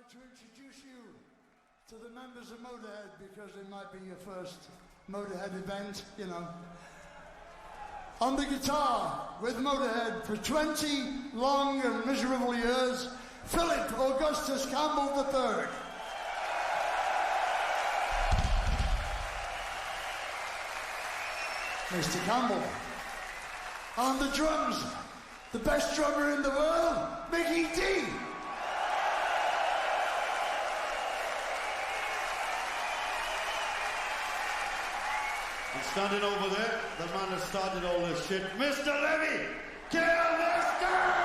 like to introduce you to the members of Motorhead because it might be your first Motorhead event, you know. On the guitar with Motorhead for 20 long and miserable years, Philip Augustus Campbell III. Mr. Campbell. On the drums, the best drummer in the world, Mickey D. And standing over there, the man that started all this shit, Mr. Levy! Kill this girl!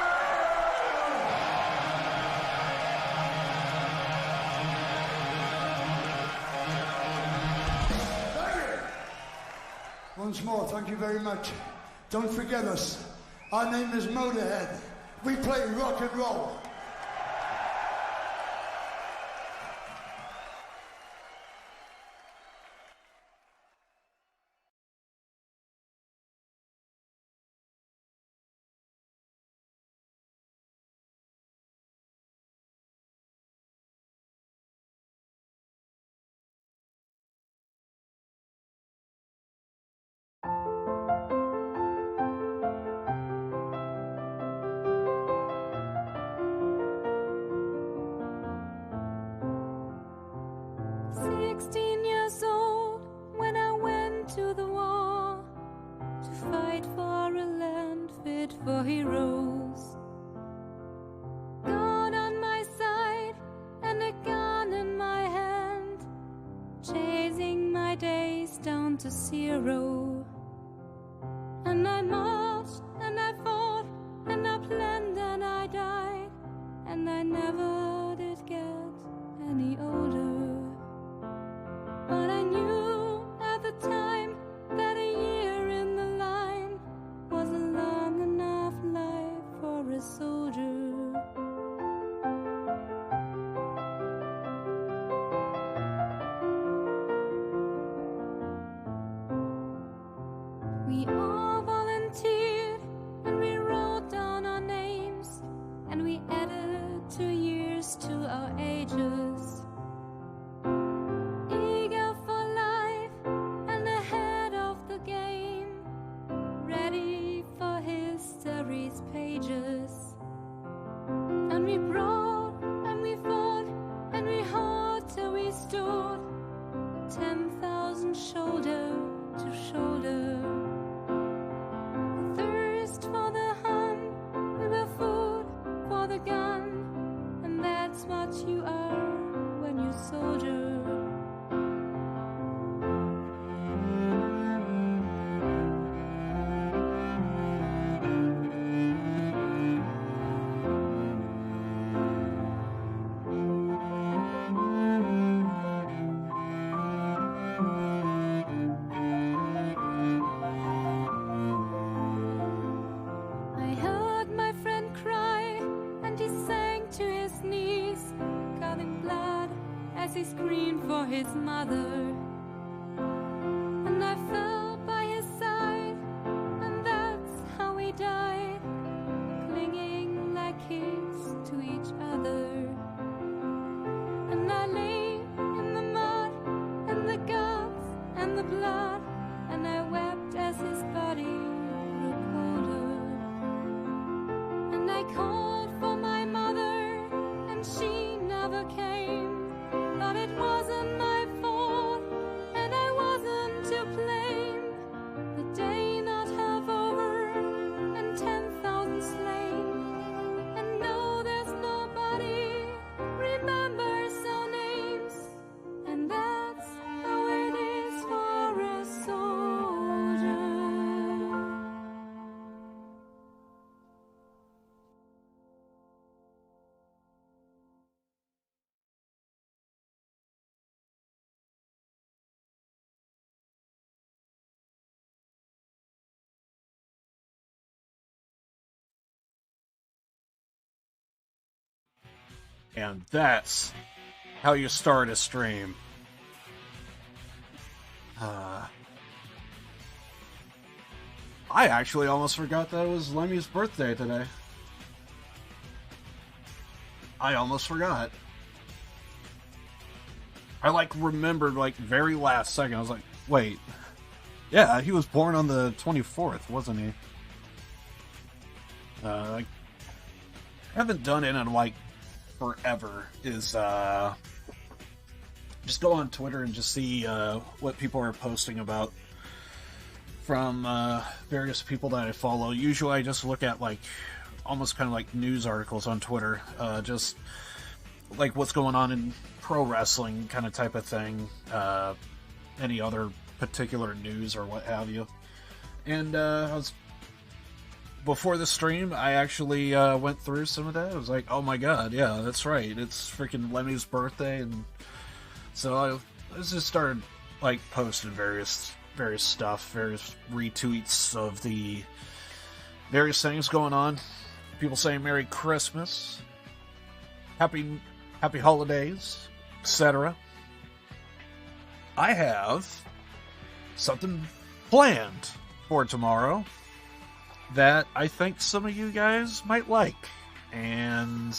Thank you. Once more, thank you very much. Don't forget us. Our name is Motorhead. We play rock and roll. For heroes, God on my side and a gun in my hand, chasing my days down to zero. And I marched and I fought and I planned and I died, and I never did get any older. But I knew at the time that a year in the line was a long enough life for a soldier. We all volunteered and we wrote down our names, and we added 2 years to our ages. Eager for life and ahead of the game, ready for history's pages. And we brought and we fought and we hard till we stood 10,000 shoulder to shoulder. Thirst for the hunt, we were food for the gun, and that's what you are when you soldier. I heard my friend cry, and he sank to his knees, cutting blood as he screamed for his mother. And I fell by his side, and that's how we died, clinging like kids to each other. And I lay in the mud, and the guts, and the blood, and I wept as his body grew colder. And I called for my mother, and she never came. But it wasn't my fault, and I wasn't to blame. The day not half over, and 10,000 slain. And no, there's nobody remembers our names. And that's how it is for a soldier. And that's how you start a stream. I actually almost forgot that it was Lemmy's birthday today. I almost forgot. I like remembered like very last second. I was like, wait, yeah, he was born on the 24th, wasn't he? I haven't done it in like forever. Is just go on Twitter and just see what people are posting about from various people that I follow. Usually, I just look at like almost kind of like news articles on Twitter, just like what's going on in pro wrestling kind of type of thing, any other particular news or what have you. And before the stream, I actually went through some of that. I was like, oh my god, yeah, that's right, it's freaking Lemmy's birthday. And so I just started like posting various stuff, various retweets of the various things going on. People saying Merry Christmas, Happy Holidays, etc. I have something planned for tomorrow that I think some of you guys might like. And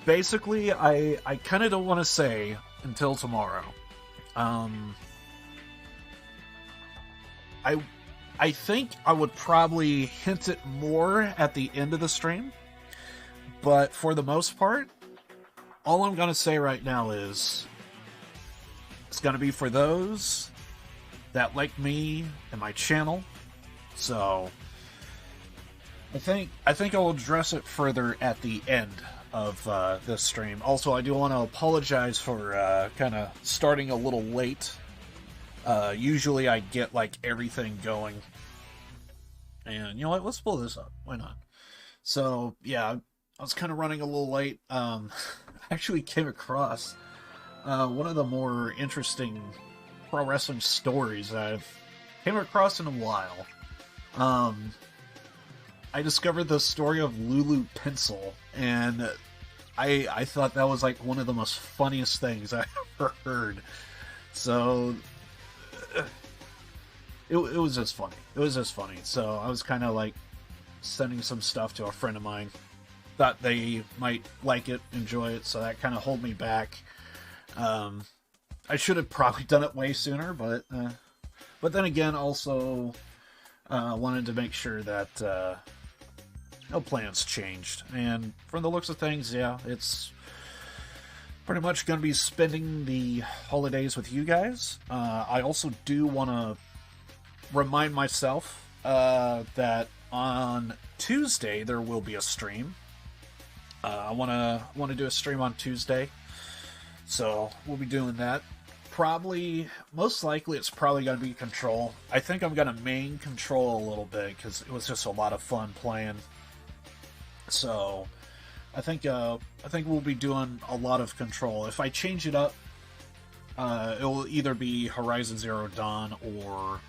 basically, I kind of don't want to say until tomorrow. I think I would probably hint it more at the end of the stream. But for the most part, all I'm going to say right now is it's going to be for those that like me and my channel. So I think I will address it further at the end of this stream. Also, I do want to apologize for kind of starting a little late. Usually I get like everything going. And you know what? Let's pull this up. Why not? So yeah, I was kind of running a little late. I actually came across one of the more interesting pro wrestling stories I've came across in a while. I discovered the story of Lulu Pencil, and I thought that was like one of the most funniest things I ever heard. So it was just funny. It was just funny. So I was kind of like sending some stuff to a friend of mine. Thought they might like it, enjoy it, so that kind of held me back. I should have probably done it way sooner, but then again, also wanted to make sure that no plans changed. And from the looks of things, yeah, it's pretty much going to be spending the holidays with you guys. I also do want to remind myself that on Tuesday there will be a stream. I want to do a stream on Tuesday, so we'll be doing that. Probably, most likely, it's probably going to be Control. I think I'm going to main Control a little bit because it was just a lot of fun playing. So I think we'll be doing a lot of Control. If I change it up, it will either be Horizon Zero Dawn or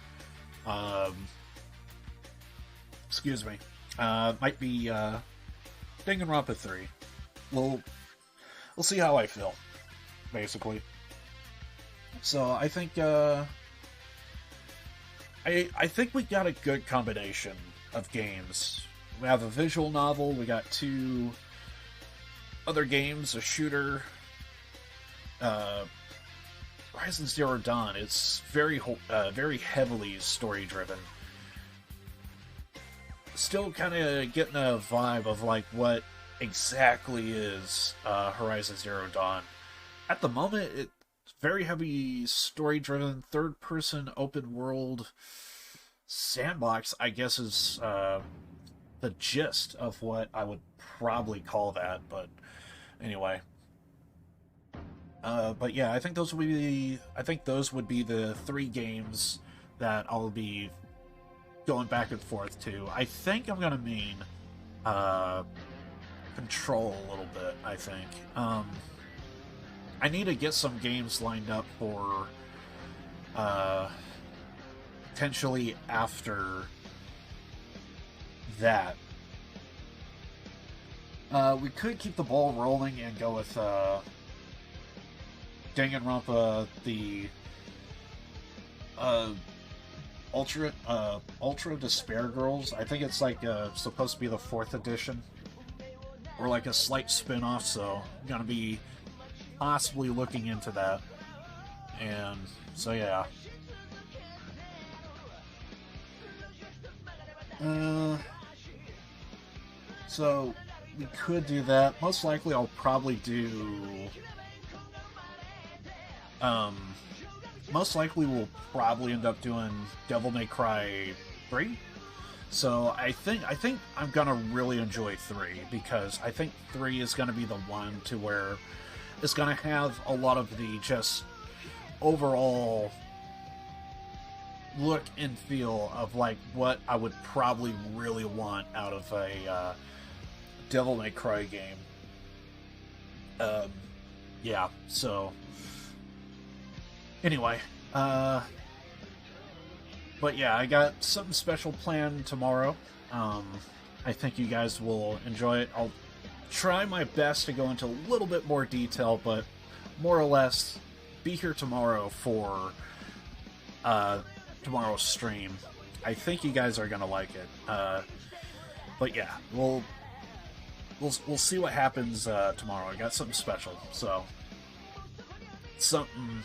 might be Danganronpa 3. We'll see how I feel, basically. So I think I think we got a good combination of games. We have a visual novel. We got 2 other games, a shooter. Horizon Zero Dawn. It's very heavily story driven. Still kind of getting a vibe of like what exactly is Horizon Zero Dawn. At the moment, it's very heavy story driven, third person open world sandbox, I guess, is the gist of what I would probably call that. But anyway, but yeah, I think those would be the 3 games that I'll be going back and forth to. I think I'm gonna mean Control a little bit. I think I need to get some games lined up for potentially after that. We could keep the ball rolling and go with Danganronpa, the Ultra Despair Girls. I think it's like supposed to be the 4th edition, or like a slight spin-off, so I'm gonna be possibly looking into that. And so, yeah. So we could do that. Most likely I'll probably do... most likely we'll probably end up doing Devil May Cry 3. So I think I'm gonna really enjoy 3, because I think 3 is gonna be the one to where it's gonna have a lot of the just overall look and feel of like what I would probably really want out of a Devil May Cry game. Yeah, so anyway, but yeah, I got something special planned tomorrow. I think you guys will enjoy it. I'll try my best to go into a little bit more detail, but more or less be here tomorrow for tomorrow's stream. I think you guys are gonna like it. But yeah, we'll see what happens tomorrow. I got something special, so something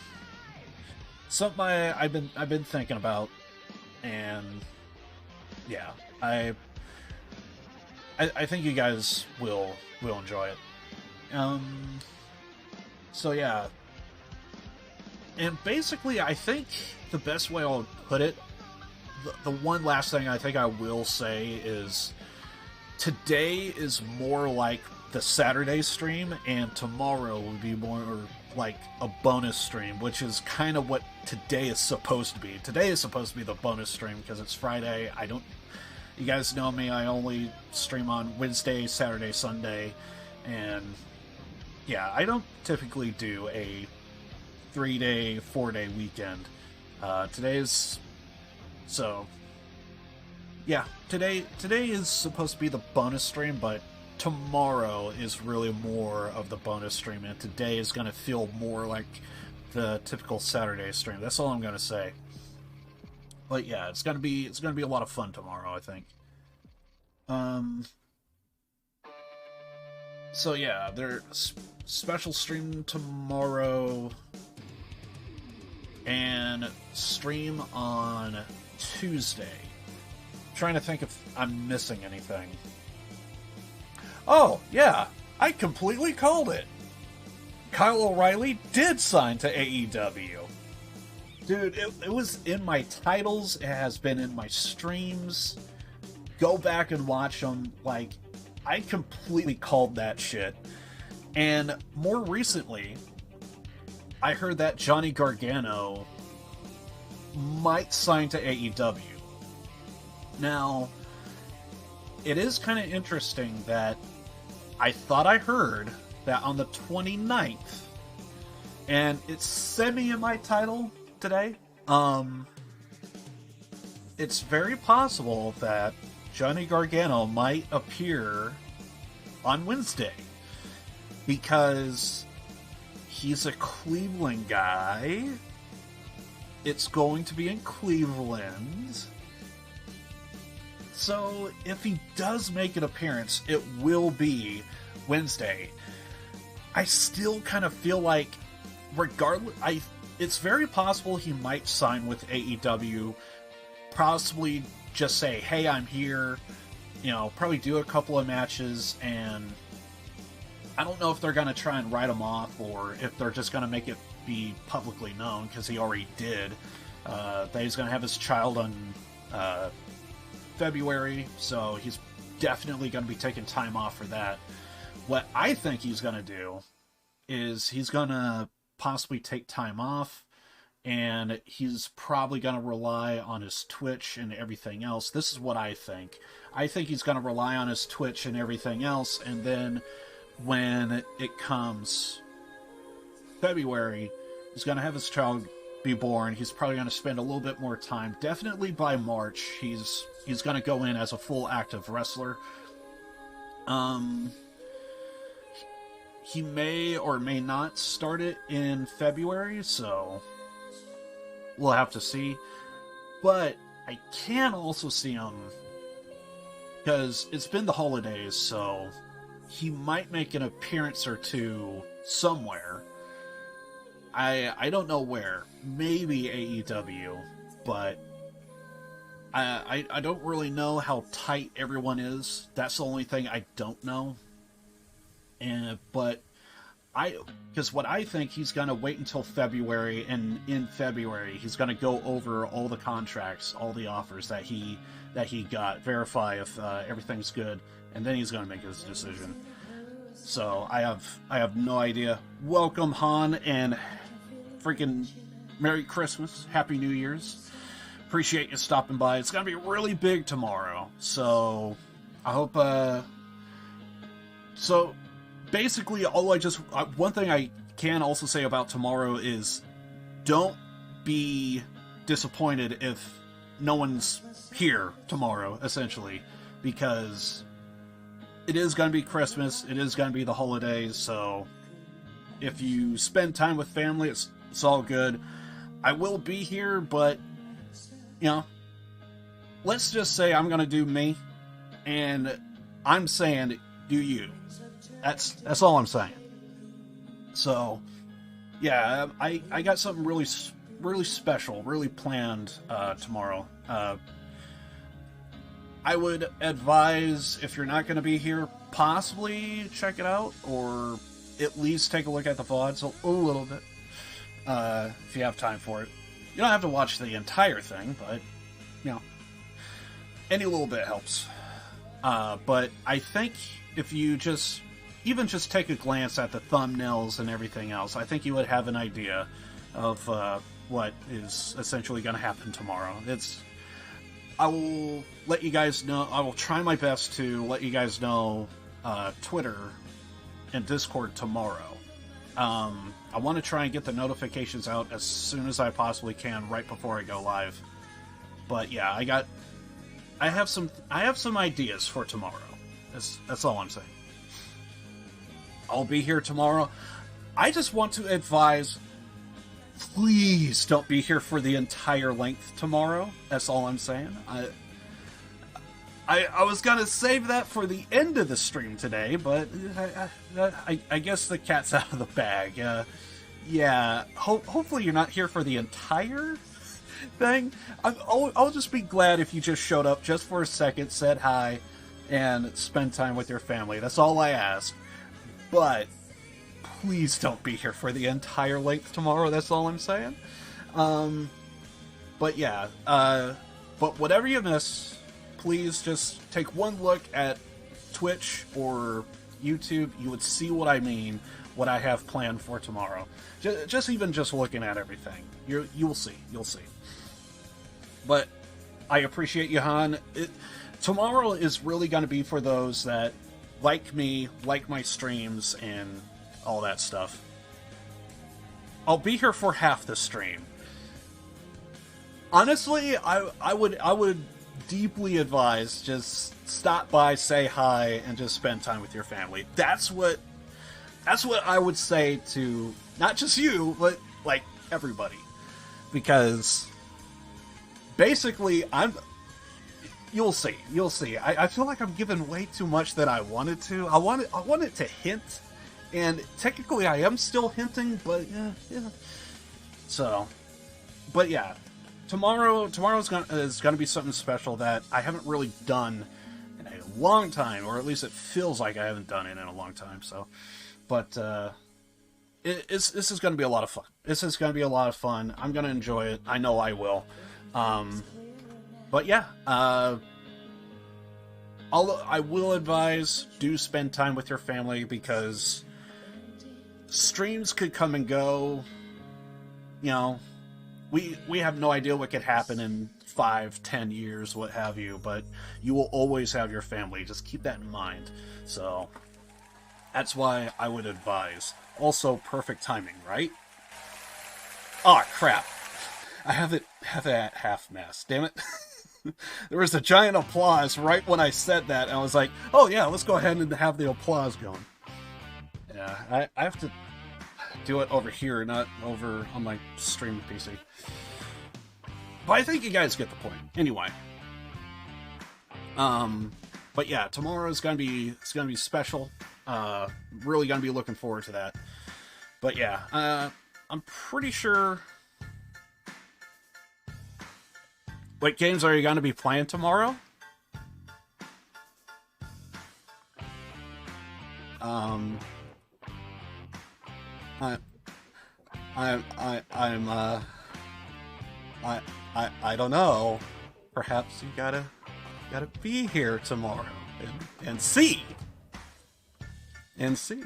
I've been thinking about, and yeah, I think you guys will enjoy it. So yeah, and basically, I think the best way I'll put it, the one last thing I think I will say is, today is more like the Saturday stream, and tomorrow will be more like a bonus stream, which is kind of what today is supposed to be. Today is supposed to be the bonus stream because it's Friday. You guys know me, I only stream on Wednesday, Saturday, Sunday, and yeah, I don't typically do a 3-day, 4-day weekend. Today is supposed to be the bonus stream, but tomorrow is really more of the bonus stream, and today is going to feel more like the typical Saturday stream. That's all I'm going to say. But yeah, it's going to be a lot of fun tomorrow, I think. So yeah, there's special stream tomorrow, and stream on Tuesday. I'm trying to think if I'm missing anything. Oh, yeah, I completely called it. Kyle O'Reilly did sign to AEW. Dude, it was in my titles, it has been in my streams. Go back and watch them. Like, I completely called that shit. And more recently, I heard that Johnny Gargano might sign to AEW. Now, it is kind of interesting that I thought I heard that on the 29th, and it's semi in my title today, it's very possible that Johnny Gargano might appear on Wednesday, because he's a Cleveland guy. It's going to be in Cleveland. So if he does make an appearance, it will be Wednesday. I still kind of feel like, regardless, it's very possible he might sign with AEW, possibly just say, hey, I'm here, probably do a couple of matches, and I don't know if they're going to try and write him off, or if they're just going to make it be publicly known, because he already did, that he's going to have his child on February, so he's definitely going to be taking time off for that. What I think he's going to do is he's going to possibly take time off, and he's probably going to rely on his Twitch and everything else. This is what I think. I think he's going to rely on his Twitch and everything else, and then when it comes February, he's going to have his child be born. He's probably going to spend a little bit more time. Definitely by March, he's going to go in as a full active wrestler. He may or may not start it in February, so we'll have to see. But I can also see him, because it's been the holidays, so he might make an appearance or two somewhere. I don't know where. Maybe AEW, but I don't really know how tight everyone is. That's the only thing I don't know. But because what I think, he's gonna wait until February, and in February he's gonna go over all the contracts, all the offers that he got, verify if everything's good, and then he's gonna make his decision. So I have no idea. Welcome, Han, and freaking Merry Christmas, Happy New Year's. Appreciate you stopping by. It's gonna be really big tomorrow, so I hope. So basically, one thing I can also say about tomorrow is, don't be disappointed if no one's here tomorrow, essentially, because it is going to be Christmas, it is going to be the holidays, so if you spend time with family, it's all good. I will be here, but, you know, let's just say I'm going to do me, and I'm saying, do you. That's all I'm saying. So, yeah, I got something really special, really planned tomorrow. I would advise, if you're not going to be here, possibly check it out, or at least take a look at the VODs a little bit, if you have time for it. You don't have to watch the entire thing, but, you know, any little bit helps. But I think if you just take a glance at the thumbnails and everything else, I think you would have an idea of what is essentially going to happen tomorrow. I will let you guys know. I will try my best to let you guys know Twitter and Discord tomorrow. I want to try and get the notifications out as soon as I possibly can, right before I go live. But yeah, I have some ideas for tomorrow. That's all I'm saying. I'll be here tomorrow. I just want to advise, please don't be here for the entire length tomorrow. That's all I'm saying. I was gonna save that for the end of the stream today, but I guess the cat's out of the bag. Yeah, hopefully you're not here for the entire thing. I'll just be glad if you just showed up just for a second, said hi, and spend time with your family. That's all I ask. But please don't be here for the entire length tomorrow. That's all I'm saying. But yeah, but whatever you miss, please just take one look at Twitch or YouTube. You would see what I mean, what I have planned for tomorrow. Just looking at everything, you'll see. But I appreciate you, Han. Tomorrow is really going to be for those that like me, like my streams, and all that stuff. I'll be here for half the stream. Honestly, I would deeply advise just stop by, say hi, and just spend time with your family. That's what I would say to not just you, but like everybody, because basically you'll see. I feel like I'm giving way too much that I wanted to. I wanted to hint, and technically I am still hinting, but yeah. So, but yeah, tomorrow's gonna be something special that I haven't really done in a long time, or at least it feels like I haven't done it in a long time. So, but this is gonna be a lot of fun. This is gonna be a lot of fun. I'm gonna enjoy it. I know I will. But yeah, I will advise, do spend time with your family, because streams could come and go. You know, we have no idea what could happen in 5-10 years, what have you, but you will always have your family. Just keep that in mind. So that's why I would advise. Also, perfect timing, right? Aw, crap. I have it at half-mast, damn it. There was a giant applause right when I said that, and I was like, oh yeah, let's go ahead and have the applause going. Yeah, I have to do it over here, not over on my stream PC. But I think you guys get the point. Anyway. But yeah, tomorrow is gonna be special. Really gonna be looking forward to that. But yeah, I'm pretty sure. What games are you going to be playing tomorrow? I don't know. Perhaps you gotta be here tomorrow and see. And see.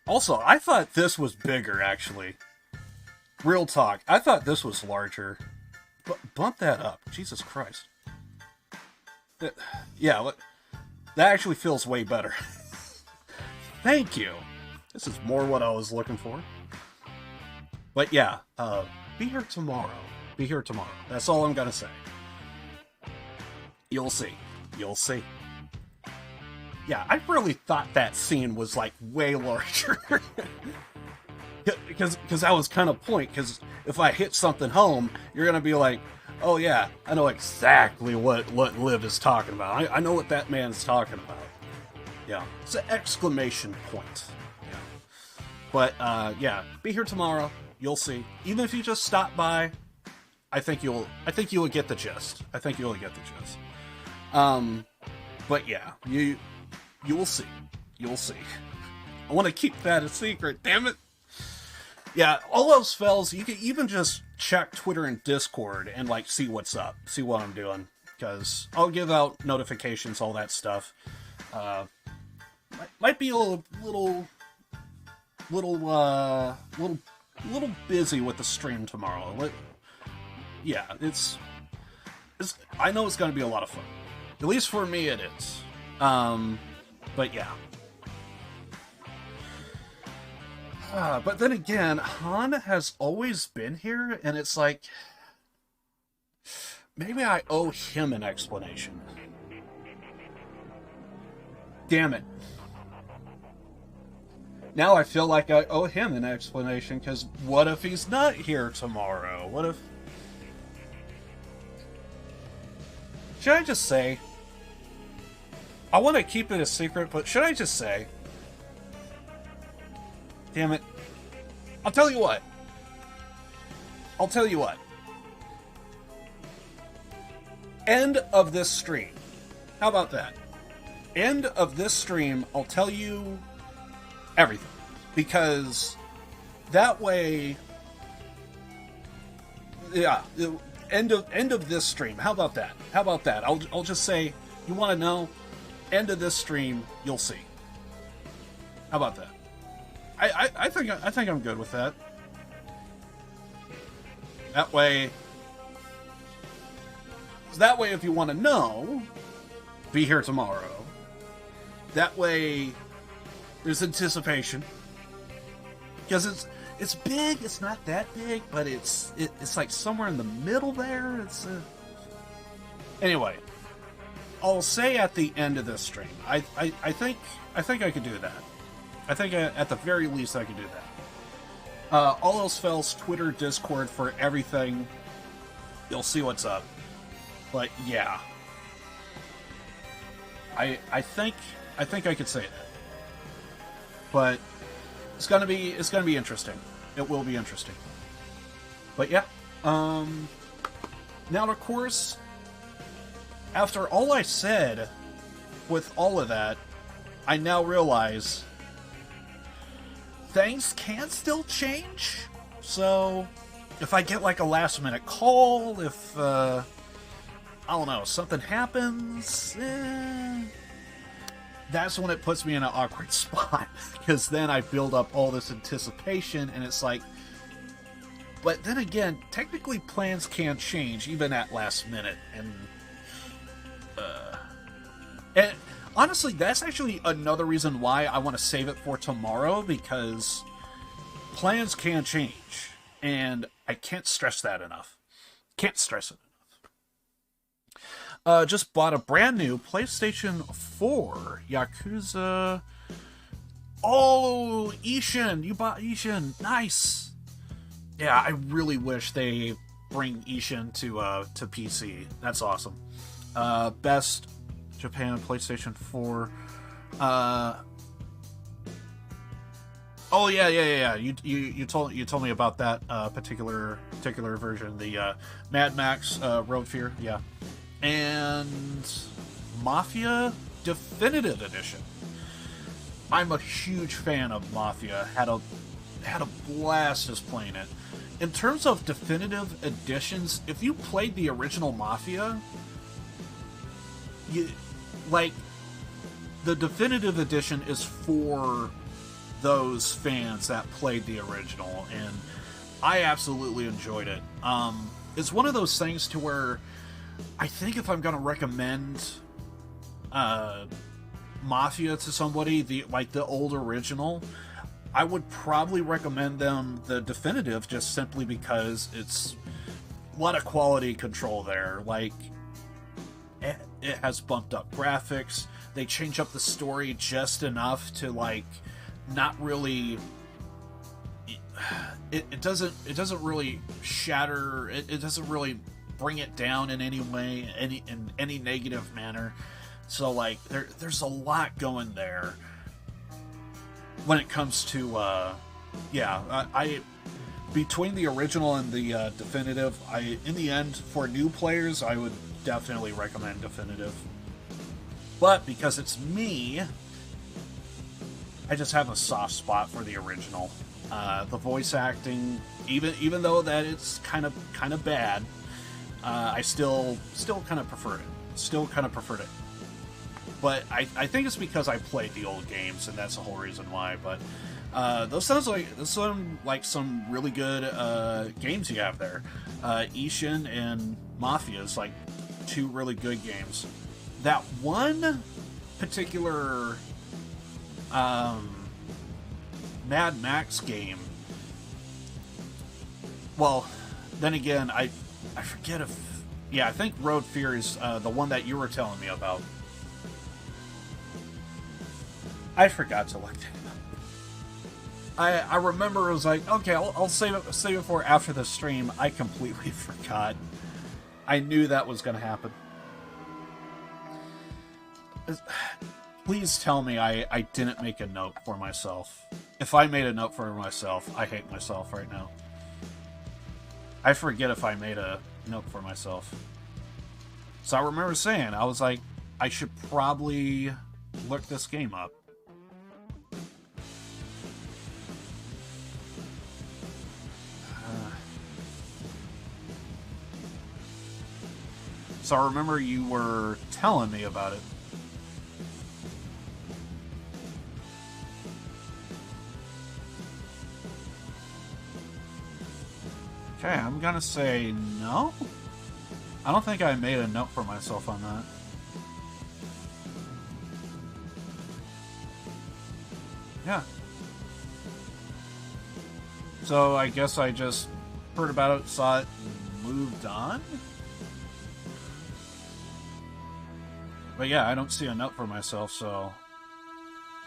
Also, I thought this was bigger, actually. Real talk. I thought this was larger. But bump that up. Jesus Christ. Yeah, that actually feels way better. Thank you. This is more what I was looking for. But yeah, be here tomorrow. Be here tomorrow. That's all I'm gonna say. You'll see. You'll see. Yeah, I really thought that scene was like way larger. Because that was kind of point. Because if I hit something home, you're gonna be like, oh yeah, I know exactly what Liv is talking about. I know what that man's talking about. Yeah, it's an exclamation point. Yeah, but yeah, be here tomorrow. You'll see. Even if you just stop by, I think you'll get the gist. I think you'll get the gist. But yeah, you will see. You'll see. I want to keep that a secret. Damn it. Yeah, all else fails, you can even just check Twitter and Discord and like see what's up, see what I'm doing, because I'll give out notifications, all that stuff. Might be a little busy with the stream tomorrow. Yeah, it's I know it's going to be a lot of fun. At least for me, it is. But yeah. But then again, Han has always been here, and it's like, maybe I owe him an explanation. Damn it. Now I feel like I owe him an explanation, because what if he's not here tomorrow? What if... Should I just say... I want to keep it a secret, but should I just say... Damn it. I'll tell you what. End of this stream. How about that? End of this stream, I'll tell you everything. Because that way... Yeah, end of this stream. How about that? I'll just say, you want to know? End of this stream, you'll see. How about that? I think I'm good with that. That way, if you want to know, be here tomorrow. That way, there's anticipation. Because it's big. It's not that big, but it's like somewhere in the middle there. Anyway, I'll say at the end of this stream. I think I could do that. I think at the very least I could do that. All else fails, Twitter, Discord for everything. You'll see what's up. But yeah, I think I could say that. But it's gonna be interesting. It will be interesting. But yeah, now of course, after all I said with all of that, I now realize things can still change. So if I get like a last minute call, if I don't know, something happens, that's when it puts me in an awkward spot, because then I build up all this anticipation, and it's like, but then again, technically plans can change even at last minute, and honestly, that's actually another reason why I want to save it for tomorrow, because plans can change, and I can't stress that enough. Just bought a brand new PlayStation 4 Yakuza. Oh, Ishin! You bought Ishin. Nice! Yeah, I really wish they bring Ishin to PC. That's awesome. Best Japan PlayStation 4. Oh yeah. You told me about that particular version, the Mad Max Road Fear, yeah, and Mafia Definitive Edition. I'm a huge fan of Mafia. Had a blast just playing it. In terms of definitive editions, if you played the original Mafia, the definitive edition is for those fans that played the original, and I absolutely enjoyed it. It's one of those things to where I think if I'm going to recommend Mafia to somebody, the old original, I would probably recommend them the definitive, just simply because it's a lot of quality control there. Like, it has bumped up graphics. They change up the story just enough to not really. It doesn't really shatter. It doesn't really bring it down in any way, in any negative manner. So there's a lot going there when it comes to I between the original and the definitive, in the end, for new players, I would definitely recommend definitive. But because it's me, I just have a soft spot for the original. The voice acting, even though that it's kind of bad, I still kind of prefer it. Still kind of preferred it. But I think it's because I played the old games, and that's the whole reason why. But those sound like some really good games you have there. Ishin and Mafia is like two really good games. That one particular Mad Max game. Well, then again, I forget if I think Road Fear is the one that you were telling me about. I forgot to look that up. I remember it was like, okay, I'll save it for after the stream. I completely forgot. I knew that was going to happen. Please tell me I didn't make a note for myself. If I made a note for myself, I hate myself right now. I forget if I made a note for myself. So I remember saying, I was like, I should probably look this game up. So I remember you were telling me about it. Okay, I'm gonna say no. I don't think I made a note for myself on that. Yeah. So I guess I just heard about it, saw it, and moved on? But yeah, I don't see a note for myself, so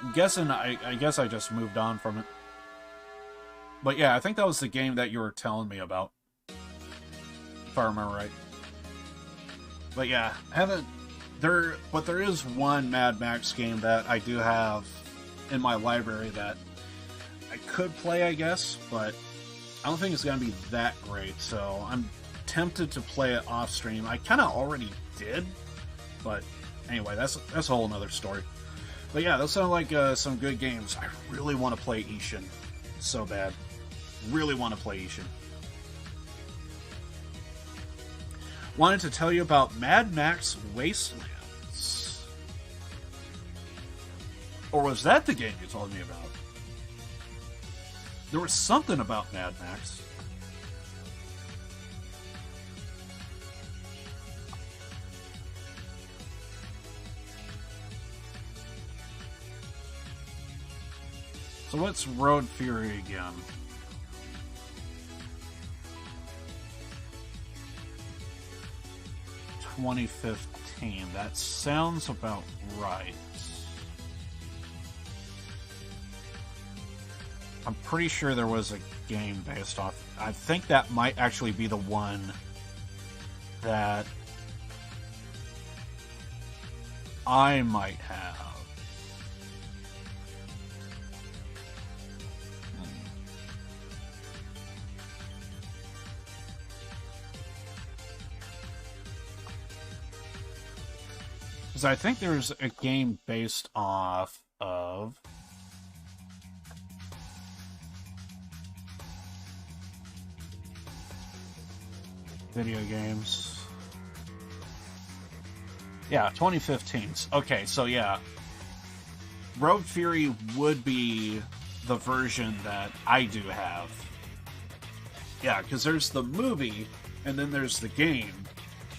I'm guessing I guess I just moved on from it. But yeah, I think that was the game that you were telling me about, if I remember right. But yeah, there is one Mad Max game that I do have in my library that I could play, I guess, but I don't think it's gonna be that great. So I'm tempted to play it off stream. I kind of already did, but anyway, that's a whole another story. But yeah, those sound like some good games. I really want to play Ishin so bad. Really want to play Ishin. Wanted to tell you about Mad Max Wastelands. Or was that the game you told me about? There was something about Mad Max. So what's Road Fury again? $2015. That sounds about right. I'm pretty sure there was a game based off. I think that might actually be the one that I might have. Because I think there's a game based off of... video games. Yeah, 2015. Okay, so yeah. Road Fury would be the version that I do have. Yeah, because there's the movie, and then there's the game.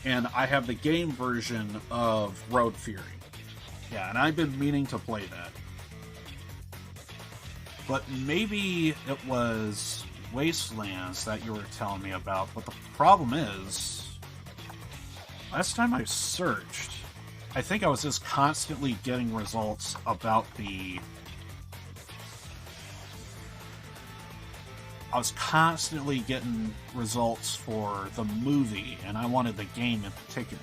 And I have the game version of Road Fury. Yeah, and I've been meaning to play that. But maybe it was Wastelands that you were telling me about. But the problem is, last time I searched, I think I was just constantly getting results about the... I was constantly getting results for the movie, and I wanted the game in particular.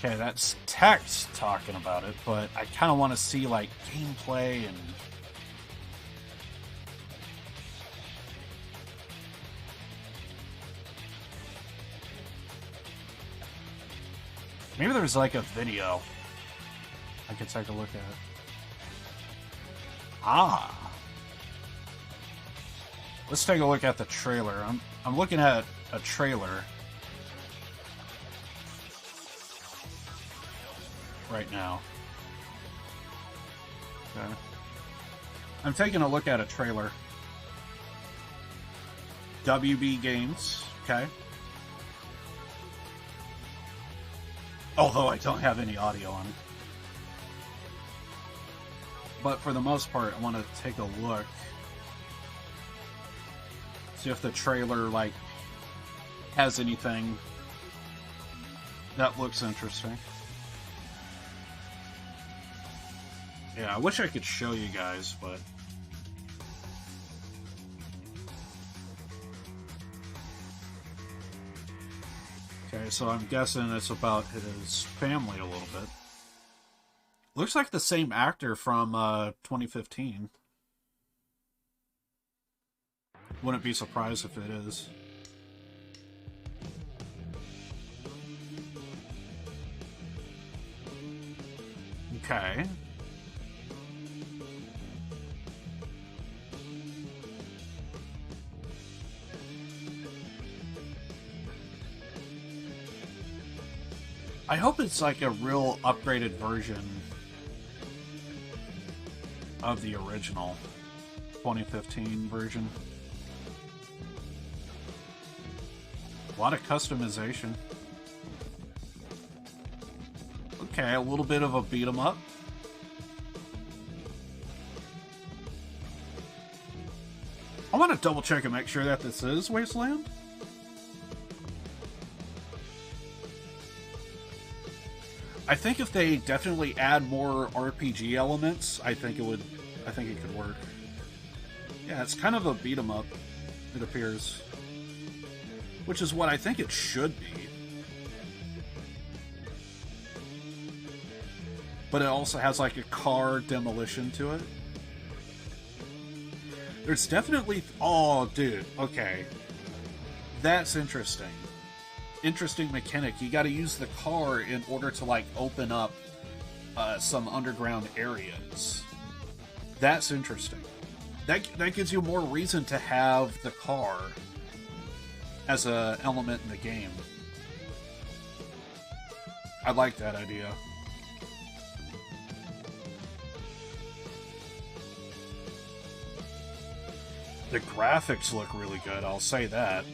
Okay, that's text talking about it, but I kind of want to see, like, gameplay and... Maybe there's, like, a video I could take a look at. Ah! Let's take a look at the trailer. I'm looking at a trailer right now. Okay. I'm taking a look at a trailer. WB Games, okay. Although I don't have any audio on it. But for the most part, I want to take a look. See if the trailer, like, has anything that looks interesting. Yeah, I wish I could show you guys, but... Okay, so I'm guessing it's about his family a little bit. Looks like the same actor from 2015. Wouldn't be surprised if it is. Okay. I hope it's like a real upgraded version of the original 2015 version. A lot of customization. Okay, a little bit of a beat 'em up. I want to double check and make sure that this is Wasteland. I think if they definitely add more RPG elements, I think it could work. Yeah, it's kind of a beat 'em up, it appears. Which is what I think it should be. But it also has like a car demolition to it. There's definitely... Oh, dude, okay. That's interesting. Interesting mechanic. You gotta use the car in order to, like, open up some underground areas. That's interesting. That gives you more reason to have the car as an element in the game. I like that idea. The graphics look really good, I'll say that.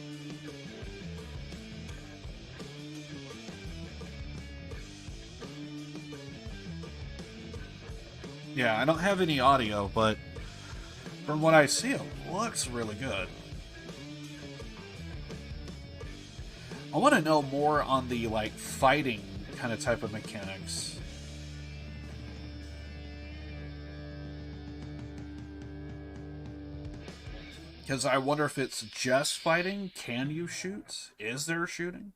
Yeah, I don't have any audio, but from what I see, it looks really good. I want to know more on the, like, fighting kind of type of mechanics. Because I wonder if it's just fighting. Can you shoot? Is there shooting?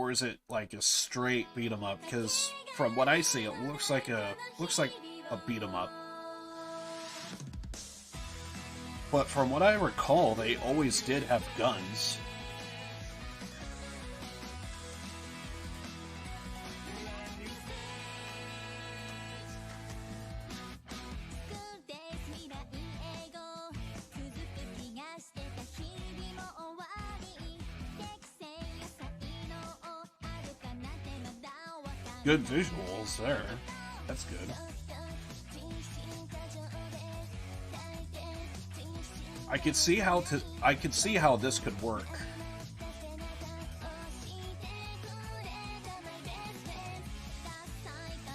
or is it like a straight beat 'em up? Because from what I see, it looks like a beat 'em up. But from what I recall, they always did have guns. Good visuals there. That's good. I could see how this could work.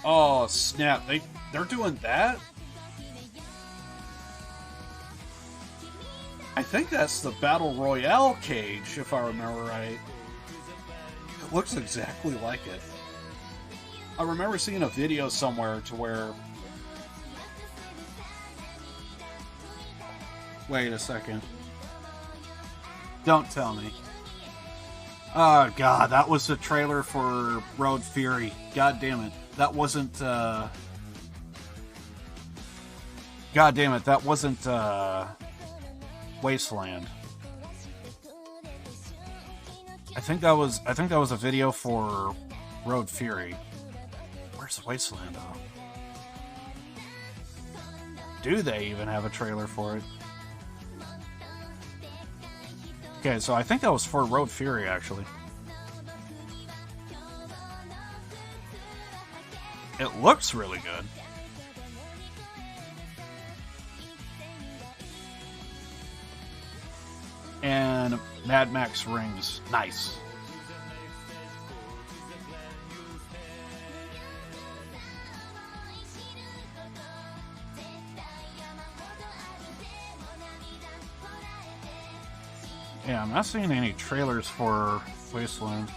Oh snap! They're doing that? I think that's the Battle Royale cage, if I remember right. It looks exactly like it. I remember seeing a video somewhere to where... Wait a second. Don't tell me. Oh god, that was the trailer for Road Fury. God damn it. That wasn't, God damn it, that wasn't, Wasteland. I think that was a video for Road Fury. Where's Wasteland, though? Do they even have a trailer for it? Okay, so I think that was for Road Fury, actually. It looks really good. And Mad Max rings. Nice. Yeah, I'm not seeing any trailers for Wasteland.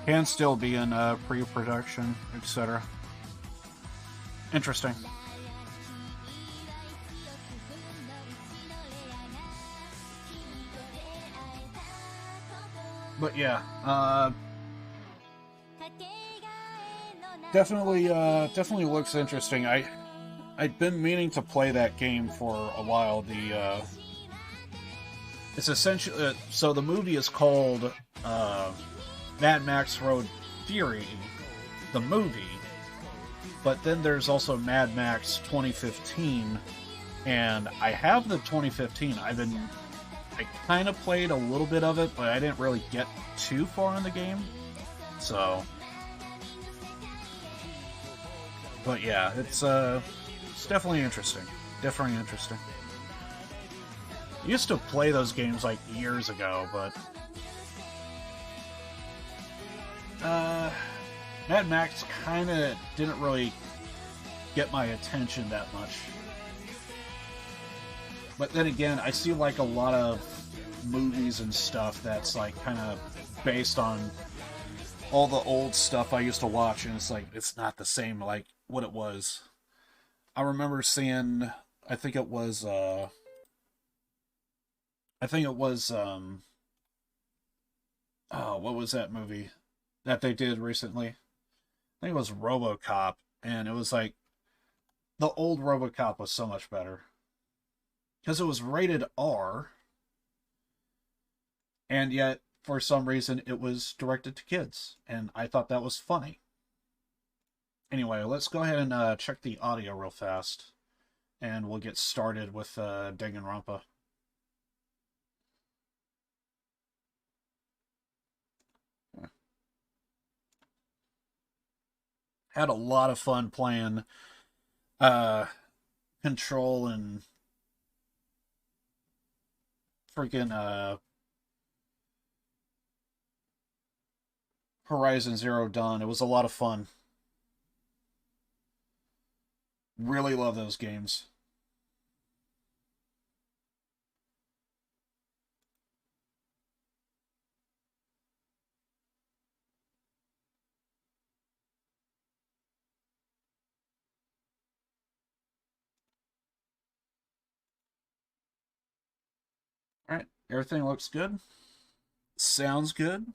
Can still be in pre-production, etc. Interesting. But yeah, definitely looks interesting. I'd been meaning to play that game for a while. It's essentially so the movie is called Mad Max Road Fury, the movie, but then there's also Mad Max 2015, and I have the 2015. I kind of played a little bit of it, but I didn't really get too far in the game. So, but yeah, it's definitely interesting. Definitely interesting. I used to play those games like years ago, but Mad Max kind of didn't really get my attention that much. But then again, I see like a lot of movies and stuff that's like kind of based on all the old stuff I used to watch, and it's like it's not the same like what it was. I remember seeing, I think it was oh, what was that movie that they did recently? I think it was RoboCop, and it was like the old RoboCop was so much better. Because it was rated R, and yet, for some reason, it was directed to kids, and I thought that was funny. Anyway, let's go ahead and check the audio real fast, and we'll get started with Danganronpa. Had a lot of fun playing Control and freaking Horizon Zero Dawn. It was a lot of fun. Really love those games. Everything looks good. Sounds good.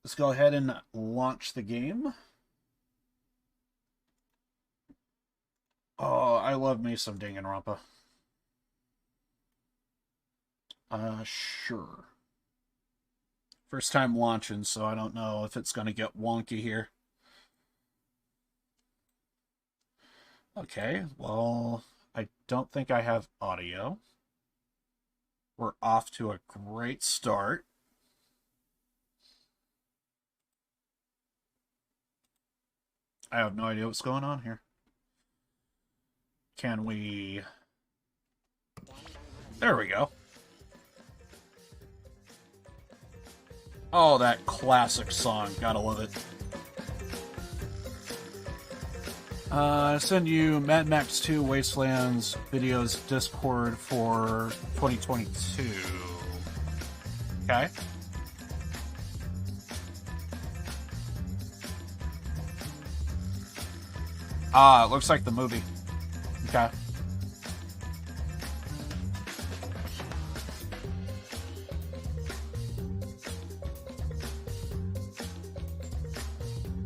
Let's go ahead and launch the game. Oh, I love me some Danganronpa. Sure. First time launching, so I don't know if it's going to get wonky here. Okay, well, I don't think I have audio. We're off to a great start. I have no idea what's going on here. Can we... There we go. Oh, that classic song. Gotta love it. Send you Mad Max 2 Wastelands videos Discord for 2022. Okay. Ah, it looks like the movie. Okay.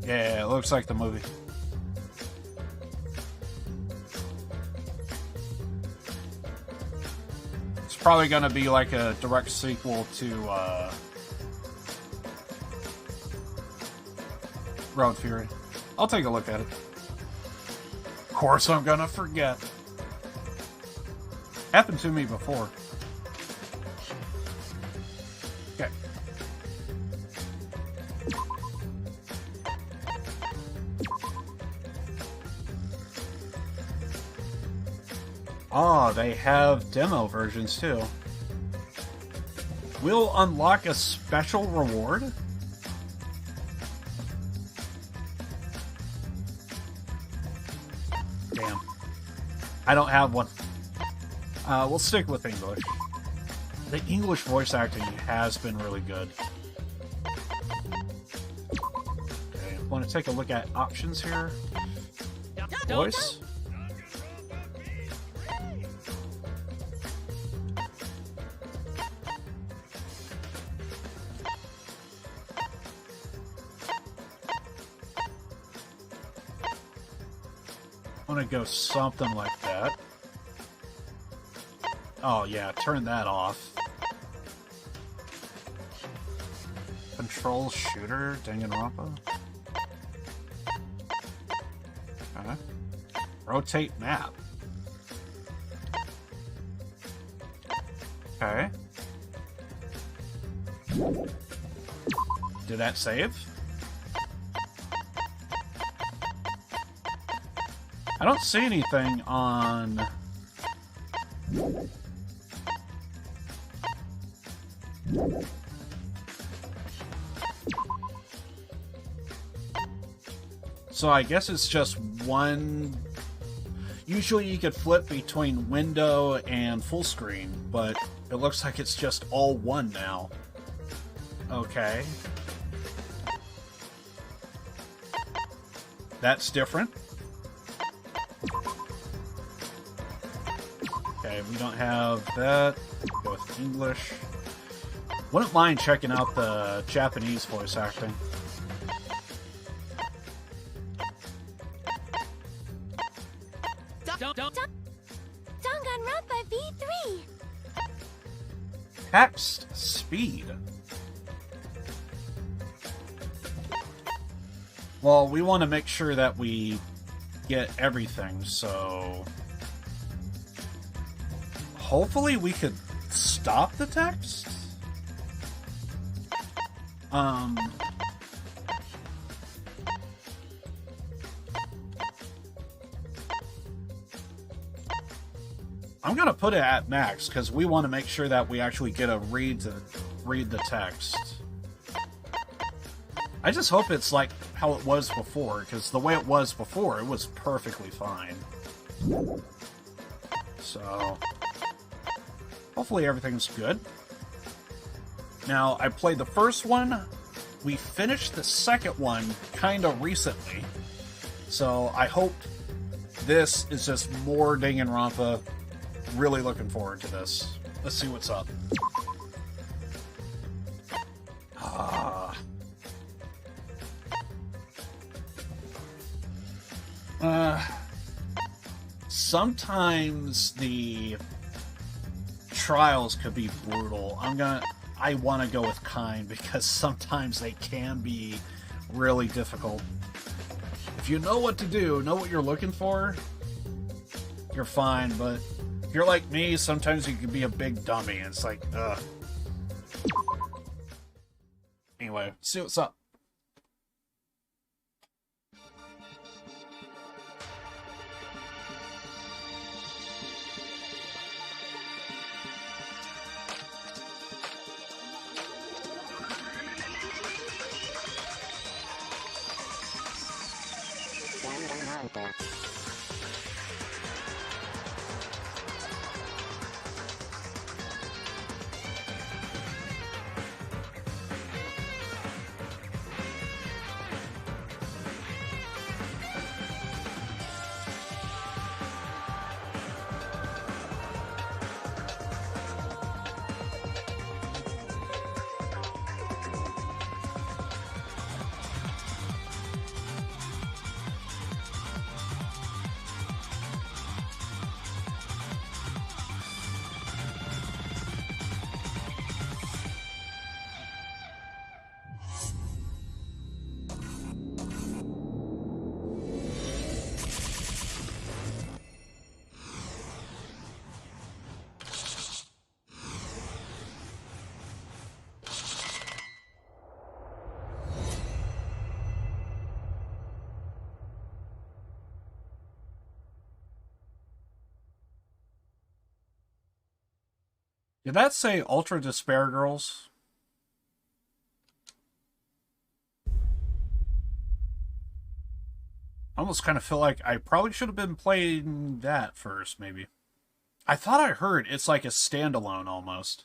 Yeah, it looks like the movie. It's probably going to be like a direct sequel to Road Fury. I'll take a look at it. Of course I'm going to forget. Happened to me before. Okay. Oh, they have demo versions too. We'll unlock a special reward? Damn. I don't have one. We'll stick with English. The English voice acting has been really good. Okay, want to take a look at options here. Voice. I want to go something like that. Oh yeah, turn that off. Control shooter, Danganronpa. Okay. Rotate map. Okay. Did that save? I don't see anything on... So I guess it's just one... Usually you could flip between window and full screen, but it looks like it's just all one now. Okay. That's different. Okay, we don't have that. Go with English. Wouldn't mind checking out the Japanese voice acting. Danganronpa V3. Text speed. Well, we want to make sure that we get everything, so... Hopefully we could stop the text? I'm gonna put it at max, because we want to make sure that we actually get a read the text. I just hope it's like how it was before, because the way it was before, it was perfectly fine. So... hopefully everything's good. Now, I played the first one. We finished the second one kind of recently. So I hope this is just more Danganronpa. Really looking forward to this. Let's see what's up. Sometimes the trials could be brutal. I want to go with kind because sometimes they can be really difficult. If you know what to do, know what you're looking for, you're fine, but if you're like me, sometimes you can be a big dummy, and it's like, ugh. Anyway, see what's up. Danganronpa. Did that say Ultra Despair Girls? I almost kind of feel like I probably should have been playing that first, maybe. I thought I heard it's like a standalone almost.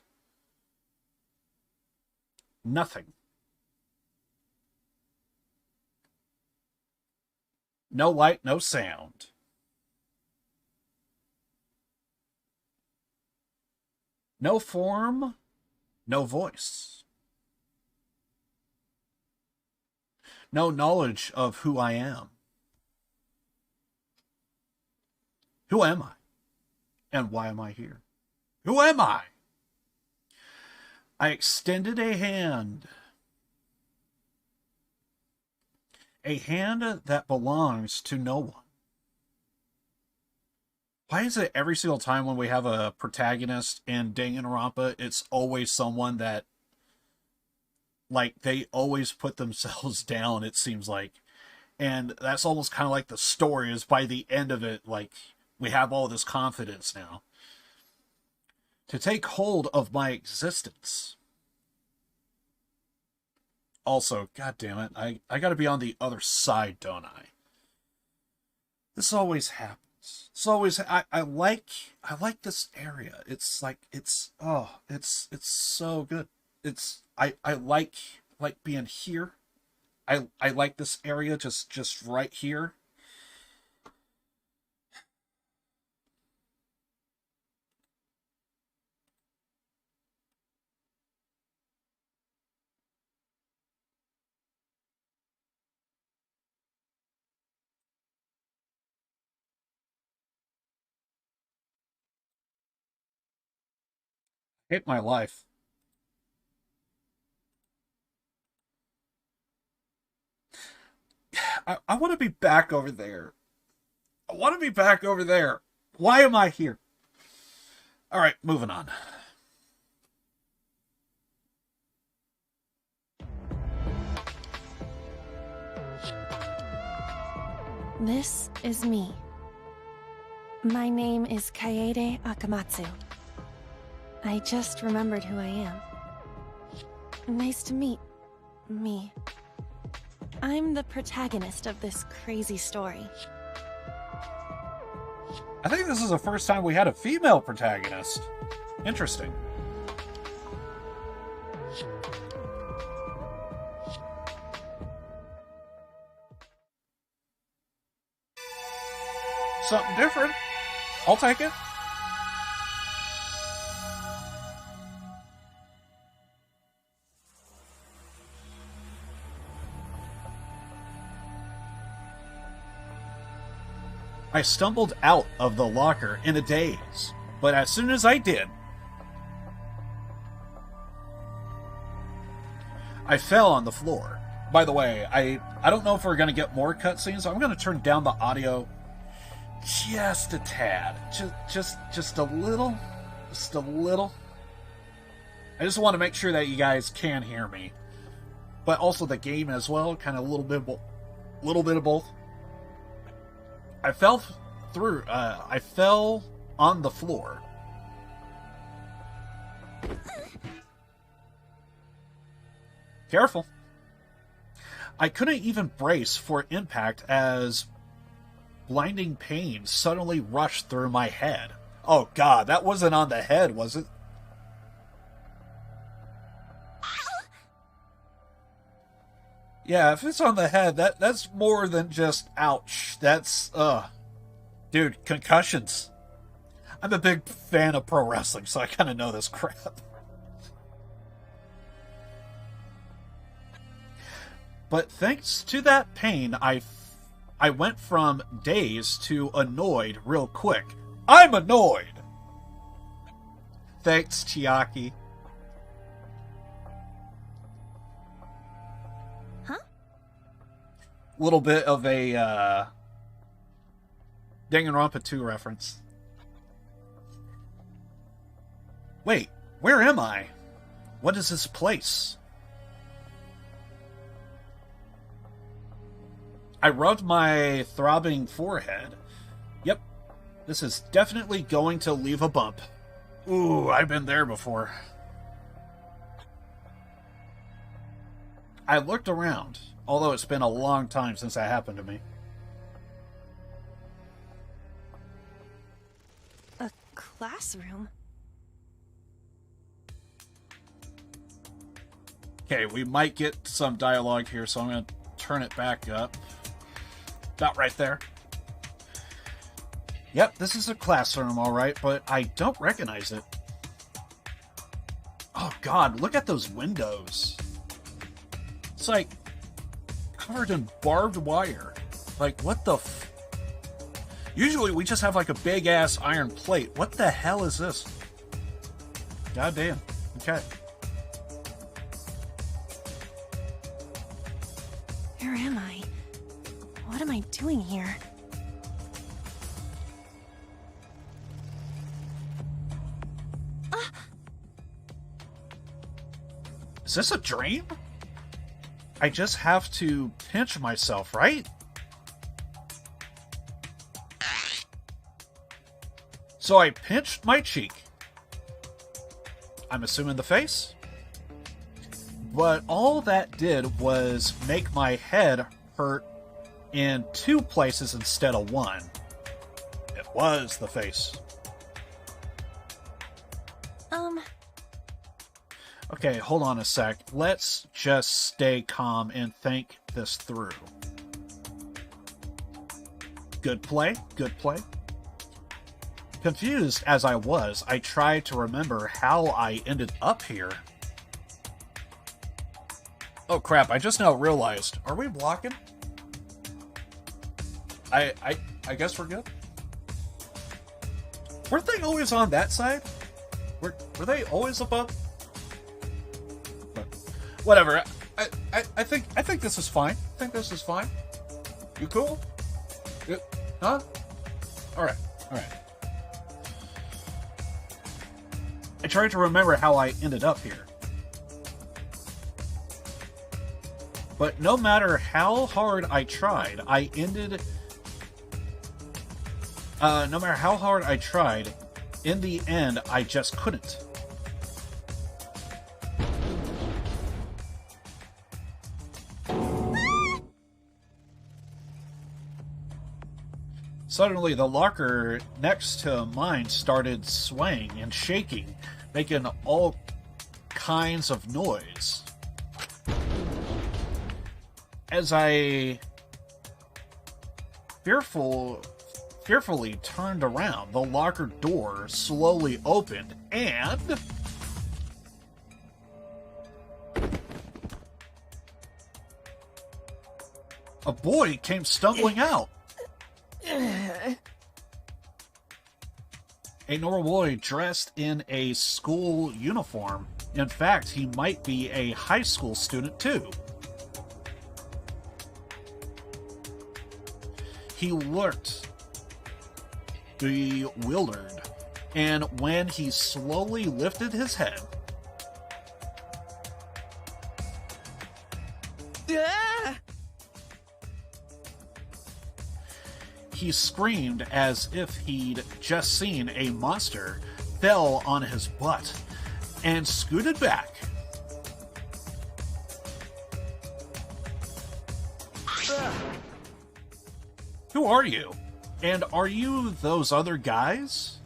Nothing. No light, no sound. No form, no voice. No knowledge of who I am. Who am I? And why am I here? Who am I? I extended a hand. A hand that belongs to no one. Why is it every single time when we have a protagonist in Danganronpa, it's always someone that, like, they always put themselves down, it seems like. And that's almost kind of like the story is by the end of it, like, we have all this confidence now. To take hold of my existence. Also, god damn it, I gotta be on the other side, don't I? This always happens. It's always I like this area. It's like it's so good. I like being here. I like this area just right here. Hate my life. I want to be back over there. I want to be back over there. Why am I here? All right, moving on. This is me. My name is Kaede Akamatsu. I just remembered who I am. Nice to meet me. I'm the protagonist of this crazy story. I think this is the first time we had a female protagonist. Interesting. Something different. I'll take it. I stumbled out of the locker in a daze, but as soon as I did, I fell on the floor. By the way, I don't know if we're going to get more cutscenes, so I'm going to turn down the audio just a tad. Just a little. Just a little. I just want to make sure that you guys can hear me. But also the game as well, kind of a little bit of both. I fell on the floor. Careful. I couldn't even brace for impact as blinding pain suddenly rushed through my head. Oh god, that wasn't on the head, was it? Yeah, if it's on the head, that's more than just ouch. That's, dude, concussions. I'm a big fan of pro wrestling, so I kind of know this crap. But thanks to that pain, I went from dazed to annoyed real quick. I'm annoyed! Thanks, Chiaki. Little bit of a Danganronpa 2 reference. Wait, where am I? What is this place? I rubbed my throbbing forehead. Yep, this is definitely going to leave a bump. Ooh, I've been there before. I looked around, although it's been a long time since that happened to me. A classroom? Okay, we might get some dialogue here, so I'm going to turn it back up. About right there. Yep, this is a classroom, alright, but I don't recognize it. Oh god, look at those windows. It's like covered in barbed wire. Like, what the f... Usually we just have like a big-ass iron plate. What the hell is this? God damn. Okay. Where am I? What am I doing here? Is this a dream? I just have to pinch myself, right? So I pinched my cheek. I'm assuming the face? But all that did was make my head hurt in 2 places instead of 1. It was the face. Okay, hold on a sec. Let's just stay calm and think this through. Good play, good play. Confused as I was, I tried to remember how I ended up here. Oh crap, I just now realized. Are we blocking? I guess we're good. Weren't they always on that side? Were they always above? Whatever. I think this is fine. I think this is fine. You cool? Good. Huh? Alright. Alright. I tried to remember how I ended up here. But no matter how hard I tried, no matter how hard I tried, in the end, I just couldn't. Suddenly, the locker next to mine started swaying and shaking, making all kinds of noise. As I fearfully turned around, the locker door slowly opened, and a boy came stumbling out. A normal boy dressed in a school uniform. In fact, he might be a high school student too. He looked bewildered, and when he slowly lifted his head, he screamed as if he'd just seen a monster, fell on his butt, and scooted back. Who are you? And are you those other guys?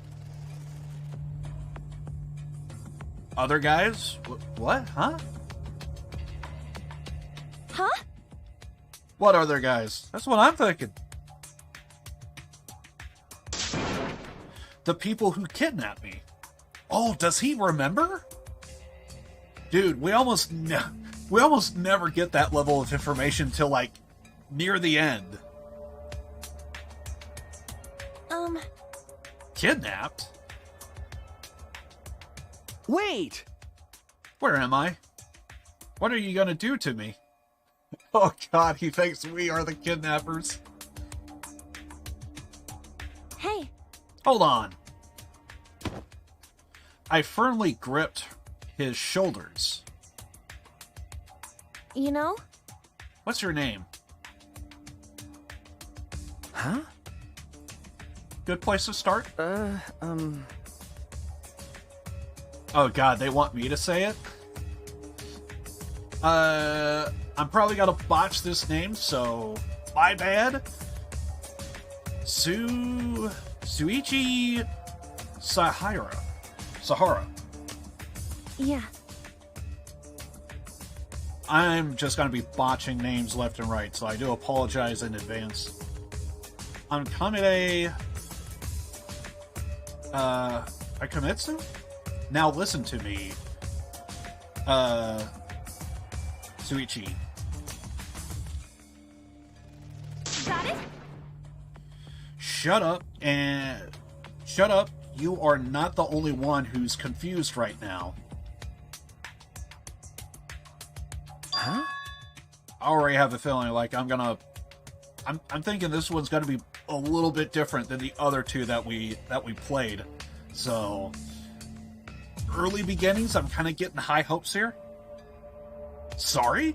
Other guys? What? Huh? Huh? What other guys? That's what I'm thinking. The people who kidnapped me. Oh, does he remember? Dude, we almost never get that level of information till like near the end. Kidnapped? Wait! Where am I? What are you gonna do to me? Oh god, he thinks we are the kidnappers. Hey. Hold on. I firmly gripped his shoulders. You know? What's your name? Huh? Good place to start? Oh god, they want me to say it? I'm probably gonna botch this name, so my bad. Suichi Sahara. Yeah. I'm just gonna be botching names left and right, so I do apologize in advance. I'm Kamide Akamitsu? Now listen to me. Suichi. Got it? Shut up. You are not the only one who's confused right now. Huh? I already have a feeling like I'm thinking this one's gonna be a little bit different than the other two that we played. So early beginnings, I'm kind of getting high hopes here. Sorry?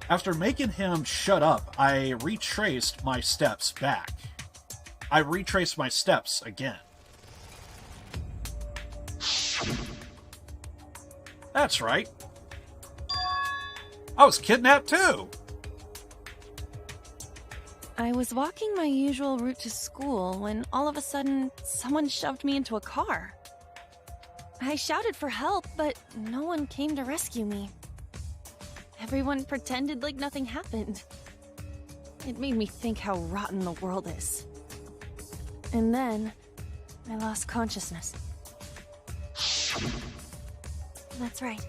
After making him shut up, I retraced my steps back. I retraced my steps again. That's right. I was kidnapped too. I was walking my usual route to school when all of a sudden someone shoved me into a car. I shouted for help, but no one came to rescue me. Everyone pretended like nothing happened. It made me think how rotten the world is. And then, I lost consciousness. That's right.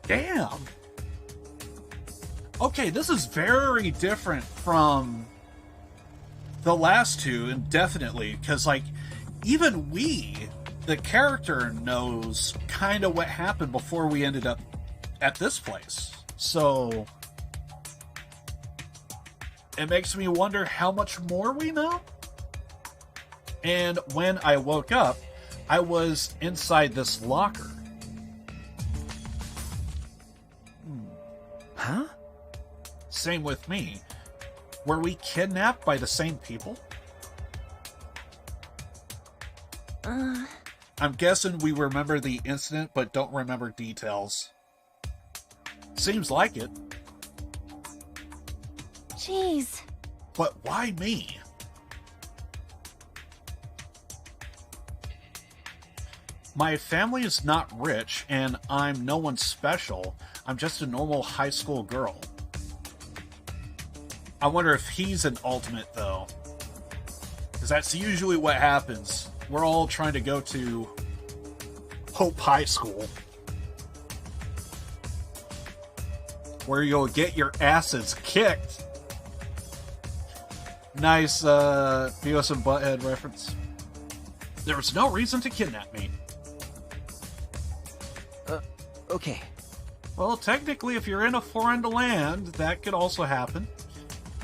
Damn. Okay, this is very different from the last two, indefinitely, because, like, even the character knows kind of what happened before we ended up at this place. So, it makes me wonder how much more we know. And when I woke up, I was inside this locker. Huh? Same with me. Were we kidnapped by the same people? I'm guessing we remember the incident, but don't remember details. Seems like it. Jeez. But why me? My family is not rich, and I'm no one special. I'm just a normal high school girl. I wonder if he's an ultimate, though. Because that's usually what happens. We're all trying to go to Hope High School, where you'll get your asses kicked. Nice Beavis and Butthead reference. There was no reason to kidnap me. Okay. Well, technically, if you're in a foreign land, that could also happen.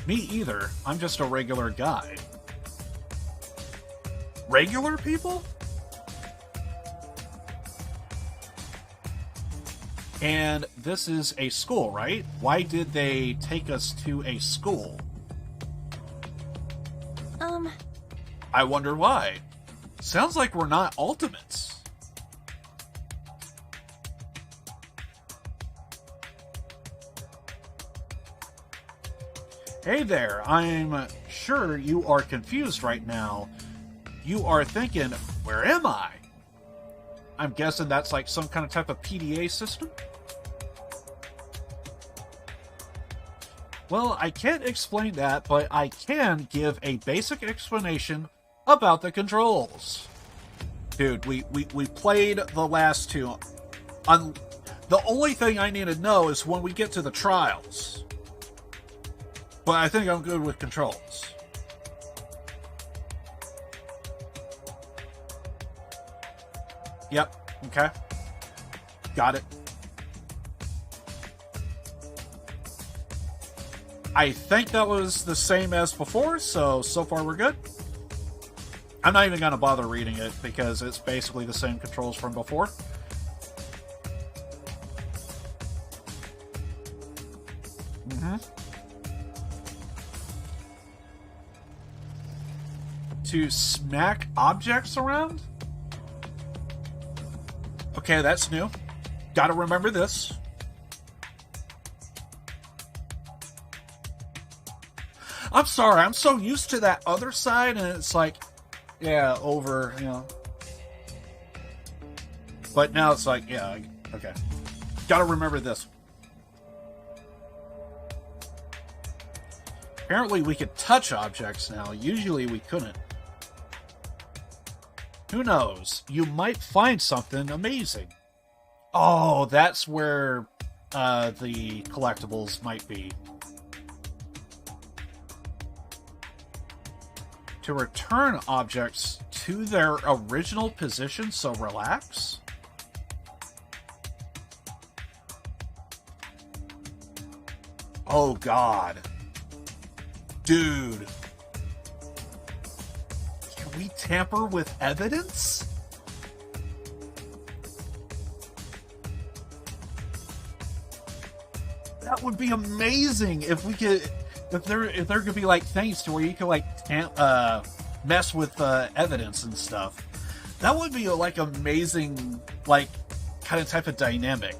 Me either. I'm just a regular guy. Regular people? And this is a school, right? Why did they take us to a school? I wonder why. Sounds like we're not Ultimates. Hey there, I'm sure you are confused right now. You are thinking, where am I? I'm guessing that's like some kind of type of PDA system? Well, I can't explain that, but I can give a basic explanation about the controls. Dude, we played the last two. The only thing I need to know is when we get to the trials. But I think I'm good with controls. Yep, okay. Got it. I think that was the same as before, so far we're good. I'm not even going to bother reading it because it's basically the same controls from before. To smack objects around? Okay, that's new. Gotta remember this. I'm sorry, I'm so used to that other side, and it's like, yeah, over, you know. But now it's like, yeah, okay. Gotta remember this. Apparently we could touch objects now. Usually we couldn't. Who knows? You might find something amazing. Oh, that's where the collectibles might be. To return objects to their original position, so relax. Oh, God. Dude. Can we tamper with evidence? That would be amazing if we could... If there could be, like, things to where you could, like, mess with evidence and stuff. That would be, like, amazing, like, kind of type of dynamic.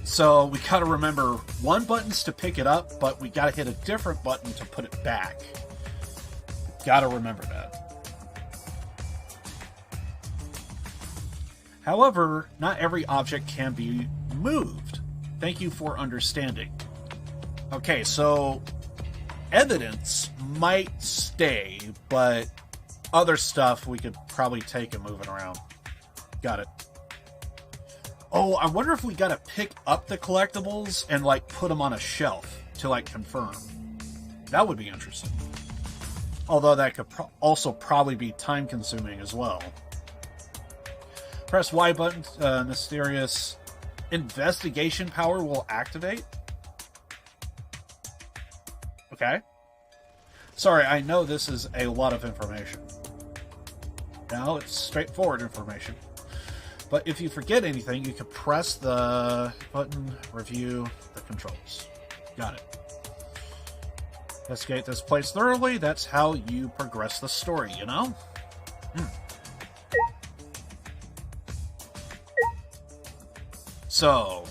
So, we gotta remember, one button's to pick it up, but we gotta hit a different button to put it back. Gotta remember that. However, not every object can be moved. Thank you for understanding. Okay, so evidence might stay, but other stuff we could probably take and move it around. Got it. Oh, I wonder if we gotta pick up the collectibles and, like, put them on a shelf to, like, confirm. That would be interesting. Although that could also probably be time-consuming as well. Press Y button, mysterious... investigation power will activate. Okay. Sorry, I know this is a lot of information. Now it's straightforward information. But if you forget anything, you can press the button, review the controls. Got it. Investigate this place thoroughly. That's how you progress the story, you know? So,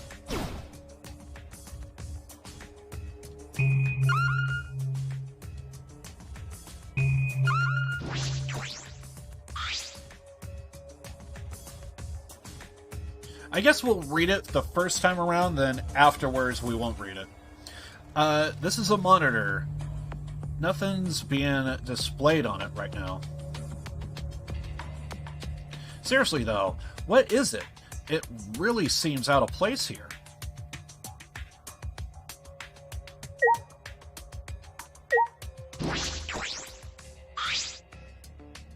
I guess we'll read it the first time around, then afterwards we won't read it. This is a monitor. Nothing's being displayed on it right now. Seriously though, what is it? It really seems out of place here.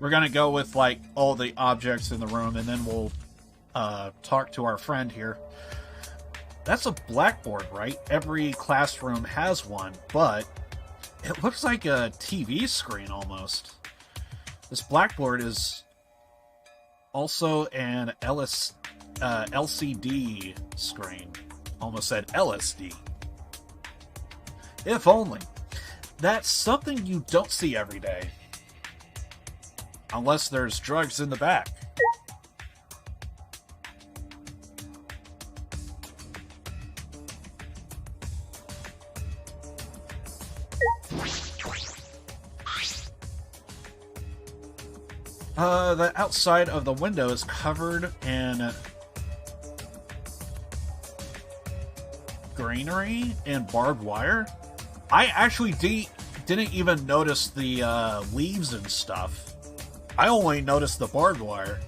We're gonna go with, like, all the objects in the room, and then we'll talk to our friend here. That's a blackboard, right? Every classroom has one, but it looks like a TV screen almost. This blackboard is also an LCD screen. Almost said LSD. If only. That's something you don't see every day. Unless there's drugs in the back. The outside of the window is covered in greenery and barbed wire. I actually didn't even notice the leaves and stuff. I only noticed the barbed wire.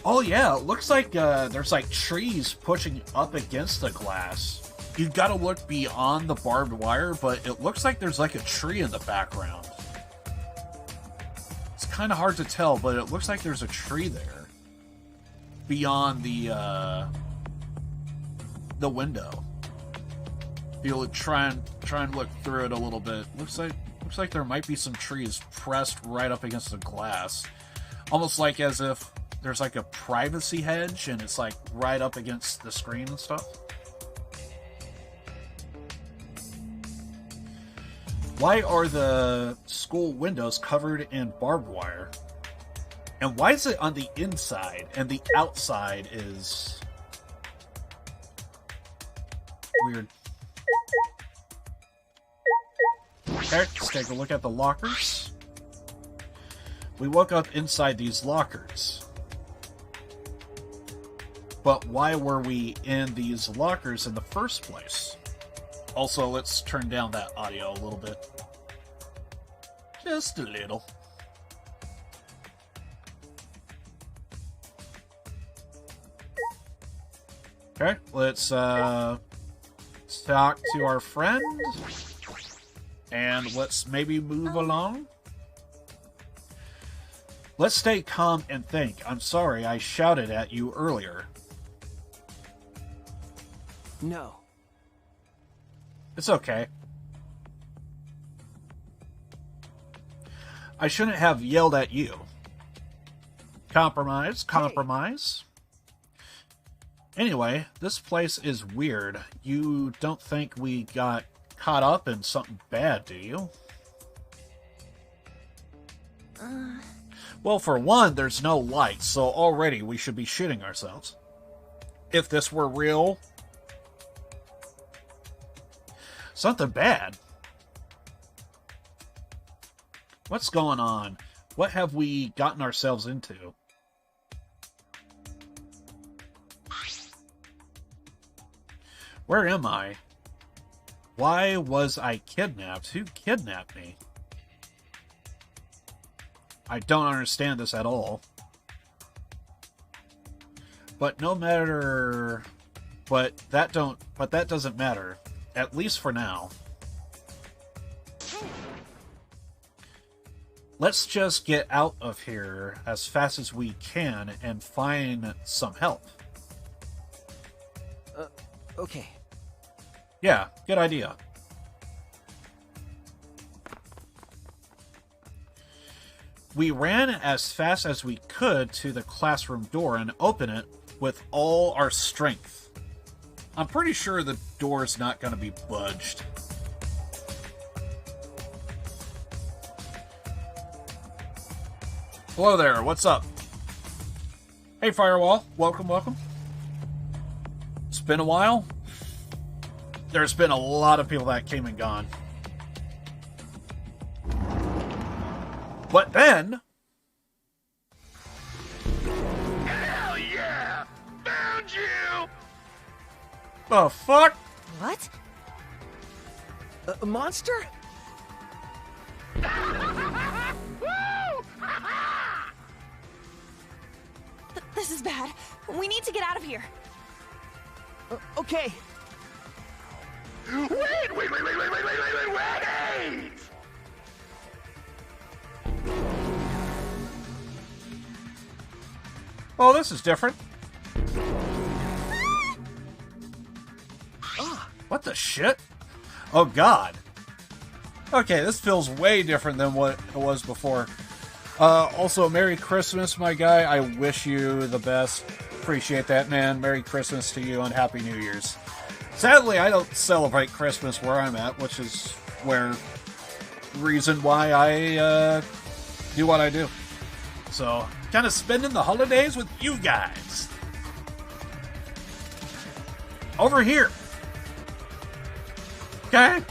Oh yeah, it looks like there's like trees pushing up against the glass. You gotta look beyond the barbed wire, but it looks like there's like a tree in the background. It's kind of hard to tell, but it looks like there's a tree there beyond the window. You'll try and look through it a little bit. Looks like there might be some trees pressed right up against the glass, almost like as if there's like a privacy hedge and it's like right up against the screen and stuff. Why are the school windows covered in barbed wire? And why is it on the inside and the outside is weird? Okay, let's take a look at the lockers. We woke up inside these lockers. But why were we in these lockers in the first place? Also, let's turn down that audio a little bit. Just a little. Okay, let's talk to our friend. And let's maybe move along. Let's stay calm and think. I'm sorry I shouted at you earlier. No. It's okay. I shouldn't have yelled at you. Compromise. Anyway, this place is weird. You don't think we got caught up in something bad, do you? Well, for one, there's no lights, so already we should be shitting ourselves. If this were real... Something bad. What's going on? What have we gotten ourselves into? Where am I? Why was I kidnapped? Who kidnapped me? I don't understand this at all. But no matter... But that doesn't matter. At least for now. Let's just get out of here as fast as we can and find some help. Okay. Yeah, good idea. We ran as fast as we could to the classroom door and opened it with all our strength. I'm pretty sure the door's not going to be budged. Hello there, what's up? Hey, Firewall. Welcome. It's been a while. There's been a lot of people that came and gone. But then... Hell yeah! Found you! The fuck? What? A monster? This is bad. We need to get out of here. Okay. Wait! Oh, this is different. What the shit? Oh, God. Okay, this feels way different than what it was before. Also, Merry Christmas, my guy. I wish you the best. Appreciate that, man. Merry Christmas to you and Happy New Year's. Sadly, I don't celebrate Christmas where I'm at, which is reason why I do what I do. So, kind of spending the holidays with you guys. Over here. Okay?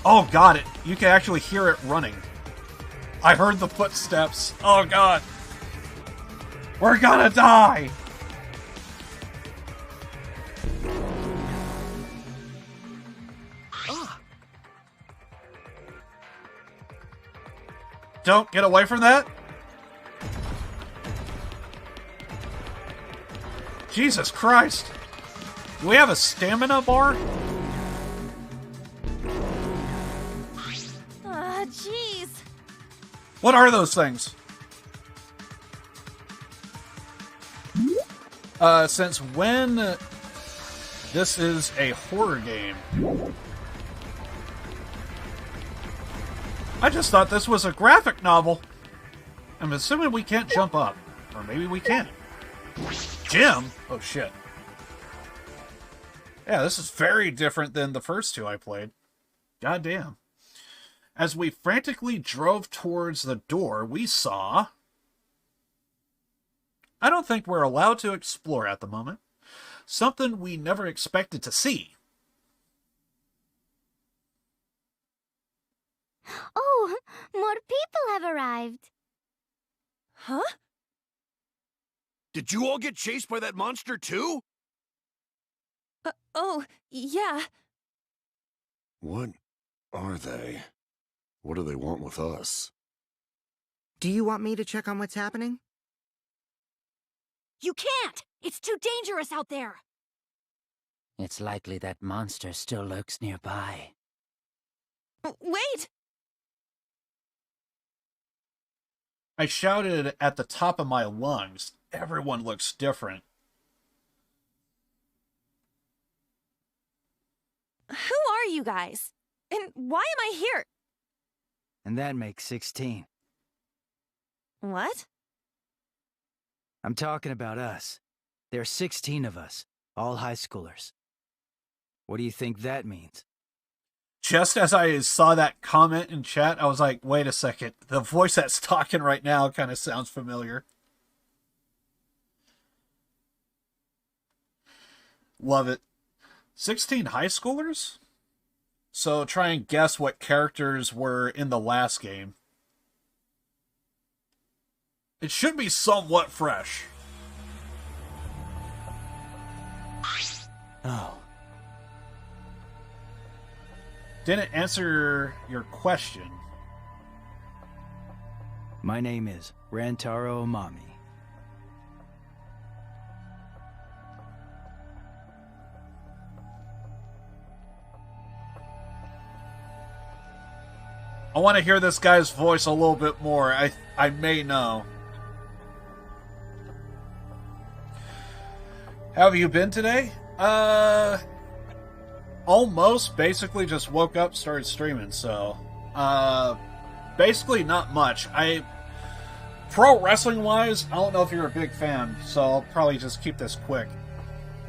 Oh, God, you can actually hear it running. I heard the footsteps. Oh, God. We're gonna die! Don't get away from that. Jesus Christ. Do we have a stamina bar? Jeez. What are those things? Since when this is a horror game? I just thought this was a graphic novel. I'm assuming we can't jump up. Or maybe we can. Jim? Oh, shit. Yeah, this is very different than the first two I played. Goddamn. As we frantically drove towards the door, we saw... I don't think we're allowed to explore at the moment. Something we never expected to see. Oh, more people have arrived. Huh? Did you all get chased by that monster too? Oh, yeah. What are they? What do they want with us? Do you want me to check on what's happening? You can't! It's too dangerous out there! It's likely that monster still lurks nearby. Wait! I shouted at the top of my lungs. Everyone looks different. Who are you guys? And why am I here? And that makes 16. What? I'm talking about us. There are 16 of us, all high schoolers. What do you think that means? Just as I saw that comment in chat, I was like, wait a second. The voice that's talking right now kind of sounds familiar. Love it. 16 high schoolers? So try and guess what characters were in the last game. It should be somewhat fresh. Oh. Didn't answer your question. My name is Rantaro Omami. I want to hear this guy's voice a little bit more. I may know. How have you been today? Almost. Basically just woke up, started streaming, so... basically not much. Pro wrestling-wise, I don't know if you're a big fan, so I'll probably just keep this quick.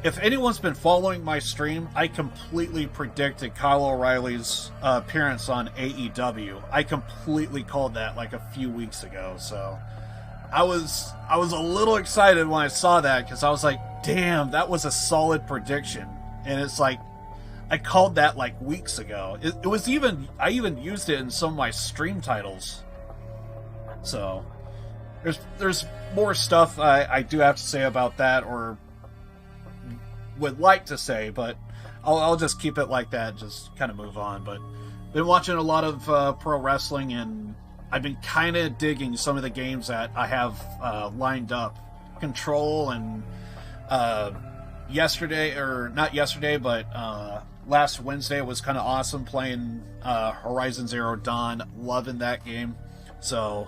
If anyone's been following my stream, I completely predicted Kyle O'Reilly's appearance on AEW. I completely called that like a few weeks ago, so... I was a little excited when I saw that, because I was like, damn, that was a solid prediction. And it's like, I called that like weeks ago. It was even, I even used it in some of my stream titles. So, there's more stuff I do have to say about that, or would like to say, but I'll just keep it like that, just kind of move on. But been watching a lot of pro wrestling, and I've been kind of digging some of the games that I have lined up. Control and yesterday, or not yesterday, but last Wednesday was kind of awesome playing Horizon Zero Dawn. Loving that game. So,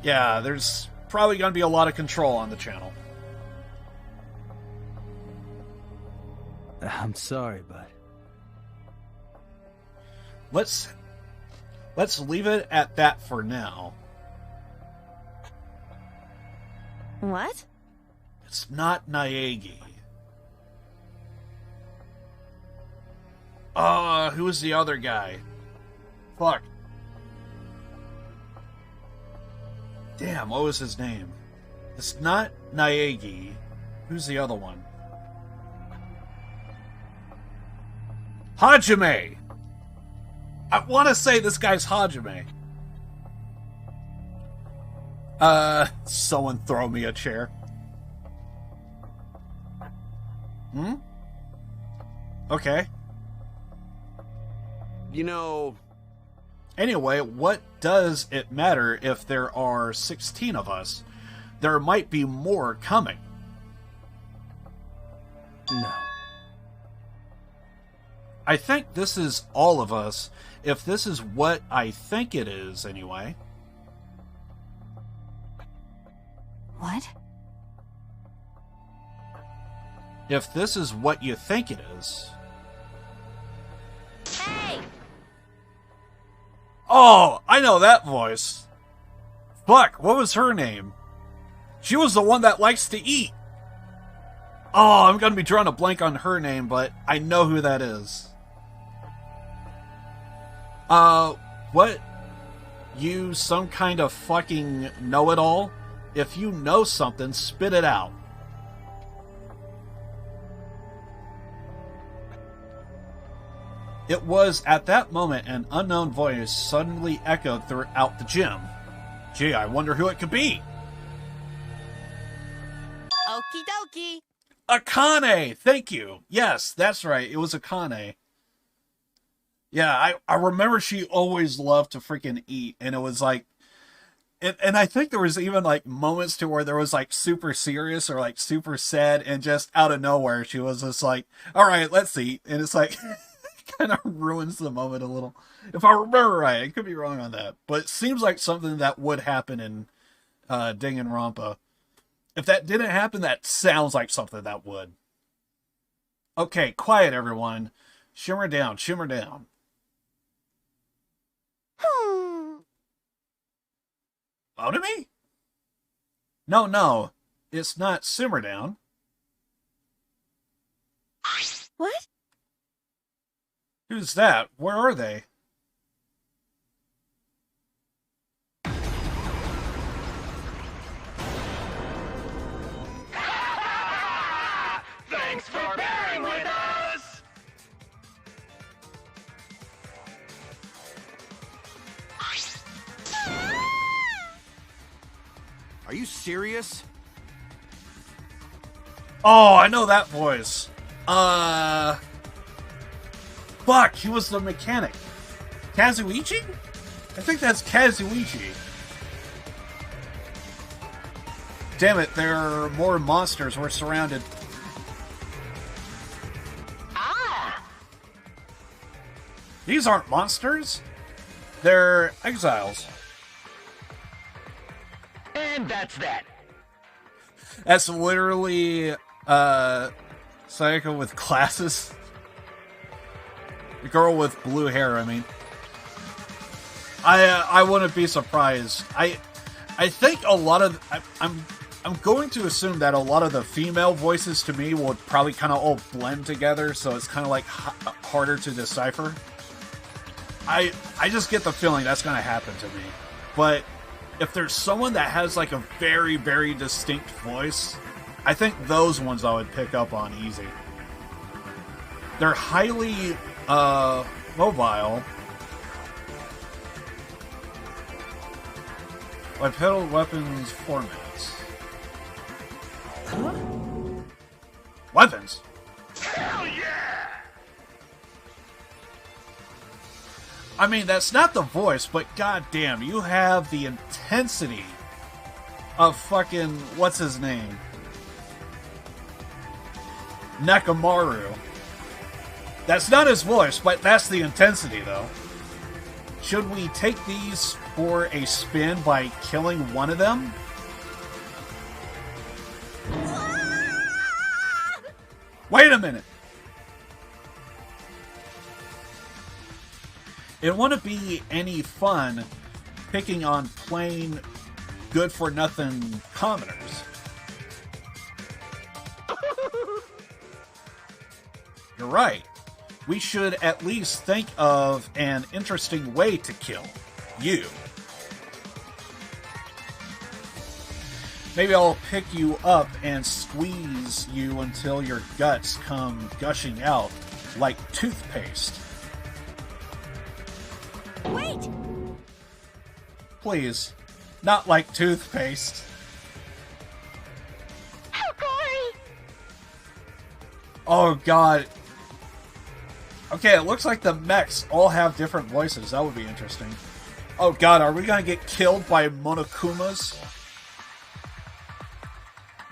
yeah, there's probably going to be a lot of Control on the channel. I'm sorry, bud. Let's leave it at that for now. What? It's not Naegi. Who was the other guy? Fuck. Damn, what was his name? It's not Naegi. Who's the other one? Hajime! I want to say this guy's Hajime. Someone throw me a chair. Okay. You know... Anyway, what does it matter if there are 16 of us? There might be more coming. No. I think this is all of us, if this is what I think it is, anyway. What? If this is what you think it is... Hey! Oh, I know that voice. Fuck, what was her name? She was the one that likes to eat. Oh, I'm gonna be drawing a blank on her name, but I know who that is. What? You some kind of fucking know-it-all? If you know something, spit it out. It was at that moment an unknown voice suddenly echoed throughout the gym. Gee, I wonder who it could be. Okie dokie. Akane! Thank you. Yes, that's right. It was Akane. Yeah, I remember she always loved to freaking eat, and it was like... And I think there was even like moments to where there was like super serious or like super sad, and just out of nowhere she was just like, alright, let's eat. And it's like... kind of ruins the moment a little. If I remember right, I could be wrong on that, but it seems like something that would happen in Danganronpa. If that didn't happen, that sounds like something that would. Okay, quiet everyone. Shimmer down, shimmer down. Onimi? No, it's not simmer down. What? Who's that? Where are they? Thanks for bearing with us! Are you serious? Oh, I know that voice. Fuck, he was the mechanic. Kazuichi? I think that's Kazuichi. Damn it, there are more monsters. We're surrounded. Ah! These aren't monsters. They're exiles. And that's that. That's literally, Sayaka with glasses. The girl with blue hair, I mean. I wouldn't be surprised. I think a lot of... I'm going to assume that a lot of the female voices to me will probably kind of all blend together, so it's kind of like harder to decipher. I just get the feeling that's going to happen to me. But if there's someone that has like a very, very distinct voice, I think those ones I would pick up on easy. They're highly mobile. Bipedal weapons formats. Huh? Weapons? Hell yeah! I mean, that's not the voice, but goddamn, you have the intensity of fucking, what's his name? Nekomaru. That's not his voice, but that's the intensity, though. Should we take these for a spin by killing one of them? Wait a minute. It wouldn't be any fun picking on plain good-for-nothing commoners. You're right. We should at least think of an interesting way to kill you. Maybe I'll pick you up and squeeze you until your guts come gushing out like toothpaste. Wait! Please, not like toothpaste. How gory! Oh god. Okay, it looks like the mechs all have different voices. That would be interesting. Oh god, are we gonna get killed by Monokumas?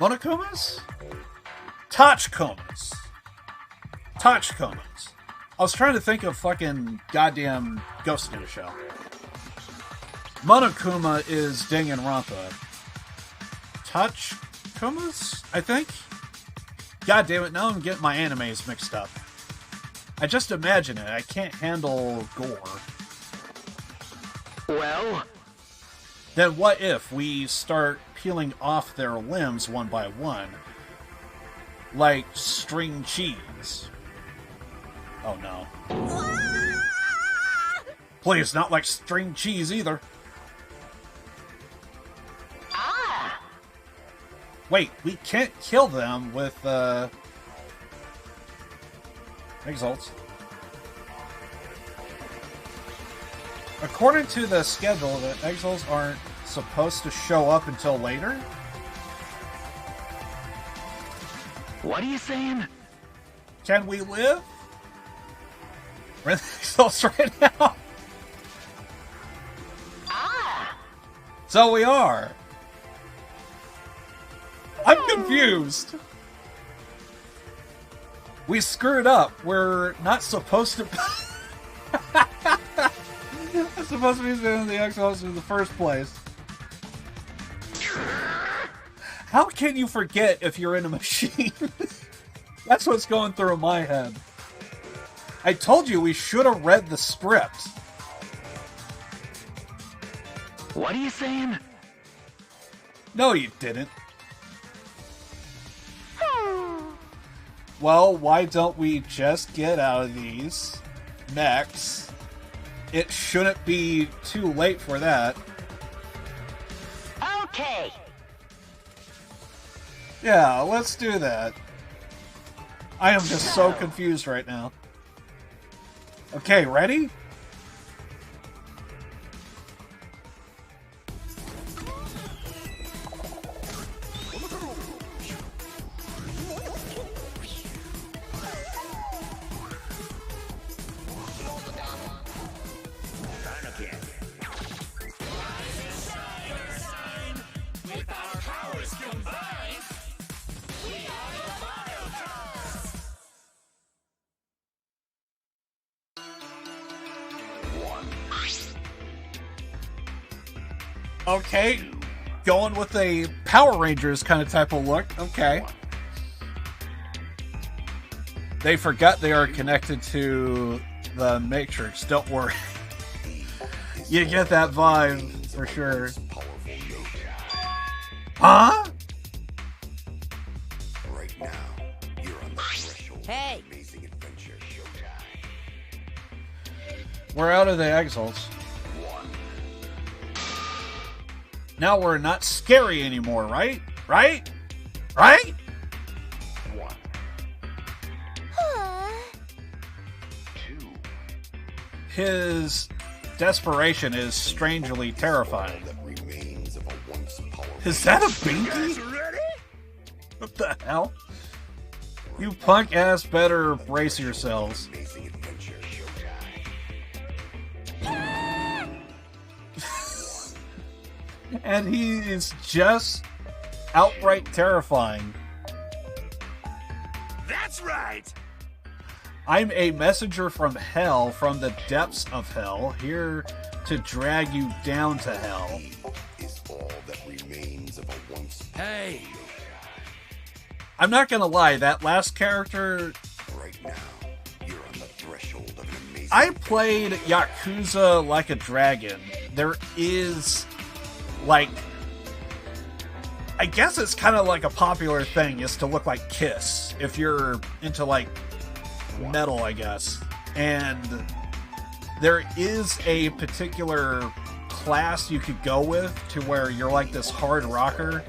Monokumas? Tachikumas. Tachikumas. I was trying to think of fucking goddamn Ghost in the Shell. Monokuma is Danganronpa. Tachikumas, I think? God damn it, now I'm getting my animes mixed up. I just imagine it. I can't handle gore. Well? Then what if we start peeling off their limbs one by one? Like string cheese. Oh no. Please, not like string cheese either. Ah! Wait, we can't kill them with, exalts. According to the schedule, the exiles aren't supposed to show up until later? What are you saying? Can we live? We're in the exiles right now. Ah! So we are. I'm confused. We screwed up. We're not supposed to... I'm supposed to be in the exiles in the first place. How can you forget if you're in a machine? That's what's going through my head. I told you we should have read the script. What are you saying? No, you didn't. Well, why don't we just get out of these mechs? It shouldn't be too late for that. Okay. Yeah, let's do that. I am just so confused right now. Okay, ready? Okay, going with a Power Rangers kind of type of look. Okay. They forgot they are connected to the Matrix. Don't worry. You get that vibe for sure. Huh? Right now, you're on the threshold Hey. of amazing adventure showtime. We're out of the exiles. Now we're not scary anymore, right? Right? Right? His desperation is strangely terrifying. Is that a binky? What the hell? You punk ass better brace yourselves. And he is just outright terrifying. That's right! I'm a messenger from hell, from the depths of hell, here to drag you down to hell. Hey! I'm not gonna lie, that last character... I played Yakuza Like a Dragon. There is, like... I guess it's kind of like a popular thing, is to look like Kiss, if you're into, like, metal, I guess. And there is a particular class you could go with to where you're like this hard rocker.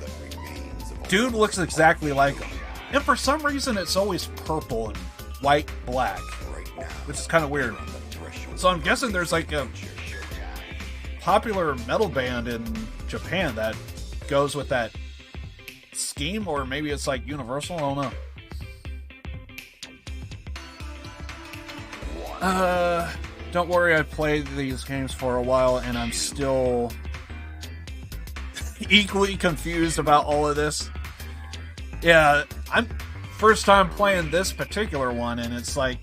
Dude looks exactly like him. And for some reason, it's always purple and white, black, which is kind of weird. So I'm guessing there's like a popular metal band in Japan that goes with that scheme, or maybe it's like universal, I don't know. Don't worry, I've played these games for a while and I'm still equally confused about all of this. Yeah, I'm first time playing this particular one, and it's like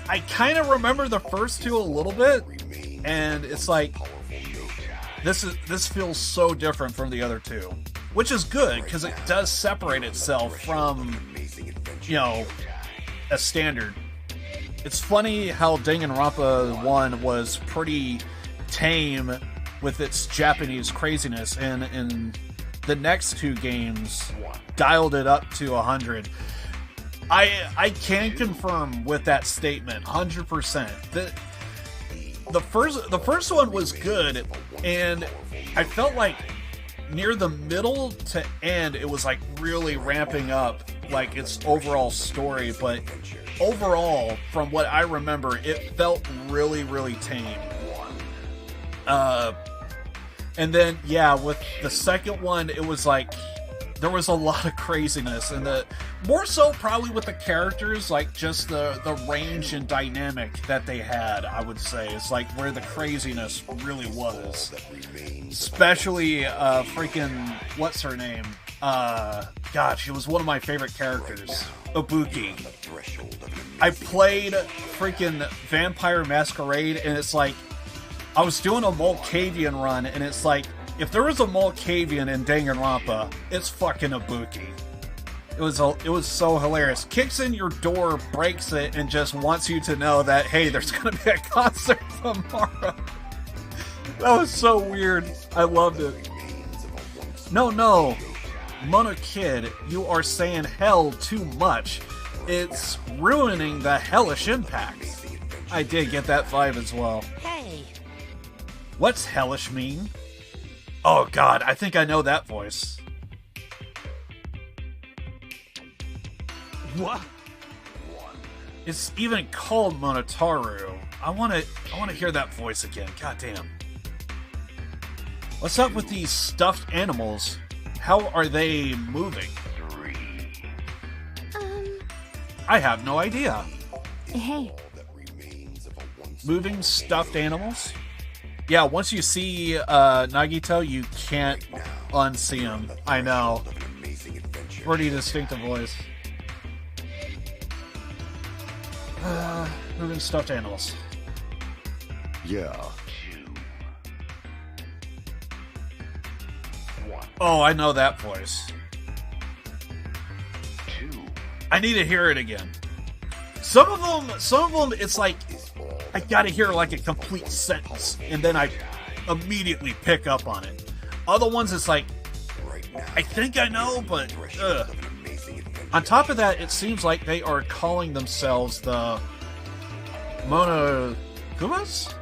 I kind of remember the first two a little bit, and it's like this feels so different from the other two, which is good because it does separate itself from, you know, a standard. It's funny how Danganronpa 1 was pretty tame with its Japanese craziness, and in the next two games dialed it up to 100. I can confirm with that statement 100%. The first one was good, and I felt like near the middle to end it was like really ramping up like its overall story, but overall, from what I remember, it felt really, really tame. And then, yeah, with the second one, it was like there was a lot of craziness, and more so probably with the characters, like just the range and dynamic that they had, I would say. It's like where the craziness really was. Especially freaking, what's her name? God, she was one of my favorite characters. Ibuki. I played freaking Vampire Masquerade, and it's like, I was doing a Molcavian run, and it's like, if there was a Molcavian in Danganronpa, it's fucking Ibuki. It was so hilarious. Kicks in your door, breaks it, and just wants you to know that, hey, there's gonna be a concert tomorrow. That was so weird. I loved it. No, Mona Kid, you are saying hell too much. It's ruining the hellish impact. I did get that vibe as well. Hey. What's hellish mean? Oh god, I think I know that voice. What? It's even called Monotaru. I wanna hear that voice again. God damn. What's up with these stuffed animals? How are they moving? I have no idea. Hey. Moving stuffed animals? Yeah, once you see Nagito, you can't unsee him. I know. Pretty distinctive voice. Moving stuffed animals. Yeah. Oh, I know that voice. I need to hear it again. Some of them, it's like I gotta hear like a complete sentence, and then I immediately pick up on it. Other ones, it's like I think I know, but on top of that, it seems like they are calling themselves the Monokubas?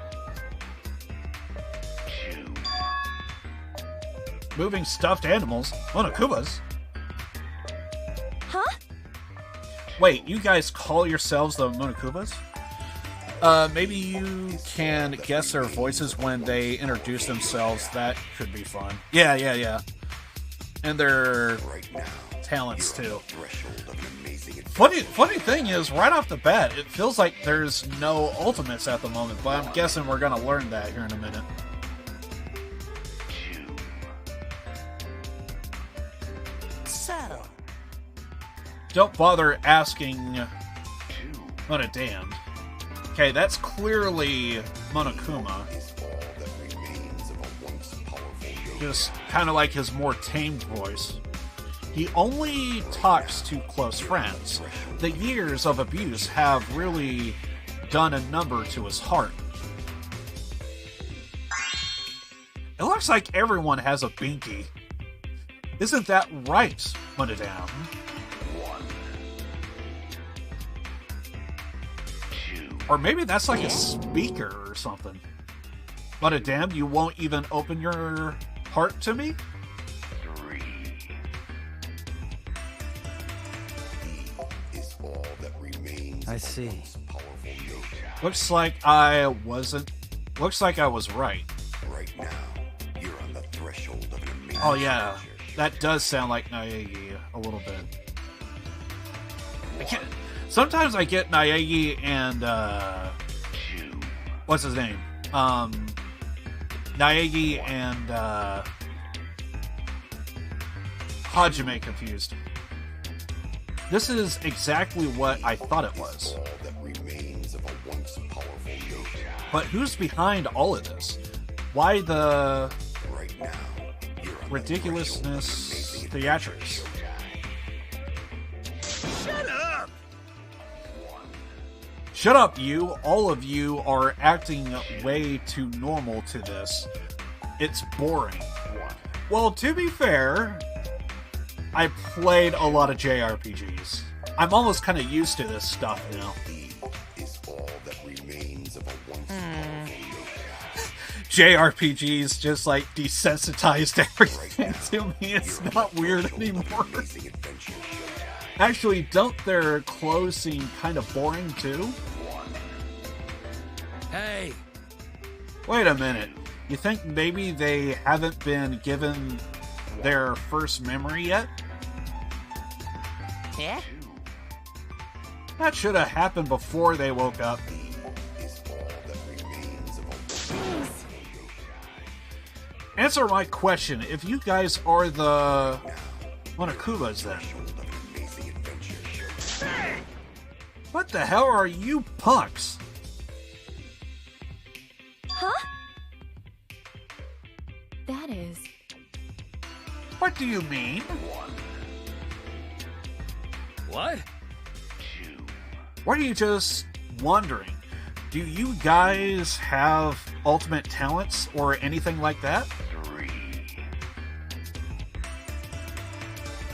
Moving stuffed animals? Monokubas? Huh? Wait, you guys call yourselves the Monokubas? Maybe you can guess their voices when they introduce themselves. That could be fun. Yeah. And their talents, too. Funny thing is, right off the bat, it feels like there's no ultimates at the moment, but I'm guessing we're gonna learn that here in a minute. So. Don't bother asking Damned. Okay, that's clearly Monokuma. Just kind of like his more tamed voice. He only talks to close friends. The years of abuse have really done a number to his heart. It looks like everyone has a binky. Isn't that right, Monodam? Or maybe that's like a speaker or something. Monodam, you won't even open your heart to me? I see. Looks like I wasn't. Looks like I was right. Right now, you're on the threshold of an amazing. Oh yeah, that does sound like Naegi a little bit. Sometimes I get Naegi and what's his name? Naegi and Hajime confused. This is exactly what I thought it was. But who's behind all of this? Why the ridiculousness theatrics? Shut up! Shut up, you. All of you are acting way too normal to this. It's boring. Well, to be fair, I played a lot of JRPGs. I'm almost kind of used to this stuff now. JRPGs just like desensitized everything to me. It's not weird anymore. Actually, don't their clothes seem kind of boring too? Hey! Wait a minute. You think maybe they haven't been given their first memory yet? Yeah? That should have happened before they woke up. Answer my question. If you guys are the Monokumas, then what the hell are you punks? Huh? That is... What do you mean? What? What are you just wondering? Do you guys have ultimate talents or anything like that?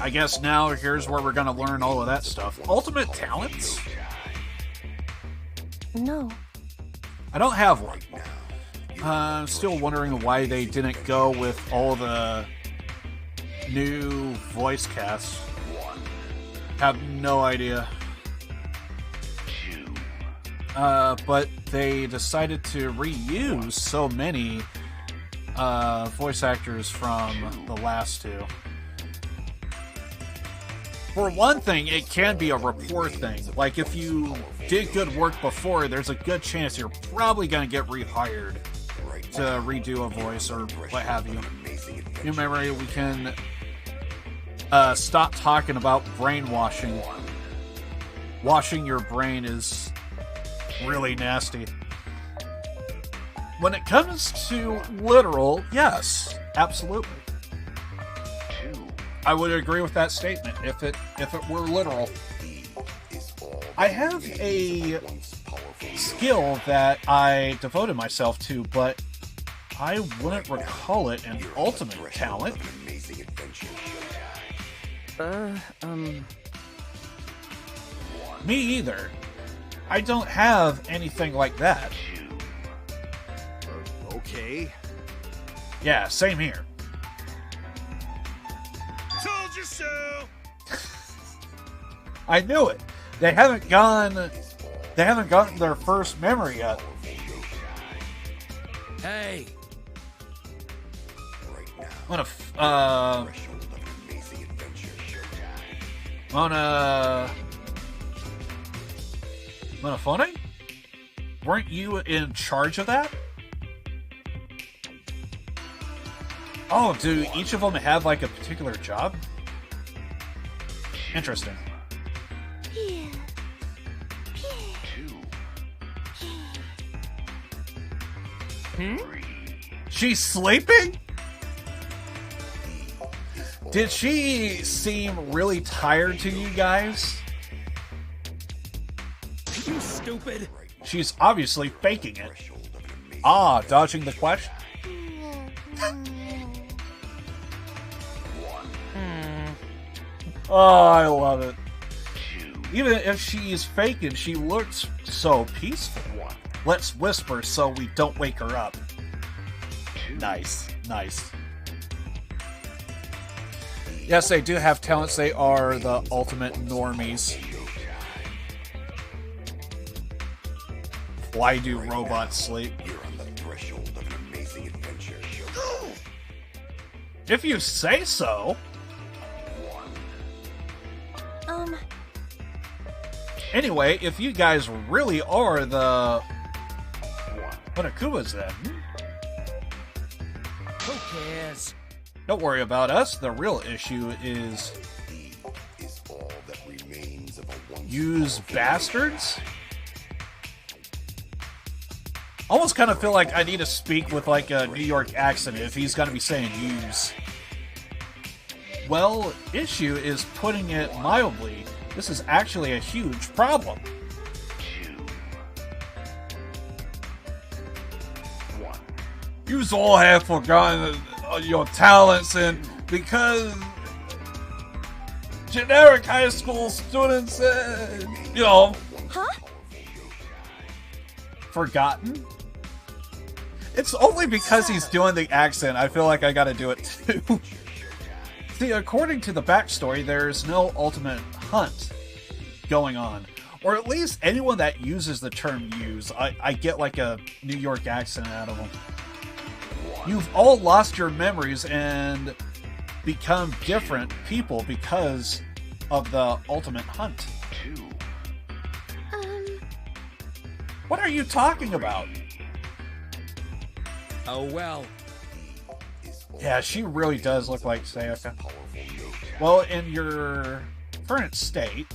I guess now here's where we're gonna learn all of that stuff. Ultimate talents? No. I don't have one. I'm still wondering why they didn't go with all the new voice casts. Have no idea. But they decided to reuse so many voice actors from the last two. For one thing, it can be a rapport thing. Like, if you did good work before, there's a good chance you're probably going to get rehired to redo a voice or what have you. You remember, we can stop talking about brainwashing. Washing your brain is really nasty. When it comes to literal, yes, absolutely. I would agree with that statement if it were literal. I have a skill that I devoted myself to, but I wouldn't recall it an ultimate talent. Me either. I don't have anything like that. Okay. Yeah, same here. Told you so! I knew it. They haven't gotten their first memory yet. Hey! Wanna phone? Weren't you in charge of that? Oh, do each of them have like a particular job? Interesting. She's sleeping? Did she seem really tired to you guys? You stupid. She's obviously faking it. Ah, dodging the question? Oh, I love it. Even if she's faking, she looks so peaceful. Let's whisper so we don't wake her up. Nice, nice. Yes, they do have talents. They are the ultimate normies. Why do robots sleep? If you say so. Anyway, if you guys really are the Akumas then. Who cares? Don't worry about us. The real issue is use bastards? Almost kind of feel like I need to speak with like a New York accent if he's going to be saying use. Well, issue is putting it mildly. This is actually a huge problem. You all have forgotten your talents, and because generic high school students, forgotten? It's only because he's doing the accent, I feel like I gotta do it too. See, according to the backstory, there's no ultimate hunt going on. Or at least anyone that uses the term use, I get like a New York accent out of them. You've all lost your memories and become different people because of the ultimate hunt. What are you talking about? Oh well. Yeah, she really does look like Sayaka. Well, in your current state,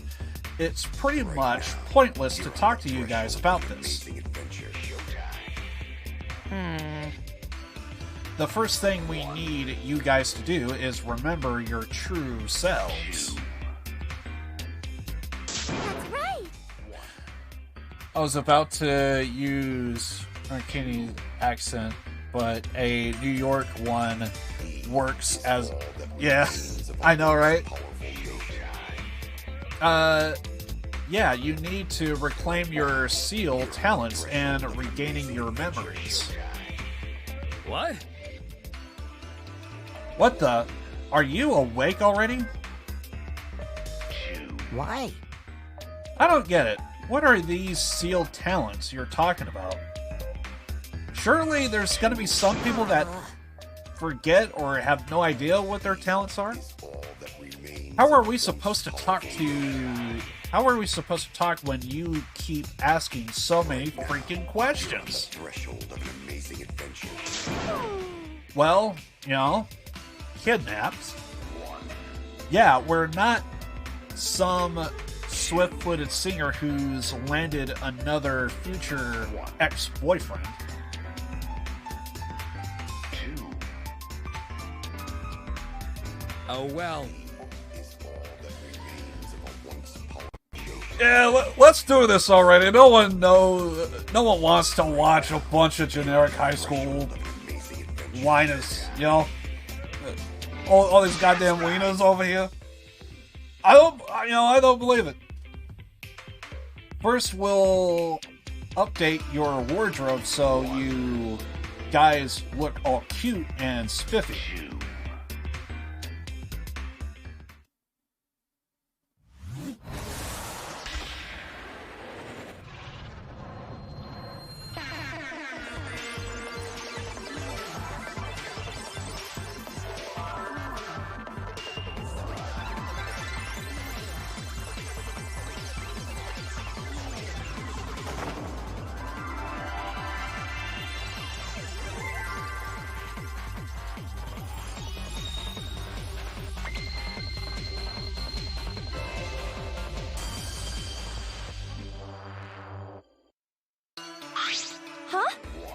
it's pretty much pointless to talk to you guys about this. The first thing we need you guys to do is remember your true selves. That's right. I was about to use Uncanny accent, but a New York one works as... Yeah, I know, right? Yeah, you need to reclaim your seal talents and regaining your memories. What? What the? Are you awake already? Why? I don't get it. What are these sealed talents you're talking about? Surely there's gonna be some people that forget or have no idea what their talents are? How are we supposed to talk when you keep asking so many freaking questions? Well, kidnapped. Yeah, we're not some swift-footed singer who's landed another future ex-boyfriend. Oh well. Yeah, let's do this already. No one wants to watch a bunch of generic high school whiners, all these goddamn wieners over here. I don't believe it. First, we'll update your wardrobe so you guys look all cute and spiffy.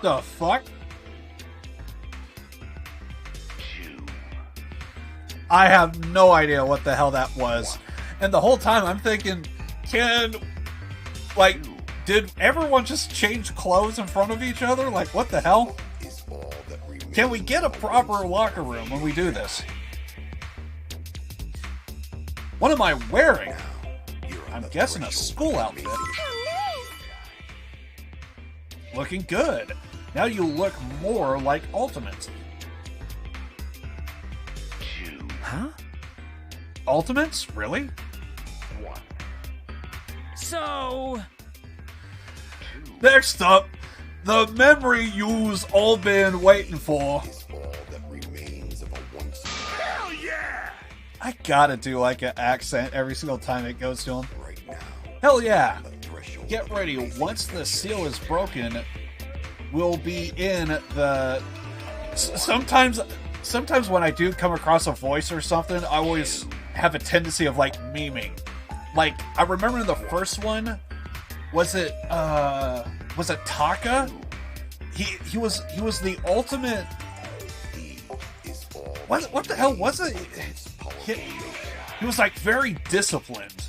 The fuck? I have no idea what the hell that was. And the whole time I'm thinking, did everyone just change clothes in front of each other? Like, what the hell? Can we get a proper locker room when we do this? What am I wearing? I'm guessing a school outfit. Looking good. Now you look more like Ultimates. Huh? Ultimates? Really? So... Next up, the memory you's all been waiting for. Hell yeah! I gotta do like an accent every single time it goes to him. Hell yeah! Get ready, once the seal is broken, we'll be in the... Sometimes when I do come across a voice or something, I always have a tendency of like memeing. Like, I remember in the first one, was it Taka? He was the ultimate... What the hell was it? He was like very disciplined.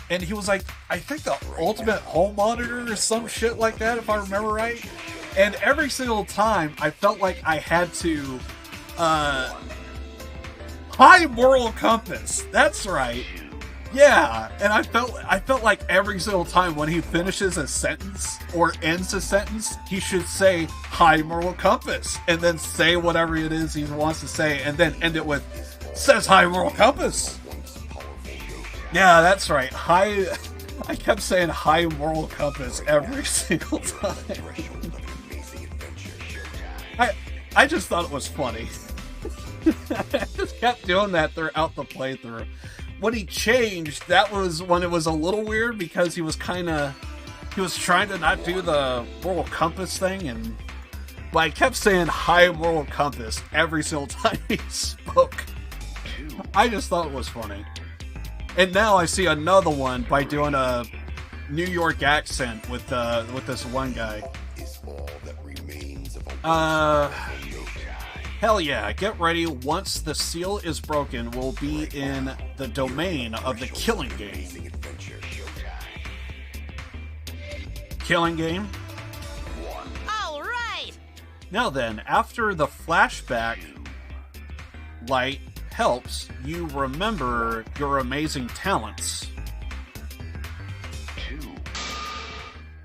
And he was like, I think the ultimate home monitor or some shit like that, if I remember right. And every single time I felt like I had to high moral compass. That's right. Yeah, and I felt like every single time when he finishes a sentence or ends a sentence, he should say high moral compass and then say whatever it is he wants to say and then end it with says high moral compass. Yeah, that's right. I kept saying high moral compass every single time. I just thought it was funny. I just kept doing that throughout the playthrough. When he changed, that was when it was a little weird because he was trying to not do the moral compass thing, but I kept saying high moral compass every single time he spoke. I just thought it was funny. And now I see another one by doing a New York accent with this one guy. Hell yeah, get ready. Once the seal is broken, we'll be in the domain of the killing game. Killing game? Alright! Now then, after the flashback light helps, you remember your amazing talents.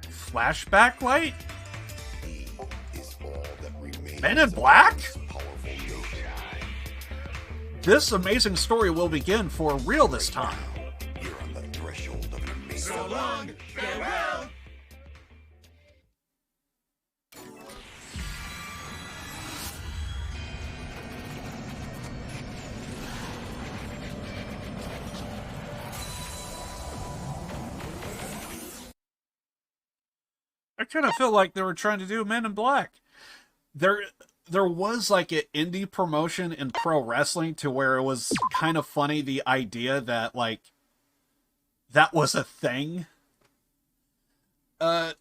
Flashback light? Men in Black? This amazing story will begin for real this time. So long, farewell! I kind of feel like they were trying to do Men in Black. There was like an indie promotion in pro wrestling to where it was kind of funny, the idea that like that was a thing. I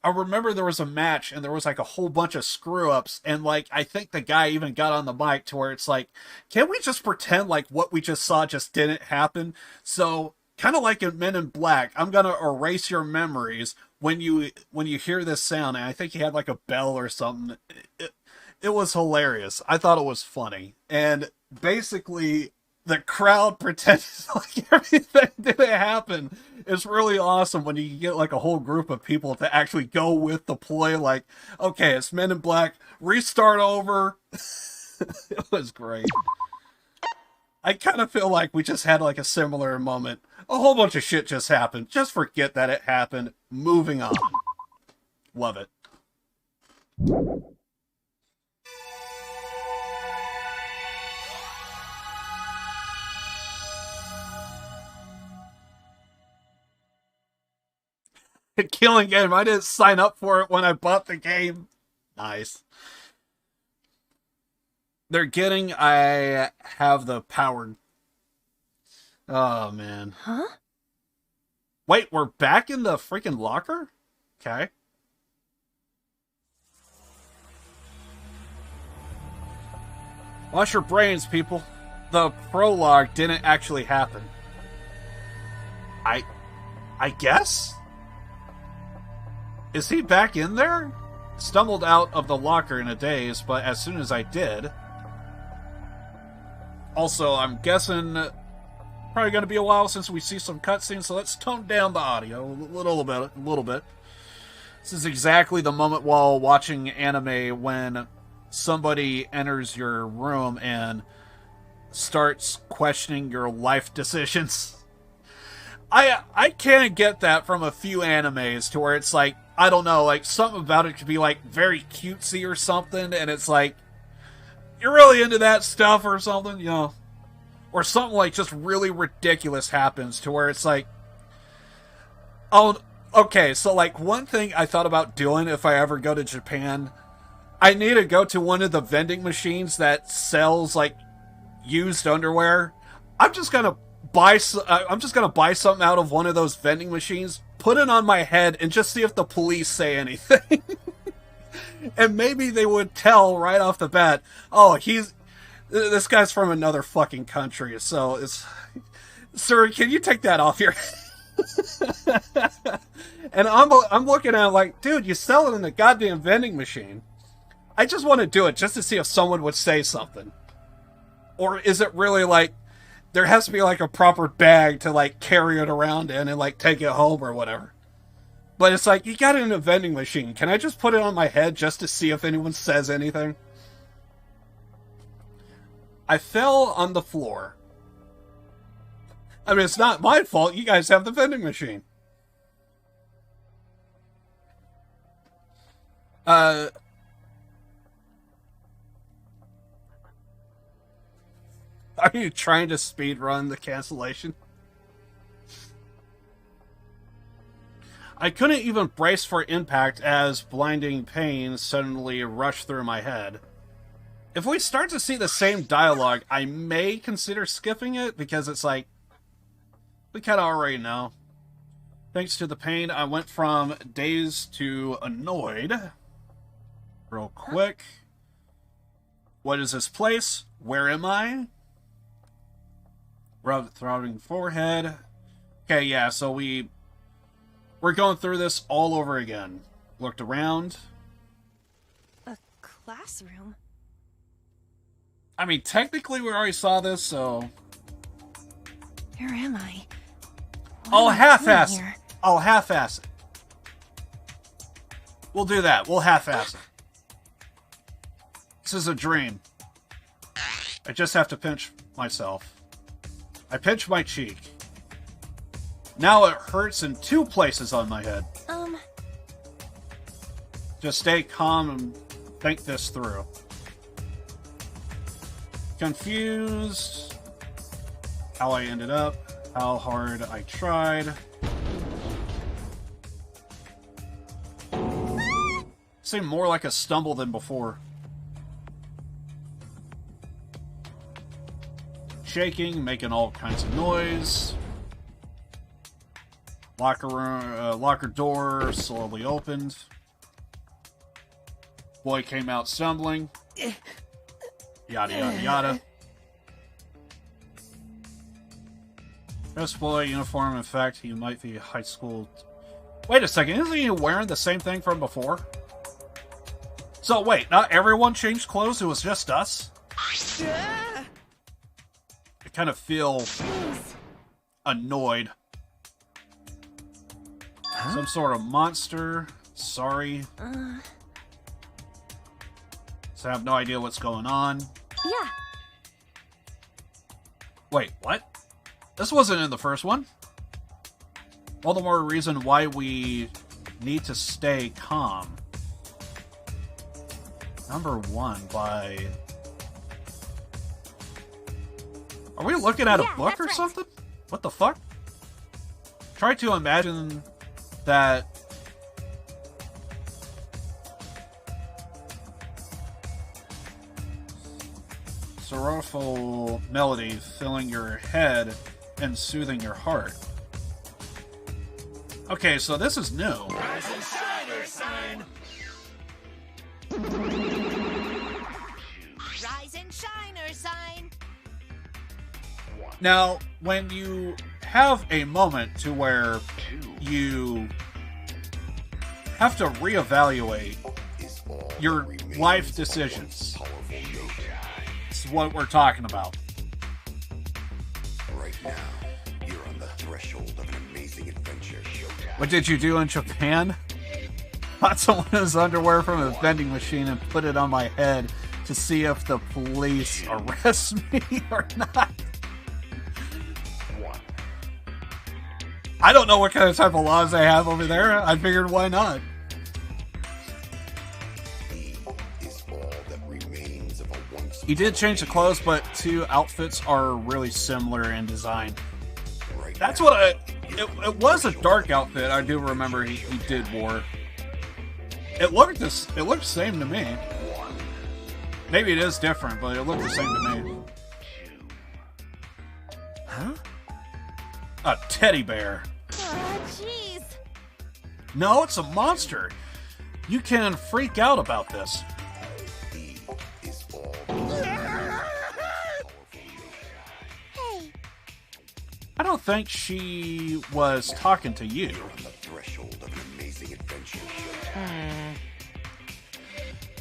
remember there was a match and there was like a whole bunch of screw ups, and like I think the guy even got on the mic to where it's like, can we just pretend like what we just saw just didn't happen? So kind of like in Men in Black, I'm gonna erase your memories when you hear this sound. And I think he had like a bell or something. It was hilarious. I thought it was funny. And basically, the crowd pretended like everything didn't happen. It's really awesome when you get like a whole group of people to actually go with the play. Like, okay, it's Men in Black. Restart over. It was great. I kind of feel like we just had like a similar moment. A whole bunch of shit just happened. Just forget that it happened. Moving on. Love it. Killing game. I didn't sign up for it when I bought the game. Nice. They're getting I have the power. Oh, man. Huh? Wait, we're back in the freaking locker? Okay. Wash your brains, people. the prologue didn't actually happen. I guess? Is he back in there? Stumbled out of the locker in a daze, but as soon as I did... Also, I'm guessing probably going to be a while since we see some cutscenes, so let's tone down the audio a little bit. This is exactly the moment while watching anime when somebody enters your room and starts questioning your life decisions. I can't get that from a few animes to where it's like, I don't know, like something about it could be like very cutesy or something, and it's like, you're really into that stuff or something, you know? Or something like just really ridiculous happens to where it's like, oh, okay, so like one thing I thought about doing if I ever go to Japan, I need to go to one of the vending machines that sells like used underwear. I'm just gonna buy something out of one of those vending machines, put it on my head, and just see if the police say anything. And maybe they would tell right off the bat, oh, this guy's from another fucking country, so it's... Sir, can you take that off your head? And I'm looking at it like, dude, you sell it in a goddamn vending machine. I just want to do it just to see if someone would say something. Or is it really like, there has to be like a proper bag to like carry it around in and like take it home or whatever. But it's like, you got it in a vending machine. Can I just put it on my head just to see if anyone says anything? I fell on the floor. I mean, it's not my fault. You guys have the vending machine. Are you trying to speedrun the cancellation? I couldn't even brace for impact as blinding pain suddenly rushed through my head. If we start to see the same dialogue, I may consider skipping it, because it's like, we kind of already know. Thanks to the pain, I went from dazed to annoyed. Real quick. What is this place? Where am I? Throbbing forehead. Okay, yeah, so we're going through this all over again. Looked around. A classroom? I mean, technically we already saw this, so... Where am I? I'll half-ass it. I'll half-ass it. We'll do that. We'll half-ass it. This is a dream. I just have to pinch myself. I pinch my cheek. Now it hurts in 2 places on my head. Just stay calm and think this through. Confused. How I ended up. How hard I tried. Seemed more like a stumble than before. Shaking, making all kinds of noise. Locker door slowly opened. Boy came out stumbling. Yada yada yada. Best boy uniform. In fact, he might be high school. Wait a second, isn't he wearing the same thing from before? So wait, not everyone changed clothes, it was just us? I kind of feel annoyed. Some sort of monster. Sorry. So I have no idea what's going on. Yeah. Wait, what? This wasn't in the first one. All the more reason why we need to stay calm. Number 1 by... Are we looking at a book or something? What the fuck? Try to imagine that... sorrowful melody filling your head and soothing your heart. Okay, so this is new. Rise and shine, sign. Rise and shine, sign. Now, when you have a moment to where you have to reevaluate your life decisions, this is what we're talking about. Right now, you're on the threshold of an amazing adventure. What did you do in Japan? Bought someone's underwear from a vending machine and put it on my head to see if the police arrest me or not. I don't know what kind of type of laws they have over there. I figured, why not? He did change the clothes, but two outfits are really similar in design. That's what it was a dark outfit. I do remember he did wear. It looked the same to me. Maybe it is different, but it looked the same to me. Huh? A teddy bear. Oh, jeez. No, it's a monster. You can freak out about this. Hey. I don't think she was talking to you.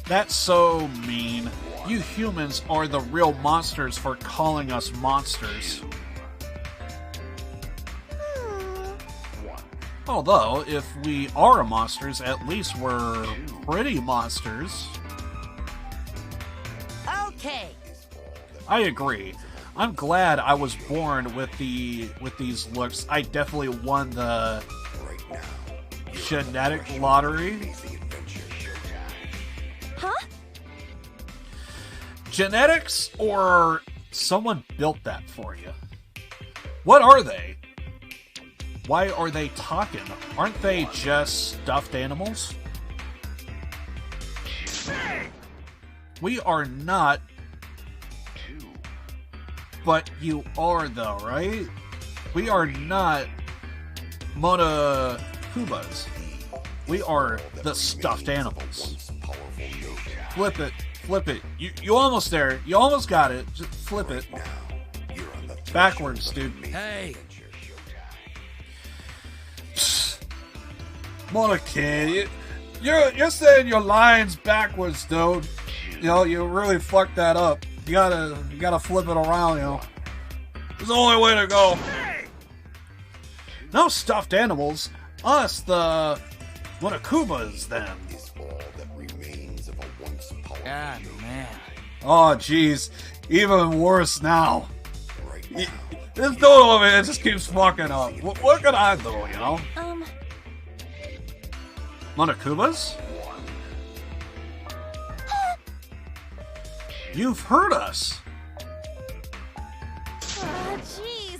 That's so mean. You humans are the real monsters for calling us monsters. Although, if we are monsters, at least we're pretty monsters. Okay. I agree. I'm glad I was born with these looks. I definitely won the genetic lottery. Huh? Genetics, or someone built that for you? What are they? Why are they talking? Aren't they just stuffed animals? We are not. But you are, though, right? We are not Monokubas. We are the stuffed animals. Flip it. Flip it. You almost there. You almost got it. Just flip it. Backwards, dude. Hey! Monokid, you're saying your lines backwards, dude. You know, you really fucked that up. You gotta flip it around, you know. It's the only way to go. No stuffed animals. Us, the Monokubas, then. Ah, man. Oh, jeez. Even worse now. This dude over here just keeps fucking up. What can I do, you know? Monokubas? You've heard us. Oh, jeez.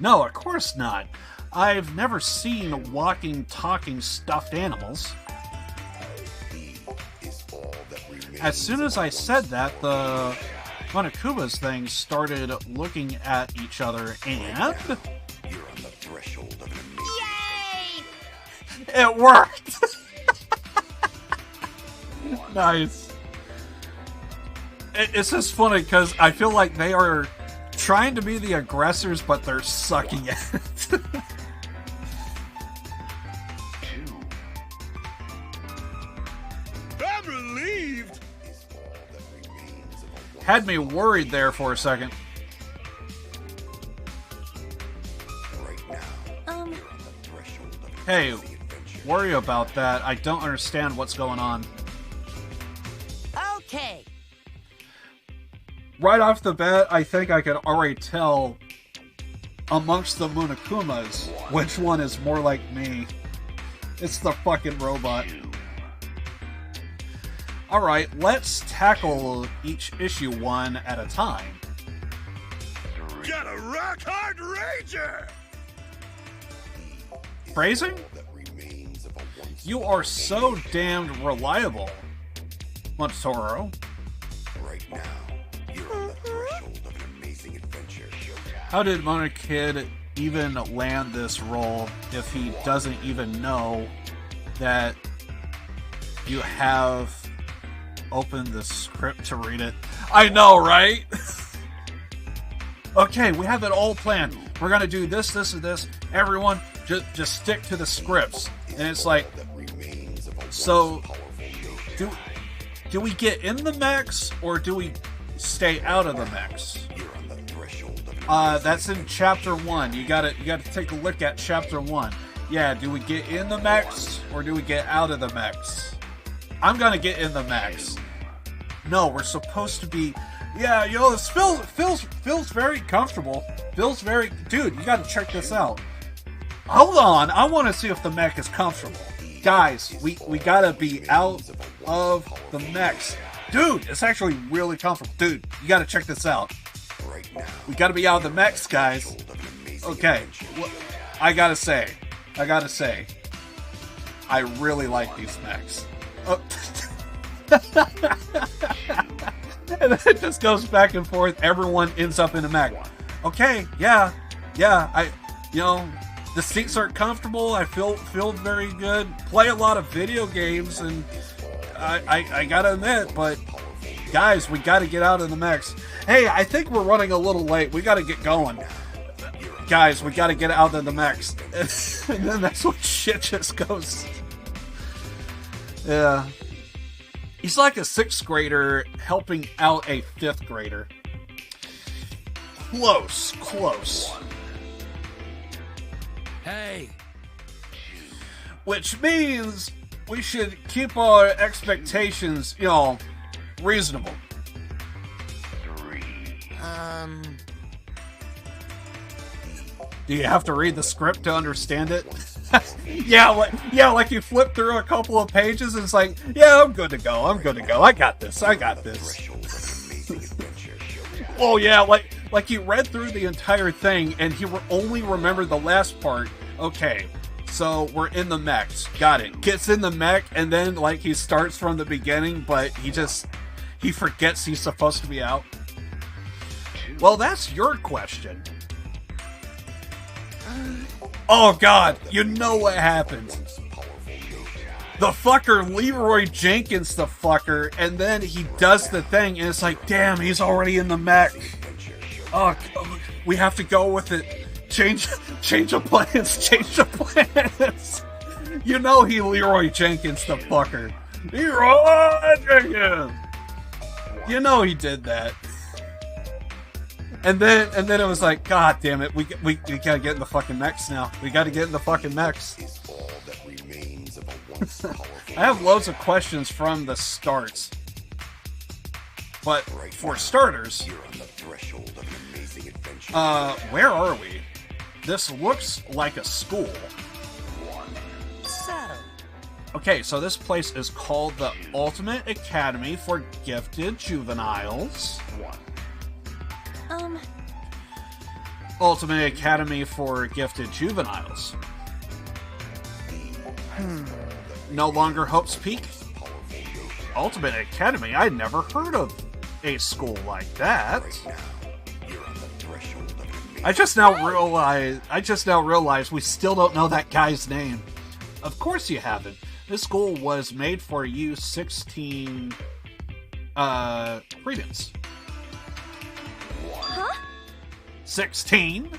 No, of course not. I've never seen walking, talking stuffed animals. As soon as I said that, the Monokubas thing started looking at each other and... Yay! It worked! Nice. It's just funny because I feel like they are trying to be the aggressors, but they're sucking at it. I'm relieved. Had me worried there for a second. Hey, worry about that. I don't understand what's going on. Okay. Right off the bat, I think I can already tell amongst the Monokumas which one is more like me. It's the fucking robot. Alright, let's tackle each issue one at a time. Got a rock hard ranger! Phrasing? You are so damned reliable, Montoro. Right now, you're on the threshold of an amazing adventure. How did Monokid even land this role if he doesn't even know that you have opened the script to read it? I know, right? okay, we have it all planned. We're gonna do this, this, and this. Everyone, just stick to the scripts. And it's like, so do we get in the mechs or do we stay out of the mechs? That's in chapter 1. You gotta take a look at chapter 1. Yeah, do we get in the mechs or do we get out of the mechs? I'm gonna get in the mechs. No, we're supposed to be. Yeah, this feels very comfortable. Dude, you gotta check this out. Hold on, I want to see if the mech is comfortable. Guys, we gotta be out of the mechs. Dude, it's actually really comfortable. Dude, you gotta check this out. We gotta be out of the mechs, guys. Okay, I gotta say, I really like these mechs. And then it just goes back and forth. Everyone ends up in a mech. Okay, yeah. The seats are comfortable. I feel very good. Play a lot of video games, and I gotta admit, but guys, we gotta get out of the mechs. Hey, I think we're running a little late. We gotta get going. Guys, we gotta get out of the mechs. And then that's when shit just goes. Yeah. He's like a 6th grader helping out a 5th grader. Close. Hey! Which means we should keep our expectations, reasonable. Do you have to read the script to understand it? Yeah, like you flip through a couple of pages and it's like, yeah, I'm good to go. I got this. Oh yeah, like he read through the entire thing and he only remembered the last part. Okay, so we're in the mechs. Got it. Gets in the mech and then like he starts from the beginning, but he forgets he's supposed to be out. Well, that's your question. Oh god, you know what happens. The fucker Leroy Jenkins the fucker, and then he does the thing and it's like, damn, he's already in the mech. Oh, we have to go with it. Change of plans. You know he Leroy Jenkins the fucker. Leroy Jenkins. You know he did that. And then it was like, god damn it, we gotta get in the fucking mechs now. We gotta get in the fucking mechs. I have loads of questions from the starts. But for starters, where are we? This looks like a school. Okay, so this place is called the Ultimate Academy for Gifted Juveniles. Ultimate Academy for Gifted Juveniles. No longer Hope's Peak? Ultimate Academy? I never heard of a school like that. I just now realize we still don't know that guy's name. Of course you haven't. This school was made for you 16 credence. Huh? 16?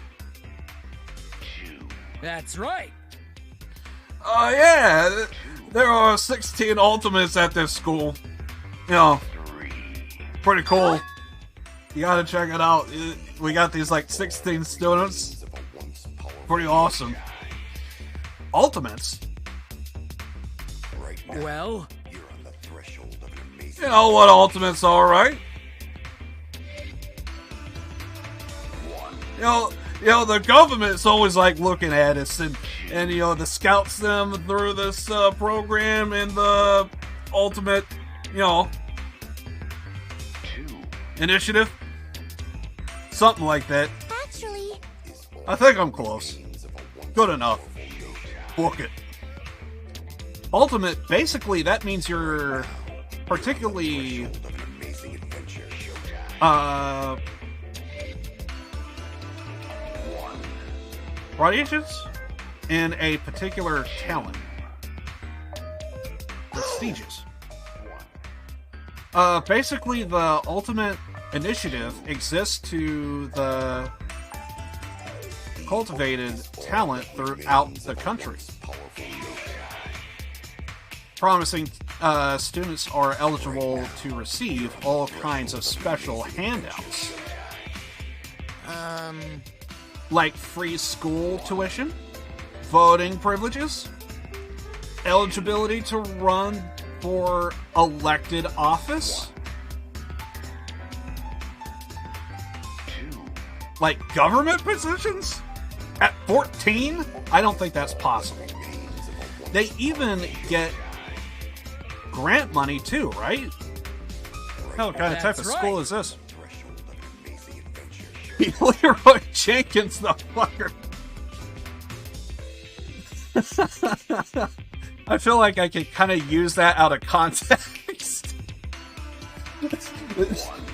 That's right. Oh yeah, there are 16 ultimates at this school. Pretty cool. You gotta check it out. We got these like 16 students. Pretty awesome. Ultimates? Well, you know what ultimates are, right? The government's always like looking at us and the scouts them through this program and the ultimate, initiative. Something like that. Actually, I think I'm close. Good enough. Book it. Ultimate, basically, that means you're particularly prodigious in a particular talent. Prestigious. Basically, the ultimate initiative exists to the cultivated talent throughout the country. Promising students are eligible to receive all kinds of special handouts. Like free school tuition, voting privileges, eligibility to run for elected office, like government positions at 14? I don't think that's possible. They even get grant money too, right? What kind of type of school is this? Leroy Jenkins, the fucker. I feel like I could kind of use that out of context.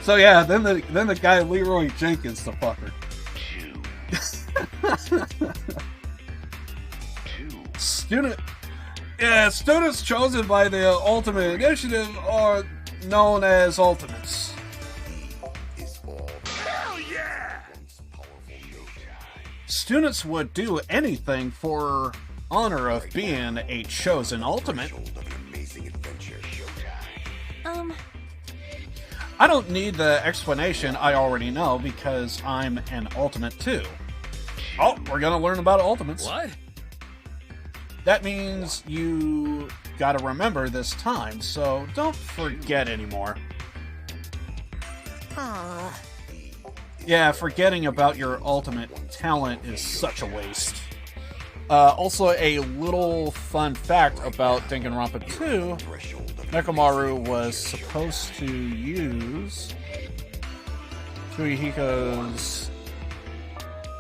So yeah, then the guy Leroy Jenkins, the fucker. Students chosen by the Ultimate Initiative are known as Ultimates. Hell yeah! Students would do anything for honor of being a chosen Ultimate. I don't need the explanation, I already know, because I'm an Ultimate too. Oh, we're gonna learn about Ultimates. What? That means you gotta remember this time, so don't forget anymore. Yeah, forgetting about your ultimate talent is such a waste. Also, a little fun fact about Danganronpa 2, Nekomaru was supposed to use Fuyuhiko's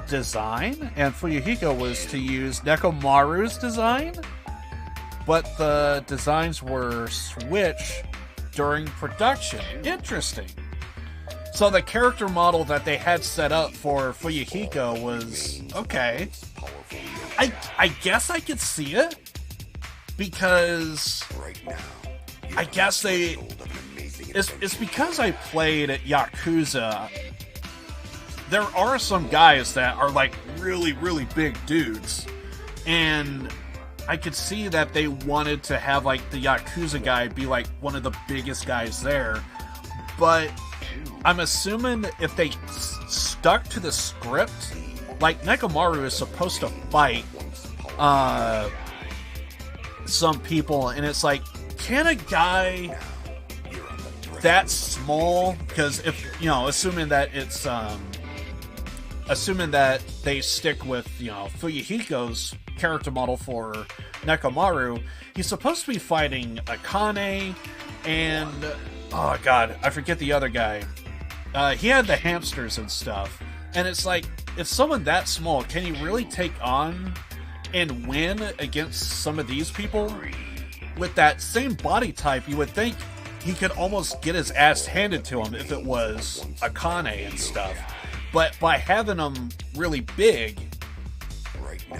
design, and Fuyuhiko was to use Nekomaru's design, but the designs were switched during production. Interesting. So the character model that they had set up for Fuyuhiko was okay. I guess I could see it, because I guess it's because I played at Yakuza. There are some guys that are like really, really big dudes, and I could see that they wanted to have like the Yakuza guy be like one of the biggest guys there, but I'm assuming if they stuck to the script, like Nekomaru is supposed to fight some people, and it's like, can a guy that small, because if, you know, assuming that it's assuming that they stick with, you know, Fuyuhiko's character model for Nekomaru, he's supposed to be fighting Akane and, oh god, I forget the other guy. He had the hamsters and stuff, and it's like, if someone that small, can he really take on and win against some of these people? With that same body type, you would think he could almost get his ass handed to him if it was Akane and stuff. But by having him really big,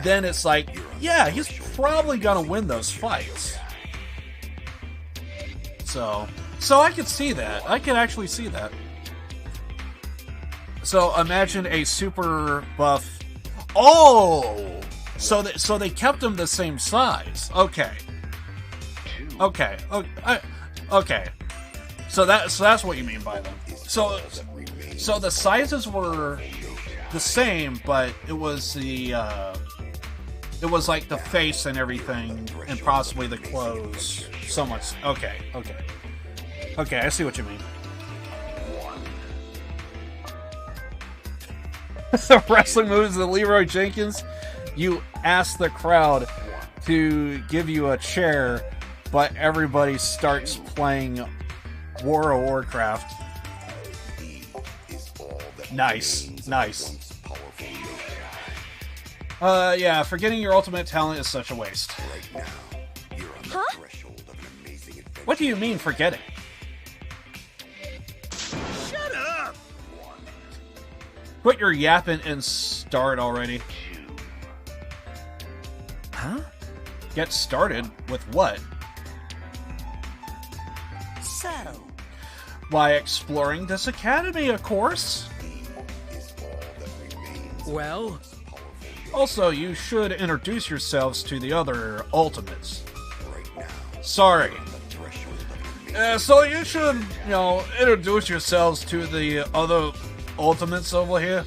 then it's like, yeah, he's probably gonna win those fights. So I could see that. I can actually see that. So imagine a super buff. Oh, so they kept him the same size. Okay. Okay. Okay. So that's what you mean by them. So the sizes were the same, but it was it was like the face and everything, and possibly the clothes. So much. Okay. I see what you mean. The wrestling moves of Leroy Jenkins. You ask the crowd to give you a chair, but everybody starts playing War of Warcraft. Nice. Yeah, forgetting your ultimate talent is such a waste. Huh? What do you mean forgetting? Shut up! Quit your yapping and start already. Huh? Get started with what? So, Why, exploring this academy, of course. Well? Also, you should introduce yourselves to the other Ultimates. Sorry. So you should, introduce yourselves to the other Ultimates over here.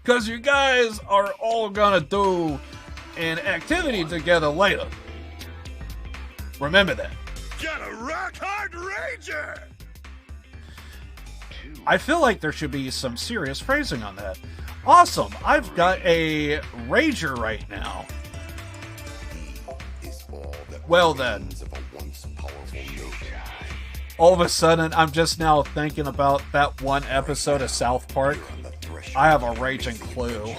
Because you guys are all gonna do an activity together later. Remember that. Got a rock-hard rager! I feel like there should be some serious phrasing on that. Awesome, I've got a rager right now. Well then. All of a sudden, I'm just now thinking about that one episode of South Park. I have a raging clue.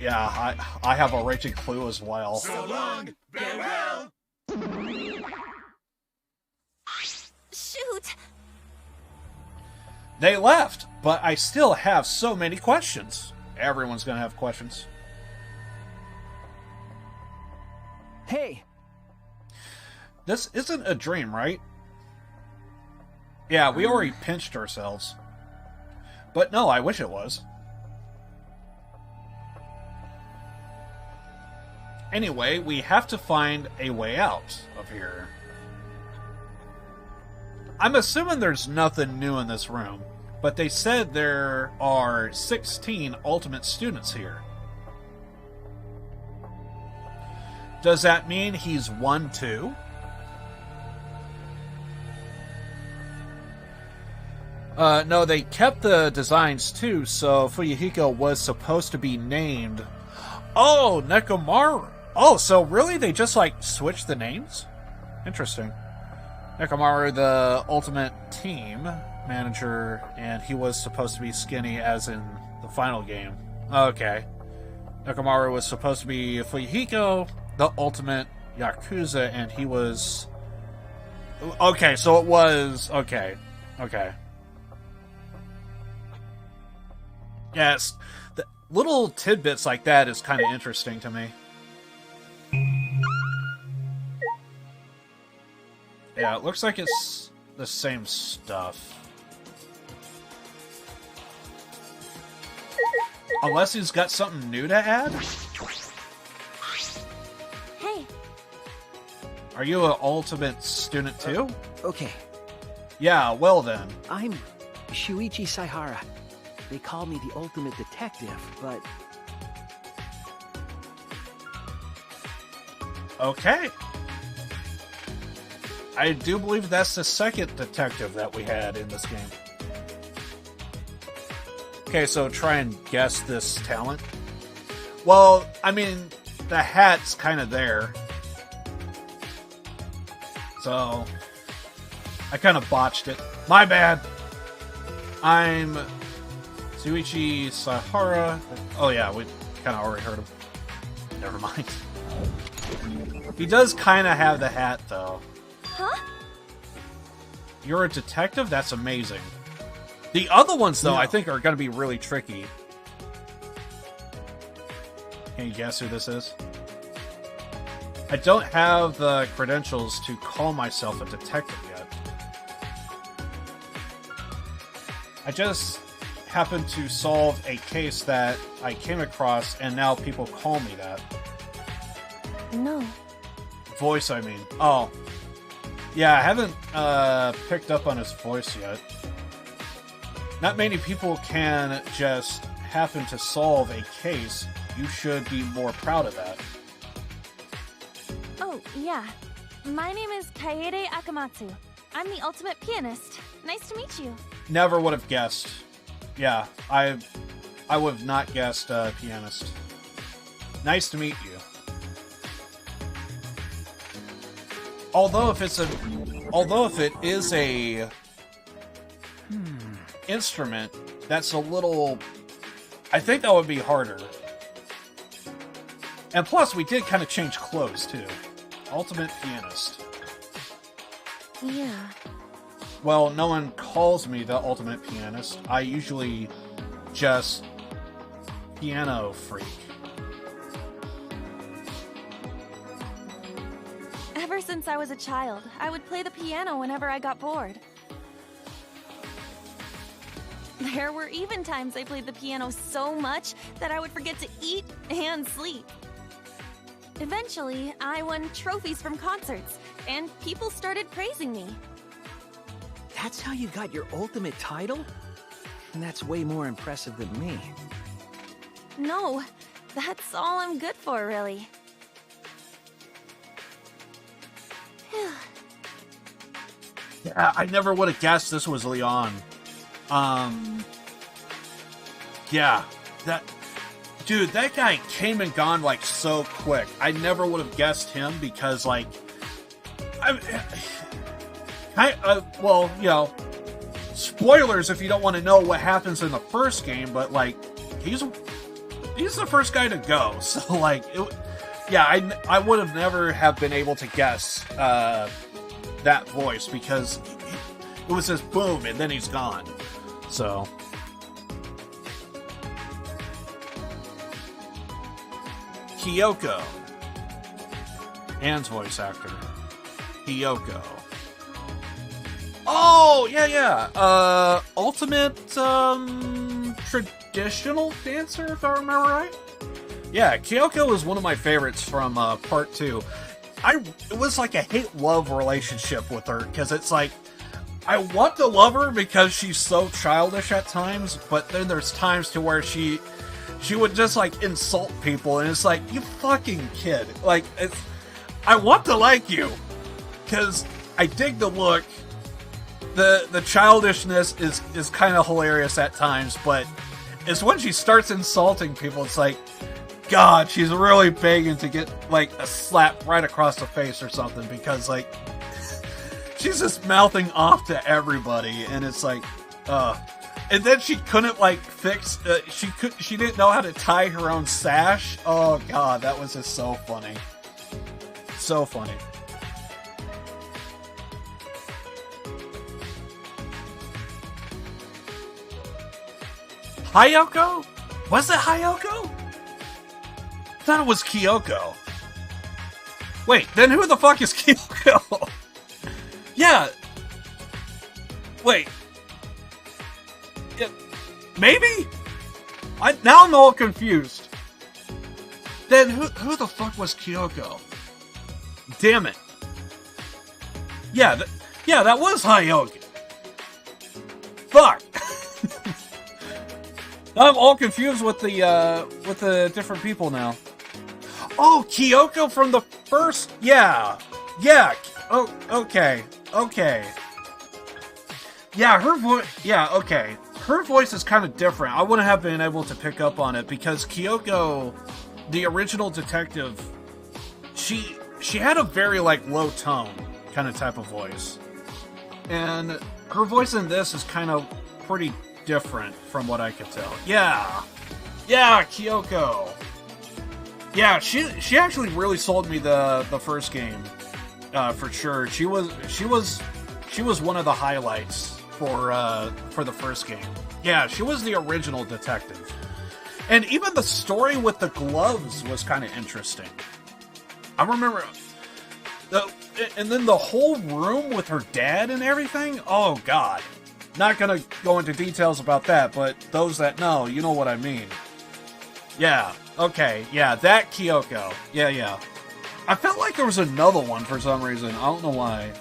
Yeah, I have a raging clue as well. So long, farewell! Shoot! They left, but I still have so many questions. Everyone's gonna have questions. Hey! This isn't a dream, right? Yeah, we already pinched ourselves. But no, I wish it was. Anyway, we have to find a way out of here. I'm assuming there's nothing new in this room, but they said there are 16 Ultimate students here. Does that mean he's one too? No, they kept the designs too, so Fuyuhiko was supposed to be named... Oh, Nekomaru! Oh, so really they just, switched the names? Interesting. Nekomaru, the Ultimate Team manager, and he was supposed to be skinny as in the final game. Okay. Nekomaru was supposed to be Fuyuhiko, the Ultimate Yakuza, and he was... Okay, so it was... Okay. Yes, the little tidbits like that is kind of interesting to me. Yeah, it looks like it's the same stuff. Unless he's got something new to add? Hey. Are you an Ultimate student too? Okay. Yeah, well then. I'm Shuichi Saihara. They call me the Ultimate Detective, but... Okay. I do believe that's the second detective that we had in this game. Okay, so try and guess this talent. Well, I mean, the hat's kind of there. So, I kind of botched it. My bad. I'm Shuichi Saihara. Oh yeah, we kind of already heard him. Never mind. He does kind of have the hat, though. Huh? You're a detective? That's amazing. The other ones, though, I think are going to be really tricky. Can you guess who this is? I don't have the credentials to call myself a detective yet. I just happened to solve a case that I came across, and now people call me that. No. Voice, I mean. Oh. Yeah, I haven't picked up on his voice yet. Not many people can just happen to solve a case. You should be more proud of that. Oh, yeah. My name is Kaede Akamatsu. I'm the ultimate pianist. Nice to meet you. Never would have guessed. Yeah, I would have not guessed pianist. Nice to meet you. Although if it is a instrument, that's a little... I think that would be harder. And plus, we did kind of change clothes, too. Ultimate pianist. Yeah. Well, no one calls me the ultimate pianist. I usually just piano freak. Ever since I was a child, I would play the piano whenever I got bored. There were even times I played the piano so much that I would forget to eat and sleep. Eventually, I won trophies from concerts, and people started praising me. That's how you got your ultimate title? And that's way more impressive than me. No, that's all I'm good for, really. Yeah, I never would have guessed this was Leon. Yeah, dude, that guy came and gone like so quick. I never would have guessed him because, like, well, you know, spoilers if you don't want to know what happens in the first game, but like, he's the first guy to go. So like, yeah, I would have never have been able to guess that voice because it was just boom and then he's gone. So. Kyoko. Anne's voice actor. Kyoko. Oh, yeah. Ultimate, traditional dancer, if I remember right? Yeah, Kyoko is one of my favorites from, part 2. It was like a hate-love relationship with her, because it's like, I want to love her because she's so childish at times, but then there's times to where she would just, like, insult people, and it's like, you fucking kid. Like, I want to like you, because I dig the look. The childishness is kind of hilarious at times, but it's when she starts insulting people, it's like, God, she's really begging to get, like, a slap right across the face or something, because, like, she's just mouthing off to everybody, and it's like, and then she couldn't, like, fix, she didn't know how to tie her own sash. Oh, God, that was just so funny. So funny. Hayako? Was it Hayako? I thought it was Kyoko. Wait, then who the fuck is Kyoko? Yeah. Wait. Yeah, maybe? Now I'm all confused. Then who the fuck was Kyoko? Damn it. Yeah, that was Hayako. Fuck. I'm all confused with the different people now. Oh, Kyoko from the first... Yeah. Oh, okay. Yeah, her voice... Yeah, okay. Her voice is kind of different. I wouldn't have been able to pick up on it because Kyoko, the original detective, she had a very, like, low tone kind of type of voice. And her voice in this is kind of pretty different from what I could tell. Yeah, Kyoko. Yeah, she actually really sold me the first game, for sure. She was one of the highlights for the first game. Yeah, she was the original detective, and even the story with the gloves was kind of interesting. I remember, and then the whole room with her dad and everything. Oh God. Not gonna go into details about that, but those that know, you know what I mean. Yeah, okay, yeah, that Kyoko. Yeah. I felt like there was another one for some reason, I don't know why.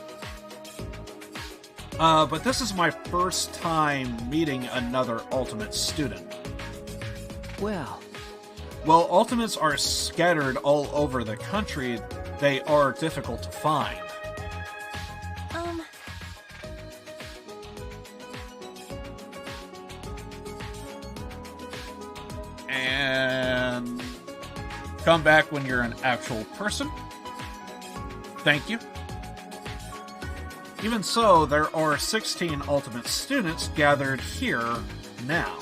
But this is my first time meeting another Ultimate student. Well, Ultimates are scattered all over the country. They are difficult to find. And come back when you're an actual person. Thank you. Even so, there are 16 Ultimate students gathered here now.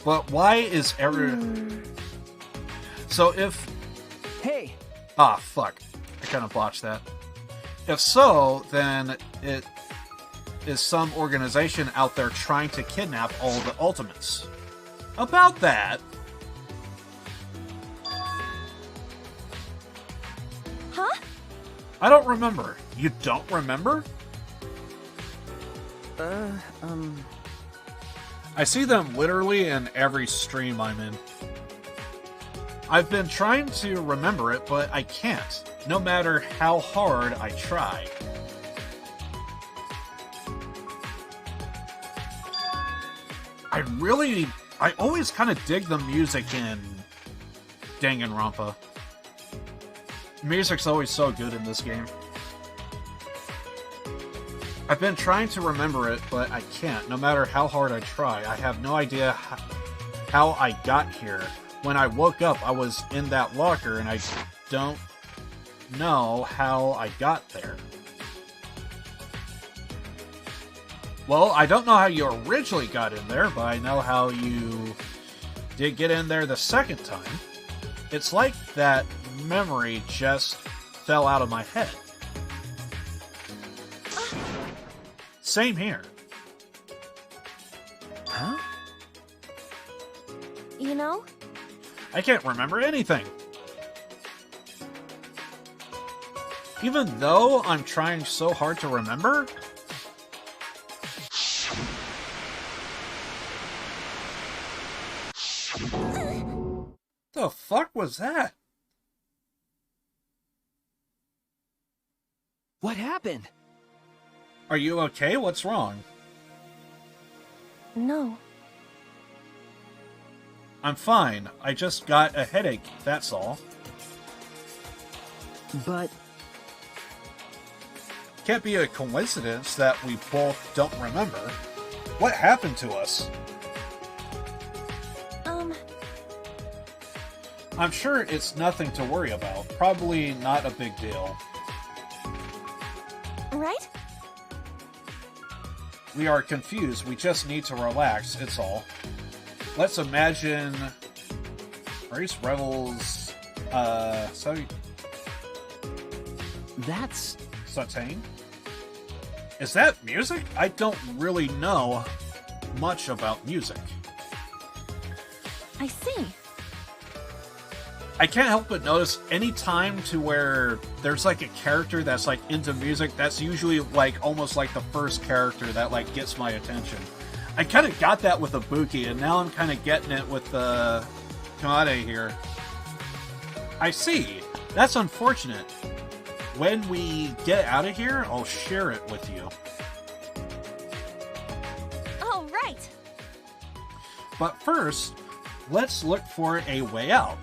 But why is So if... Hey! Ah, fuck. I kind of botched that. If so, then it is some organization out there trying to kidnap all the Ultimates. About that... I don't remember. You don't remember? I see them literally in every stream I'm in. I've been trying to remember it, but I can't, no matter how hard I try. I always kind of dig the music in Danganronpa. Music's always so good in this game. I've been trying to remember it, but I can't, no matter how hard I try. I have no idea how I got here. When I woke up, I was in that locker, and I don't know how I got there. Well, I don't know how you originally got in there, but I know how you did get in there the second time. It's like that memory just fell out of my head. Same here. Huh? You know? I can't remember anything. Even though I'm trying so hard to remember. The fuck was that? What happened? Are you okay? What's wrong? No. I'm fine. I just got a headache, that's all. But... Can't be a coincidence that we both don't remember. What happened to us? I'm sure it's nothing to worry about. Probably not a big deal. Right? We are confused. We just need to relax, it's all. Let's imagine... Race Rebels... That's... Satane? Is that music? I don't really know much about music. I see. I can't help but notice any time to where there's like a character that's like into music, that's usually like almost like the first character that like gets my attention. I kind of got that with Ibuki, and now I'm kind of getting it with Kamade here. I see. That's unfortunate. When we get out of here, I'll share it with you. Oh, right. But first, let's look for a way out.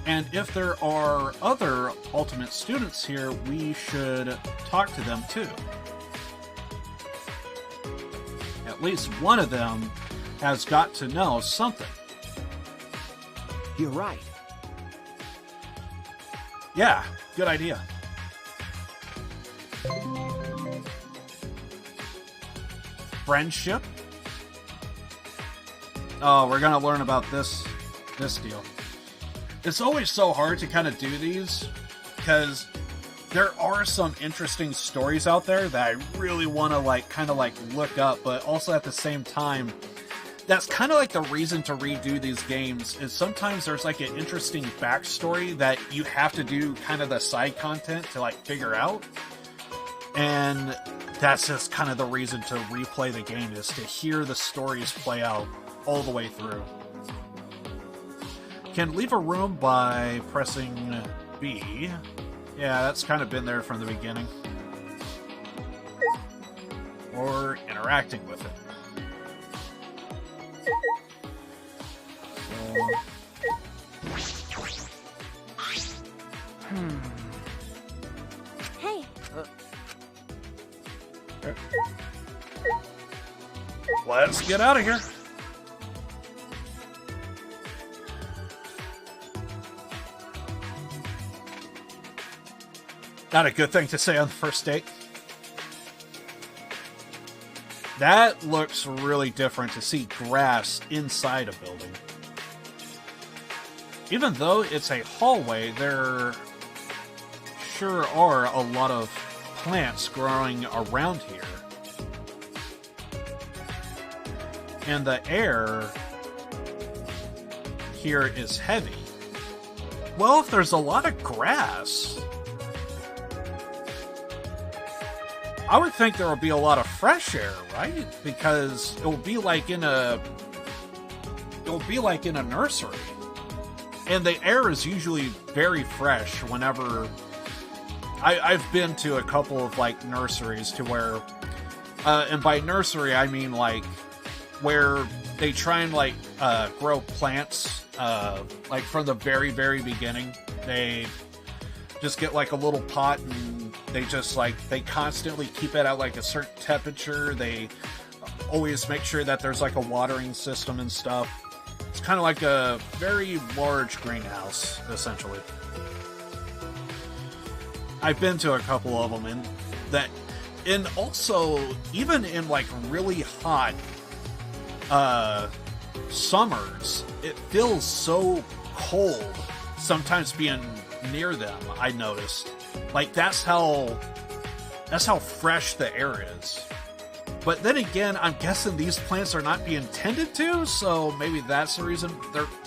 And if there are other Ultimate students here, we should talk to them too. At least one of them has got to know something. You're right. Yeah, good idea. Friendship? Oh, we're gonna learn about this deal. It's always so hard to kind of do these, because there are some interesting stories out there that I really want to look up, but also at the same time, that's kind of like the reason to redo these games, is sometimes there's like an interesting backstory that you have to do kind of the side content to like figure out, and that's just kind of the reason to replay the game, is to hear the stories play out all the way through. Can leave a room by pressing B. Yeah, that's kind of been there from the beginning. Or interacting with it. Hey. Let's get out of here. Not a good thing to say on the first date. That looks really different to see grass inside a building. Even though it's a hallway, there sure are a lot of plants growing around here. And the air here is heavy. Well, if there's a lot of grass, I would think there will be a lot of fresh air, right? Because it will be like in a nursery. And the air is usually very fresh whenever... I've been to a couple of, like, nurseries to where... and by nursery, I mean, like, where they try and, like, grow plants, like, from the very, very beginning. They just get, like, a little pot and they just, like, they constantly keep it at, like, a certain temperature. They always make sure that there's, like, a watering system and stuff. It's kind of like a very large greenhouse, essentially. I've been to a couple of them, and also, even in, like, really hot summers, it feels so cold sometimes being near them, I noticed. Like, that's how fresh the air is. But then again, I'm guessing these plants are not being tended to, so maybe that's the reason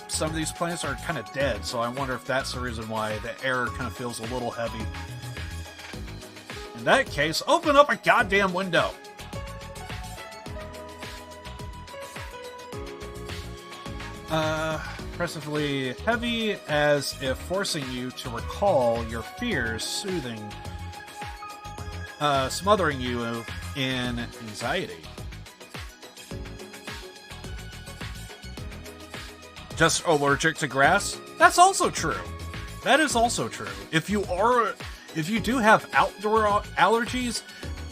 some of these plants are kind of dead, so I wonder if that's the reason why the air kind of feels a little heavy. In that case, open up a goddamn window! Oppressively heavy, as if forcing you to recall your fears, smothering you in anxiety. Just allergic to grass? That's also true. That is also true. If you do have outdoor allergies,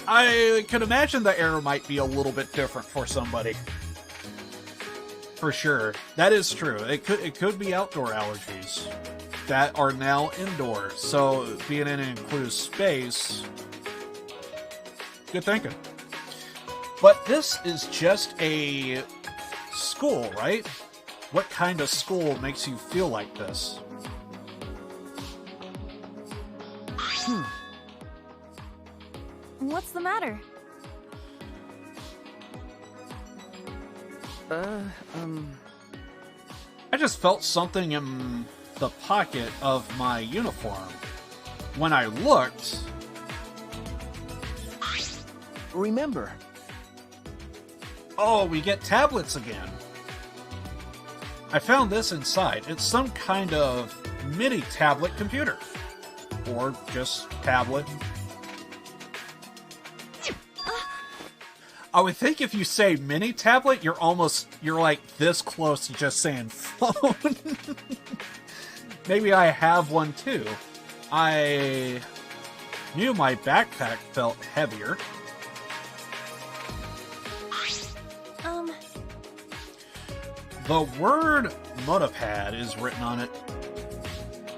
I can imagine the air might be a little bit different for somebody. For sure. That is true. It could be outdoor allergies that are now indoor. So being in an enclosed space, good thinking. But this is just a school, right? What kind of school makes you feel like this? What's the matter? I just felt something in the pocket of my uniform. When I looked... Remember. Oh, we get tablets again. I found this inside. It's some kind of mini tablet computer. Or just tablet. I would think if you say mini tablet, you're like this close to just saying phone. Maybe I have one too. I knew my backpack felt heavier. The word Motopad is written on it.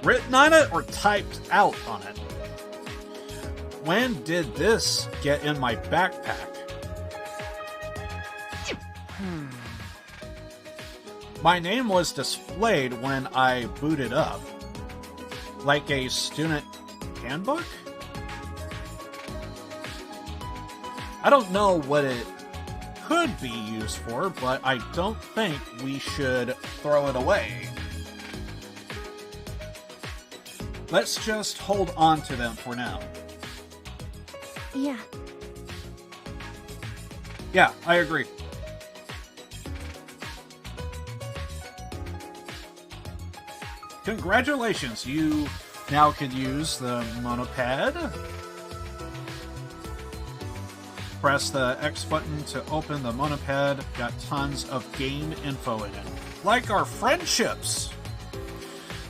Written on it or typed out on it? When did this get in my backpack? My name was displayed when I booted up. Like a student handbook? I don't know what it could be used for, but I don't think we should throw it away. Let's just hold on to them for now. Yeah. Yeah, I agree. Congratulations, you now can use the Monopad. Press the X button to open the Monopad. Got tons of game info in it. Like our friendships.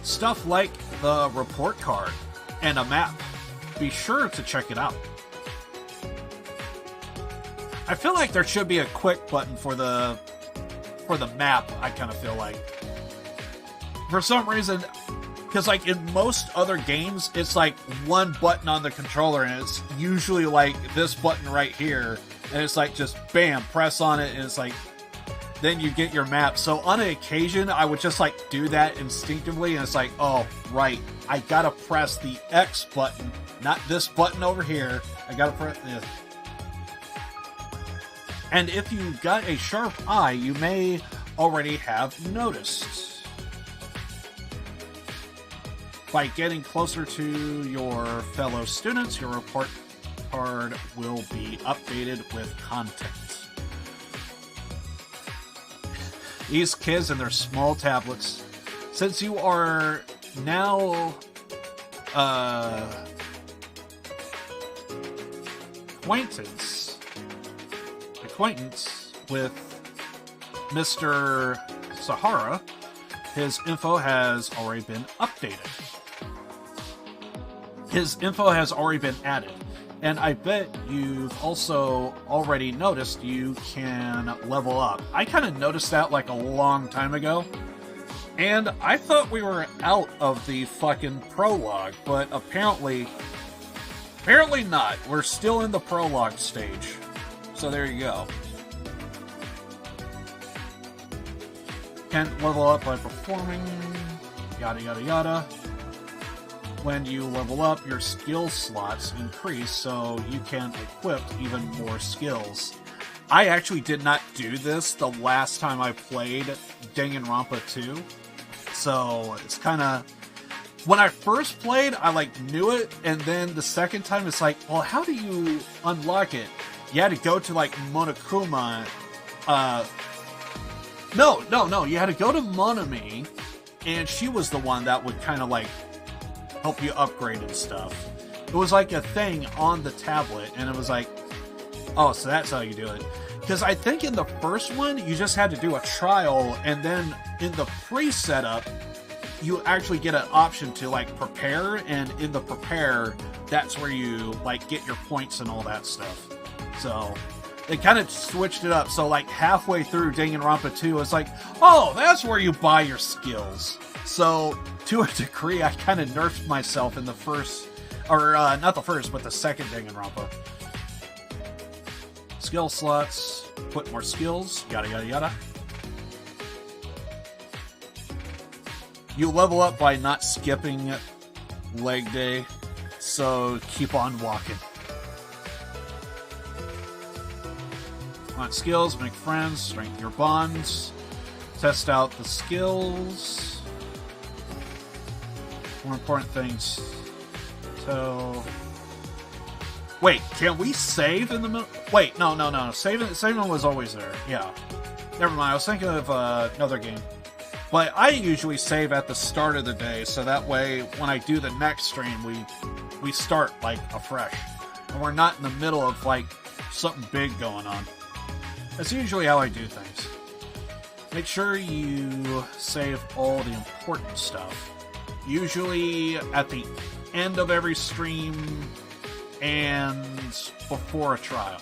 Stuff like the report card and a map. Be sure to check it out. I feel like there should be a quick button for the map, I kind of feel like. For some reason, because like in most other games, it's like one button on the controller and it's usually like this button right here. And it's like just bam, press on it and it's like, then you get your map. So on an occasion, I would just like do that instinctively and it's like, oh, right, I gotta press the X button, not this button over here. I gotta press this. And if you got a sharp eye, you may already have noticed. By getting closer to your fellow students, your report card will be updated with content. These kids and their small tablets. Since you are now acquaintance with Mr. Sahara, his info has already been updated. His info has already been added. And I bet you've also already noticed you can level up. I kind of noticed that like a long time ago. And I thought we were out of the fucking prologue, but apparently not. We're still in the prologue stage. So there you go. Can level up by performing, yada yada yada. When you level up, your skill slots increase, so you can equip even more skills. I actually did not do this the last time I played Danganronpa 2. So it's kind of... When I first played, I knew it, and then the second time it's like, well, how do you unlock it? You had to go to Monokuma. No. You had to go to Monami, and she was the one that would kind of help you upgrade and stuff. It was like a thing on the tablet, and it was like, oh, so that's how you do it. Because I think in the first one, you just had to do a trial, and then in the pre-setup, you actually get an option to prepare, and in the prepare, that's where you get your points and all that stuff. So they kind of switched it up. So halfway through Danganronpa 2, it's like, oh, that's where you buy your skills. So to a degree, I kind of nerfed myself in the first, or not the first, but the second Danganronpa. Skill slots, put more skills, yada yada yada. You level up by not skipping leg day, so keep on walking. Want skills, make friends, strengthen your bonds, test out the skills. More important things. So, wait, can we save in the middle? Wait, no. Saving was always there. Yeah. Never mind, I was thinking of another game. But I usually save at the start of the day, so that way, when I do the next stream, we start, afresh. And we're not in the middle of, something big going on. That's usually how I do things. Make sure you save all the important stuff. Usually at the end of every stream and before a trial.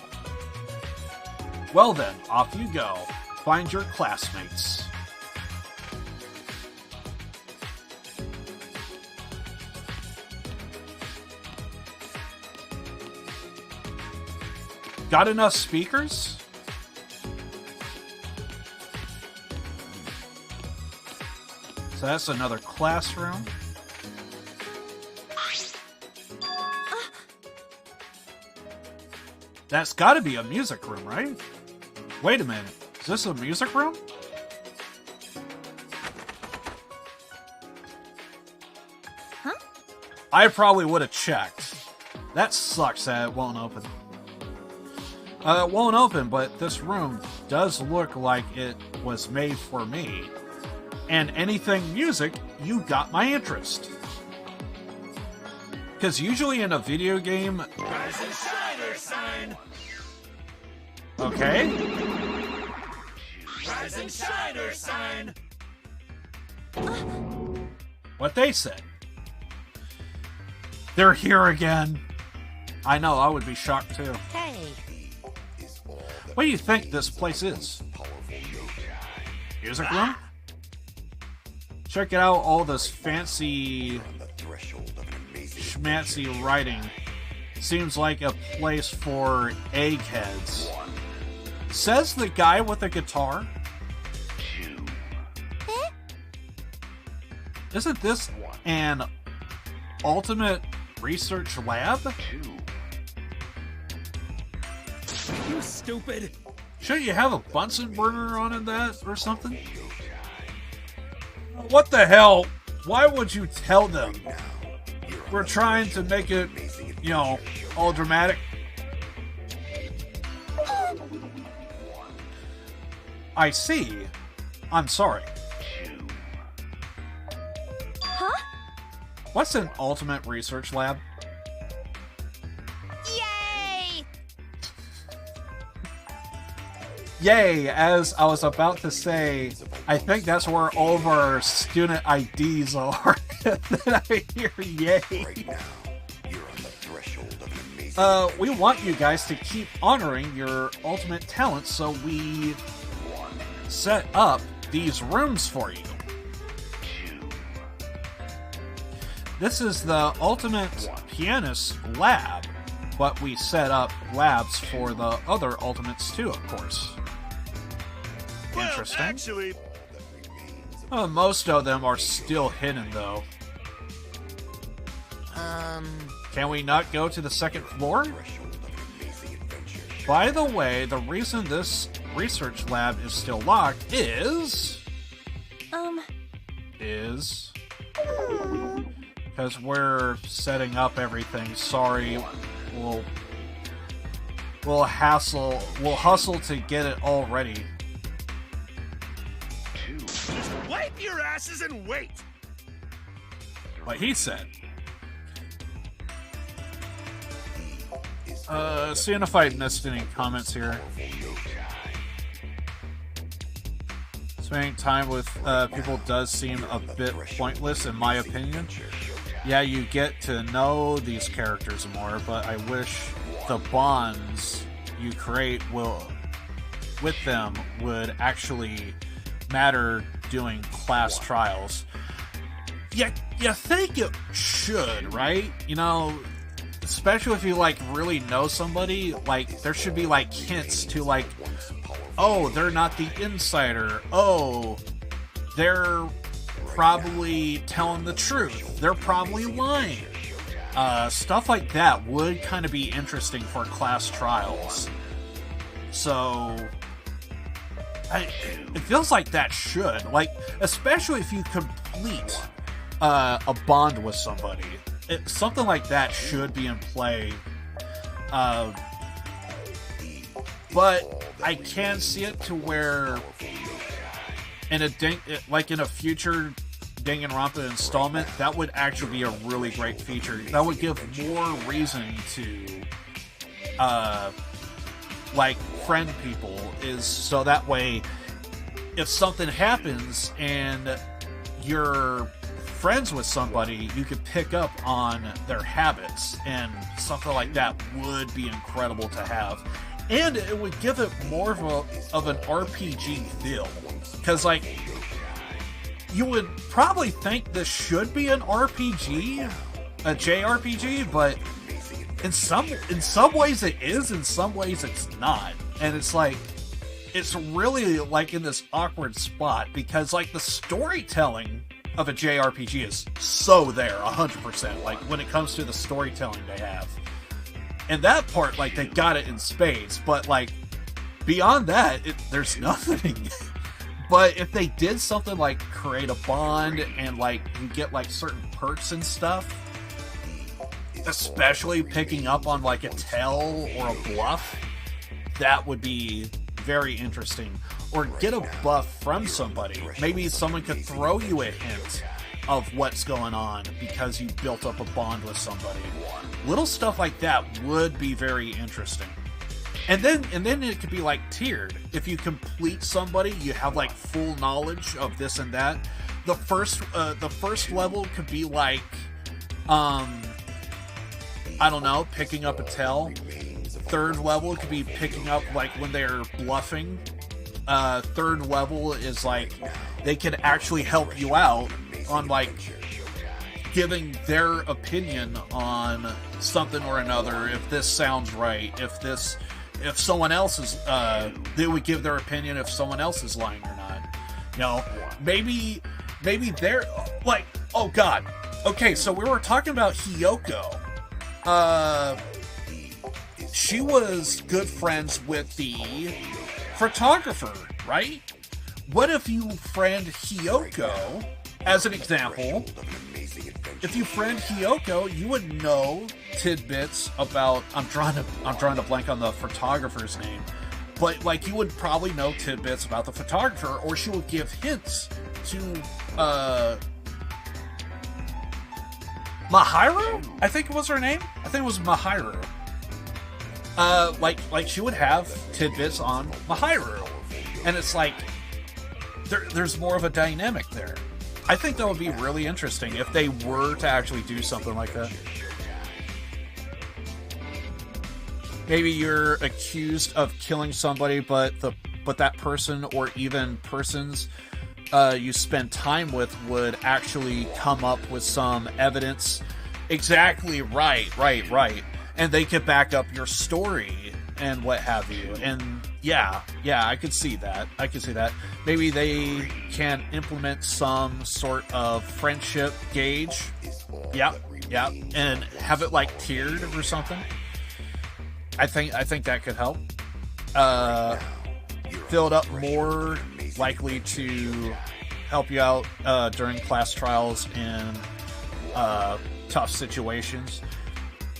Well then, off you go. Find your classmates. Got enough speakers? So that's another classroom. That's gotta be a music room, right? Wait a minute. Is this a music room? Huh? I probably would have checked. That sucks that it won't open. It won't open, but this room does look like it was made for me. And anything music, you got my interest. Because usually in a video game... Rise and shine, Earth sign! Okay. Rise and shine, Earth sign! What they said. They're here again. I know, I would be shocked too. Hey. What do you think this place is? Music room? Check it out, all this fancy schmancy writing. Seems like a place for eggheads. Says the guy with the guitar. Isn't this an ultimate research lab? You stupid! Shouldn't you have a Bunsen burner on in that or something? What the hell? Why would you tell them? We're trying to make it, you know, all dramatic. I see. I'm sorry. Huh? What's an ultimate research lab? Yay! Yay, as I was about to say, I think that's where all of our student IDs are. Then I hear yay. We want you guys to keep honoring your ultimate talents, so we set up these rooms for you. This is the ultimate pianist lab, but we set up labs for the other ultimates too, of course. Interesting. Well, actually, Most of them are still hidden, though. Can we not go to the second floor? By the way, the reason this research lab is still locked is because we're setting up everything. Sorry, we'll hustle to get it all ready. Just wipe your asses and wait. What he said. Seeing if I missed any comments here. Spending time with people does seem a bit pointless, in my opinion. Yeah, you get to know these characters more, but I wish the bonds you create with them would actually matter doing class trials. Yeah, you think it should, right? You know, especially if you, like, really know somebody, like, there should be, like, hints to, like, oh, they're not the insider. Oh, they're probably telling the truth. They're probably lying. Stuff like that would kind of be interesting for class trials. So, it feels like that should. Like, especially if you complete a bond with somebody. Something like that should be in play. But I can see it to where in a future Danganronpa installment, that would actually be a really great feature. That would give more reason to like friend people, is so that way if something happens and you're friends with somebody, you could pick up on their habits, and something like that would be incredible to have. And it would give it more of an RPG feel. Because, like, you would probably think this should be an RPG, a JRPG, but in some ways it is, in some ways it's not. And it's like, it's really, like, in this awkward spot, because, like, the storytelling of a JRPG is so there, 100%. Like, when it comes to the storytelling they have. And that part, like, they got it in spades, but, like, beyond that, there's nothing. But if they did something like create a bond and, like, you get, like, certain perks and stuff, especially picking up on, like, a tell or a bluff, that would be very interesting. Or get a buff from somebody. Maybe someone could throw you a hint of what's going on because you built up a bond with somebody. Little stuff like that would be very interesting. And then it could be, like, tiered. If you complete somebody, you have, like, full knowledge of this and that. The first level could be like, I don't know, picking up a tell. Third level could be picking up, like, when they're bluffing. Third level is, like, they could actually help you out on, like, giving their opinion on something or another. If this sounds right, if someone else is, they would give their opinion if someone else is lying or not. You know, maybe they're, like, oh god. Okay, so we were talking about Hiyoko. She was good friends with the photographer, right? What if you friend Hiyoko as an example, if you friend Hiyoko, you would know tidbits about. I'm trying to blank on the photographer's name, but like you would probably know tidbits about the photographer, or she would give hints to Mahiru? I think it was her name. I think it was Mahiru. Like she would have tidbits on Mahiru, and it's like there's more of a dynamic there. I think that would be really interesting if they were to actually do something like that. Maybe you're accused of killing somebody, but that person or even persons you spend time with would actually come up with some evidence. Exactly, right. And they could back up your story and what have you. And yeah, I could see that. Maybe they can implement some sort of friendship gauge. Yeah, and have it like tiered or something. I think that could help. Fill it up more, likely to help you out during class trials and tough situations.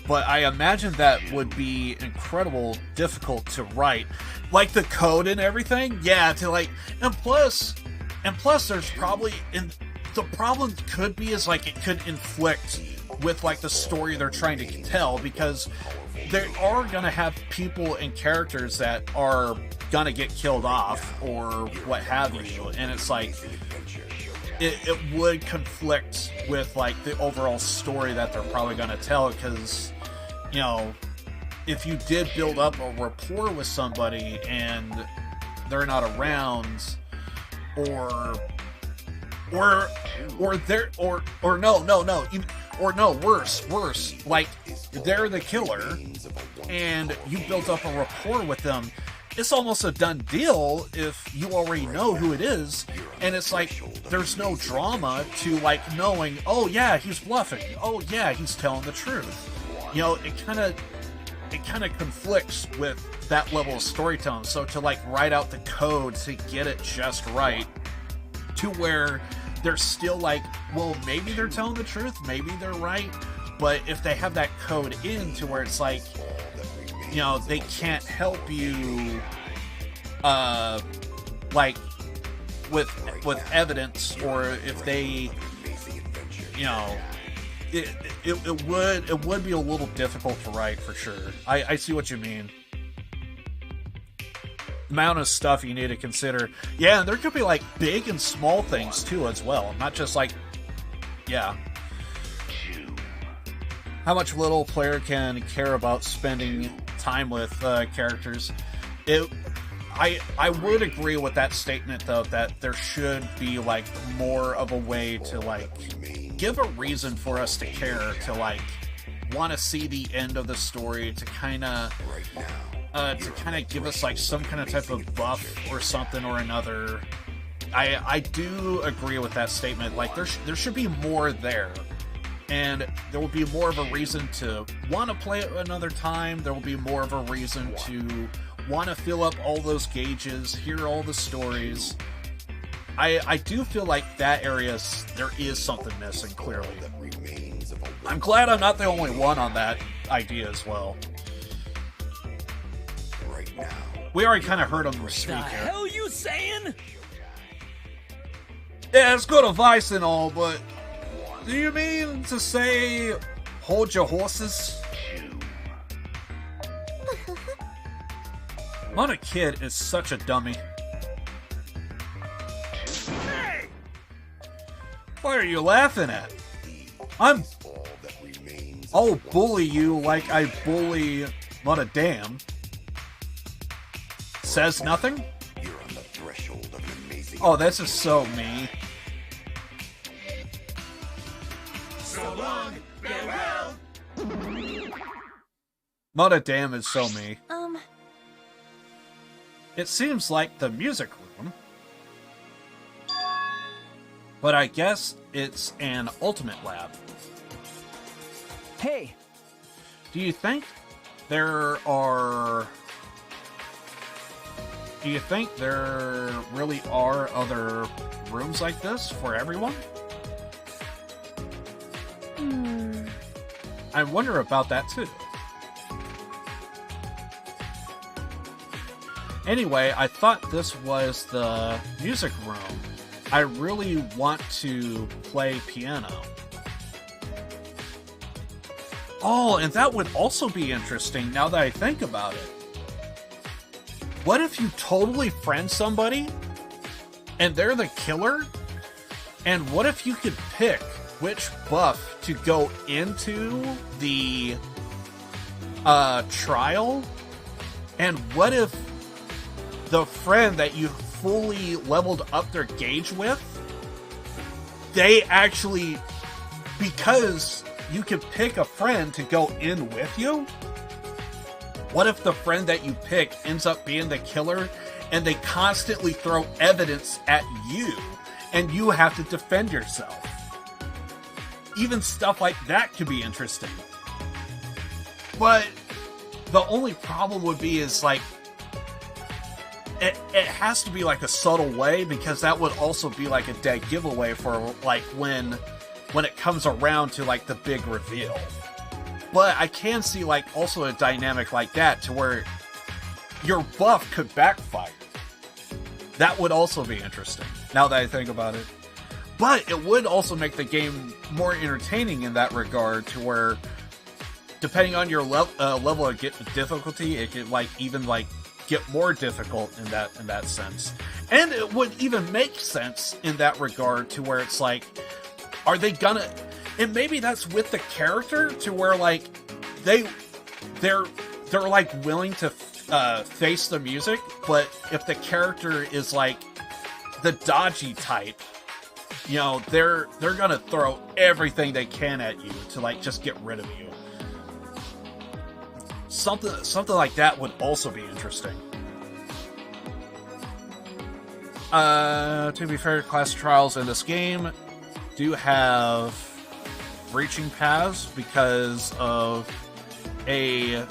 But I imagine that would be incredible difficult to write. Like the code and everything? Yeah, to like... And plus there's probably... And the problem could be is like it could inflict with like the story they're trying to tell, because they are gonna have people and characters that are gonna get killed off or what have you, and it's like it would conflict with like the overall story that they're probably gonna tell, because you know, if you did build up a rapport with somebody and they're not around, or worse, like they're the killer and you built up a rapport with them, it's almost a done deal if you already know who it is, and it's like there's no drama to like knowing, oh yeah, he's bluffing, oh yeah, he's telling the truth. You know, it kind of conflicts with that level of storytelling. So to like write out the code to get it just right, to where they're still like, well, maybe they're telling the truth, maybe they're right, but if they have that code in to where it's like, you know, they can't help you like with evidence, or if they, you know, it would be a little difficult to write for sure. I see what you mean. Amount of stuff you need to consider. Yeah, there could be like big and small things too as well. Not just like, yeah. How much little player can care about spending time with characters. I would agree with that statement though, that there should be like more of a way to like give a reason for us to care, to like want to see the end of the story, to kind of give us like some kind of type of buff or something or another. I do agree with that statement. Like there should be more there, and there will be more of a reason to want to play it another time. There will be more of a reason to want to fill up all those gauges, hear all the stories. I do feel like that area, there is something missing, clearly. I'm glad I'm not the only one on that idea as well. We already kind of heard him speak here. The hell you saying? Yeah, it's good advice and all, but do you mean to say hold your horses? Mona Kid is such a dummy. Hey! What are you laughing at? I'll bully you like I bully Mona Damn. Says nothing? Oh, this is so me. So long, farewell. Mona Damn is so me. It seems like the music room, but I guess it's an ultimate lab. Hey! Do you think there really are other rooms like this for everyone? I wonder about that too. Anyway, I thought this was the music room. I really want to play piano. Oh, and that would also be interesting now that I think about it. What if you totally friend somebody and they're the killer? And what if you could pick which buff to go into the trial? And what if the friend that you fully leveled up their gauge with, they actually, because you could pick a friend to go in with you, what if the friend that you pick ends up being the killer and they constantly throw evidence at you and you have to defend yourself? Even stuff like that could be interesting. But the only problem would be is like, it has to be like a subtle way, because that would also be like a dead giveaway for like when it comes around to like the big reveal. But I can see like also a dynamic like that to where your buff could backfire. That would also be interesting, now that I think about it. But it would also make the game more entertaining in that regard, to where depending on your level of difficulty, it could like even like get more difficult in that sense. And it would even make sense in that regard, to where it's like, are they gonna, and maybe that's with the character, to where like they're like willing to face the music, but if the character is like the dodgy type, you know, they're gonna throw everything they can at you to like just get rid of you. Something like that would also be interesting. To be fair, class trials in this game do have breaching paths because of a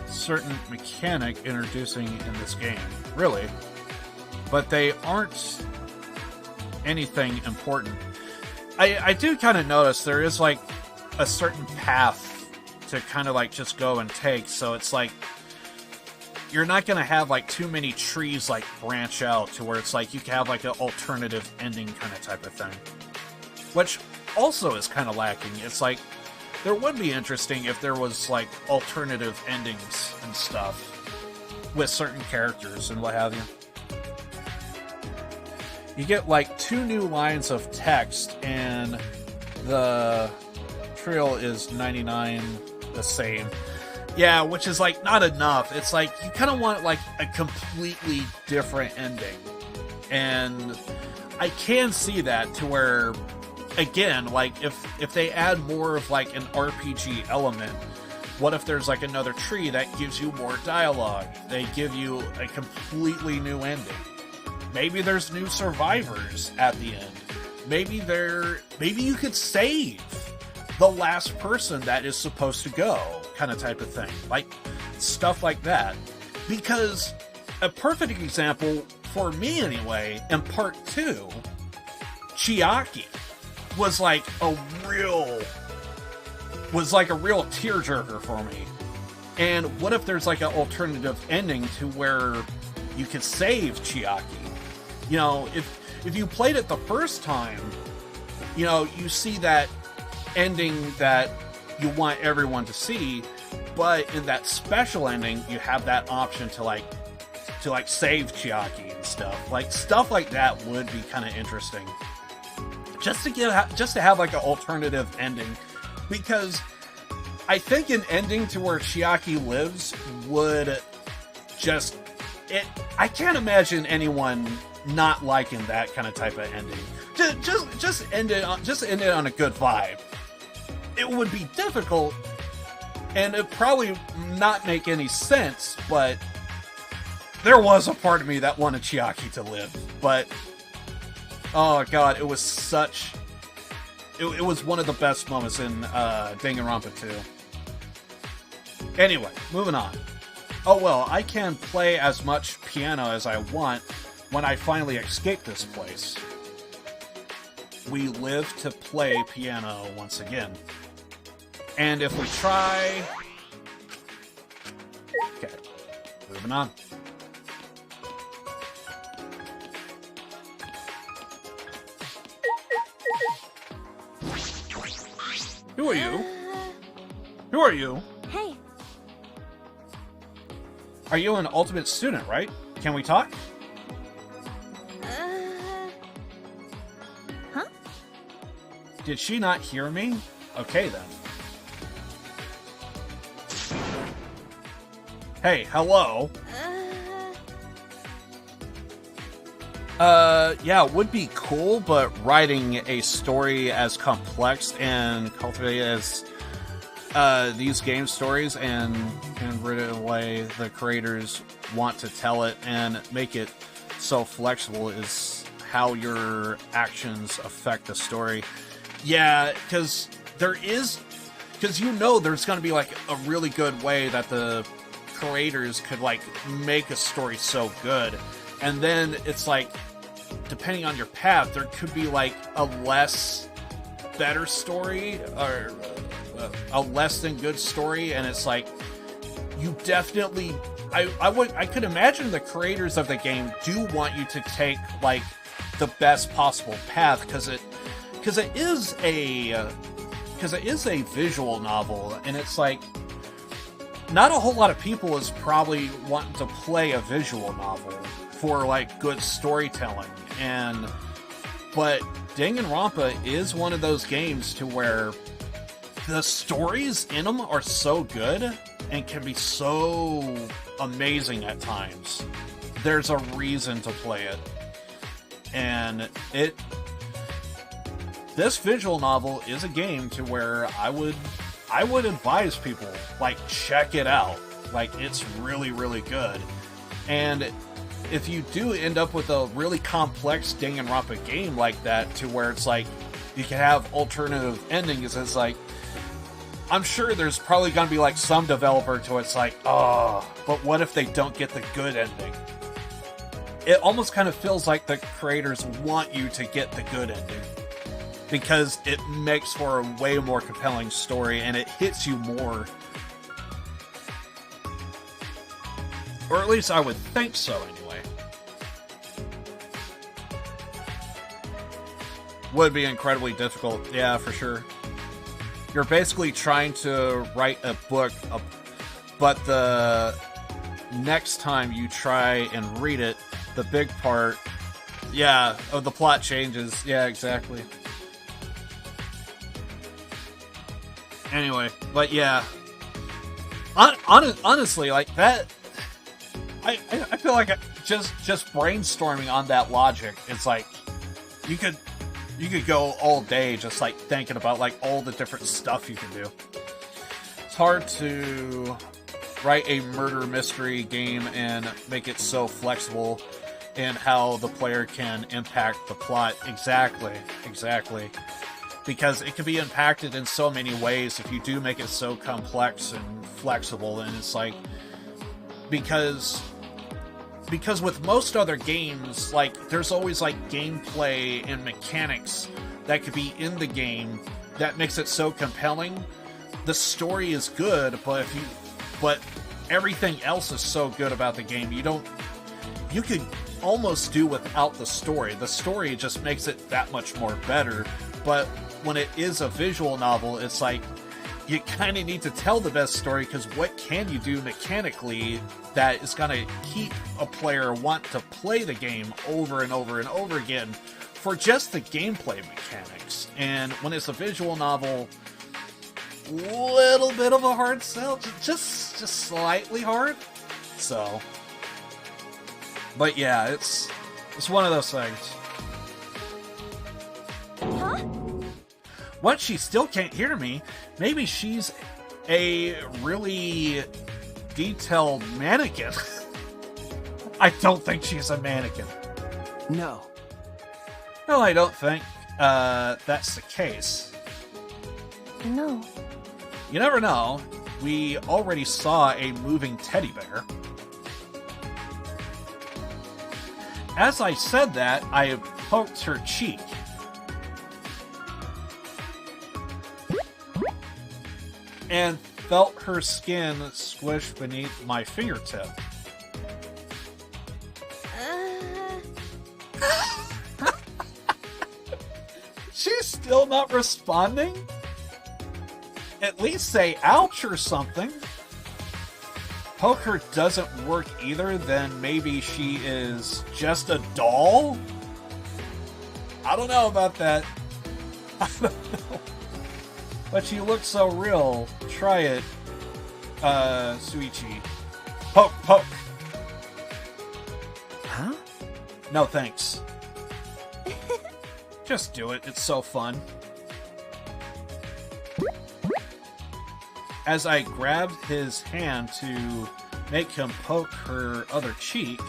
certain mechanic introducing in this game, really. But they aren't anything important. I do kind of notice there is like a certain path to kind of like just go and take, so it's like you're not going to have like too many trees like branch out to where it's like you can have like an alternative ending kind of type of thing, which also is kind of lacking. It's like there would be interesting if there was like alternative endings and stuff with certain characters and what have you. You get like 2 new lines of text, and the trail is 99 the same. Yeah, which is like not enough. It's like you kind of want like a completely different ending. And I can see that, to where, again, like if they add more of like an RPG element, what if there's like another tree that gives you more dialogue? They give you a completely new ending. Maybe there's new survivors at the end. Maybe you could save the last person that is supposed to go, kind of type of thing. Like, stuff like that. Because a perfect example, for me anyway, in part 2, Chiaki was like a real tearjerker for me. And what if there's like an alternative ending to where you could save Chiaki? You know, if you played it the first time, you know, you see that ending that you want everyone to see, but in that special ending, you have that option to save Chiaki and stuff. Like, stuff like that would be kind of interesting. Just to have like an alternative ending, because I think an ending to where Chiaki lives would just, I can't imagine anyone not liking that kind of type of ending. Just end it on a good vibe. It would be difficult, and it probably not make any sense, but there was a part of me that wanted Chiaki to live. But oh god, it was it was one of the best moments in Danganronpa 2. Anyway, moving on. Oh well, I can play as much piano as I want when I finally escape this place. we live to play piano once again. And if we try... Okay, moving on. Who are you? Who are you? Hey. Are you an ultimate student, right? Can we talk? Huh? Did she not hear me? Okay, then. Hey, hello. Yeah, it would be cool, but writing a story as complex and cultivated as these game stories and rid of the way the creators want to tell it and make it so flexible is how your actions affect the story. Yeah, because you know there's going to be like a really good way that the creators could like make a story so good, and then it's like, depending on your path, there could be like a less better story or a less than good story, and it's like you definitely I could imagine the creators of the game do want you to take like the best possible path because it is a visual novel, and it's like not a whole lot of people is probably wanting to play a visual novel for like good storytelling, but Danganronpa is one of those games to where the stories in them are so good and can be so amazing at times. There's a reason to play it, and this visual novel is a game to where I would advise people, like, check it out. Like, it's really, really good. And if you do end up with a really complex Danganronpa game like that, to where it's like, you can have alternative endings, it's like, I'm sure there's probably going to be like some developer to it's like, oh, but what if they don't get the good ending? It almost kind of feels like the creators want you to get the good ending, because it makes for a way more compelling story and it hits you more. Or at least I would think so anyway. Would be incredibly difficult, yeah, for sure. You're basically trying to write a book, but the next time you try and read it, the big part, yeah, the plot changes. Yeah, exactly. Anyway, but yeah, honestly, like that, I feel like just brainstorming on that logic, it's like you could go all day just like thinking about like all the different stuff you can do. It's hard to write a murder mystery game and make it so flexible in how the player can impact the plot. Exactly. Because it can be impacted in so many ways if you do make it so complex and flexible. And it's like, because with most other games, like, there's always like gameplay and mechanics that could be in the game that makes it so compelling. The story is good, but everything else is so good about the game, you could almost do without the story. The story just makes it that much more better. But when it is a visual novel, it's like you kind of need to tell the best story, because what can you do mechanically that is going to keep a player want to play the game over and over and over again for just the gameplay mechanics? And when it's a visual novel, little bit of a hard sell, just slightly hard. So, but yeah, it's one of those things. Huh? What? She still can't hear me? Maybe she's a really detailed mannequin. I don't think she's a mannequin. No. Well, I don't think that's the case. No. You never know. We already saw a moving teddy bear. As I said that, I poked her cheek. and felt her skin squish beneath my fingertip. She's still not responding? At least say ouch or something. Poker doesn't work either, then maybe she is just a doll? I don't know about that. I don't know. But she looks so real. Try it, Suichi. Poke, poke. Huh? No thanks. Just do it. It's so fun. As I grabbed his hand to make him poke her other cheek.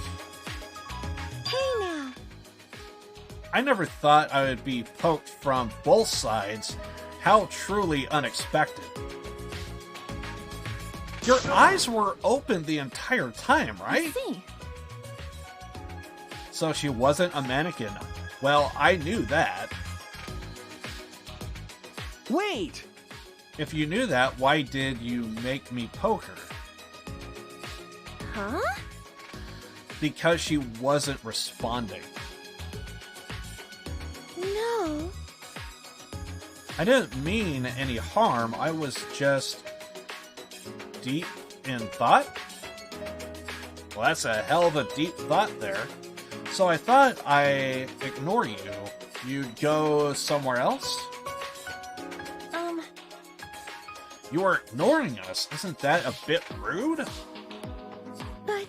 Hey now. I never thought I would be poked from both sides. How truly unexpected. Your eyes were open the entire time, right? I see. So she wasn't a mannequin. Well, I knew that. Wait! If you knew that, why did you make me poke her? Huh? Because she wasn't responding. No. I didn't mean any harm. I was just deep in thought. Well, that's a hell of a deep thought there. So I thought I'd ignore you. You'd go somewhere else? You are ignoring us. Isn't that a bit rude? But...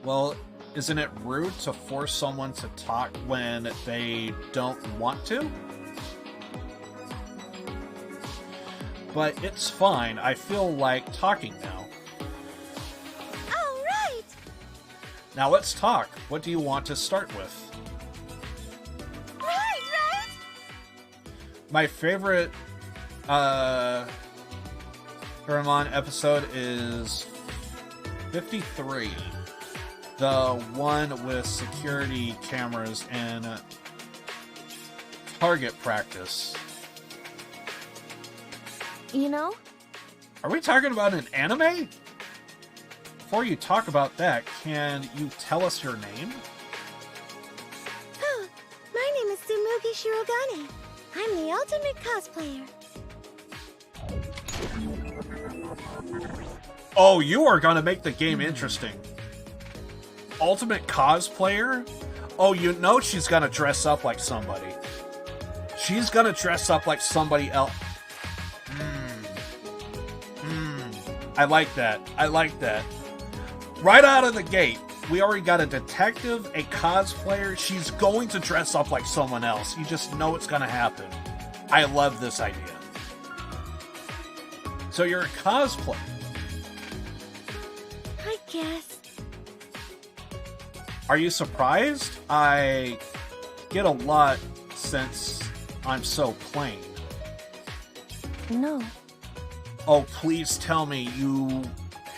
Well, isn't it rude to force someone to talk when they don't want to? But it's fine. I feel like talking now. All right. Now let's talk. What do you want to start with? Right. My favorite Doraemon episode is 53. The one with security cameras and target practice. You know? Are we talking about an anime? Before you talk about that, can you tell us your name? Oh, my name is Tsumugi Shirogane. I'm the ultimate cosplayer. Oh, you are gonna make the game interesting. Ultimate cosplayer? Oh, you know she's gonna dress up like somebody. She's gonna dress up like somebody else. I like that. I like that. Right out of the gate, we already got a detective, a cosplayer. She's going to dress up like someone else. You just know it's gonna happen. I love this idea. So you're a cosplayer. I guess. Are you surprised? I get a lot since I'm so plain. No. Oh, please tell me you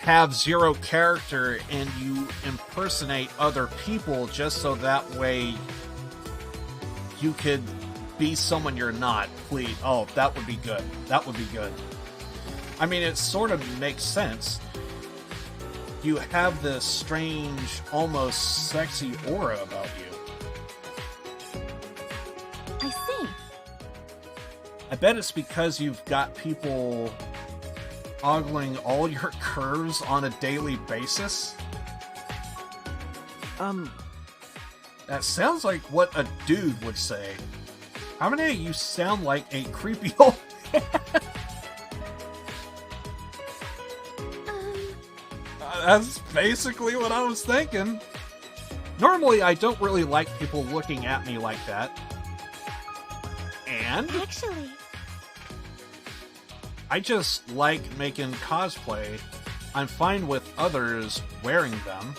have zero character and you impersonate other people just so that way you could be someone you're not. Please. Oh, that would be good. That would be good. I mean, it sort of makes sense. You have this strange, almost sexy aura about you. I see. I bet it's because you've got people ogling all your curves on a daily basis. That sounds like what a dude would say. How many of you sound like a creepy old man? That's basically what I was thinking. Normally, I don't really like people looking at me like that. And? Actually... I just like making cosplay. I'm fine with others wearing them.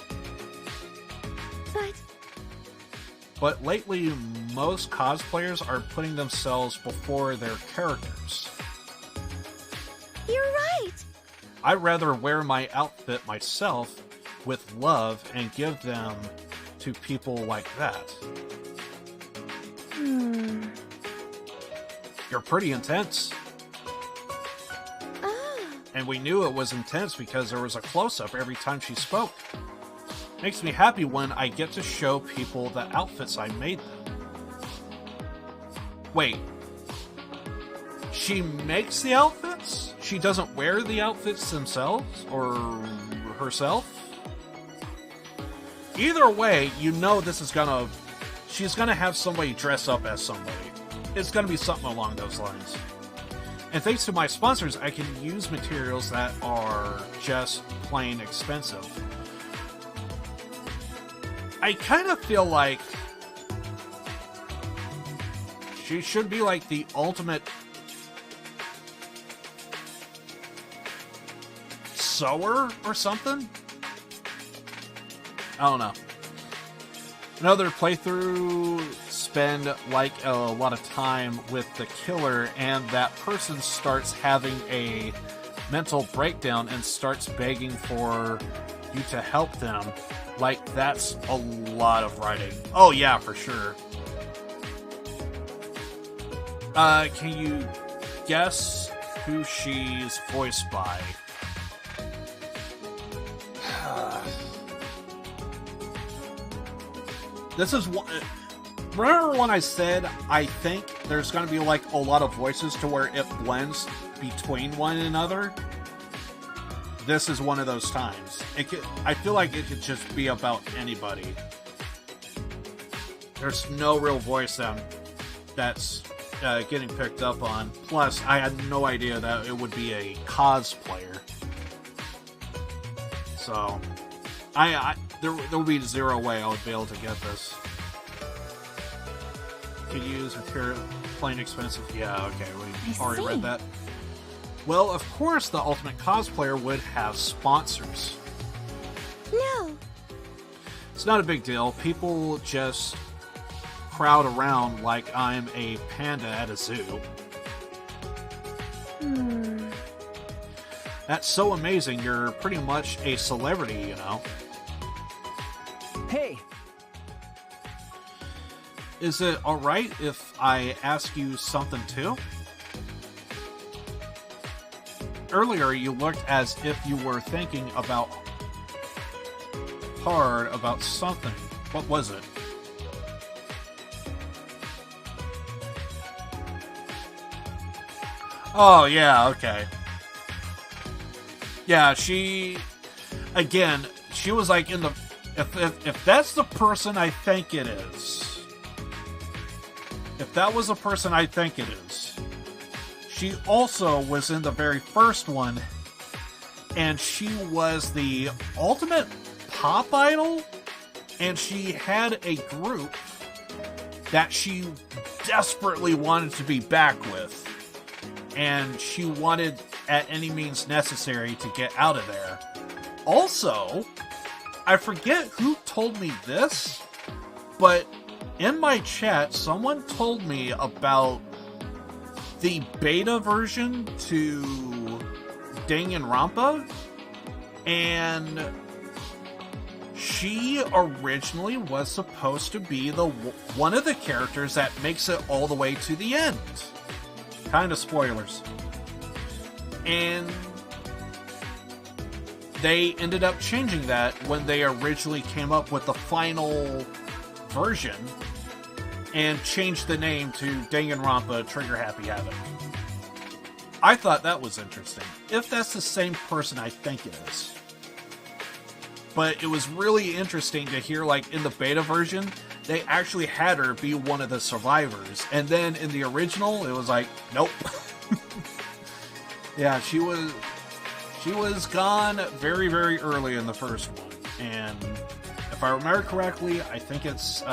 But lately, most cosplayers are putting themselves before their characters. You're right! I'd rather wear my outfit myself with love and give them to people like that. Hmm. You're pretty intense. And we knew it was intense because there was a close-up every time she spoke. Makes me happy when I get to show people the outfits I made them. Wait. She makes the outfits? She doesn't wear the outfits themselves? Or herself? Either way, you know this is gonna... She's gonna have somebody dress up as somebody. It's gonna be something along those lines. And thanks to my sponsors, I can use materials that are just plain expensive. I kind of feel like she should be like the ultimate sewer or something? I don't know. Another playthrough, spend like a lot of time with the killer, and that person starts having a mental breakdown and starts begging for you to help them. Like, that's a lot of writing. Oh yeah, for sure. Can you guess who she's voiced by? This is one. Remember when I said I think there's going to be like a lot of voices to where it blends between one another? This is one of those times. I feel like it could just be about anybody. There's no real voice that's getting picked up on. Plus, I had no idea that it would be a cosplayer. So, there would be zero way I would be able to get this. Could use material, plain expensive. Yeah, okay, we already read that. Well, of course, the ultimate cosplayer would have sponsors. No. It's not a big deal. People just crowd around like I'm a panda at a zoo. That's so amazing. You're pretty much a celebrity, you know. Hey! Is it alright if I ask you something too? Earlier, you looked as if you were thinking hard about something. What was it? Oh, yeah, okay. Yeah, she was like in the... If that's the person I think it is... If that was the person I think it is... She also was in the very first one, and she was the ultimate pop idol, and she had a group that she desperately wanted to be back with, and she wanted at any means necessary to get out of there. Also, I forget who told me this, but in my chat, someone told me about the beta version to Danganronpa, and she originally was supposed to be one of the characters that makes it all the way to the end. Kind of spoilers. And they ended up changing that when they originally came up with the final version, and changed the name to Danganronpa Trigger Happy Havoc. I thought that was interesting, if that's the same person I think it is. But it was really interesting to hear, like, in the beta version, they actually had her be one of the survivors, and then in the original, it was like, nope. Yeah, she was gone very, very early in the first one, and if I remember correctly, I think it's,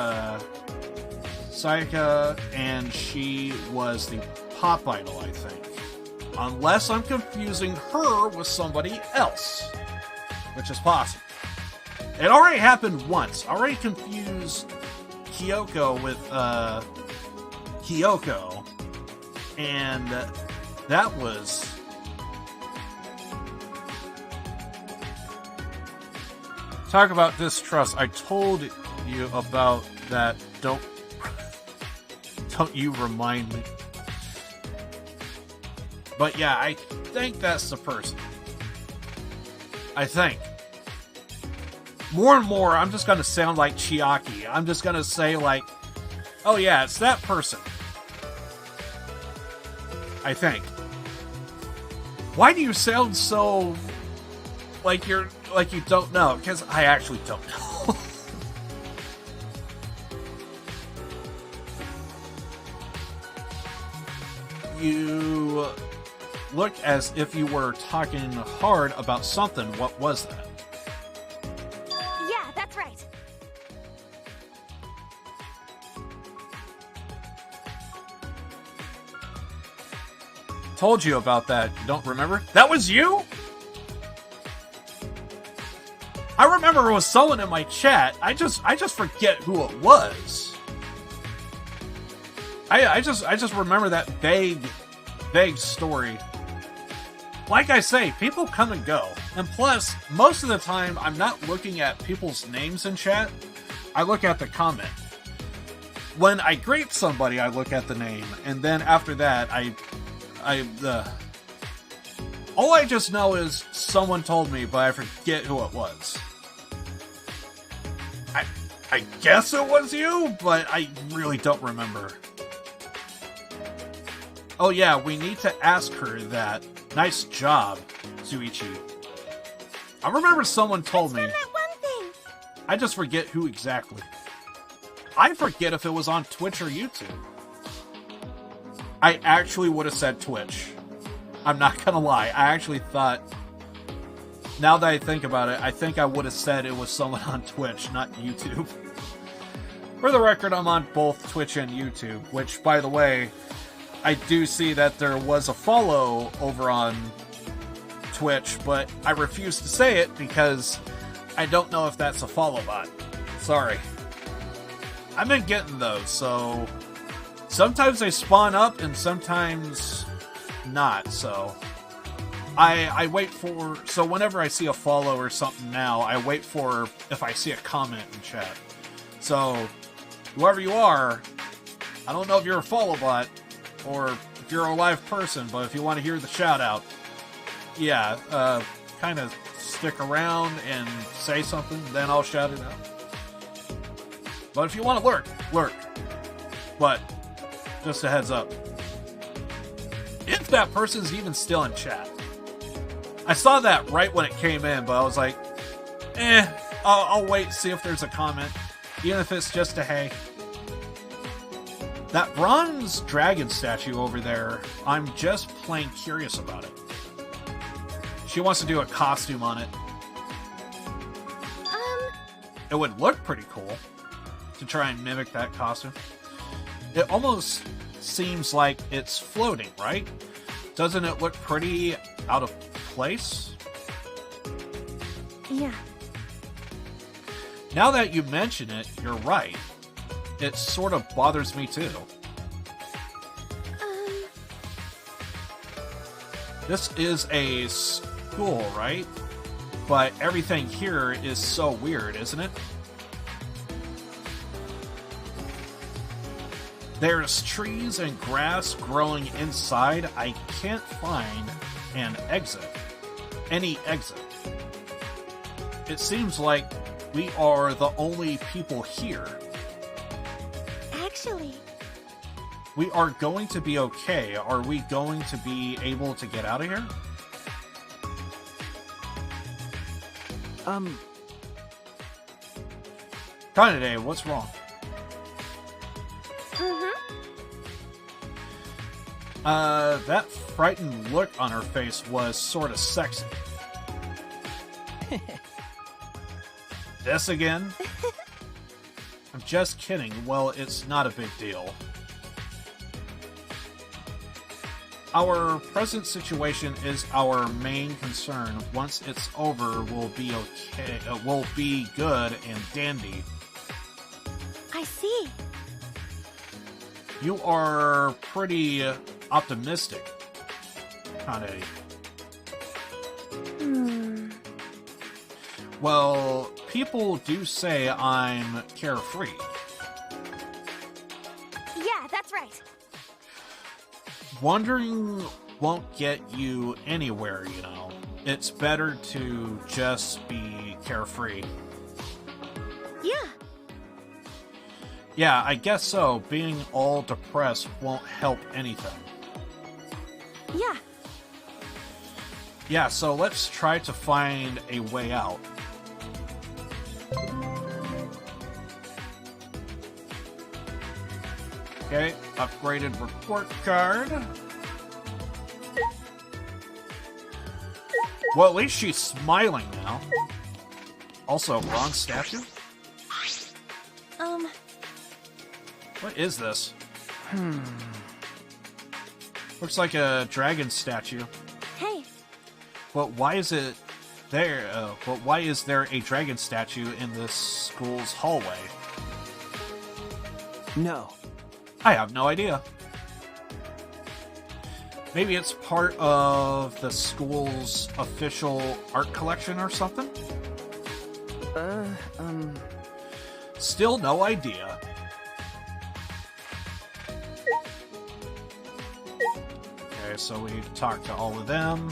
Sayaka, and she was the pop idol, I think. Unless I'm confusing her with somebody else, which is possible. It already happened once. I already confused Kyoko with Kyoko, and that was... Talk about distrust. I told you about that. Don't you remind me. But yeah, I think that's the person. I think. More and more, I'm just gonna sound like Chiaki. I'm just gonna say, like, oh yeah, it's that person. I think. Why do you sound so like you don't know? Because I actually don't know. You look as if you were talking hard about something. What was that? Yeah, that's right. Told you about that. You don't remember? That was you? I remember it was someone in my chat. I just forget who it was. I just remember that vague story. Like I say, people come and go. And plus, most of the time, I'm not looking at people's names in chat. I look at the comment. When I greet somebody, I look at the name. And then after that, all I just know is someone told me, but I forget who it was. I guess it was you, but I really don't remember. Oh yeah, we need to ask her that. Nice job, Zuichi. I remember someone told me. That one thing. I just forget who exactly. I forget if it was on Twitch or YouTube. I actually would have said Twitch. I'm not gonna lie. I actually thought, now that I think about it, I think I would have said it was someone on Twitch, not YouTube. For the record, I'm on both Twitch and YouTube, which, by the way, I do see that there was a follow over on Twitch, but I refuse to say it because I don't know if that's a follow bot. Sorry. I've been getting those, so sometimes they spawn up and sometimes not, so I wait for, so whenever I see a follow or something now, I wait for if I see a comment in chat. So, whoever you are, I don't know if you're a follow bot or if you're a live person, but if you want to hear the shout out, yeah, kind of stick around and say something, then I'll shout it out. But if you want to lurk. But, just a heads up. If that person's even still in chat. I saw that right when it came in, but I was like, I'll wait and see if there's a comment. Even if it's just a hey. That bronze dragon statue over there, I'm just plain curious about it. She wants to do a costume on it. It would look pretty cool to try and mimic that costume. It almost seems like it's floating, right? Doesn't it look pretty out of place? Yeah. Now that you mention it, you're right. It sort of bothers me too. This is a school, right? But everything here is so weird, isn't it? There's trees and grass growing inside. I can't find an exit. Any exit. It seems like we are the only people here. Actually, we are going to be okay. Are we going to be able to get out of here? Kanade, what's wrong? That frightened look on her face was sort of sexy. This again? I'm just kidding. Well, it's not a big deal. Our present situation is our main concern. Once it's over, we'll be okay. We'll be good and dandy. I see. You are pretty optimistic, Kanade. Well, people do say I'm carefree. Yeah, that's right. Wondering won't get you anywhere, you know. it's better to just be carefree. Yeah. Yeah, I guess so. Being all depressed won't help anything. Yeah. Yeah, so let's try to find a way out. Okay, upgraded report card. Well, at least she's smiling now. Also, bronze statue? What is this? Looks like a dragon statue. Hey. But why is it there? But why is there a dragon statue in this school's hallway? No. I have no idea. Maybe it's part of the school's official art collection or something? Still no idea. Okay, so we talked to all of them.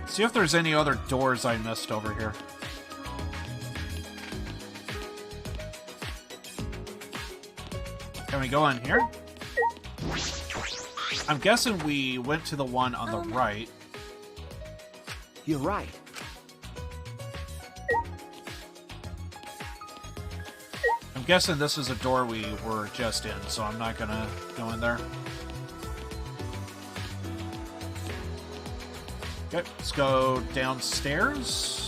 See if there's any other doors I missed over here. Can we go in here? I'm guessing we went to the one on the right. You're right. I'm guessing this is a door we were just in, so I'm not gonna go in there. Okay, let's go downstairs.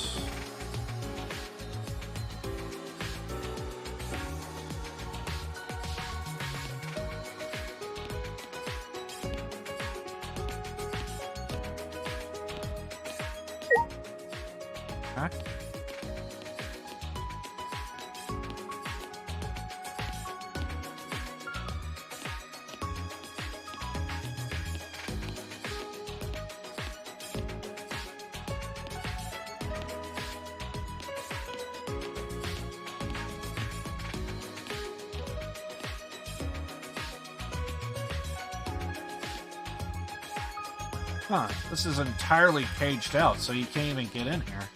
Okay. Huh, this is entirely caged out, so you can't even get in here.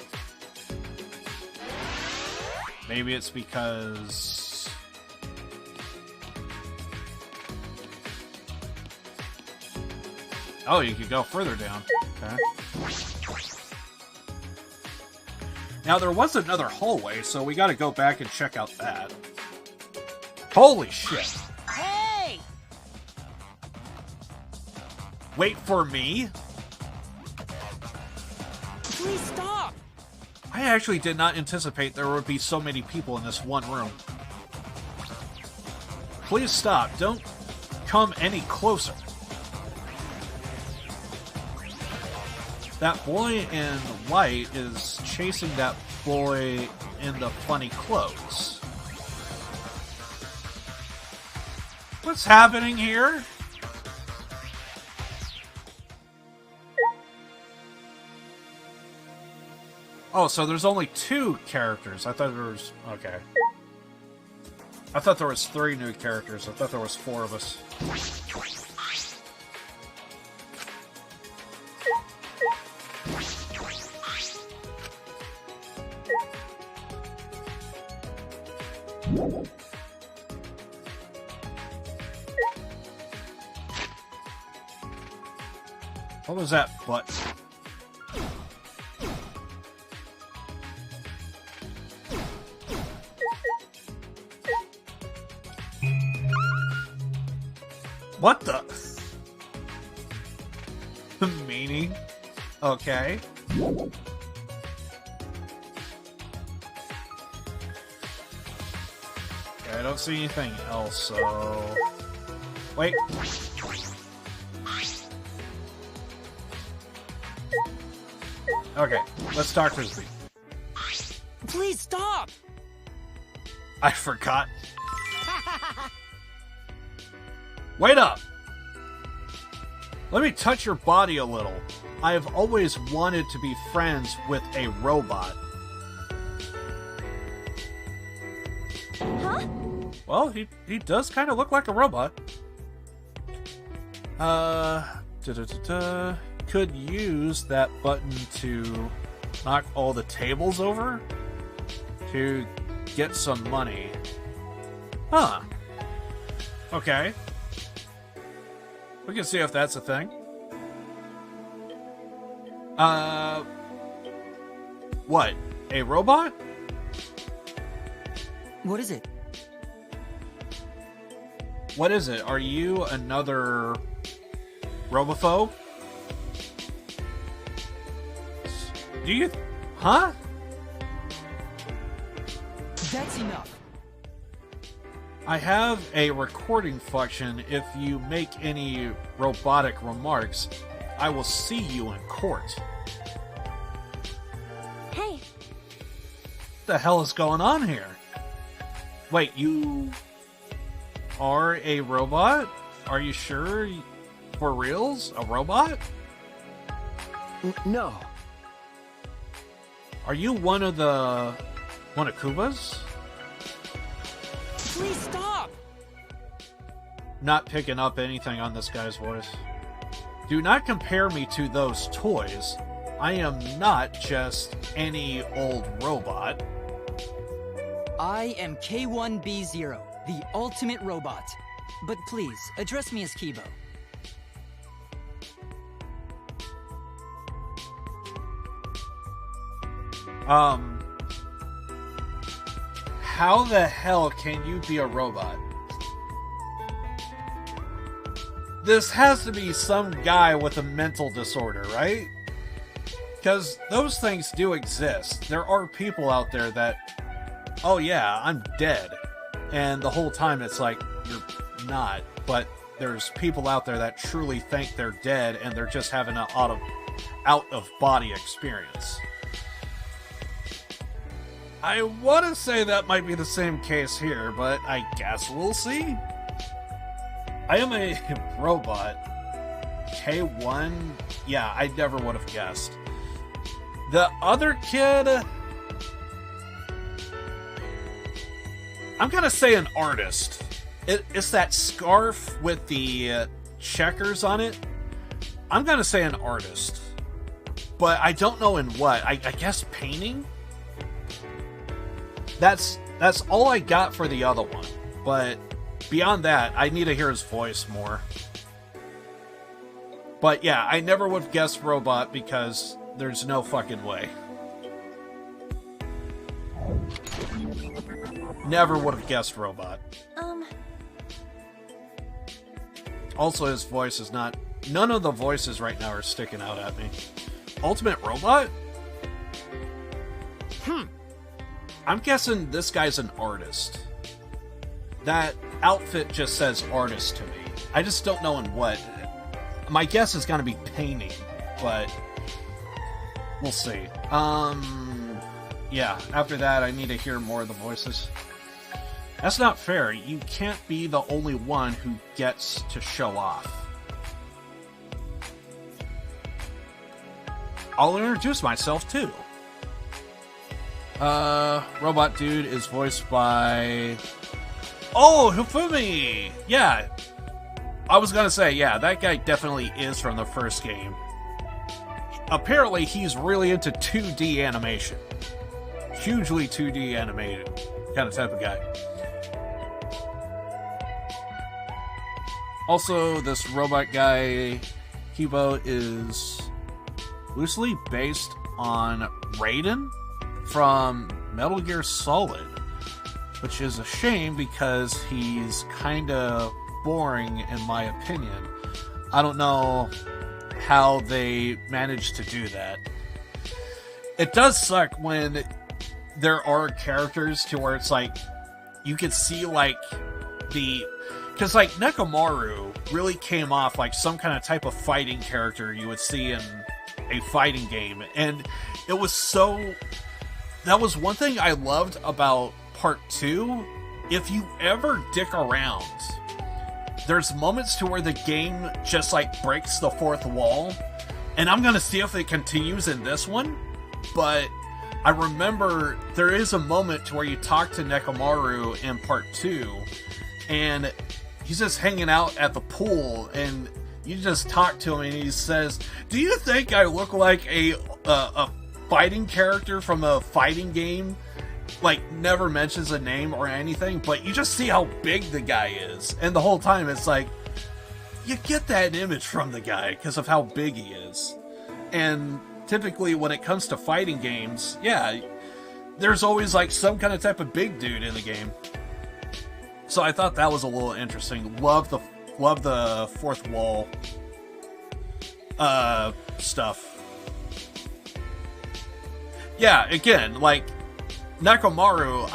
Maybe it's because... Oh, you could go further down. Okay. Now, there was another hallway, so we gotta go back and check out that. Holy shit! Hey! Wait for me? Please stop! I actually did not anticipate there would be so many people in this one room. Please stop. Don't come any closer. That boy in white is chasing that boy in the funny clothes. What's happening here? Oh, so there's only 2 characters. I thought there was... Okay. I thought there was 3 new characters. I thought there was 4 of us. What was that button? What the? Meaning? Okay. Okay, I don't see anything else, so... Wait. Okay, let's talk to Z. Please stop! I forgot. Wait up! Let me touch your body a little. I have always wanted to be friends with a robot. Huh? Well, he does kind of look like a robot. Could use that button to knock all the tables over to get some money. Huh. Okay. We can see if that's a thing. What? A robot? What is it? What is it? Are you another robophobe? Do you... Huh? That's enough. I have a recording function. If you make any robotic remarks, I will see you in court. Hey. What the hell is going on here? Wait, you are a robot? Are you sure? For reals? A robot? No. Are you one of Kubas? Please stop! Not picking up anything on this guy's voice. Do not compare me to those toys. I am not just any old robot. I am K1B0, the ultimate robot. But please, address me as Kibo. How the hell can you be a robot? This has to be some guy with a mental disorder, right? Because those things do exist. There are people out there that, oh yeah, I'm dead. And the whole time it's like, you're not. But there's people out there that truly think they're dead and they're just having an out-of-body experience. I want to say that might be the same case here, but I guess we'll see. I am a robot. K1? Yeah, I never would have guessed. The other kid... I'm gonna say an artist. It's that scarf with the checkers on it. I'm gonna say an artist. But I don't know in what. I guess painting? That's all I got for the other one. But beyond that, I need to hear his voice more. But yeah, I never would have guessed robot because there's no fucking way. Never would have guessed robot. Also, his voice is not... None of the voices right now are sticking out at me. Ultimate robot? I'm guessing this guy's an artist. That outfit just says artist to me. I just don't know in what. My guess is gonna be painting, but we'll see. Yeah, after that I need to hear more of the voices. That's not fair. You can't be the only one who gets to show off. I'll introduce myself too. Robot Dude is voiced by... Oh, Hifumi! Yeah. I was gonna say, yeah, that guy definitely is from the first game. Apparently, he's really into 2D animation. Hugely 2D animated kind of type of guy. Also, this robot guy, Kibo, is loosely based on Raiden from Metal Gear Solid, which is a shame because he's kind of boring in my opinion. I don't know how they managed to do that. It does suck when there are characters to where it's like you could see like because like Nekomaru really came off like some kind of type of fighting character you would see in a fighting game, and it was so... That was one thing I loved about Part 2. If you ever dick around, there's moments to where the game just like breaks the fourth wall, and I'm gonna see if it continues in this one, but I remember there is a moment to where you talk to Nekomaru in part 2, and he's just hanging out at the pool, and you just talk to him, and he says, "Do you think I look like a fighting character from a fighting game?" Like, never mentions a name or anything, but you just see how big the guy is, and the whole time it's like, you get that image from the guy because of how big he is. And typically when it comes to fighting games, yeah, there's always like some kind of type of big dude in the game. So I thought that was a little interesting. Love the fourth wall stuff. Yeah, again, like Nekomaru,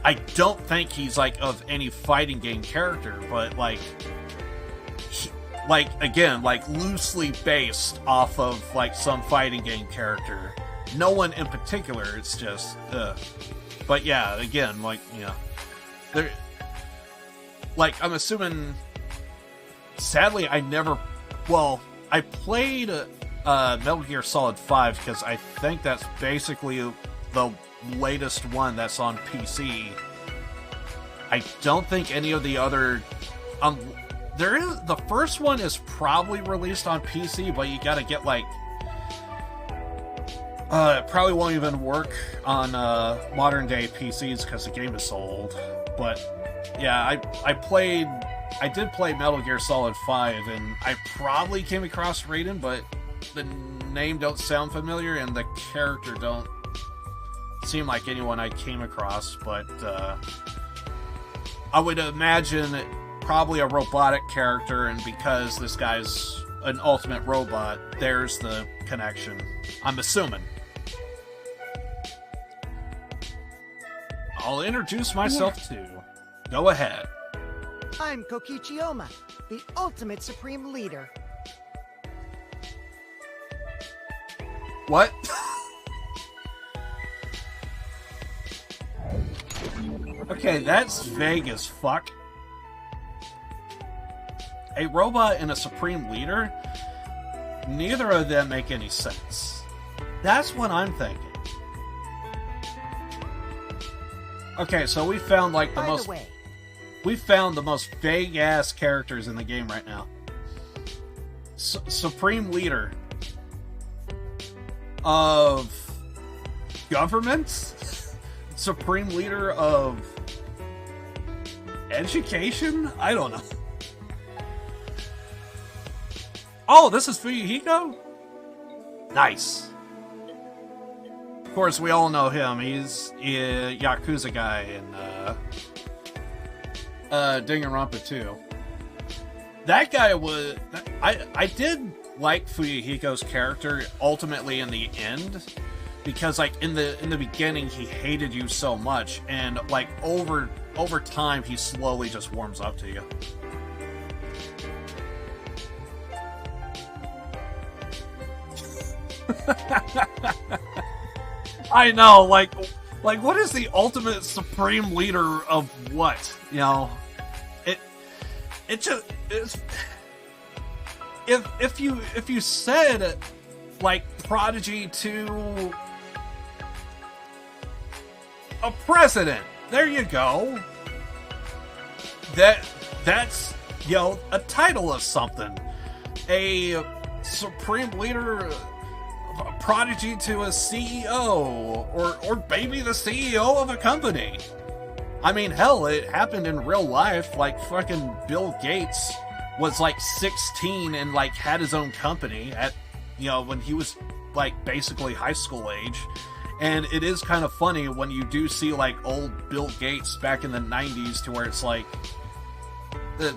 I don't think he's like of any fighting game character, but like again, like loosely based off of like some fighting game character. No one in particular, it's just but yeah, again, like, you know, there, like, I'm assuming, sadly I played Metal Gear Solid 5 because I think that's basically the latest one that's on PC. I don't think any of the other there is, the first one is probably released on PC, but you gotta get like it probably won't even work on modern day PCs because the game is so old. But yeah, I did play Metal Gear Solid 5, and I probably came across Raiden, but the name don't sound familiar and the character don't seem like anyone I came across. But I would imagine probably a robotic character, and because this guy's an ultimate robot, there's the connection, I'm assuming. I'll introduce myself too. Go ahead. I'm Kokichi Oma, the ultimate supreme leader. What? Okay, that's vague as fuck. A robot and a supreme leader? Neither of them make any sense. That's what I'm thinking. Okay, so we found like we found the most vague ass characters in the game right now. Supreme leader of government? Supreme leader of education? I don't know. Oh, this is Fuyuhiko? Nice. Of course, we all know him. He's a Yakuza guy in Danganronpa 2. That guy was... I did like Fuyuhiko's character ultimately in the end, because like in the beginning he hated you so much, and like over time he slowly just warms up to you. I know, like what is the ultimate supreme leader of what? You know, it just is. If you said like prodigy to a president, there you go. That's, you know, a title of something. A supreme leader, a prodigy to a CEO, or maybe the CEO of a company. I mean, hell, it happened in real life. Like, fucking Bill Gates was like 16 and like had his own company at, you know, when he was like basically high school age. And it is kind of funny when you do see like old Bill Gates back in the 90s, to where it's like the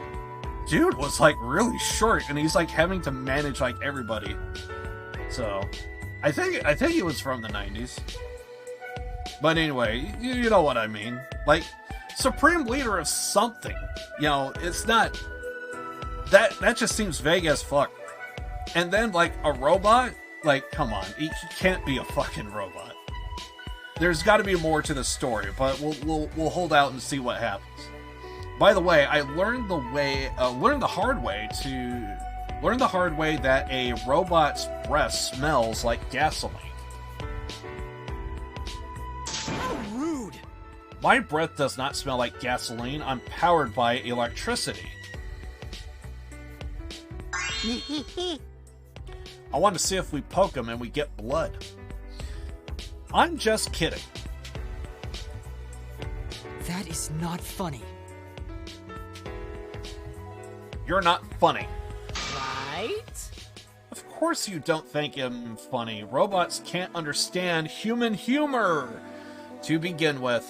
dude was like really short and he's like having to manage like everybody. So I think he was from the 90s. But anyway, you know what I mean. Like, supreme leader of something. You know, it's not... That just seems vague as fuck. And then, like, a robot? Like, come on. He can't be a fucking robot. There's got to be more to the story, but we'll hold out and see what happens. By the way, I learned the hard way that a robot's breath smells like gasoline. My breath does not smell like gasoline. I'm powered by electricity. I want to see if we poke him and we get blood. I'm just kidding. That is not funny. You're not funny. Right? Of course you don't think him funny. Robots can't understand human humor. To begin with.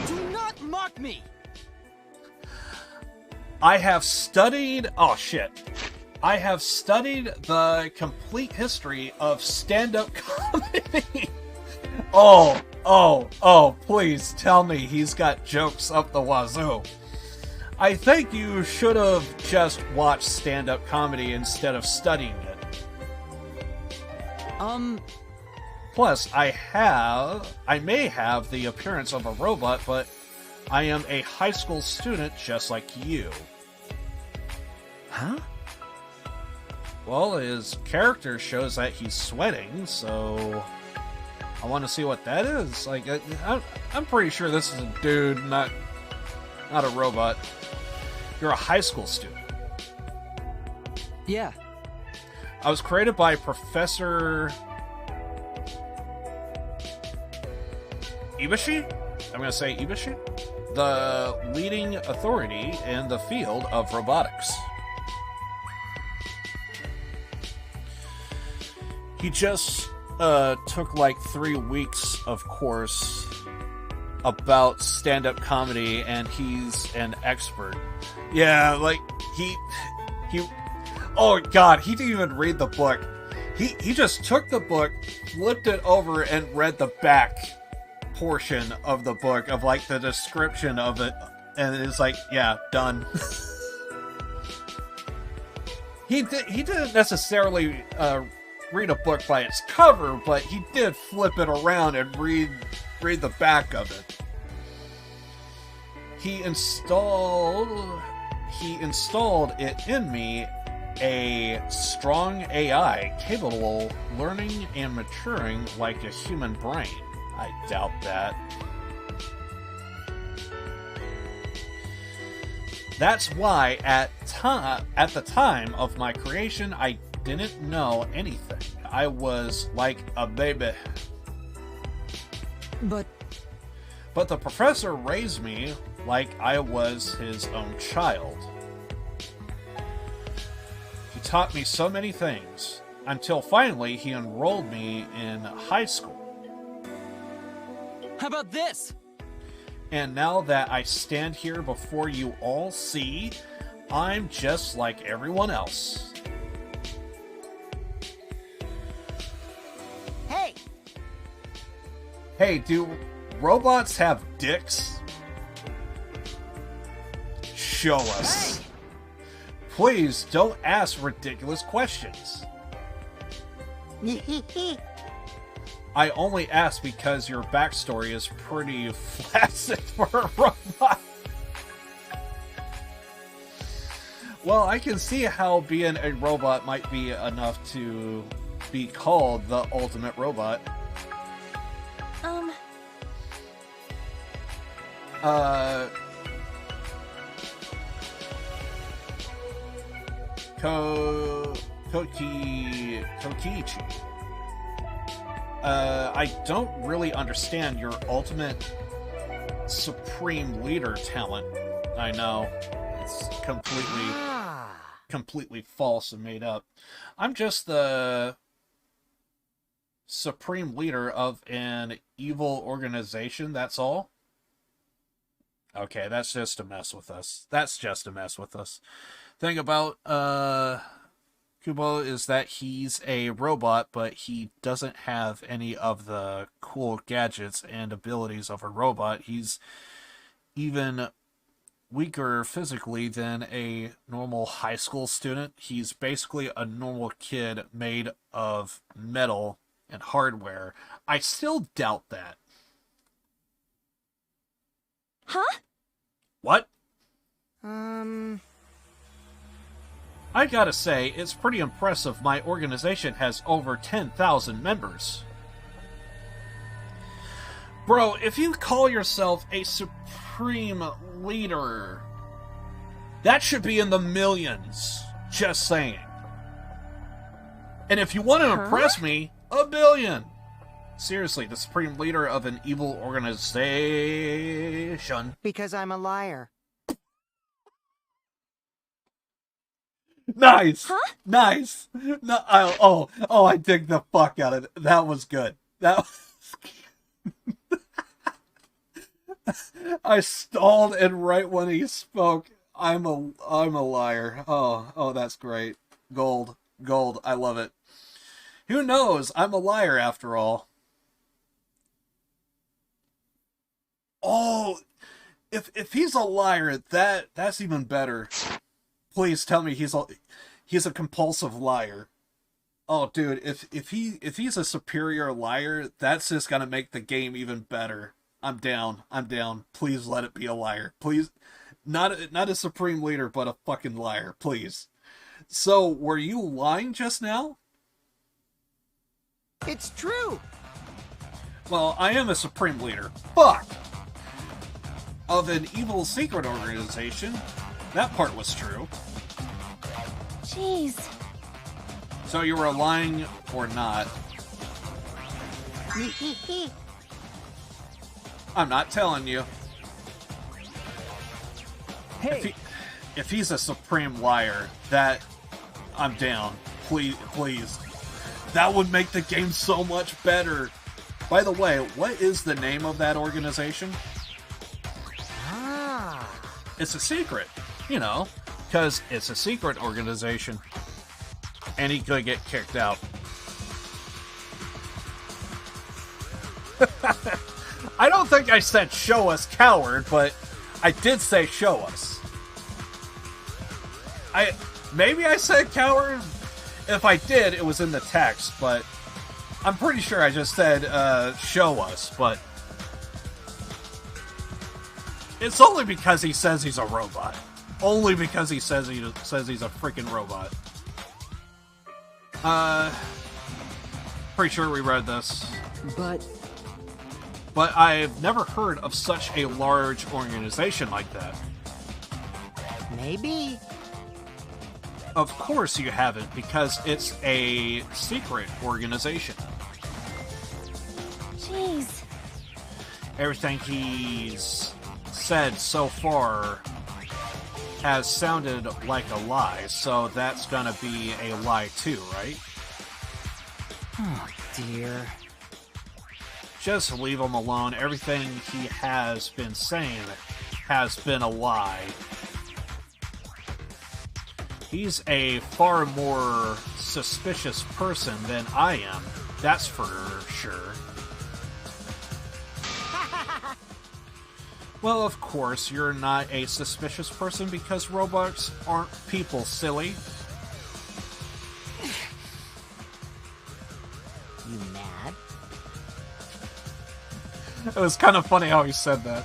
Do not mock me! I have studied... Oh, shit. I have studied the complete history of stand-up comedy. Oh, please tell me he's got jokes up the wazoo. I think you should have just watched stand-up comedy instead of studying it. Plus, I may have the appearance of a robot, but I am a high school student just like you. Huh? Well, his character shows that he's sweating, so I want to see what that is. Like, I'm pretty sure this is a dude, not a robot. You're a high school student. Yeah. I was created by Professor Ibushi? I'm going to say Ibushi? The leading authority in the field of robotics. He just took like 3 weeks of course about stand-up comedy, and he's an expert. Yeah, like, he oh god, he didn't even read the book. He just took the book, flipped it over, and read the back portion of the book, of like the description of it, and it's like, yeah, done. He didn't necessarily read a book by its cover, but he did flip it around and read the back of it. He installed it in me, a strong AI capable of learning and maturing like a human brain. I doubt that. That's why at the time of my creation, I didn't know anything. I was like a baby. But the professor raised me like I was his own child. He taught me so many things, until finally he enrolled me in high school. How about this? And now that I stand here before you all, see, I'm just like everyone else. Hey, do robots have dicks? Show us. Hey. Please don't ask ridiculous questions. I only ask because your backstory is pretty flaccid for a robot. Well, I can see how being a robot might be enough to be called the ultimate robot. Kokiichi. I don't really understand your ultimate supreme leader talent. I know. It's completely false and made up. I'm just the supreme leader of an evil organization, that's all. Okay, that's just to mess with us. Thing about Kubo is that he's a robot, but he doesn't have any of the cool gadgets and abilities of a robot. He's even weaker physically than a normal high school student. He's basically a normal kid made of metal and hardware. I still doubt that. Huh? What? I gotta say, it's pretty impressive my organization has over 10,000 members. Bro, if you call yourself a supreme leader, that should be in the millions. Just saying. And if you want to impress me, $1 billion. Seriously, the supreme leader of an evil organization. Because I'm a liar. Nice! Huh? Nice! No, I dig the fuck out of it. That was good. That was... I stalled, and right when he spoke, I'm a liar. Oh, that's great. Gold. I love it. Who knows? I'm a liar after all. Oh, if he's a liar, that's even better. Please tell me he's a compulsive liar. Oh, dude, if he's a superior liar, that's just gonna make the game even better. I'm down. Please let it be a liar. Please, not a supreme leader, but a fucking liar. Please. So, were you lying just now? It's true. Well, I am a supreme leader. Fuck. Of an evil secret organization. That part was true. Jeez. So you were lying or not? I'm not telling you. Hey. If he's a supreme liar, that I'm down. Please. That would make the game so much better. By the way, what is the name of that organization? It's a secret, because it's a secret organization. And he could get kicked out. I don't think I said show us coward, but I did say show us. Maybe I said coward? If I did, it was in the text, but I'm pretty sure I just said show us, but it's only because he says he's a robot. Only because he says he's a freaking robot. Pretty sure we read this. But I've never heard of such a large organization like that. Maybe. Of course you haven't, because it's a secret organization. Jeez. Everything he's said so far has sounded like a lie, so that's gonna be a lie too, right? Oh, dear. Just leave him alone. Everything he has been saying has been a lie. He's a far more suspicious person than I am, that's for sure. Well, of course, you're not a suspicious person because robots aren't people, silly. You mad? It was kind of funny how he said that.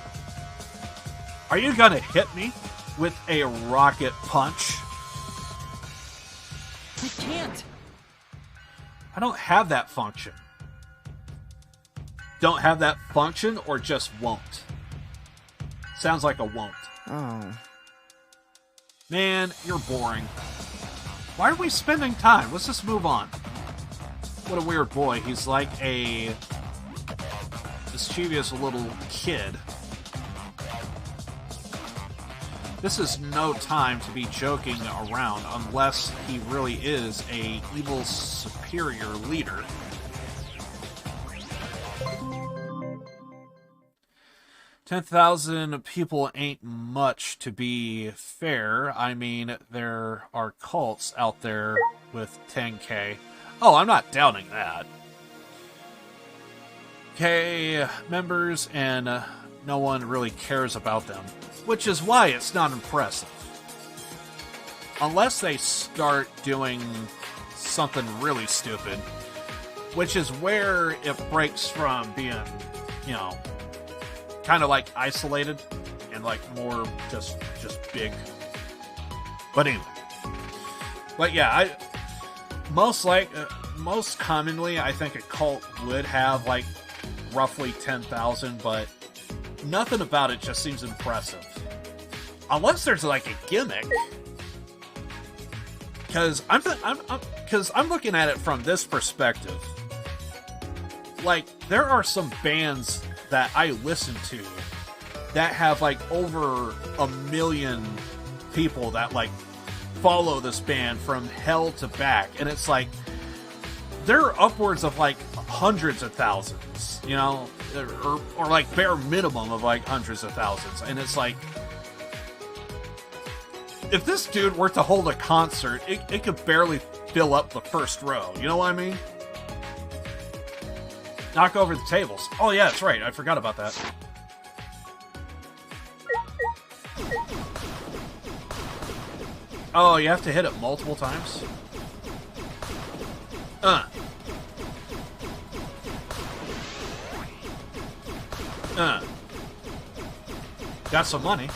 Are you gonna hit me with a rocket punch? I can't. I don't have that function. Don't have that function or just won't? Sounds like a won't. Oh. Man, you're boring. Why are we spending time? Let's just move on. What a weird boy. He's like a mischievous little kid. This is no time to be joking around unless he really is a evil superior leader. $10,000 people ain't much, to be fair. I mean, there are cults out there with 10K. Oh, I'm not doubting that. K members, and no one really cares about them, which is why it's not impressive. Unless they start doing something really stupid, which is where it breaks from being, kind of like isolated and like more just big. But anyway. But yeah, most commonly I think a cult would have like roughly 10,000, but nothing about it just seems impressive. Unless there's like a gimmick. Because I'm looking at it from this perspective. Like, there are some bands that I listen to that have like over 1 million people that like follow this band from hell to back, and it's like they're upwards of like hundreds of thousands, you know, or like bare minimum of like hundreds of thousands, and it's like if this dude were to hold a concert, it could barely fill up the first row. You know what I mean? Knock over the tables. Oh yeah, that's right. I forgot about that. Oh, you have to hit it multiple times? Got some money.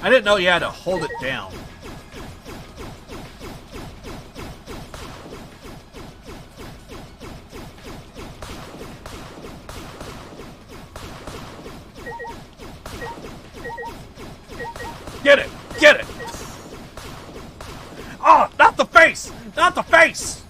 I didn't know you had to hold it down. Get it! Get it! Oh, not the face! Not the face!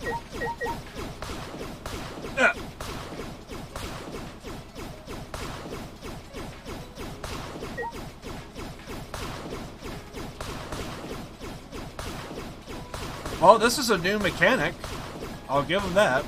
Well, this is a new mechanic. I'll give him that.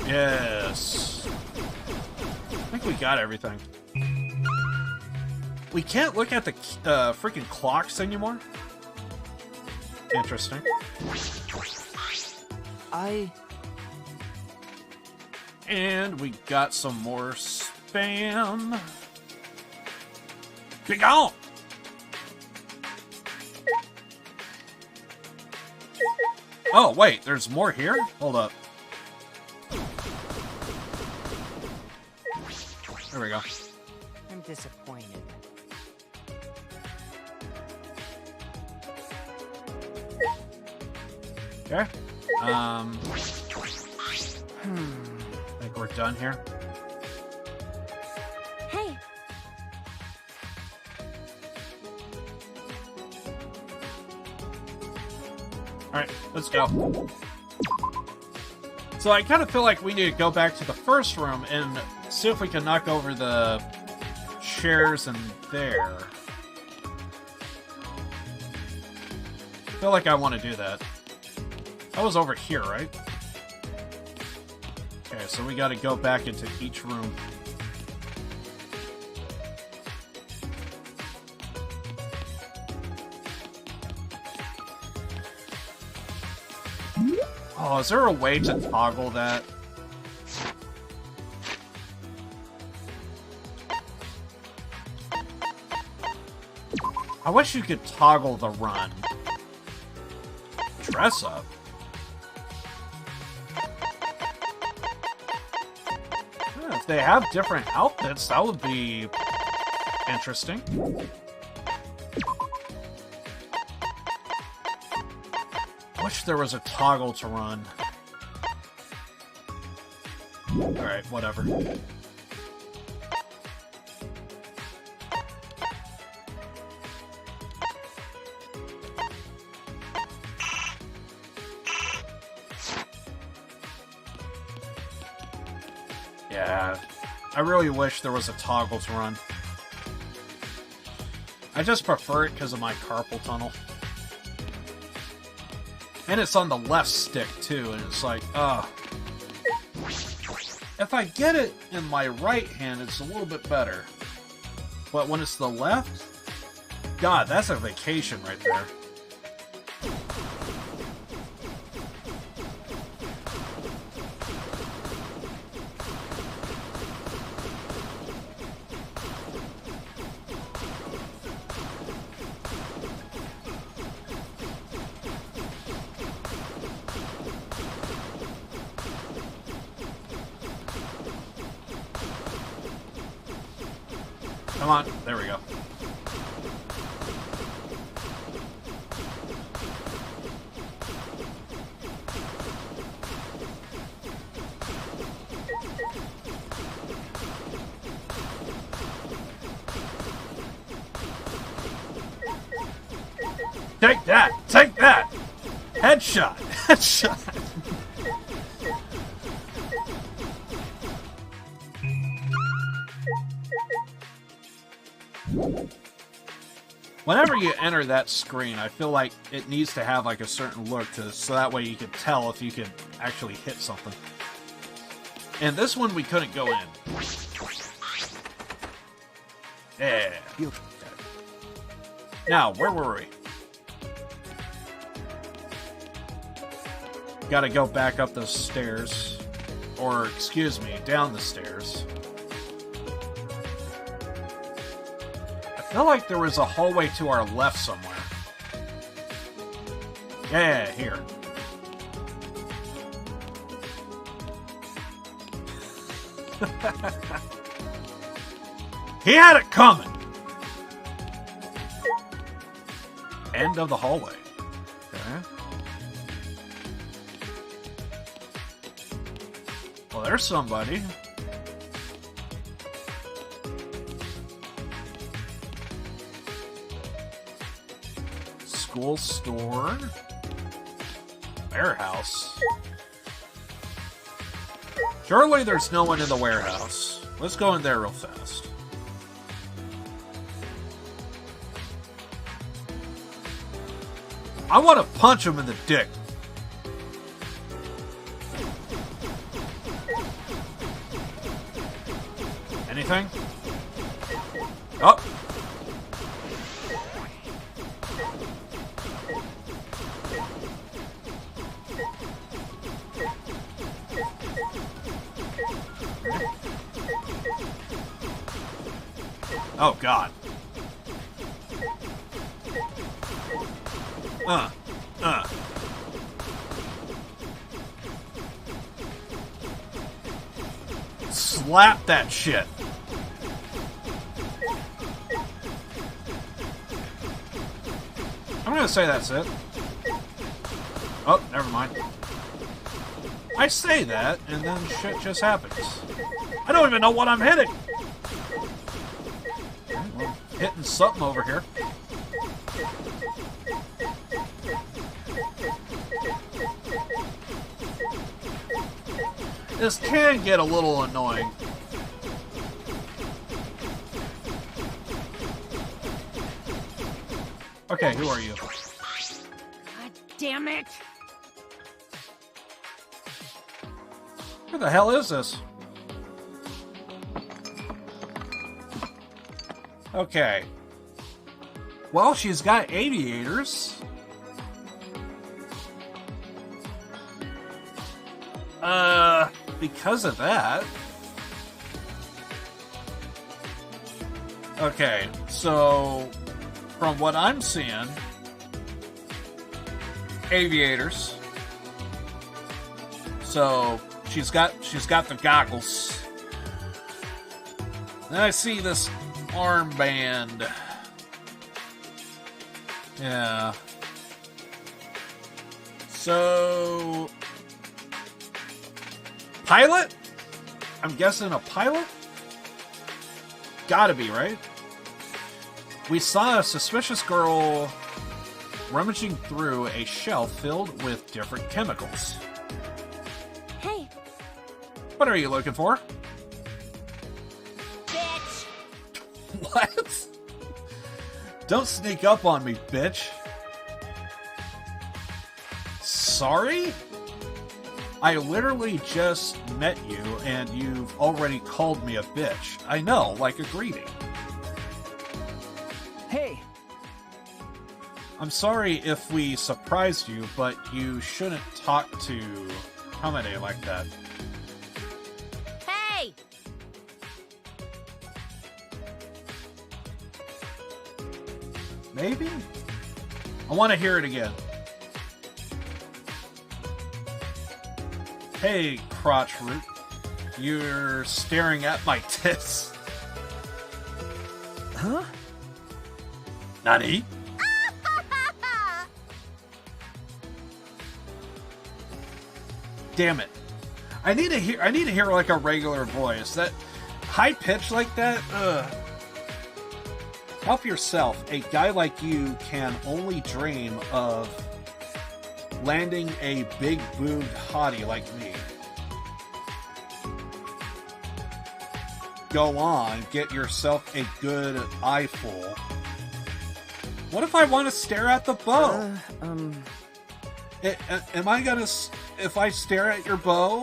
Yes. I think we got everything. We can't look at the freaking clocks anymore? Interesting. And we got some more spam. Be gone! Oh, wait, there's more here? Hold up. There we go. I'm disappointed. Okay. I think we're done here. Hey. Alright, let's go. So I kind of feel like we need to go back to the first room and see if we can knock over the chairs in there. I feel like I want to do that. That was over here, right? Okay, so we got to go back into each room. Oh, is there a way to toggle that? I wish you could toggle the run. Dress up. Yeah, if they have different outfits, that would be interesting. I wish there was a toggle to run. Alright, whatever. Yeah, I really wish there was a toggle to run. I just prefer it because of my carpal tunnel. And it's on the left stick, too, and it's like, if I get it in my right hand, it's a little bit better. But when it's the left, God, that's a vacation right there. Come on. There we go. Take that! Take that! Headshot! Headshot! Whenever you enter that screen, I feel like it needs to have like a certain look so that way you can tell if you can actually hit something. And this one we couldn't go in. Yeah. Now, where were we? Gotta go back up those stairs. Or, excuse me, down the stairs. I feel like there was a hallway to our left somewhere. Yeah, here. He had it coming! End of the hallway. Okay. Well, there's somebody. School store. Warehouse. Surely there's no one in the warehouse. Let's go in there real fast. I want to punch him in the dick. Anything? Oh. Oh, God. Slap that shit. I'm gonna say that's it. Oh, never mind. I say that, and then shit just happens. I don't even know what I'm hitting. Well, hitting something over here. This can get a little annoying. Okay, who are you? God damn it! Who the hell is this? Okay. Well, she's got aviators. Because of that. Okay, so from what I'm seeing, aviators. So she's got the goggles. Then I see this armband. Yeah. So pilot? I'm guessing a pilot? Gotta be, right? We saw a suspicious girl rummaging through a shelf filled with different chemicals. Hey. What are you looking for? Bitch! What? Don't sneak up on me, bitch. Sorry? I literally just met you, and you've already called me a bitch. I know, like a greeting. Hey! I'm sorry if we surprised you, but you shouldn't talk to Hamade like that. Hey! Maybe? I want to hear it again. Hey, crotch root. You're staring at my tits. Huh? Nani? Damn it. I need to hear like a regular voice. That high pitch like that, ugh. Help yourself. A guy like you can only dream of landing a big boobed hottie like me. Go on, get yourself a good eyeful. What if I want to stare at the bow? Am I gonna... If I stare at your bow...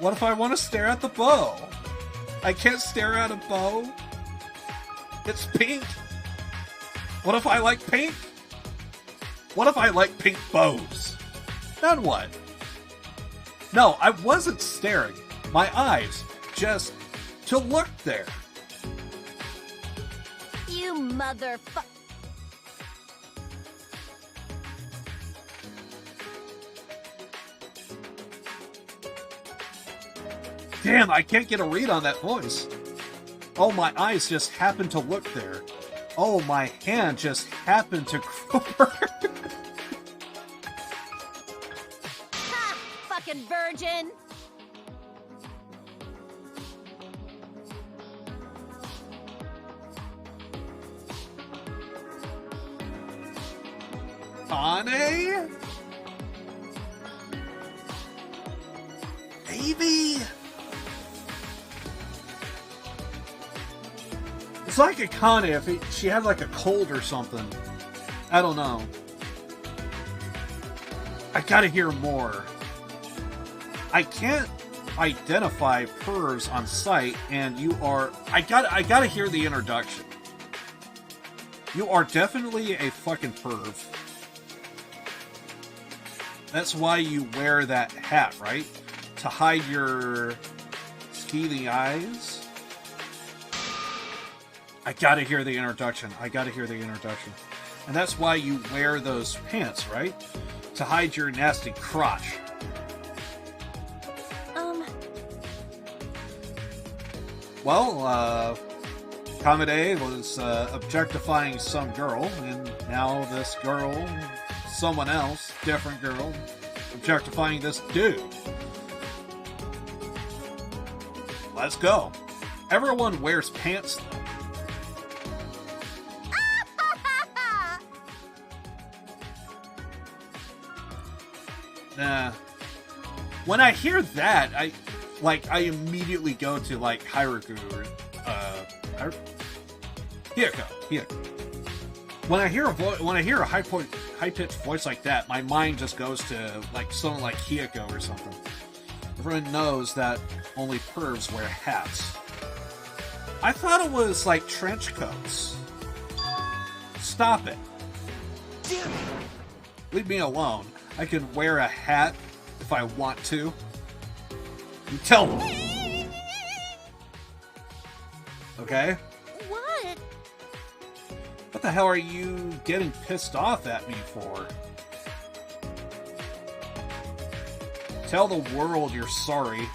What if I want to stare at the bow? I can't stare at a bow. It's pink. What if I like pink? What if I like pink bows? Then what? No, I wasn't staring. My eyes, just to look there. You motherfucker. Damn, I can't get a read on that voice. Oh, my eyes just happened to look there. Oh, my hand just happened to croak. Ha! Fucking virgin! Honey? Baby? It's like Akane if she had like a cold or something. I don't know. I gotta hear more. I can't identify pervs on sight, and you are... I gotta hear the introduction. You are definitely a fucking perv. That's why you wear that hat, right? To hide your skeely eyes? I gotta hear the introduction. And that's why you wear those pants, right? To hide your nasty crotch. Well, Kamade was objectifying some girl, and now this girl, someone else, different girl, objectifying this dude. Let's go. Everyone wears pants, though. Nah. When I hear that, I immediately go to like Hairyuu or Hiyako. When I hear a high pitched voice like that, my mind just goes to like someone like Hiyako or something. Everyone knows that only pervs wear hats. I thought it was like trench coats. Stop it. Leave me alone. I can wear a hat if I want to. You tell me. Okay? What? What the hell are you getting pissed off at me for? Tell the world you're sorry.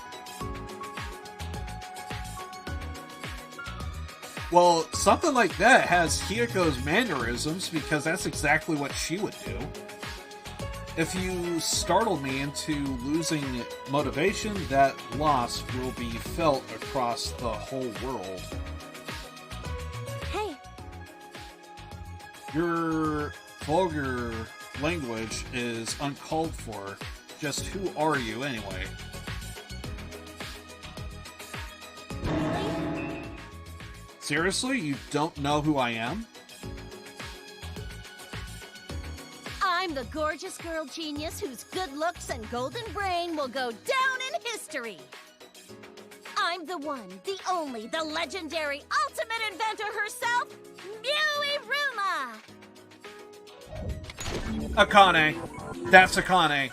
Well, something like that has Hiyako's mannerisms because that's exactly what she would do. If you startle me into losing motivation, that loss will be felt across the whole world. Hey. Your vulgar language is uncalled for. Just who are you, anyway? Seriously? You don't know who I am? I'm the gorgeous girl genius whose good looks and golden brain will go down in history. I'm the one, the only, the legendary ultimate inventor herself, Muiruma! Akane. That's Akane.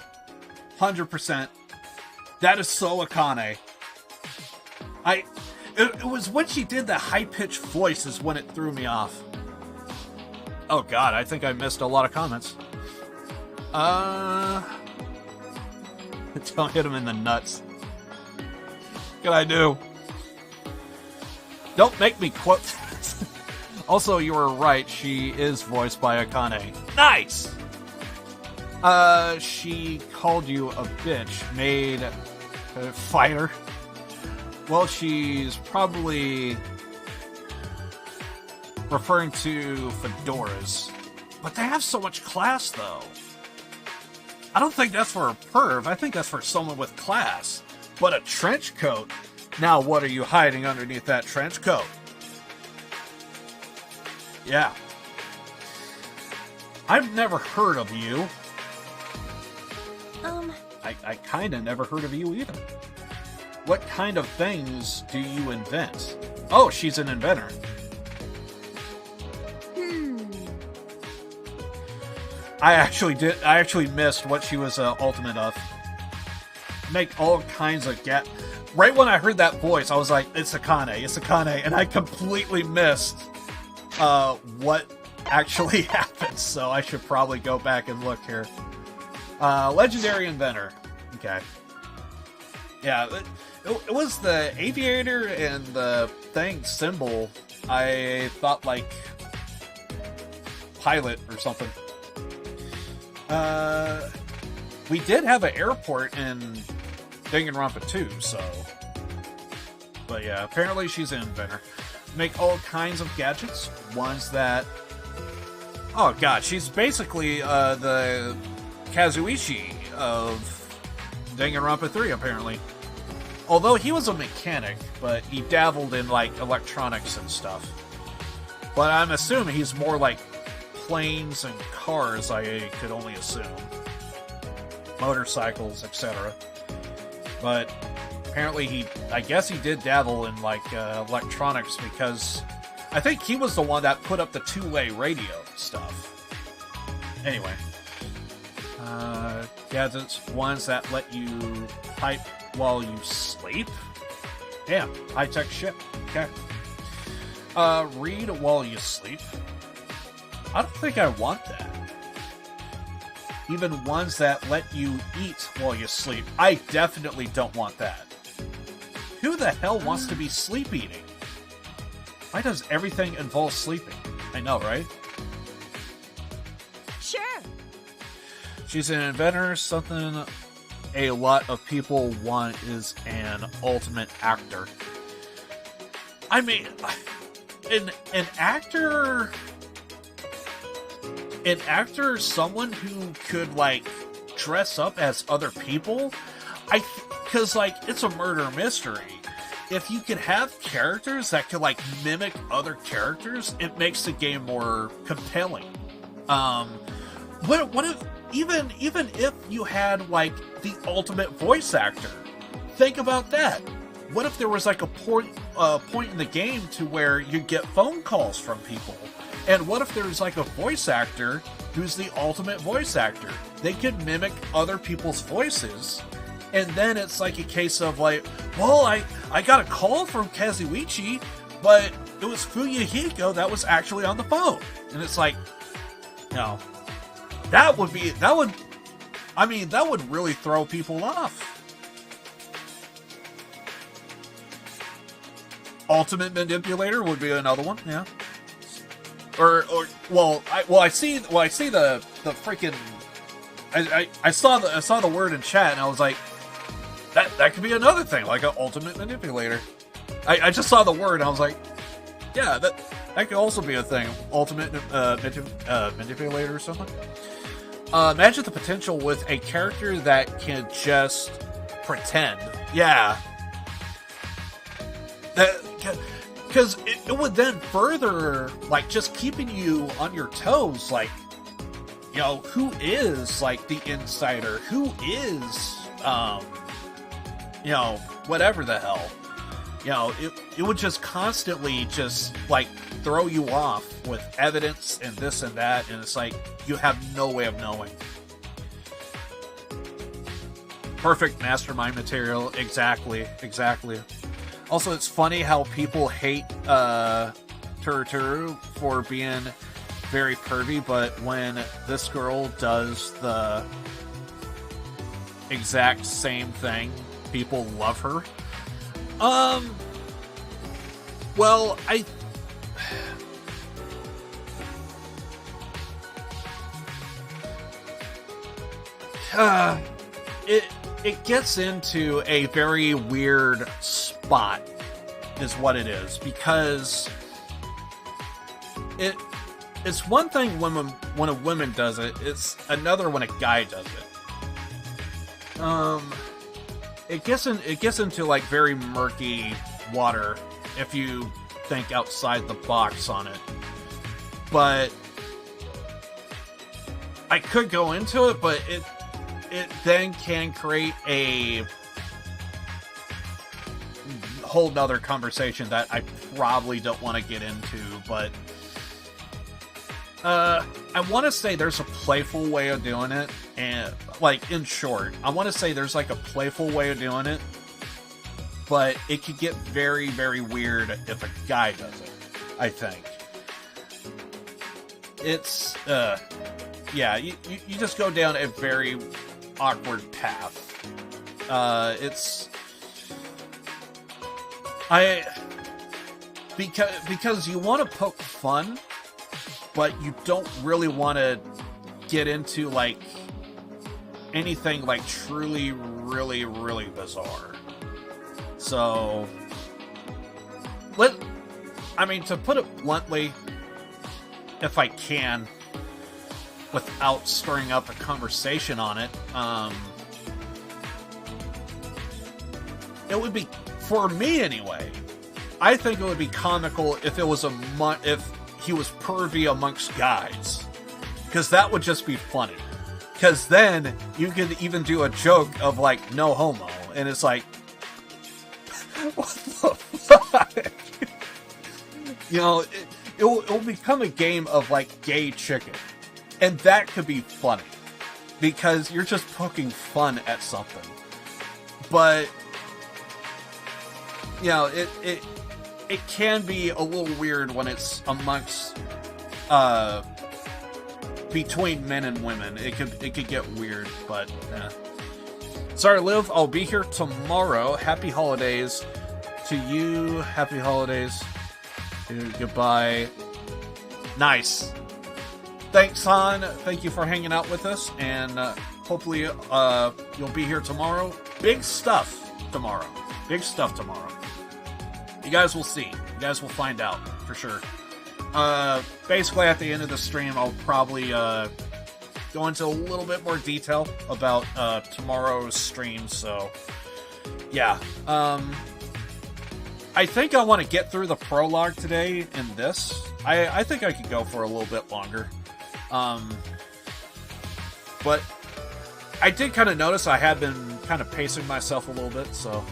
100%. That is so Akane. It was when she did the high-pitched voice is when it threw me off. Oh god, I think I missed a lot of comments. Don't hit him in the nuts. What can I do? Don't make me quote that. Also, you were right. She is voiced by Akane. Nice! She called you a bitch. Made a fighter. Well, she's probably referring to fedoras. But they have so much class, though. I don't think that's for a perv. I think that's for someone with class. But a trench coat? Now what are you hiding underneath that trench coat? Yeah. I've never heard of you. I kinda never heard of you either. What kind of things do you invent? Oh, she's an inventor. I actually missed what she was ultimate of. Make all kinds of Right when I heard that voice, I was like, it's Akane, and I completely missed what actually happened, so I should probably go back and look here. Legendary inventor. Okay. Yeah, it was the aviator and the thing symbol. I thought like pilot or something. We did have an airport in Danganronpa 2, so... But yeah, apparently she's an inventor. Make all kinds of gadgets, ones that... Oh god, she's basically the Kazuichi of Danganronpa 3, apparently. Although he was a mechanic, but he dabbled in, like, electronics and stuff. But I'm assuming he's more like planes and cars, I could only assume. Motorcycles, etc. But apparently I guess he did dabble in, like, electronics, because I think he was the one that put up the two-way radio stuff. Anyway. Gadgets, ones that let you type while you sleep? Damn, high-tech shit. Okay. Read while you sleep? I don't think I want that. Even ones that let you eat while you sleep. I definitely don't want that. Who the hell wants to be sleep eating? Why does everything involve sleeping? I know, right? Sure. She's an inventor. Something a lot of people want is an ultimate actor. I mean, an actor... An actor, someone who could, like, dress up as other people? Because, like, it's a murder mystery. If you could have characters that could, like, mimic other characters, it makes the game more compelling. What if, even if you had, like, the ultimate voice actor? Think about that. What if there was, like, a point in the game to where you get phone calls from people? And what if there's like a voice actor who's the ultimate voice actor? They could mimic other people's voices, and then it's like a case of like, well, I got a call from Kazuichi, but it was Fuyuhiko that was actually on the phone. And it's like, no. That would really throw people off. Ultimate manipulator would be another one, yeah. I see the freaking. I saw the word in chat and I was like, that could be another thing, like an ultimate manipulator. I just saw the word and I was like, yeah, that could also be a thing, ultimate manipulator or something. Imagine the potential with a character that can just pretend. Yeah. Because it would then further, like, just keeping you on your toes, like, you know, who is, like, the insider? Who is, you know, whatever the hell. You know, it would just constantly just, like, throw you off with evidence and this and that, and it's like, you have no way of knowing. Perfect mastermind material, exactly. Also, it's funny how people hate Turuturu for being very pervy, but when this girl does the exact same thing, people love her. Well, it gets into a very weird spot, is what it is, because it's one thing when a woman does it, it's another when a guy does it. It gets into like very murky water if you think outside the box on it. But I could go into it, but it then can create a whole nother conversation that I probably don't want to get into, but I want to say there's a playful way of doing it, and like, in short, I want to say there's like a playful way of doing it, but it could get very, very weird if a guy does it, I think. It's, yeah, you just go down a very awkward path. Because you want to poke fun, but you don't really want to get into like anything like truly, really, really bizarre. So, to put it bluntly, if I can, without stirring up a conversation on it, it would be, for me anyway, I think it would be comical if it was if he was pervy amongst guys, because that would just be funny. Because then you could even do a joke of like, no homo, and it's like, what the fuck? It will become a game of like gay chicken, and that could be funny because you're just poking fun at something. But it can be a little weird when it's amongst between men and women. It could get weird, but sorry, Liv, I'll be here tomorrow. Happy holidays to you. Happy holidays. Goodbye. Nice. Thanks, Han. Thank you for hanging out with us, and hopefully you'll be here tomorrow. Big stuff tomorrow. Big stuff tomorrow. You guys will see. You guys will find out for sure. Basically, at the end of the stream, I'll probably go into a little bit more detail about tomorrow's stream. So, yeah. I think I want to get through the prologue today in this. I think I could go for a little bit longer. But I did kind of notice I had been kind of pacing myself a little bit, so...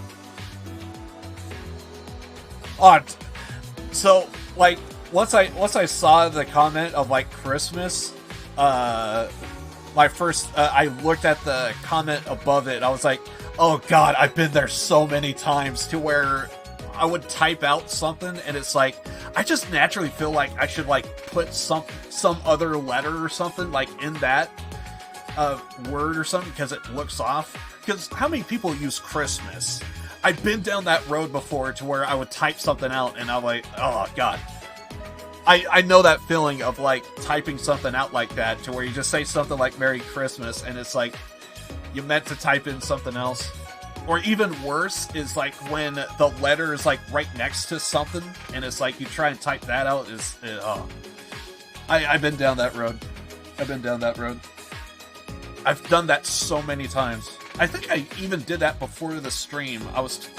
So, like, once I saw the comment of, like, Christmas, I looked at the comment above it, I was like, oh god, I've been there so many times, to where I would type out something, and it's like, I just naturally feel like I should, like, put some other letter or something, like, in that word or something, because it looks off. Because how many people use Christmas? I've been down that road before, to where I would type something out, and I'm like, oh god. I know that feeling of, like, typing something out like that, to where you just say something like Merry Christmas, and it's like, you meant to type in something else. Or even worse is like when the letter is like right next to something, and it's like you try and type that out. I've been down that road. I've done that so many times. I think I even did that before the stream. I was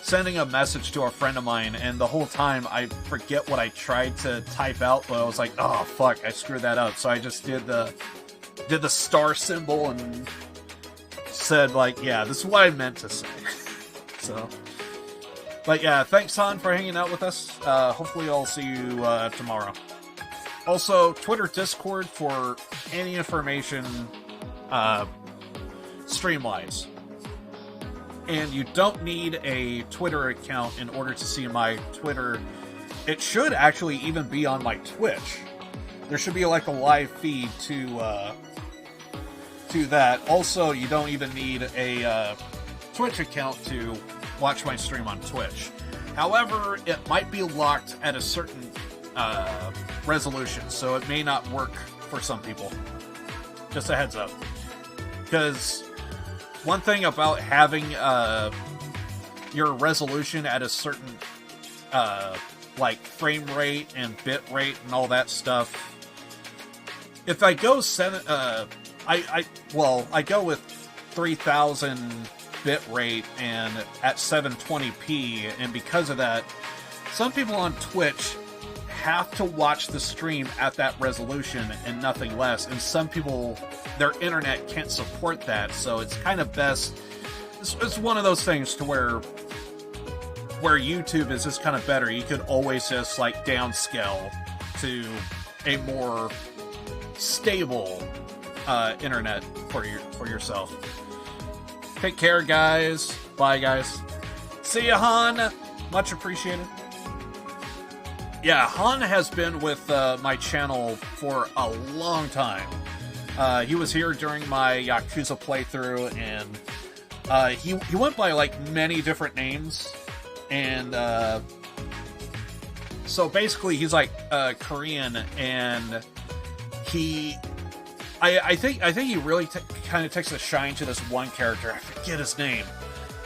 sending a message to a friend of mine, and the whole time I forget what I tried to type out, but I was like, oh fuck, I screwed that up. So I just did the star symbol and said, like, yeah, this is what I meant to say. So, but yeah, thanks, Han, for hanging out with us. Hopefully I'll see you tomorrow. Also, Twitter, Discord for any information stream-wise. And you don't need a Twitter account in order to see my Twitter. It should actually even be on my Twitch. There should be like a live feed to that. Also, you don't even need a Twitch account to watch my stream on Twitch. However, it might be locked at a certain resolution, so it may not work for some people. Just a heads up. Because one thing about having your resolution at a certain like frame rate and bit rate and all that stuff. If I go I go with 3000 bit rate and at 720p, and because of that, some people on Twitch have to watch the stream at that resolution and nothing less, and some people, their internet can't support that, so it's kind of best. It's one of those things to where YouTube is just kind of better. You could always just like downscale to a more stable internet for yourself. Take care, guys. Bye, guys. See ya, Han. Much appreciated. Yeah, Han has been with my channel for a long time. He was here during my Yakuza playthrough, and he went by like many different names. And so basically he's like Korean, and I think he really kind of takes a shine to this one character. I forget his name,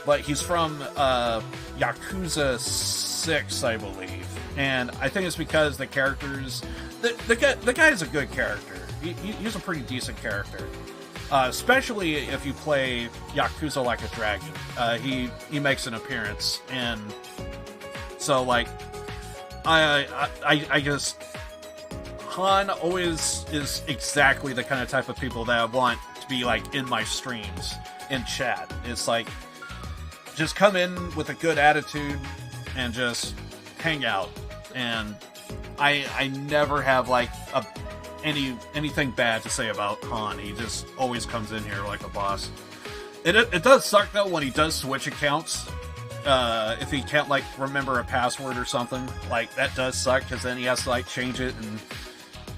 but he's from Yakuza 6, I believe. And I think it's because the characters, the guy is a good character. He's a pretty decent character. Especially if you play Yakuza Like a Dragon. He makes an appearance, and so like I just, Han always is exactly the kind of type of people that I want to be like in my streams, in chat. It's like, just come in with a good attitude and just hang out, and I never have like anything bad to say about Han. He just always comes in here like a boss. It does suck though when he does switch accounts. If he can't like remember a password or something, like that does suck, because then he has to like change it, and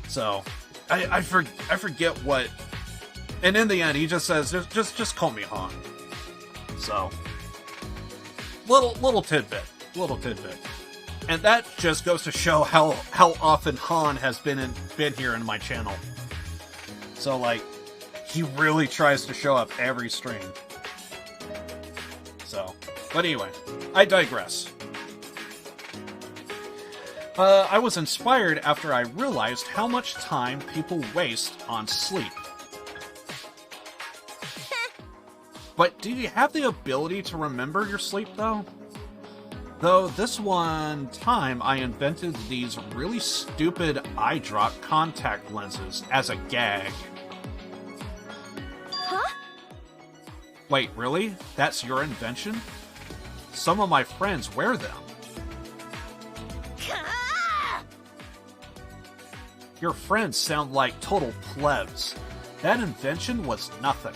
so I forget what. And in the end, he just says, just call me Han. So little tidbit. And that just goes to show how often Han has been here in my channel. So, like, he really tries to show up every stream. So, but anyway, I digress. I was inspired after I realized how much time people waste on sleep. But do you have the ability to remember your sleep, though? Though this one time I invented these really stupid eye drop contact lenses as a gag. Huh? Wait, really? That's your invention? Some of my friends wear them. Your friends sound like total plebs. That invention was nothing.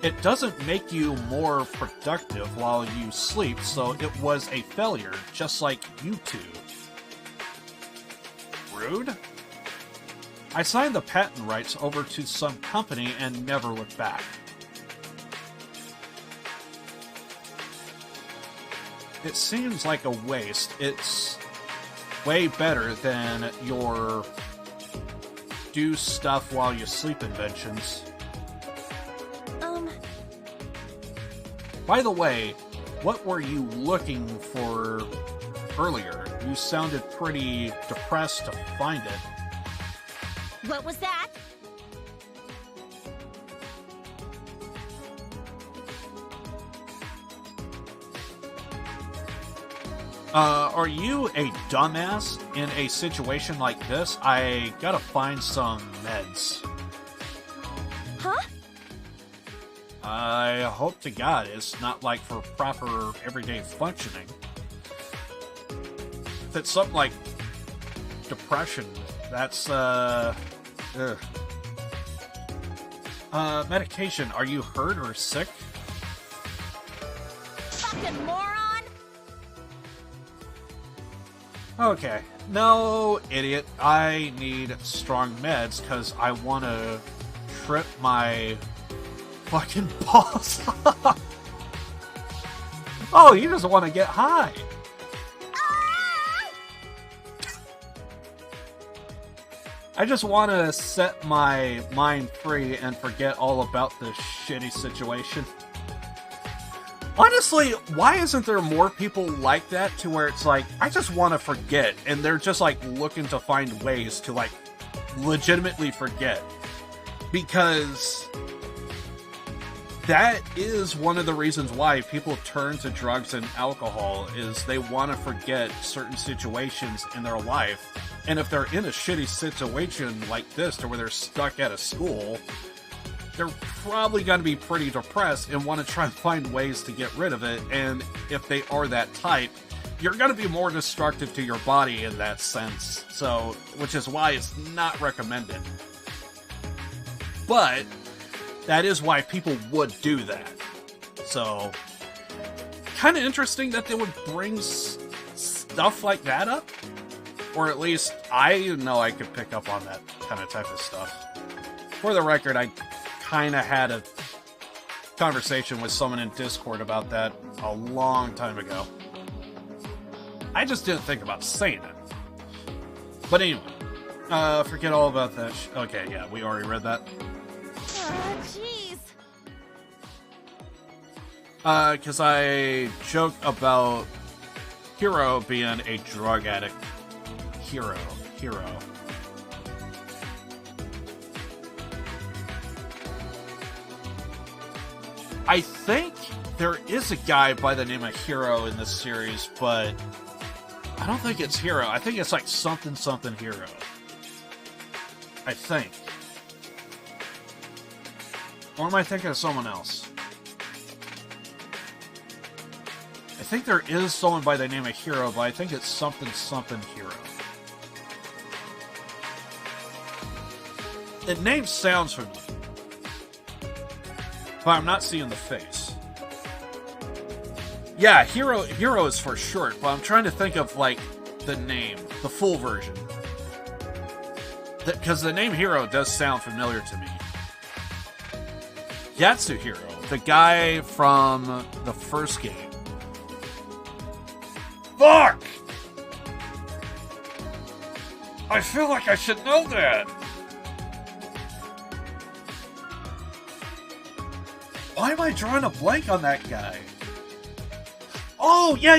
It doesn't make you more productive while you sleep, so it was a failure, just like YouTube. Rude? I signed the patent rights over to some company and never looked back. It seems like a waste. It's way better than your do stuff while you sleep inventions. By the way, what were you looking for earlier? You sounded pretty depressed to find it. What was that? Are you a dumbass in a situation like this? I gotta find some meds. Huh? I hope to God it's not like for proper everyday functioning. If it's something like depression, that's, medication. Are you hurt or sick? Fucking moron! Okay. No, idiot. I need strong meds because I want to trip my fucking balls off. Oh, he doesn't want to get high. I just want to set my mind free and forget all about this shitty situation. Honestly, why isn't there more people like that to where it's like, I just want to forget, and they're just like looking to find ways to like legitimately forget? Because that is one of the reasons why people turn to drugs and alcohol, is they want to forget certain situations in their life. And if they're in a shitty situation like this, to where they're stuck at a school, they're probably going to be pretty depressed and want to try and find ways to get rid of it. And if they are that type, you're going to be more destructive to your body in that sense. So, which is why it's not recommended. But that is why people would do that. So, kind of interesting that they would bring stuff like that up. Or at least I know I could pick up on that kind of type of stuff. For the record, I kind of had a conversation with someone in Discord about that a long time ago. I just didn't think about saying it. But anyway, forget all about that. Okay, yeah, we already read that. Jeez. Because I joke about Hiro being a drug addict. Hiro. I think there is a guy by the name of Hiro in this series, but I don't think it's Hiro. I think it's like something Hiro. I think. Or am I thinking of someone else? I think there is someone by the name of Hiro, but I think it's something Hiro. The name sounds familiar, but I'm not seeing the face. Yeah, Hiro is for short, but I'm trying to think of like the name, the full version. Because the name Hiro does sound familiar to me. Yatsuhiro, the guy from the first game. Fuck! I feel like I should know that. Why am I drawing a blank on that guy? Oh, yeah.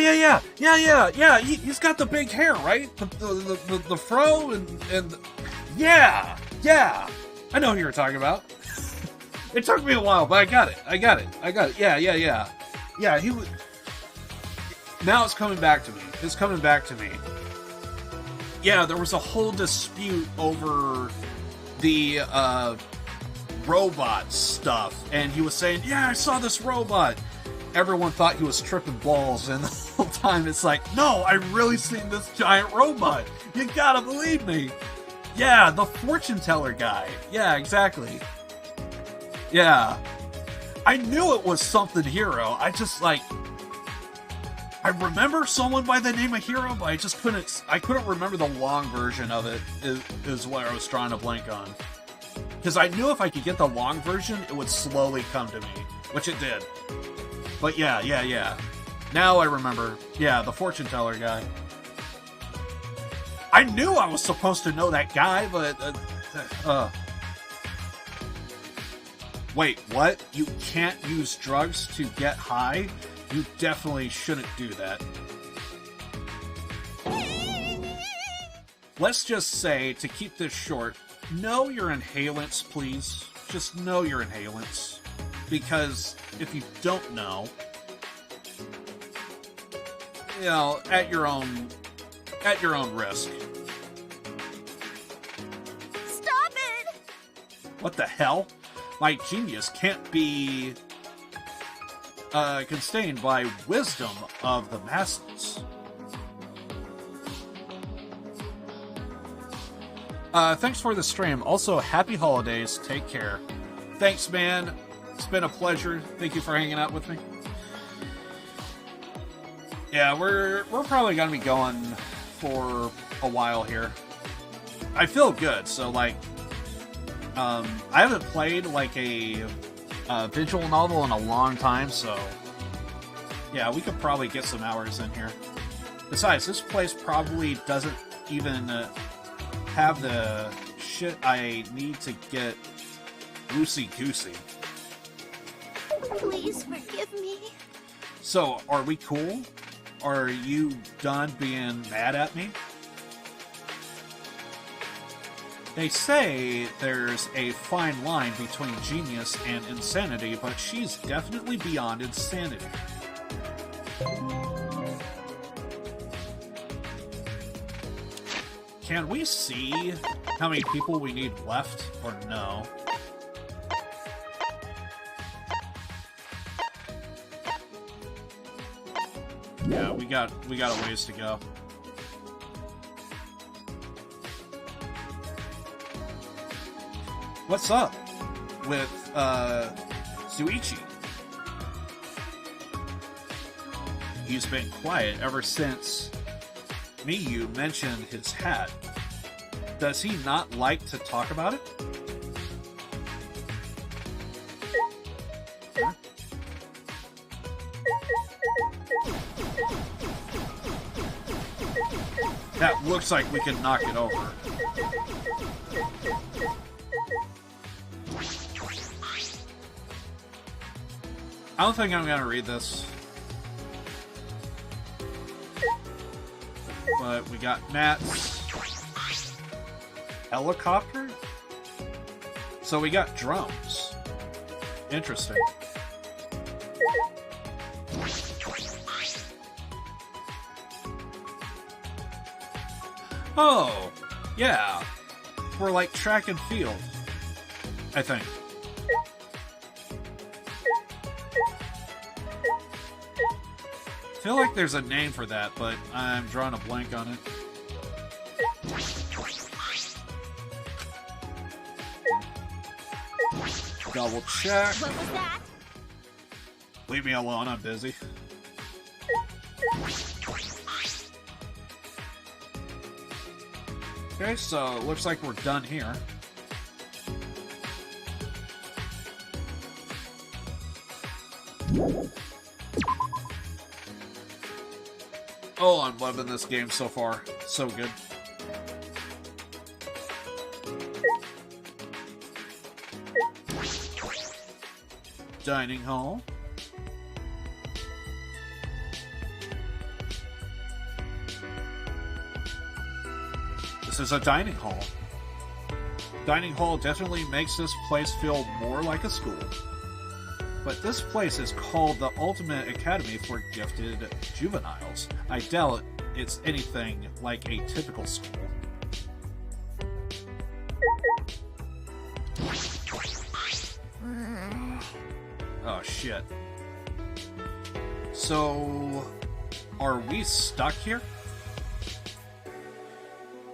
He's got the big hair, right? The fro and yeah. I know who you're talking about. It took me a while, but I got it. Yeah. Yeah, he was. Now it's coming back to me. Yeah, there was a whole dispute over the robot stuff, and he was saying, yeah, I saw this robot. Everyone thought he was tripping balls, and the whole time it's like, no, I really seen this giant robot. You gotta believe me. Yeah, the fortune teller guy. Yeah, exactly. Yeah. I knew it was something Hiro. I remember someone by the name of Hiro, but I couldn't remember the long version of it, is what I was trying to blank on. Because I knew if I could get the long version, it would slowly come to me, which it did. But yeah. Now I remember. Yeah, the fortune teller guy. I knew I was supposed to know that guy, but... Wait, what? You can't use drugs to get high? You definitely shouldn't do that. Let's just say, to keep this short, know your inhalants, please. Just know your inhalants. Because if you don't know, you know, at your own risk. Stop it! What the hell? My genius can't be constrained by wisdom of the masses. Thanks for the stream. Also, happy holidays. Take care. Thanks, man. It's been a pleasure. Thank you for hanging out with me. Yeah, we're probably gonna be going for a while here. I feel good, so like, I haven't played like a visual novel in a long time, so Yeah, we could probably get some hours in here. Besides, this place probably doesn't even have the shit I need to get loosey-goosey. Please forgive me. So, are we cool? Are you done being mad at me? They say there's a fine line between genius and insanity, but she's definitely beyond insanity. Can we see how many people we need left, or no? Yeah, we got a ways to go. What's up with Shuichi? He's been quiet ever since Miyu mentioned his hat. Does he not like to talk about it? That looks like we can knock it over. I don't think I'm gonna read this. But we got Matt's helicopter? So we got drums. Interesting. Oh, yeah. For like track and field, I think. I feel like there's a name for that, but I'm drawing a blank on it. Double check. What was that? Leave me alone, I'm busy. Okay, so it looks like we're done here. Oh, I'm loving this game so far. So good. Dining hall. This is a dining hall. Dining hall definitely makes this place feel more like a school. But this place is called the Ultimate Academy for Gifted Juveniles. I doubt it's anything like a typical school. Oh shit. So, are we stuck here?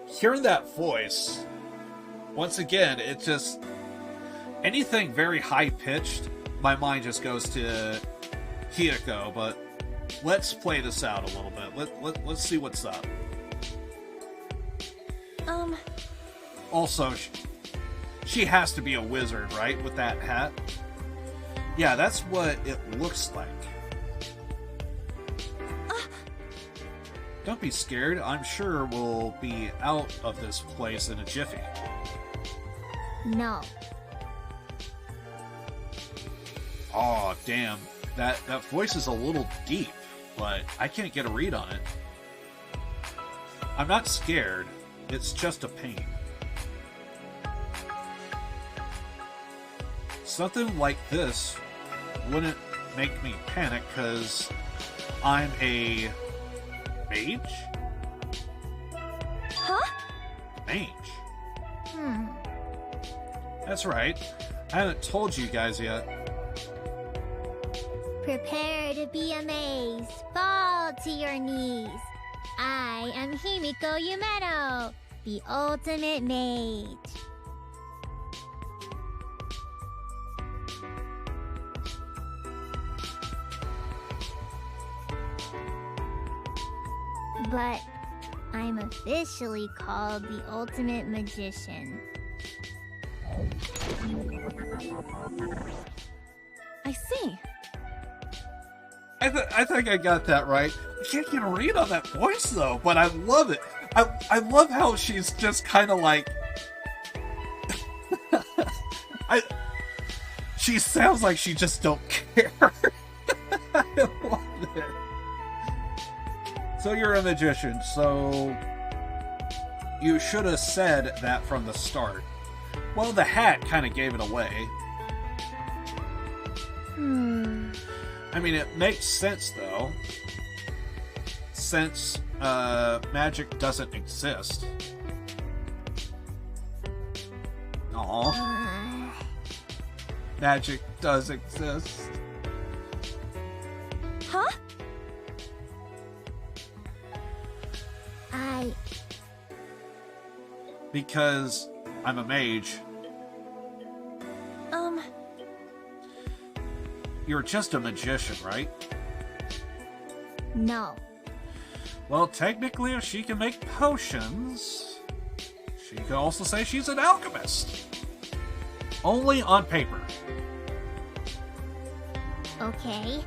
Hearing that voice, once again, it just... anything very high-pitched, my mind just goes to Hiyoko, but let's play this out a little bit. Let's see what's up. Also, she has to be a wizard, right? With that hat? Yeah, that's what it looks like. Don't be scared. I'm sure we'll be out of this place in a jiffy. No. Aw, damn. That voice is a little deep, but I can't get a read on it. I'm not scared. It's just a pain. Something like this wouldn't make me panic, because I'm a... mage? Huh? Mage. That's right. I haven't told you guys yet. Prepare to be amazed. Fall to your knees. I am Himiko Yumeno, the ultimate mage. But I'm officially called the Ultimate Magician. I see. I think I got that right. I can't get a read on that voice though, but I love it. I love how she's just kind of like. She sounds like she just don't care. I love it. So you're a magician, so you should have said that from the start. Well, the hat kind of gave it away. I mean, it makes sense, though. Since magic doesn't exist. Aww. Magic does exist. Huh? Because I'm a mage. You're just a magician, right? No. Well, technically, if she can make potions, she could also say she's an alchemist. Only on paper. Okay.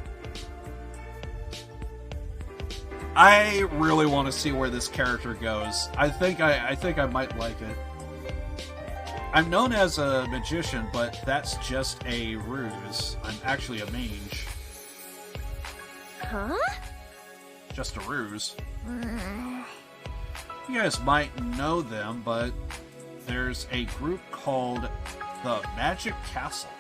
I really want to see where this character goes. I think I might like it. I'm known as a magician, but that's just a ruse. I'm actually a mage. Huh? Just a ruse. You guys might know them, but there's a group called the Magic Castle.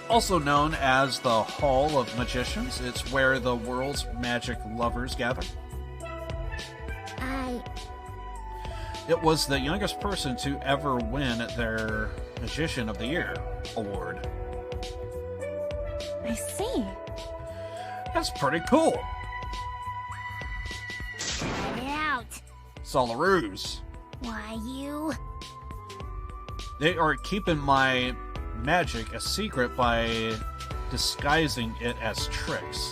Also known as the Hall of Magicians, it's where the world's magic lovers gather. It was the youngest person to ever win their Magician of the Year award. I see. That's pretty cool. Get out. It's all a ruse. Why you? They are keeping my magic a secret by disguising it as tricks.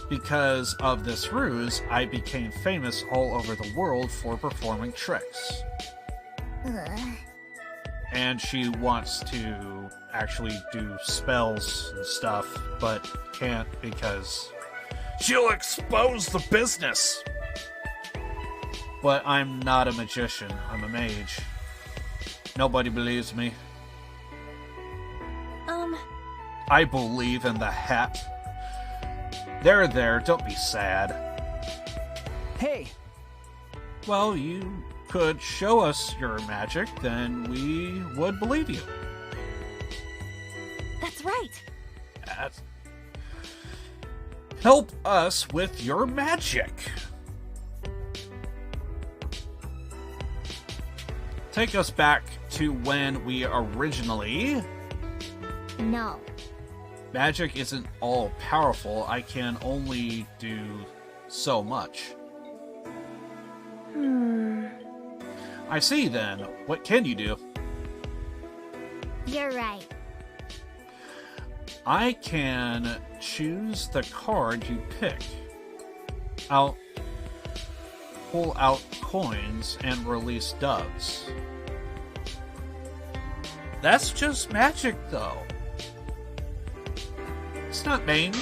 Because of this ruse, I became famous all over the world for performing tricks. And she wants to actually do spells and stuff, but can't because she'll expose the business. But I'm not a magician, I'm a mage. Nobody believes me. I believe in the hat. There, don't be sad. Hey! Well, you could show us your magic, then we would believe you. That's right. Help us with your magic. Take us back to when we originally... No. Magic isn't all powerful. I can only do so much. I see then. What can you do? You're right. I can choose the card you pick. I'll pull out coins and release doves. That's just magic, though. It's not mange.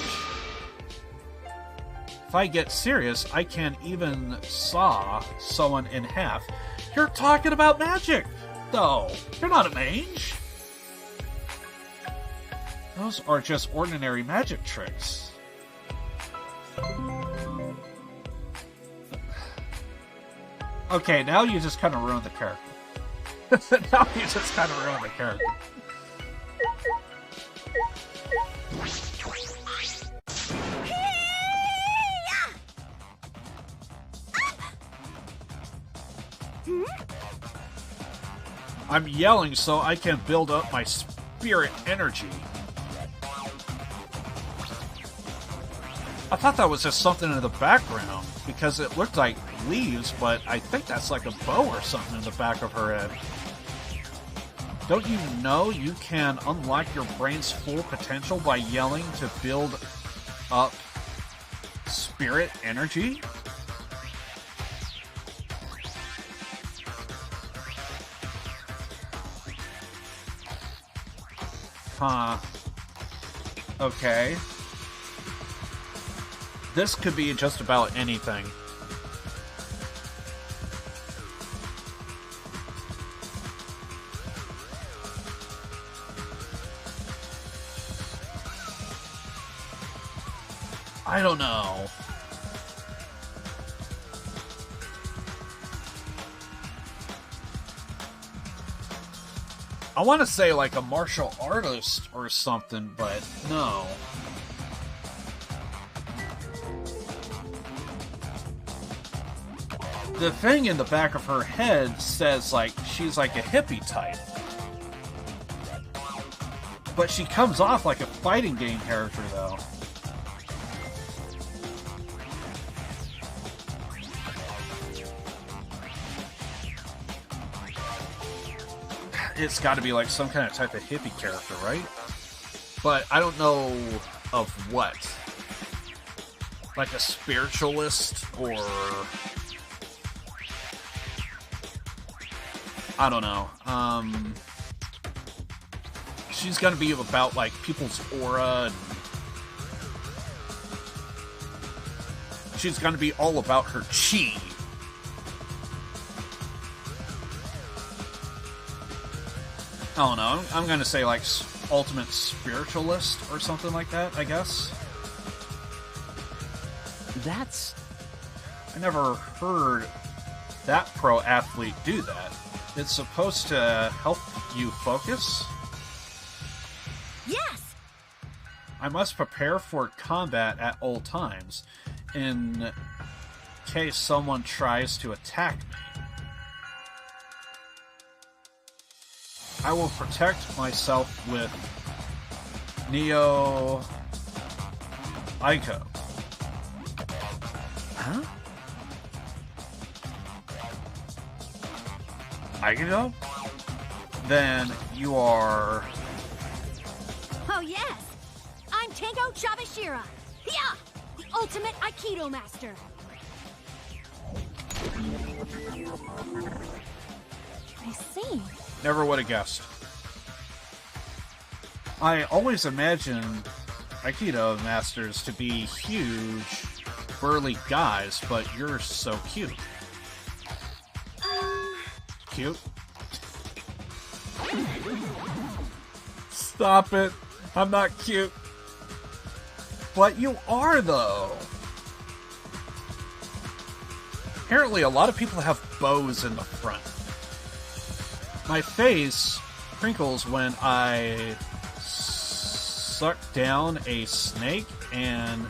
If I get serious, I can even saw someone in half. You're talking about magic, though. You're not a mage. Those are just ordinary magic tricks. Okay, now you just kind of ruined the character. Now you just kind of ruined the character. I'm yelling so I can build up my spirit energy. I thought that was just something in the background because it looked like leaves, but I think that's like a bow or something in the back of her head. Don't you know you can unlock your brain's full potential by yelling to build up spirit energy? Huh. Okay. This could be just about anything. I don't know. I want to say like a martial artist or something, but no. The thing in the back of her head says like she's like a hippie type. But she comes off like a fighting game character though. It's got to be like some kind of type of hippie character, right? But I don't know of what. Like a spiritualist or... I don't know. She's gonna be about like people's aura and she's gonna be all about her chi. I don't know. I'm gonna say like ultimate spiritualist or something like that, I guess. That's... I never heard that pro athlete do that. It's supposed to help you focus? Yes! I must prepare for combat at all times, in case someone tries to attack me. I will protect myself with Neo Aiko. Huh? Aikido? Then you are... Oh yes! I'm Tango Chabashira! Yeah! The ultimate Aikido master! I see. Never would have guessed. I always imagined Aikido masters to be huge, burly guys, but you're so cute. Cute? Stop it. I'm not cute. But you are, though. Apparently, a lot of people have bows in the front. My face crinkles when I suck down a snake, and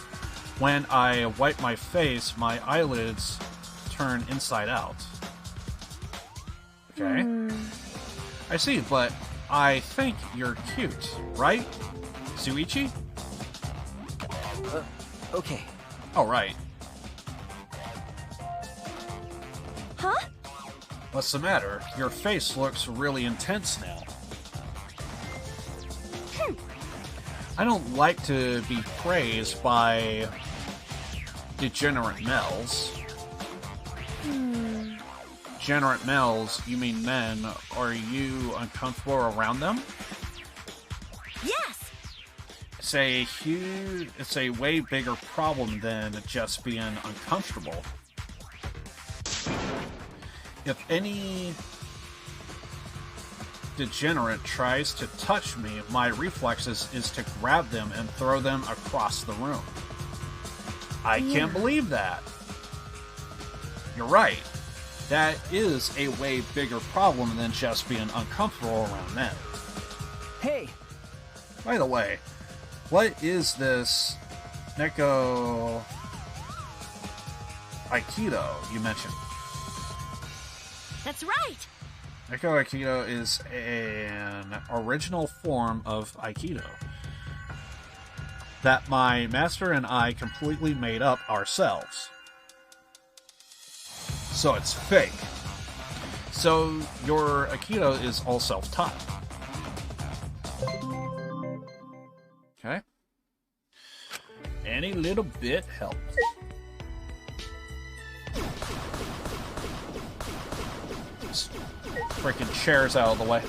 when I wipe my face, my eyelids turn inside out. Okay. I see, but I think you're cute, right, Suichi? Okay. All right. Huh? What's the matter? Your face looks really intense now. I don't like to be praised by degenerate males. Degenerate males, you mean men. Are you uncomfortable around them? Yes! It's a way bigger problem than just being uncomfortable. If any degenerate tries to touch me, my reflexes is to grab them and throw them across the room. I can't believe that. You're right. That is a way bigger problem than just being uncomfortable around men. Hey! By the way, what is this Neko Aikido you mentioned? That's right! Neko Aikido is an original form of Aikido that my master and I completely made up ourselves. So it's fake. So your Aikido is all self-taught. Okay. Any little bit helps. Freaking chairs out of the way.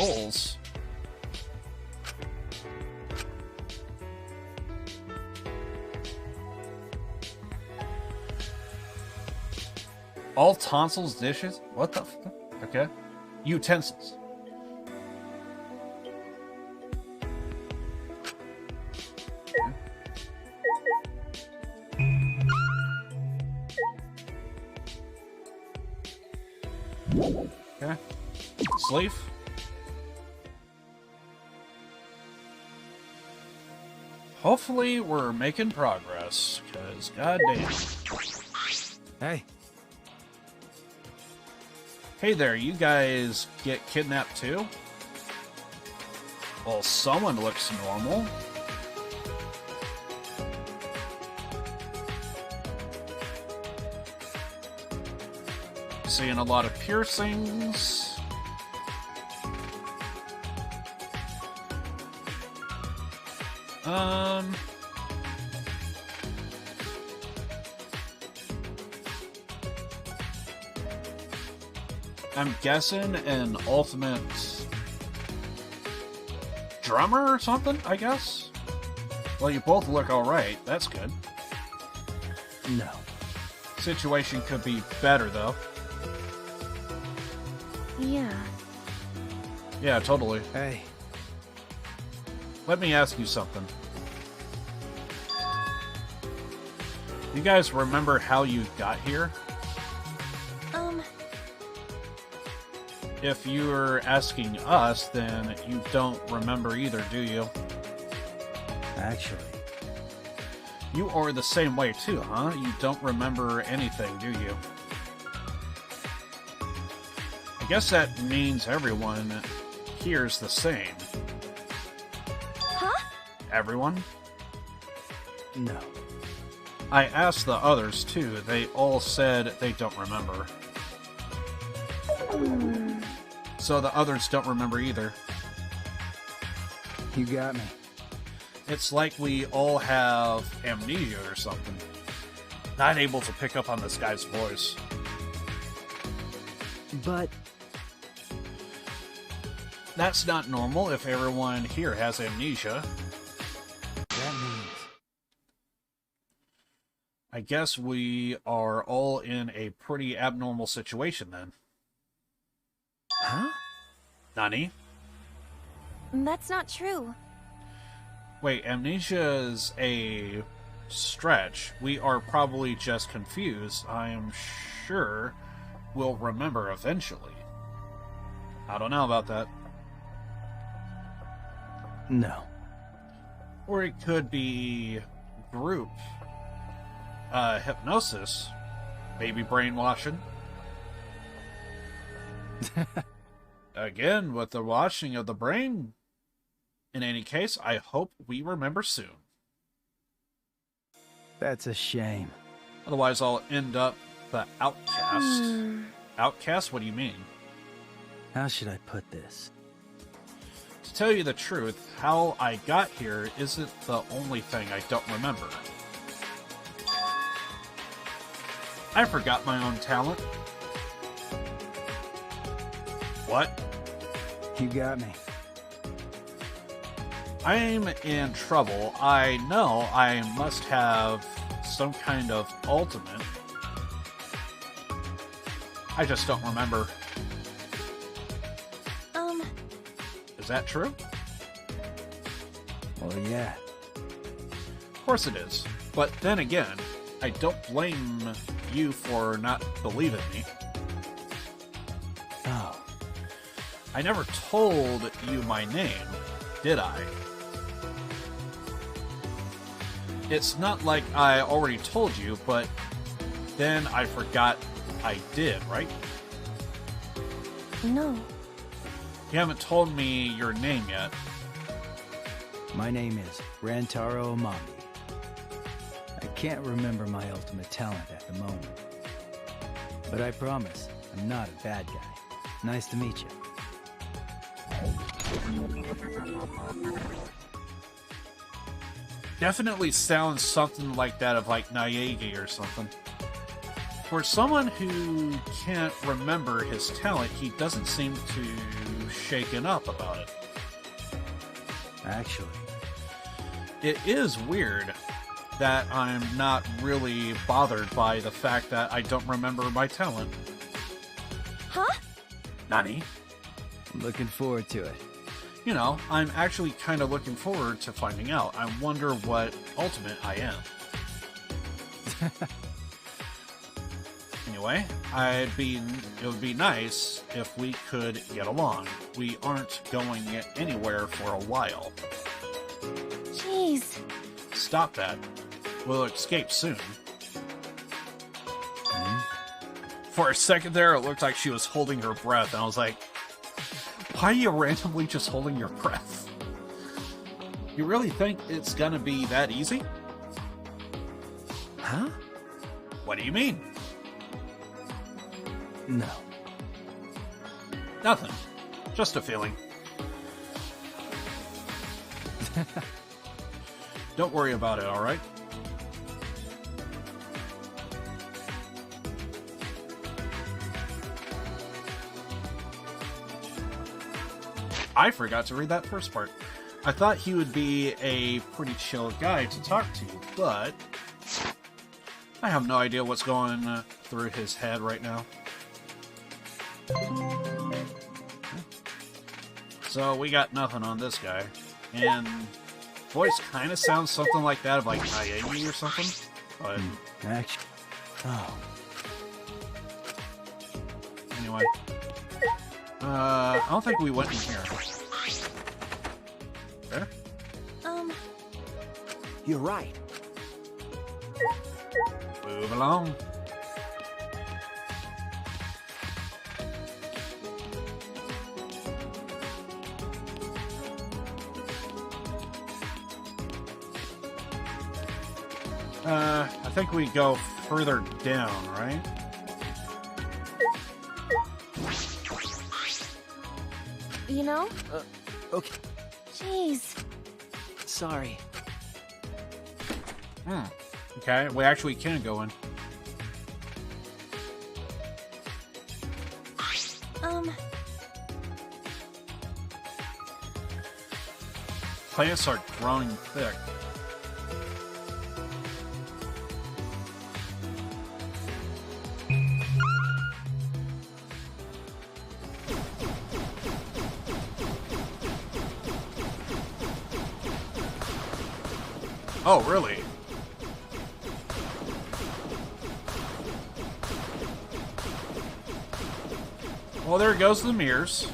goals. All tonsils, dishes? What the fuck? Okay. Utensils. Okay. Sleeve. Hopefully we're making progress, because goddamn. Hey. Hey there, you guys get kidnapped too? Well, someone looks normal. Seeing a lot of piercings. I'm guessing an ultimate drummer or something, I guess? Well, you both look alright. That's good. No. Situation could be better, though. Yeah. Yeah, totally. Hey. Let me ask you something. You guys remember how you got here? If you're asking us, then you don't remember either, do you? Actually. You are the same way too, huh? You don't remember anything, do you? I guess that means everyone here's the same. Huh? Everyone? No. I asked the others too. They all said they don't remember. So the others don't remember either. You got me. It's like we all have amnesia or something. Not able to pick up on this guy's voice. But that's not normal if everyone here has amnesia. That means I guess we are all in a pretty abnormal situation then. Huh? Nani? That's not true. Wait, amnesia is a stretch. We are probably just confused. I am sure we'll remember eventually. I don't know about that. No. Or it could be group hypnosis. Maybe brainwashing. Again, with the washing of the brain. In any case, I hope we remember soon. That's a shame. Otherwise, I'll end up the outcast. Outcast? What do you mean? How should I put this? To tell you the truth, how I got here isn't the only thing I don't remember. I forgot my own talent. What? You got me. I'm in trouble. I know I must have some kind of ultimate. I just don't remember. Is that true? Well, yeah. Of course it is. But then again, I don't blame you for not believing me. Oh. I never told you my name, did I? It's not like I already told you, but then I forgot I did, right? No. You haven't told me your name yet. My name is Rantaro Omami. I can't remember my ultimate talent at the moment. But I promise, I'm not a bad guy. Nice to meet you. Definitely sounds something like that of like Naegi or something. For someone who can't remember his talent, he doesn't seem too shaken up about it. Actually, it is weird that I'm not really bothered by the fact that I don't remember my talent. Huh? Nani? I'm looking forward to it. You know, I'm actually kind of looking forward to finding out. I wonder what ultimate I am. Anyway, it would be nice if we could get along. We aren't going anywhere for a while. Jeez. Stop that. We'll escape soon. For a second there, it looked like she was holding her breath, and I was like, why are you randomly just holding your breath? You really think it's gonna be that easy? Huh? What do you mean? No. Nothing. Just a feeling. Don't worry about it, alright? I forgot to read that first part. I thought he would be a pretty chill guy to talk to, but I have no idea what's going through his head right now. So we got nothing on this guy, and voice kind of sounds something like that of like AEW or something, but actually, oh. Anyway, I don't think we went in here. There? You're right. Move along. I think we go further down, right? You know? Okay. Jeez. Sorry. Okay, we actually can go in. Plants are growing thick. Oh, really? Well, there goes the mirrors.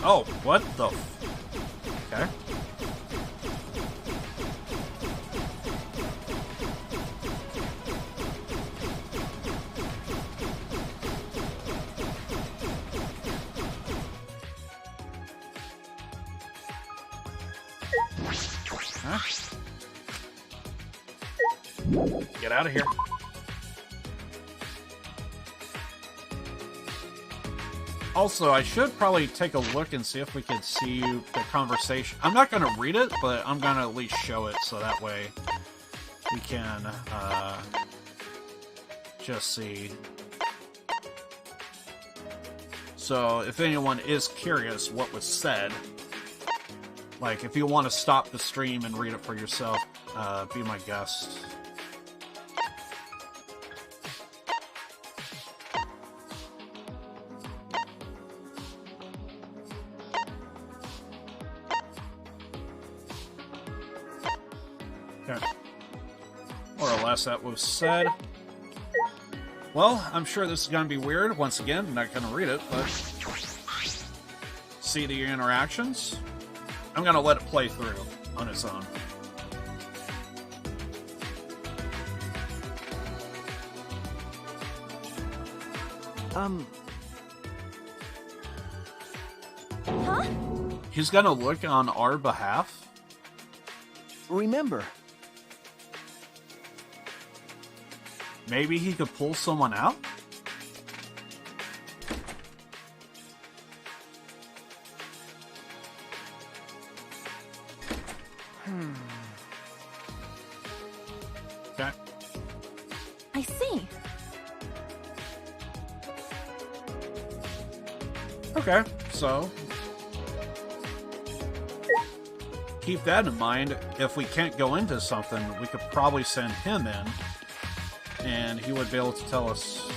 Oh, what the okay. Get out of here. Also, I should probably take a look and see if we can see the conversation. I'm not going to read it, but I'm going to at least show it so that way we can just see. So, if anyone is curious what was said, like, if you want to stop the stream and read it for yourself, be my guest. Okay. More or less that was said. Well, I'm sure this is going to be weird. Once again, I'm not going to read it, but see the interactions. I'm going to let it play through on its own. Huh? He's going to look on our behalf? Remember. Maybe he could pull someone out? me. Okay, so keep that in mind. If we can't go into something, we could probably send him in, and he would be able to tell us.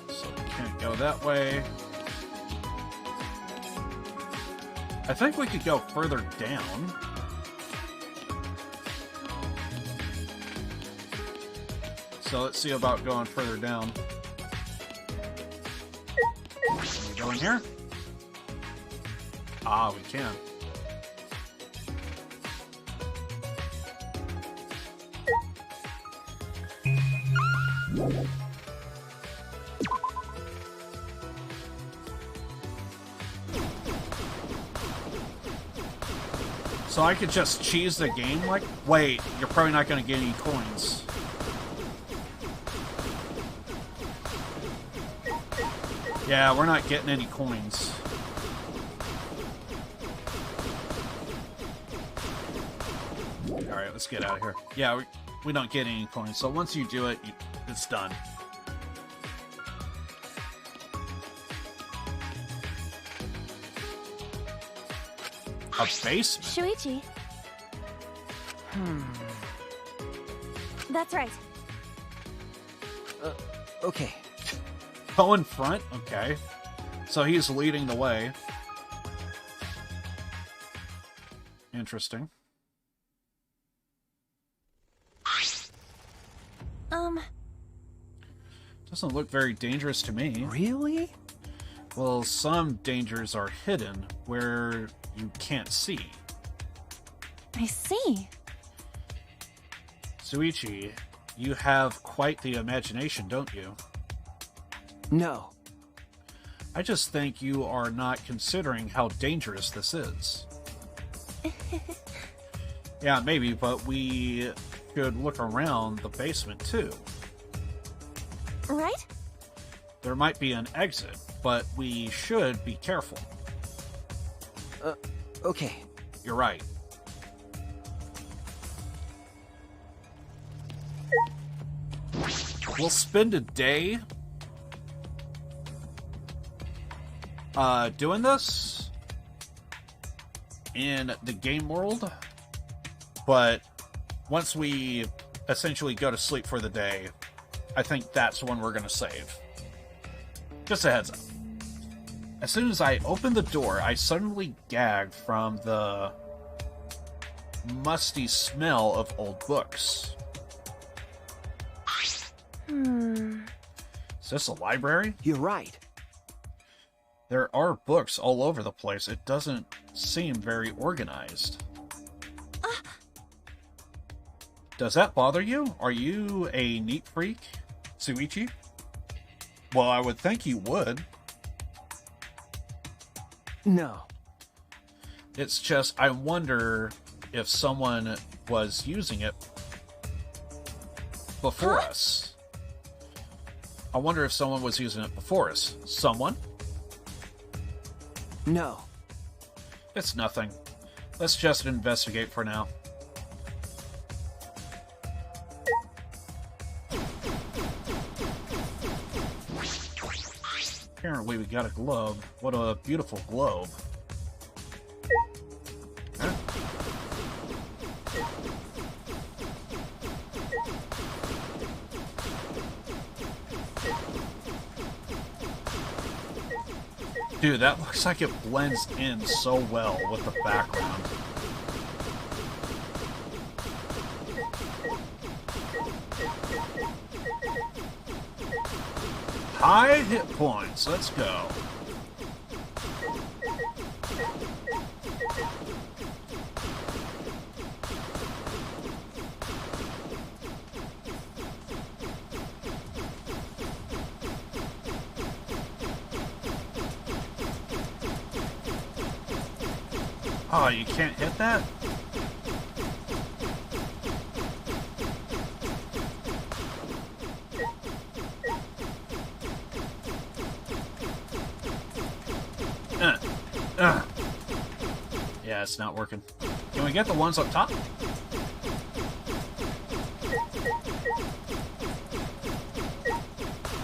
So we can't go that way. I think we could go further down. So let's see about going further down. Can we go in here? Ah, we can. So I could just cheese the game like... Wait, you're probably not going to get any coins. Yeah, we're not getting any coins. Alright, let's get out of here. Yeah, we don't get any coins, so once you do it, it's done. A basement? Shuichi. That's right. Okay. Go in front? Okay. So he's leading the way. Interesting. Doesn't look very dangerous to me. Really? Well, some dangers are hidden where you can't see. I see. Shuichi, you have quite the imagination, don't you? No. I just think you are not considering how dangerous this is. Yeah, maybe, but we should look around the basement too. Right? There might be an exit, but we should be careful. Okay. You're right. We'll spend a day doing this in the game world, but once we essentially go to sleep for the day, I think that's when we're going to save. Just a heads up. As soon as I open the door, I suddenly gag from the musty smell of old books. Is this a library? You're right. There are books all over the place. It doesn't seem very organized. Does that bother you? Are you a neat freak, Shuichi? Well, I would think you would. No. It's just, I wonder if someone was using it before us. I wonder if someone was using it before us. Someone? No. It's nothing. Let's just investigate for now. Apparently we got a globe. What a beautiful globe. Huh? Dude, that looks like it blends in so well with the background. High hit points, let's go. Oh, you can't hit that? Yeah, it's not working. Can we get the ones up top?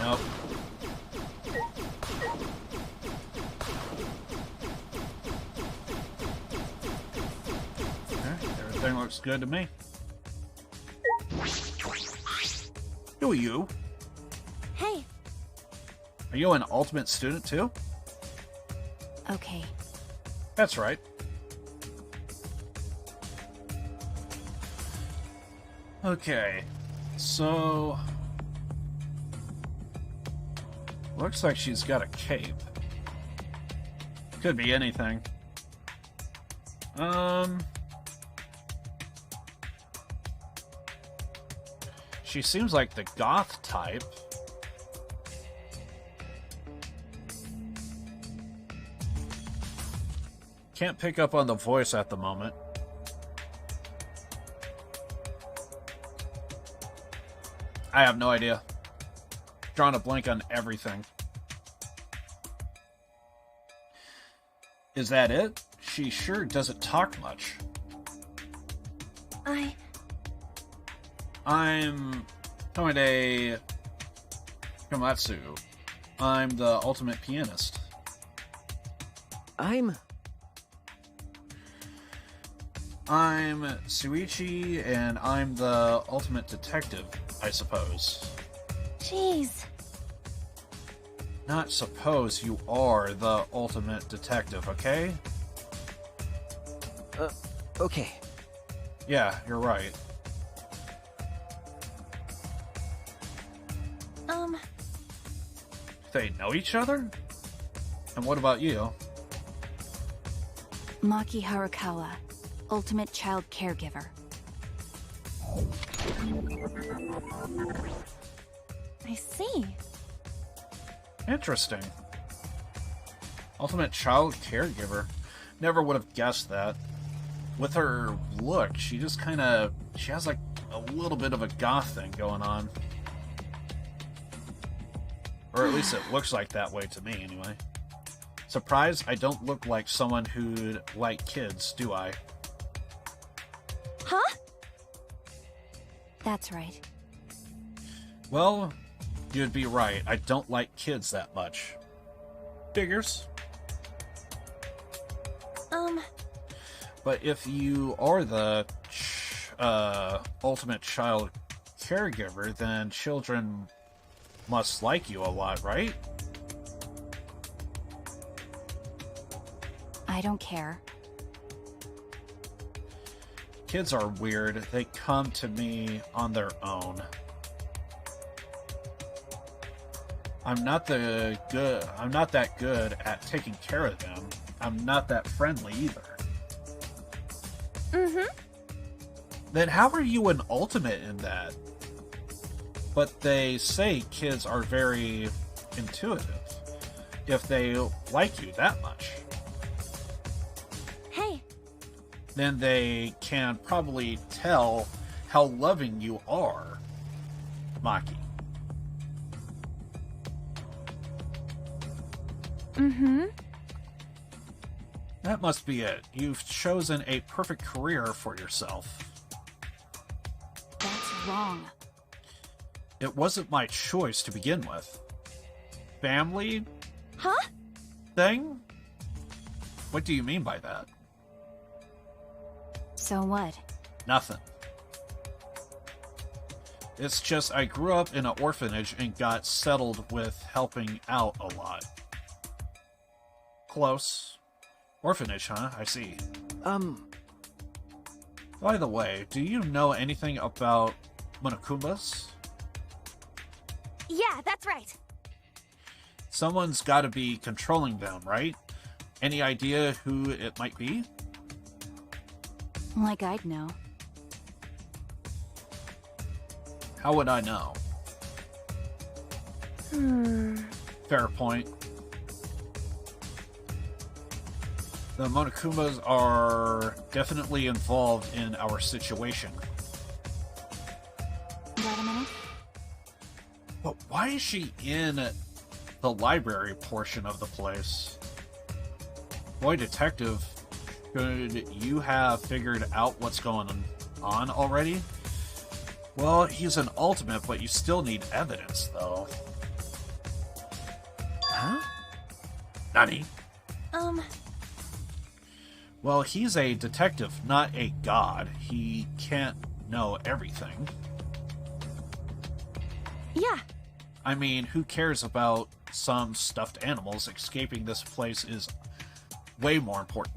Nope. Okay, everything looks good to me. Who are you? Hey. Are you an ultimate student too? Okay. That's right. Okay, so... looks like she's got a cape. Could be anything. She seems like the goth type. Can't pick up on the voice at the moment. I have no idea. Drawing a blank on everything. Is that it? She sure doesn't talk much. I'm Koide Komatsu. I'm the ultimate pianist. I'm Shuichi, and I'm the ultimate detective, I suppose. Jeez. Not suppose, you are the ultimate detective, okay? Okay. Yeah, you're right. They know each other? And what about you? Maki Harukawa, ultimate child caregiver. I see. Interesting. Ultimate child caregiver. Never would have guessed that. With her look, she just kind of... she has like a little bit of a goth thing going on. Or at least it looks like that way to me, anyway. Surprised I don't look like someone who'd like kids, do I? Huh? That's right. Well, you'd be right. I don't like kids that much. Figures. But if you are the ultimate child caregiver, then children must like you a lot, right? I don't care. Kids are weird. They come to me on their own. I'm not that good at taking care of them. I'm not that friendly either. Mm-hmm. Then how are you an ultimate in that? But they say kids are very intuitive. If they like you that much. Hey. Then they can probably tell how loving you are, Maki. Mm-hmm. That must be it. You've chosen a perfect career for yourself. That's wrong. It wasn't my choice to begin with. Family? Huh? Thing? What do you mean by that? So what? Nothing. It's just I grew up in an orphanage and got settled with helping out a lot. Close. Orphanage, huh? I see. By the way, do you know anything about Monokumbas? Yeah, that's right. Someone's got to be controlling them, right? Any idea who it might be? Like I'd know. How would I know? Fair point. The Monokumbas are definitely involved in our situation. Wait a minute. But why is she in the library portion of the place? Boy Detective Could you have figured out what's going on already? Well, he's an ultimate, but you still need evidence, though. Huh? Nani? Well, he's a detective, not a god. He can't know everything. Yeah. I mean, who cares about some stuffed animals? Escaping this place is way more important.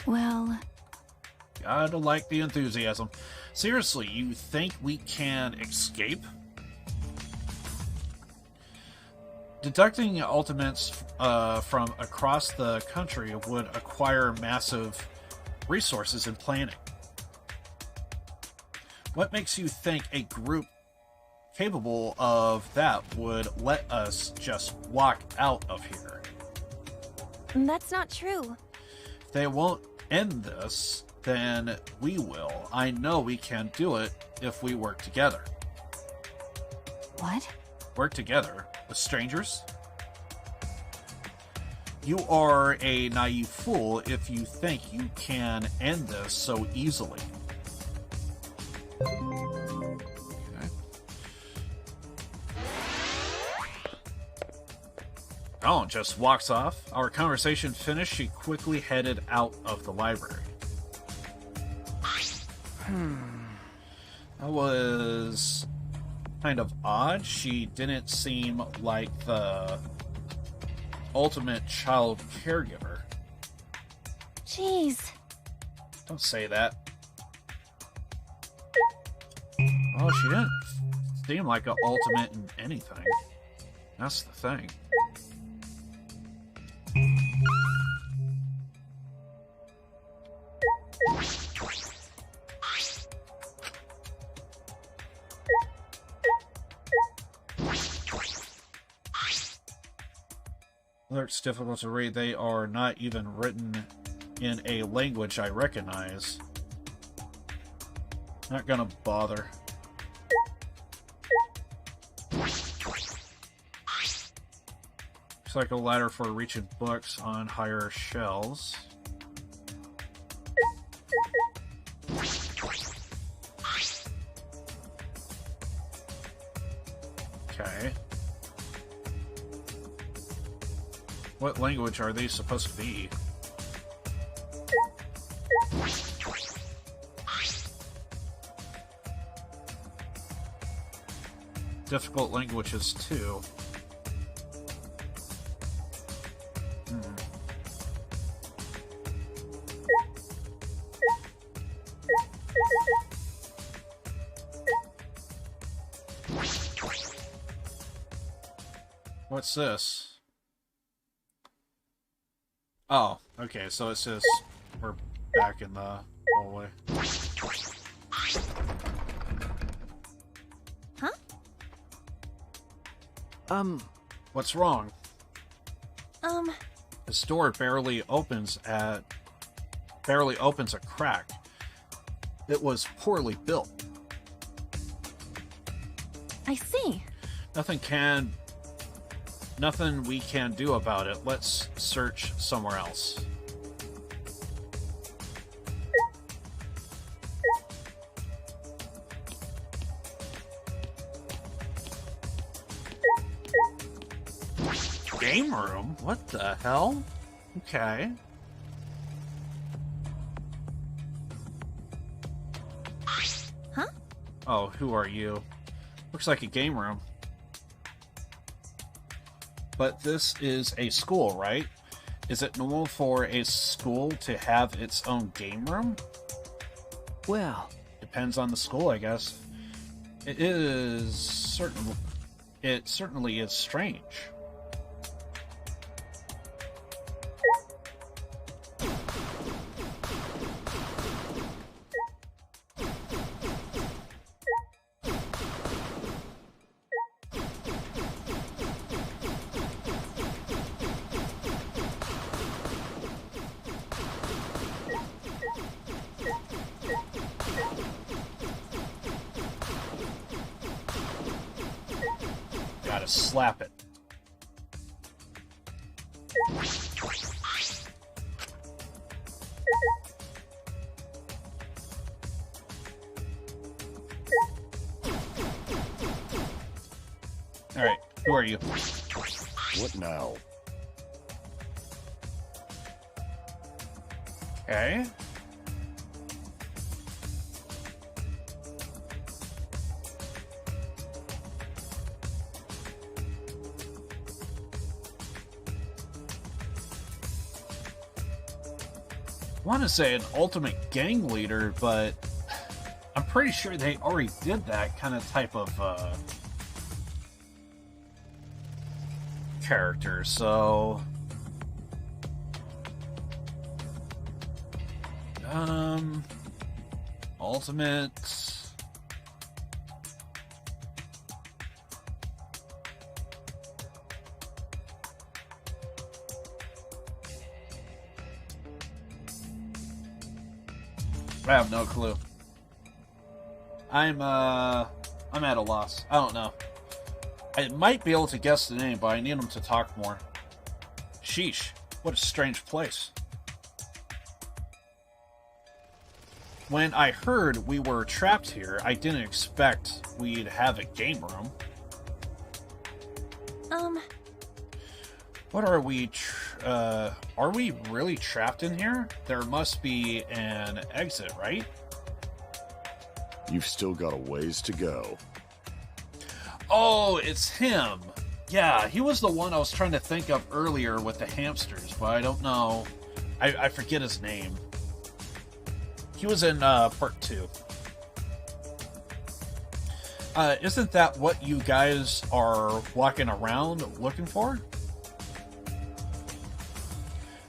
Well... Gotta like the enthusiasm. Seriously, you think we can escape? Deducting ultimates from across the country would acquire massive resources and planning. What makes you think a group capable of that would let us just walk out of here? That's not true. If they won't end this, then we will. I know we can do it if we work together. What? Work together? With strangers? You are a naive fool if you think you can end this so easily. Okay. Oh, just walks off. Our conversation finished, she quickly headed out of the library. That was kind of odd. She didn't seem like the ultimate child caregiver. Jeez. Don't say that. Well, she didn't seem like an ultimate in anything. That's the thing. Lyrics difficult to read. They are not even written in a language I recognize. Not gonna bother. Looks like a ladder for reaching books on higher shelves. Okay. What language are they supposed to be? Difficult languages, too. What's this? Oh, okay, so it says we're back in the hallway. Huh? What's wrong? This door barely opens a crack. It was poorly built. I see. Nothing we can do about it. Let's search somewhere else. Game room? What the hell? Okay. Huh? Oh, who are you? Looks like a game room. But this is a school, right? Is it normal for a school to have its own game room? Well, depends on the school, I guess. It certainly is strange. Slap it. Alright, who are you? What now? Okay. I want to say an ultimate gang leader, but I'm pretty sure they already did that kind of type of character, so ultimate I have no clue. I'm at a loss. I don't know. I might be able to guess the name, but I need him to talk more. Sheesh, what a strange place. When I heard we were trapped here, I didn't expect we'd have a game room. What are we really trapped in here? There must be an exit, right? You've still got a ways to go. Oh, it's him. Yeah, he was the one I was trying to think of earlier with the hamsters, but I don't know. I forget his name. He was in part 2. Isn't that what you guys are walking around looking for?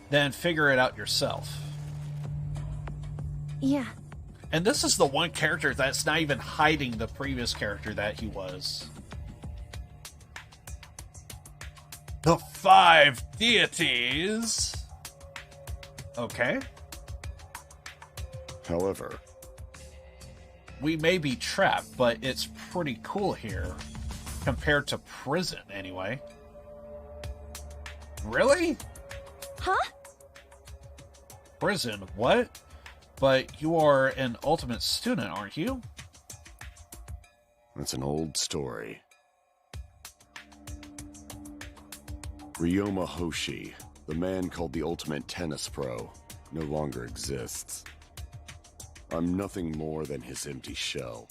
Then figure it out yourself. Yeah. And this is the one character that's not even hiding the previous character that he was. The 5 deities. Okay. However, we may be trapped, but it's pretty cool here. Compared to prison, anyway. Really? Huh? Prison, what? But you are an ultimate student, aren't you? That's an old story. Ryoma Hoshi, the man called the ultimate tennis pro, no longer exists. I'm nothing more than his empty shell.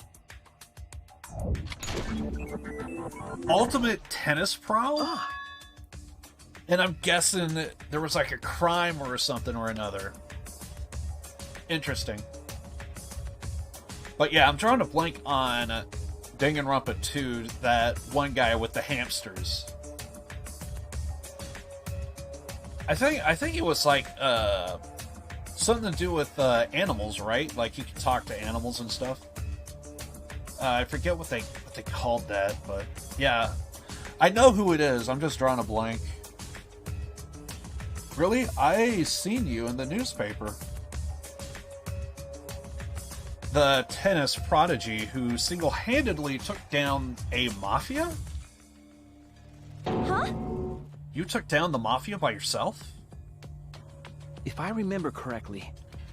Ultimate tennis pro? And I'm guessing that there was like a crime or something or another. Interesting. But yeah, I'm drawing a blank on Danganronpa 2, that one guy with the hamsters. I think it was like something to do with animals, right? Like you can talk to animals and stuff. I forget what they called that, but yeah, I know who it is. I'm just drawing a blank. Really? I seen you in the newspaper. The tennis prodigy who single-handedly took down a mafia? Huh? You took down the mafia by yourself? If I remember correctly,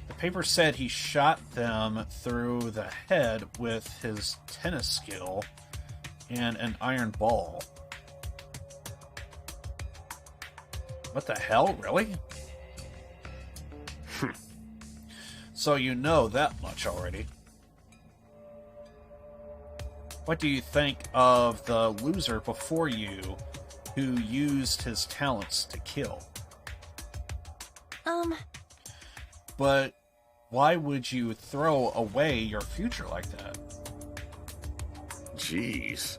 the paper said he shot them through the head with his tennis skill and an iron ball. What the hell, really? So you know that much already. What do you think of the loser before you who used his talents to kill? But why would you throw away your future like that? Jeez.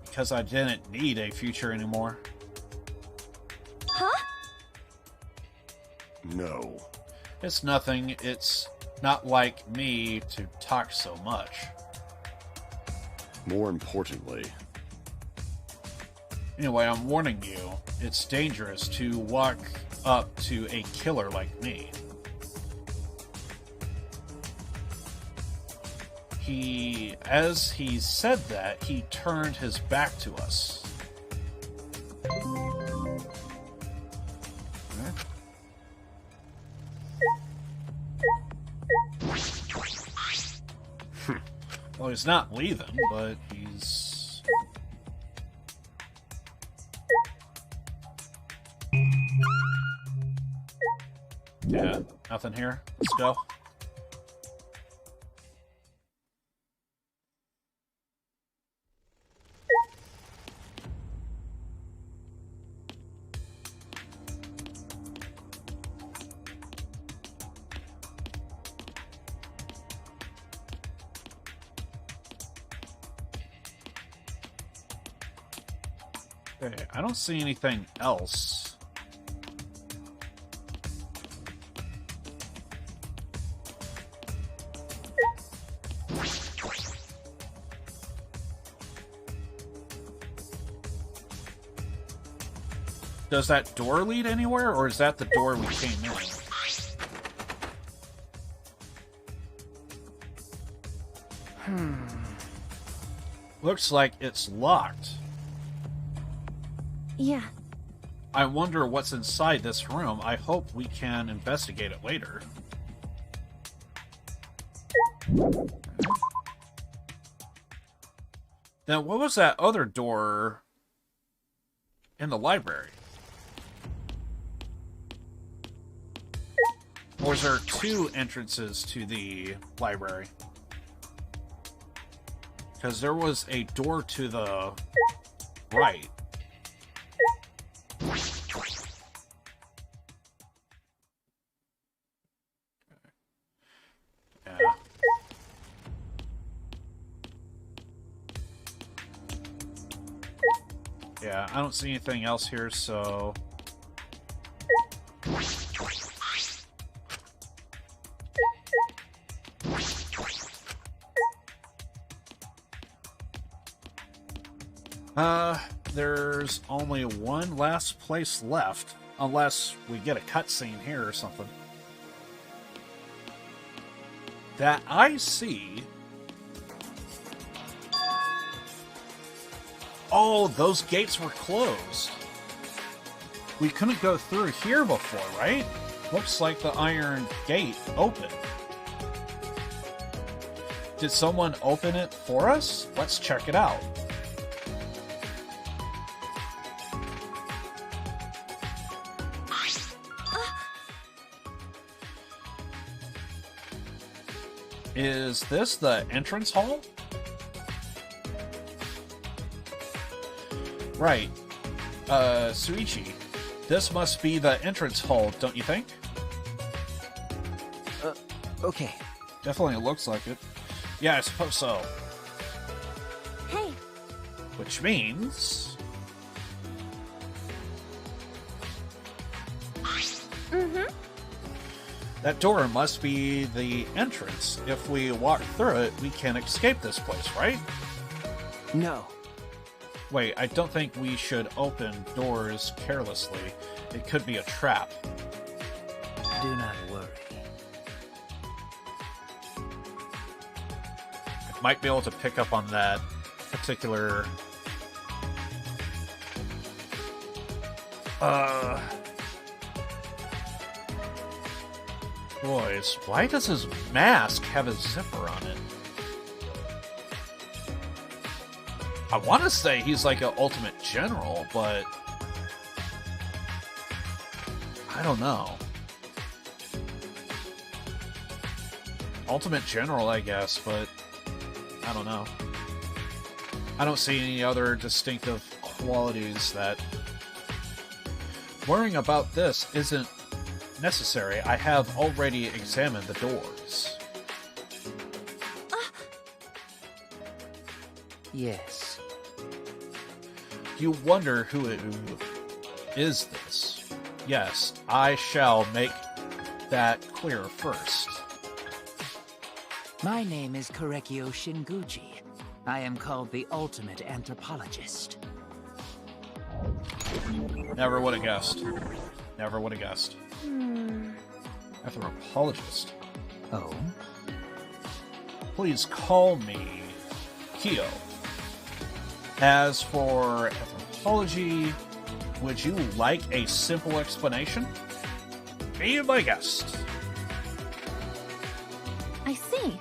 Because I didn't need a future anymore. Huh? No. It's nothing. It's not like me to talk so much. More importantly. Anyway, I'm warning you. It's dangerous to walk up to a killer like me. As he said that, he turned his back to us. Well, he's not leaving, but he's... Nothing here. Let's go. Okay, I don't see anything else. Does that door lead anywhere, or is that the door we came in? Looks like it's locked. Yeah. I wonder what's inside this room. I hope we can investigate it later. Then what was that other door in the library? Or is there two entrances to the library? Because there was a door to the right. Yeah. Yeah, I don't see anything else here, so... There's only one last place left, unless we get a cutscene here or something. That I see... Oh, those gates were closed. We couldn't go through here before, right? Looks like the iron gate opened. Did someone open it for us? Let's check it out. Is this the entrance hall? Right. Suichi, this must be the entrance hall, don't you think? Okay. Definitely looks like it. Yeah, I suppose so. Hey. Which means... Mm-hmm. That door must be the entrance. If we walk through it, we can escape this place, right? No. Wait, I don't think we should open doors carelessly. It could be a trap. Do not worry. I might be able to pick up on that particular... Boys, why does his mask have a zipper on it? I want to say he's like an ultimate general, but... I don't know. Ultimate general, I guess, but... I don't know. I don't see any other distinctive qualities that... Worrying about this isn't necessary. I have already examined the doors. Yes. You wonder who is this? Yes, I shall make that clear first. My name is Korekio Shinguchi. I am called the Ultimate Anthropologist. Never would have guessed. Never would have guessed. Anthropologist. Oh? Please call me Kyo. As for anthropology, would you like a simple explanation? Be my guest. I see.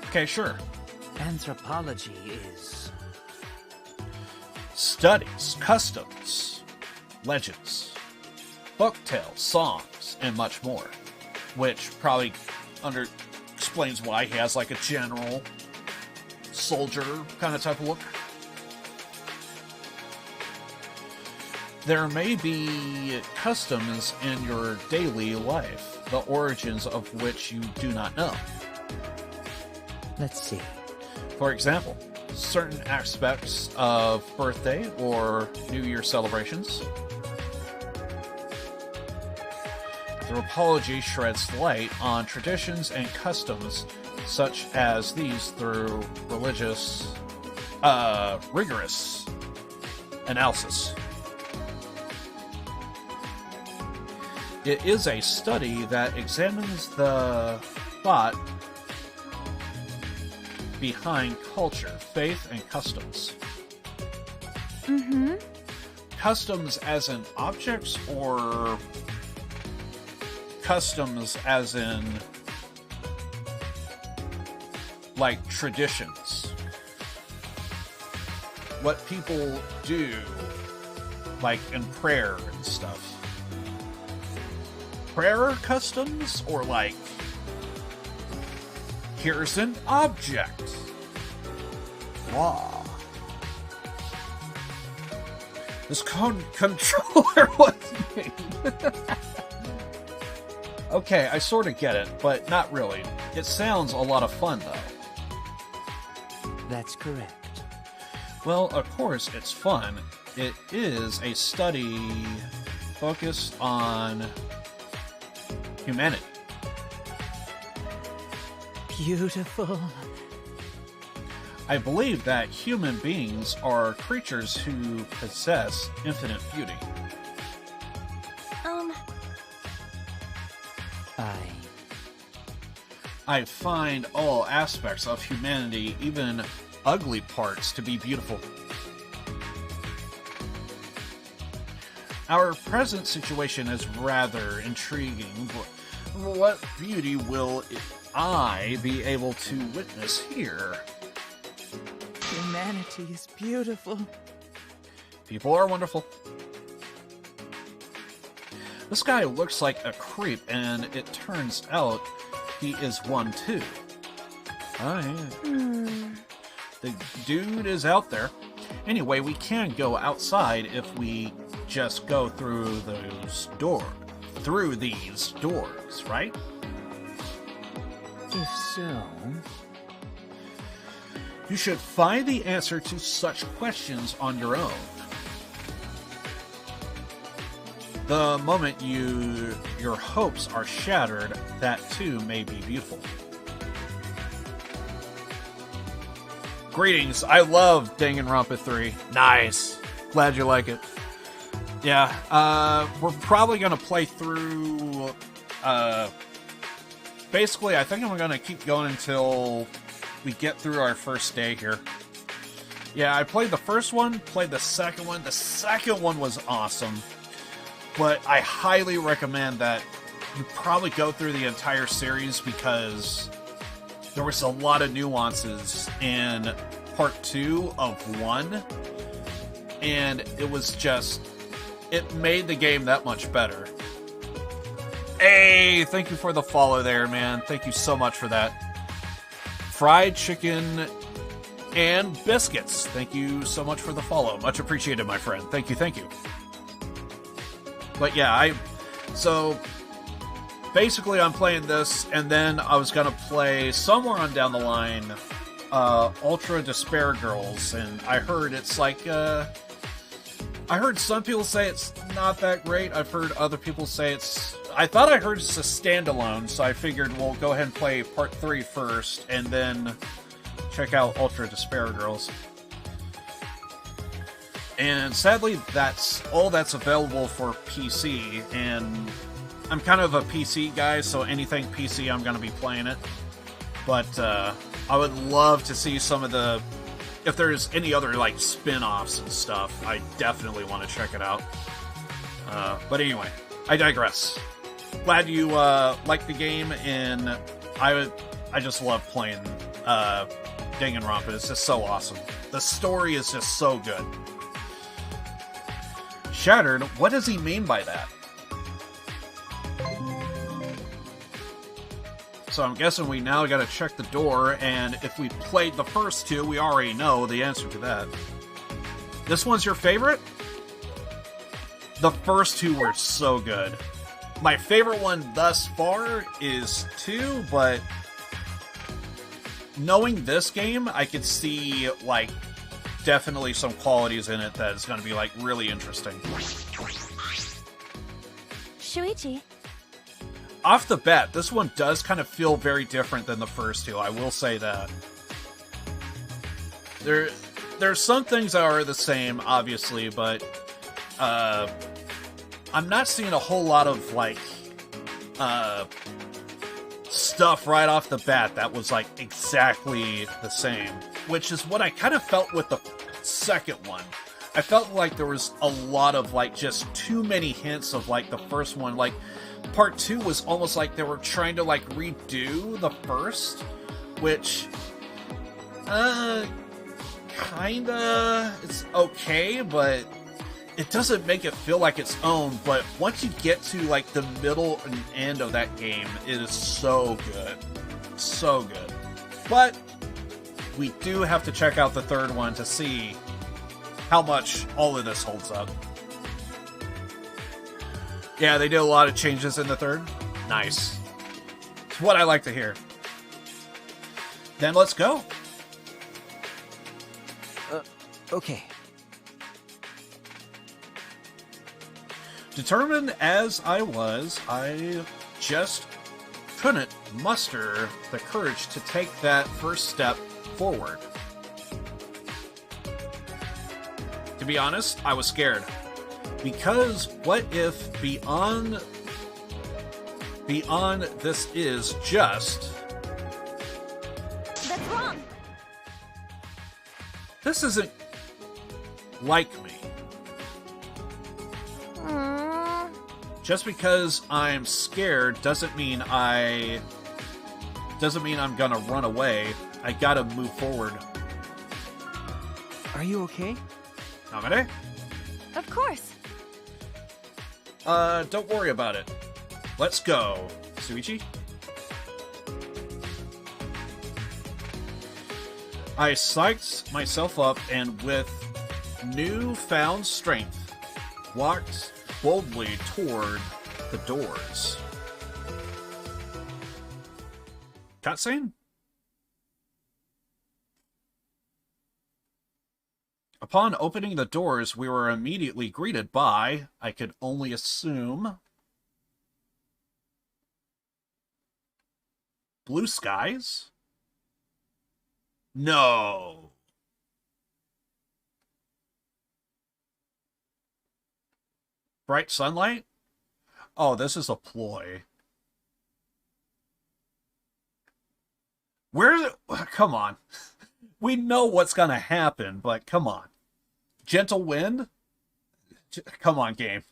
Okay, sure. Anthropology is... studies, customs, legends, folktales, songs, and much more. which probably explains why he has like a general soldier kind of type of look. There may be customs in your daily life, the origins of which you do not know. Let's see. For example, certain aspects of birthday or New Year celebrations. Anthropology sheds light on traditions and customs such as these through rigorous analysis. It is a study that examines the thought behind culture, faith, and customs. Mm-hmm. Customs as in objects, or customs as in like traditions? What people do, like in prayer and stuff. Prayer customs, or like, here's an object. Wow. This controller was made. Okay, I sort of get it, but not really. It sounds a lot of fun, though. That's correct. Well, of course, it's fun. It is a study focused on humanity. Beautiful. I believe that human beings are creatures who possess infinite beauty. I find all aspects of humanity, even ugly parts, to be beautiful. Our present situation is rather intriguing, but what beauty will I be able to witness here? Humanity is beautiful. People are wonderful. This guy looks like a creep, and it turns out he is one too. Oh, yeah. The dude is out there. Anyway, we can go outside if we just go through these doors, right? If so... You should find the answer to such questions on your own. The moment your hopes are shattered, that too may be beautiful. Greetings, I love Danganronpa 3. Nice. Glad you like it. Yeah, we're probably going to play through... basically, I think I'm going to keep going until we get through our first day here. Yeah, I played the first one, played the second one. The second one was awesome. But I highly recommend that you probably go through the entire series, because there was a lot of nuances in part 2 of 1. And it was just... it made the game that much better. Hey, thank you for the follow there, man. Thank you so much for that. Fried chicken and biscuits. Thank you so much for the follow. Much appreciated, my friend. Thank you, thank you. But yeah, so basically I'm playing this, and then I was going to play somewhere on down the line Ultra Despair Girls, and I heard it's like... I heard some people say it's not that great. I've heard other people say it's... I thought I heard it's a standalone, so I figured we'll go ahead and play part 3 first, and then check out Ultra Despair Girls. And sadly, that's all that's available for PC, and I'm kind of a PC guy, so anything PC I'm going to be playing it. But I would love to see some of the... if there's any other, like, spin-offs and stuff, I definitely want to check it out. But anyway, I digress. Glad you like the game, and I just love playing Danganronpa. It's just so awesome. The story is just so good. Shattered? What does he mean by that? So I'm guessing we now gotta check the door, and if we played the first two, we already know the answer to that. This one's your favorite? The first two were so good. My favorite one thus far is 2, but knowing this game, I could see, like, definitely some qualities in it that is going to be, like, really interesting. Shuichi. Off the bat, this one does kind of feel very different than the first two, I will say that. There's some things that are the same, obviously, but I'm not seeing a whole lot of, like, stuff right off the bat that was, like, exactly the same. Which is what I kind of felt with the second one. I felt like there was a lot of, like, just too many hints of, like, the first one. Like, part 2 was almost like they were trying to, like, redo the first, which, kinda, it's okay, but it doesn't make it feel like its own. But once you get to, like, the middle and end of that game, it is so good. So good. But we do have to check out the third one to see how much all of this holds up. Yeah, they did a lot of changes in the third. Nice. It's what I like to hear. Then let's go. Okay. Determined as I was, I just couldn't muster the courage to take that first step forward. To be honest, I was scared. Because what if beyond this is just... That's wrong! This isn't like me. Just because I'm scared doesn't mean I'm gonna run away. I gotta move forward. Are you okay? Namade? Of course. Don't worry about it. Let's go, Shuichi. I psyched myself up and with newfound strength walked boldly toward the doors. Cutscene? Upon opening the doors, we were immediately greeted by, I could only assume, blue skies? No. Bright sunlight? Oh, this is a ploy. Where's it? Come on. We know what's gonna happen, but come on. Gentle wind? Come on, game.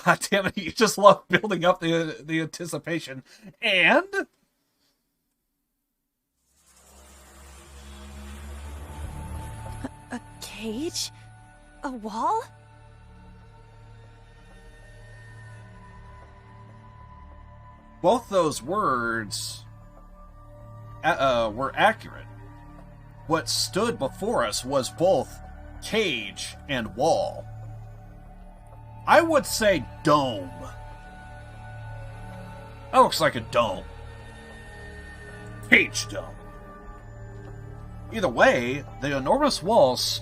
God damn it, you just love building up the anticipation. And... A cage? A wall? Both those words were accurate. What stood before us was both cage and wall. I would say dome. That looks like a dome. Cage dome. Either way, the enormous walls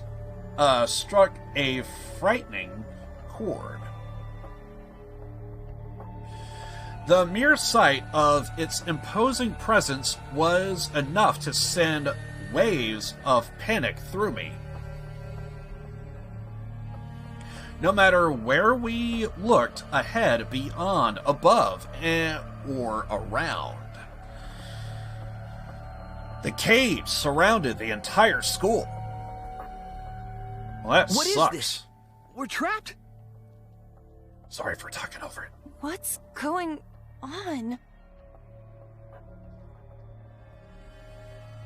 struck a frightening chord. The mere sight of its imposing presence was enough to send waves of panic through me. No matter where we looked, ahead, beyond, above, or around, the cage surrounded the entire school. Well, that What sucks. is this? We're trapped? Sorry for talking over it. What's going on?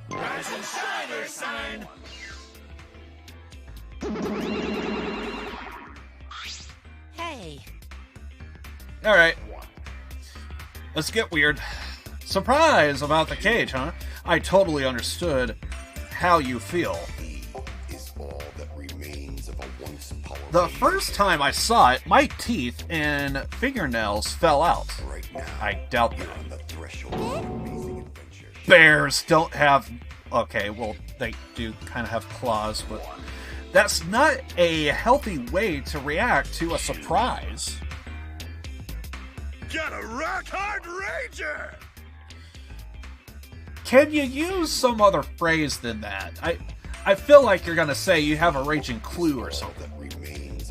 Rise and shine, Earth sign! Hey. Alright. let's get weird. Surprise about the cage, huh? I totally understood how you feel. The first time I saw it, my teeth and fingernails fell out. I doubt that. Bears don't have... Okay, well, they do kind of have claws, but that's not a healthy way to react to a surprise. Get a rock-hard rager! Can you use some other phrase than that? I feel like you're gonna say you have a raging clue or something.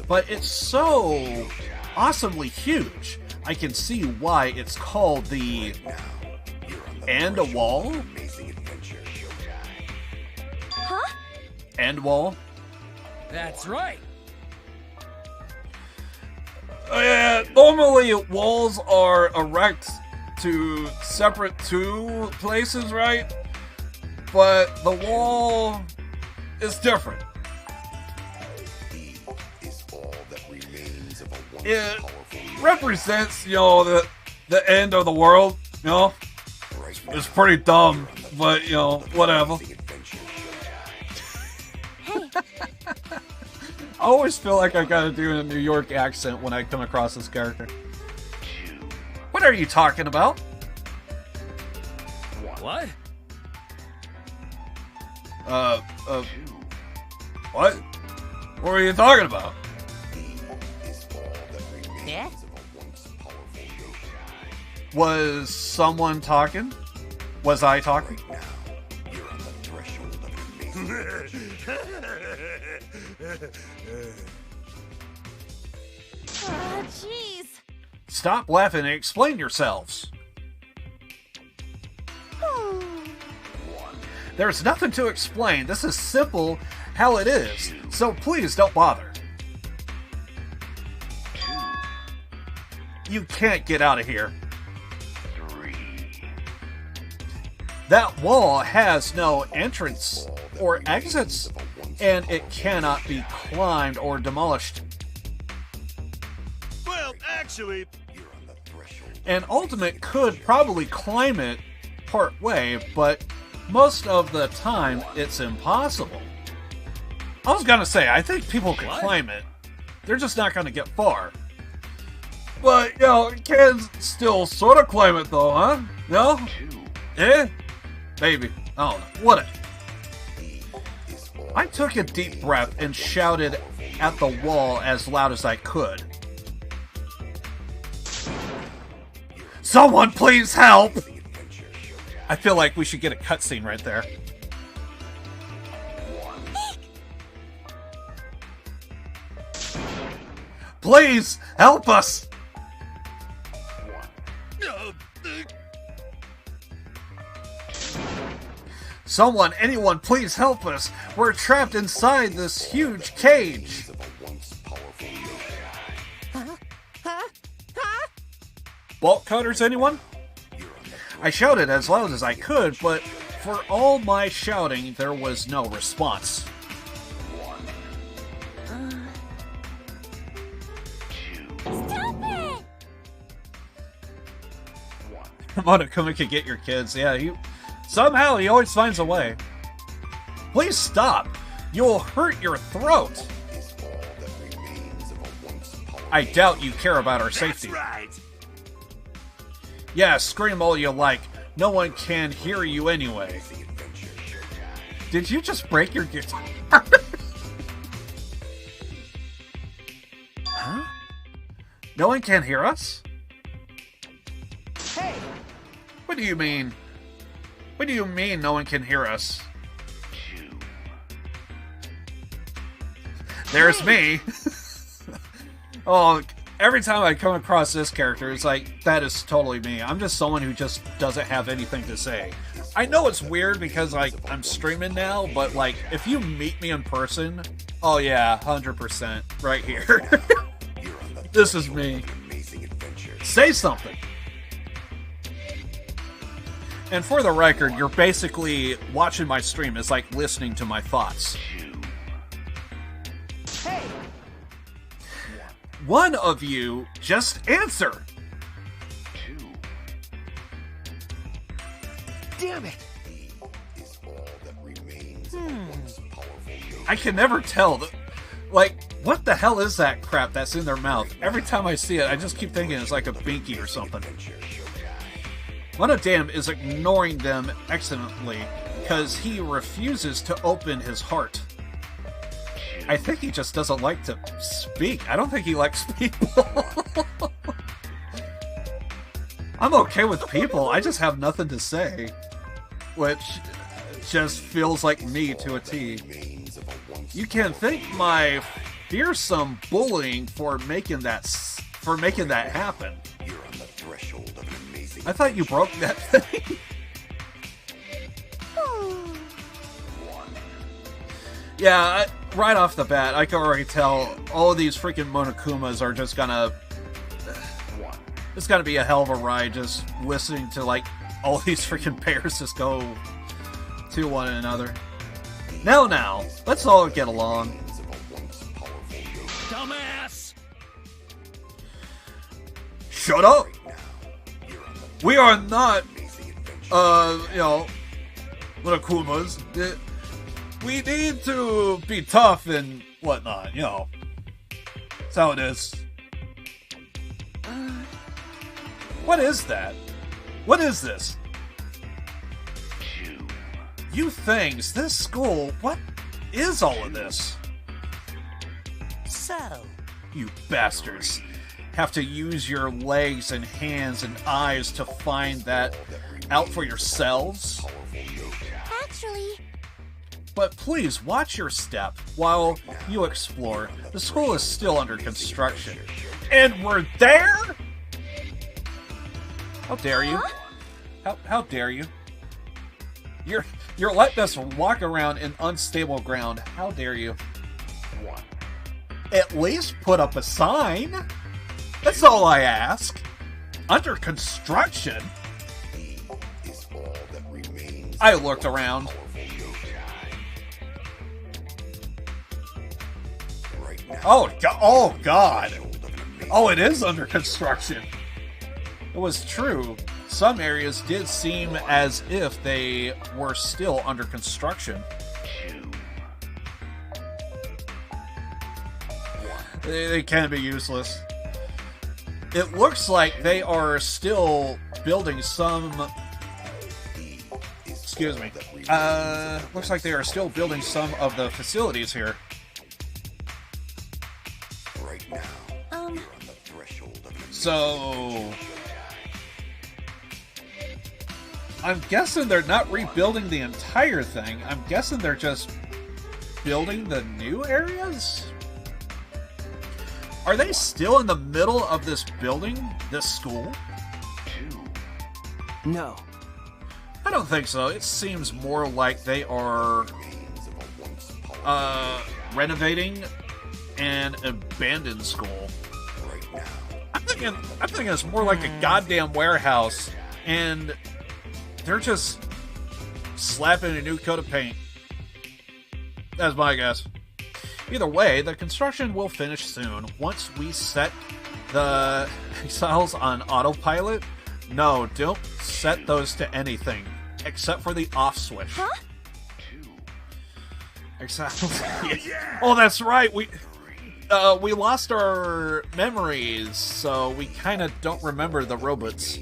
But it's so awesomely huge. I can see why it's called the And a Wall? Huh? End wall? That's right. Normally walls are erect to separate two places, right? But the wall is different. It represents, the end of the world, It's pretty dumb, but, whatever. I always feel like I gotta do a New York accent when I come across this character. What are you talking about? What? What? What are you talking about? Yeah? Was someone talking? Was I talking? Jeez. Stop laughing and explain yourselves. There's nothing to explain. This is simple how it is. So please don't bother. You can't get out of here. That wall has no entrance or exits, and it cannot be climbed or demolished. Well, actually... An Ultimate could probably climb it part way, but most of the time it's impossible. I was gonna say, I think people can climb it. They're just not gonna get far. But, can still sort of climb it though, huh? No? Eh? Maybe. I don't know. Whatever. I took a deep breath and shouted at the wall as loud as I could. Someone please help! I feel like we should get a cutscene right there. Please help us! Someone, anyone, please help us! We're trapped inside this huge cage! Bolt cutters, anyone? I shouted as loud as I could, but for all my shouting, there was no response. Stop it! Monokuma could get your kids. Yeah, somehow he always finds a way. Please stop! You'll hurt your throat! I doubt you care about our safety. That's right. Yeah, scream all you like. No one can hear you anyway. Did you just break your guitar? Huh? No one can hear us? Hey! What do you mean? What do you mean no one can hear us? There's me. Oh, every time I come across this character, it's like, that is totally me. I'm just someone who just doesn't have anything to say. I know it's weird because, I'm streaming now, but, if you meet me in person, oh yeah, 100%, right here. This is me. Say something. And for the record, you're basically watching my stream. It's like listening to my thoughts. Hey! One of you, just answer. damn it! I can never tell. Like, what the hell is that crap that's in their mouth? Every time I see it, I just keep thinking it's like a binky or something. Monodam is ignoring them excellently because he refuses to open his heart. I think he just doesn't like to speak. I don't think he likes people. I'm okay with people, I just have nothing to say. Which just feels like me to a T. You can thank my fearsome bullying for making that happen. I thought you broke that thing. Yeah, right off the bat, I can already tell all of these freaking Monokumas are just gonna... It's gonna be a hell of a ride just listening to, like, all these freaking pairs just go to one another. Now, let's all get along. Dumbass! Shut up! We are not, Monokumas. We need to be tough and whatnot, That's how it is. What is that? What is this? You things, this school, what is all of this? So, you bastards have to use your legs and hands and eyes to find that out for yourselves? Actually... But please watch your step while you explore. The school is still under construction. And we're there? How dare you? How dare you? You're letting us walk around in unstable ground. How dare you? At least put up a sign. That's all I ask. Under construction? I looked around. Oh, God. Oh, it is under construction. It was true. Some areas did seem as if they were still under construction. They can be useless. It looks like they are still building some... Excuse me. Looks like they are still building some of the facilities here. So... I'm guessing they're not rebuilding the entire thing. I'm guessing they're just building the new areas? Are they still in the middle of this building? This school? No. I don't think so. It seems more like they are renovating an abandoned school. I'm thinking it's more like a goddamn warehouse, and they're just slapping a new coat of paint. That's my guess. Either way, the construction will finish soon. Once we set the Exiles on autopilot, no, don't set those to anything except for the off switch. Huh? Exiles. Yeah. Oh, that's right. We lost our memories, so we kind of don't remember the robots.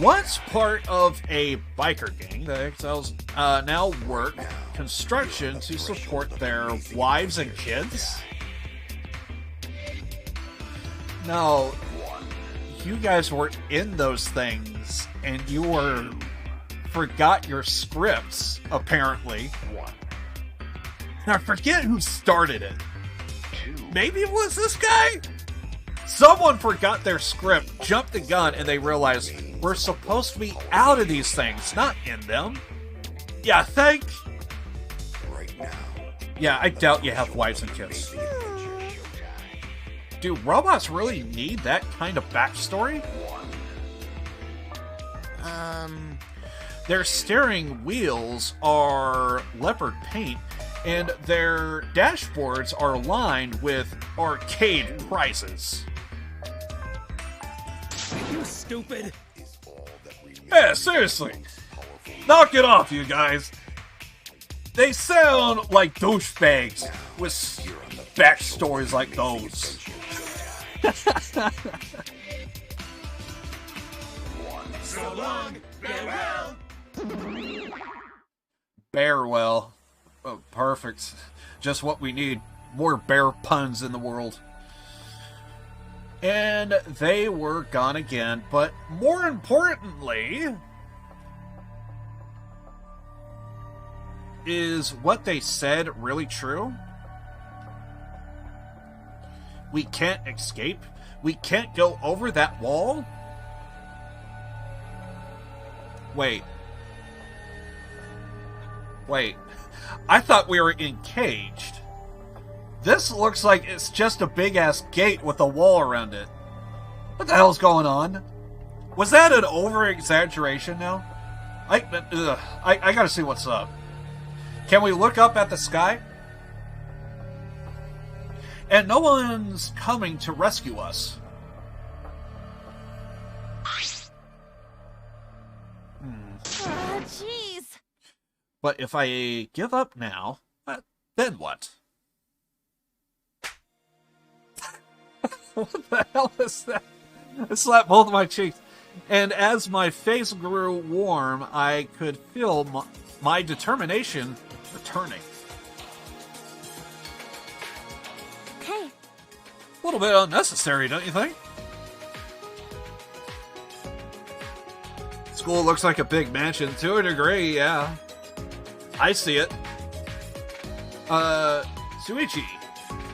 Once part of a biker gang, the Exiles now work construction to support their wives and kids. No, you guys were in those things, and you forgot your scripts, apparently. Now, I forget who started it. Maybe it was this guy? Someone forgot their script, jumped the gun, and they realized we're supposed to be out of these things, not in them. Yeah, think. Yeah, I doubt you have wives and kids. Do robots really need that kind of backstory? Their steering wheels are leopard paint, and their dashboards are lined with arcade prizes. Are you stupid? Hey, Yeah, seriously. Knock it off, you guys. They sound like douchebags with backstories like those. So long, farewell. Bearwell. Oh, perfect. Just what we need. More bear puns in the world. And they were gone again, but more importantly, is what they said really true? We can't escape? We can't go over that wall? Wait. I thought we were encaged. This looks like it's just a big-ass gate with a wall around it. What the hell's going on? Was that an over-exaggeration now? I gotta see what's up. Can we look up at the sky? And no one's coming to rescue us. Jeez. But if I give up now, then what? What the hell is that? I slapped both of my cheeks. And as my face grew warm, I could feel my determination returning. Hey. A little bit unnecessary, don't you think? School looks like a big mansion to a degree, yeah. I see it. Shuichi,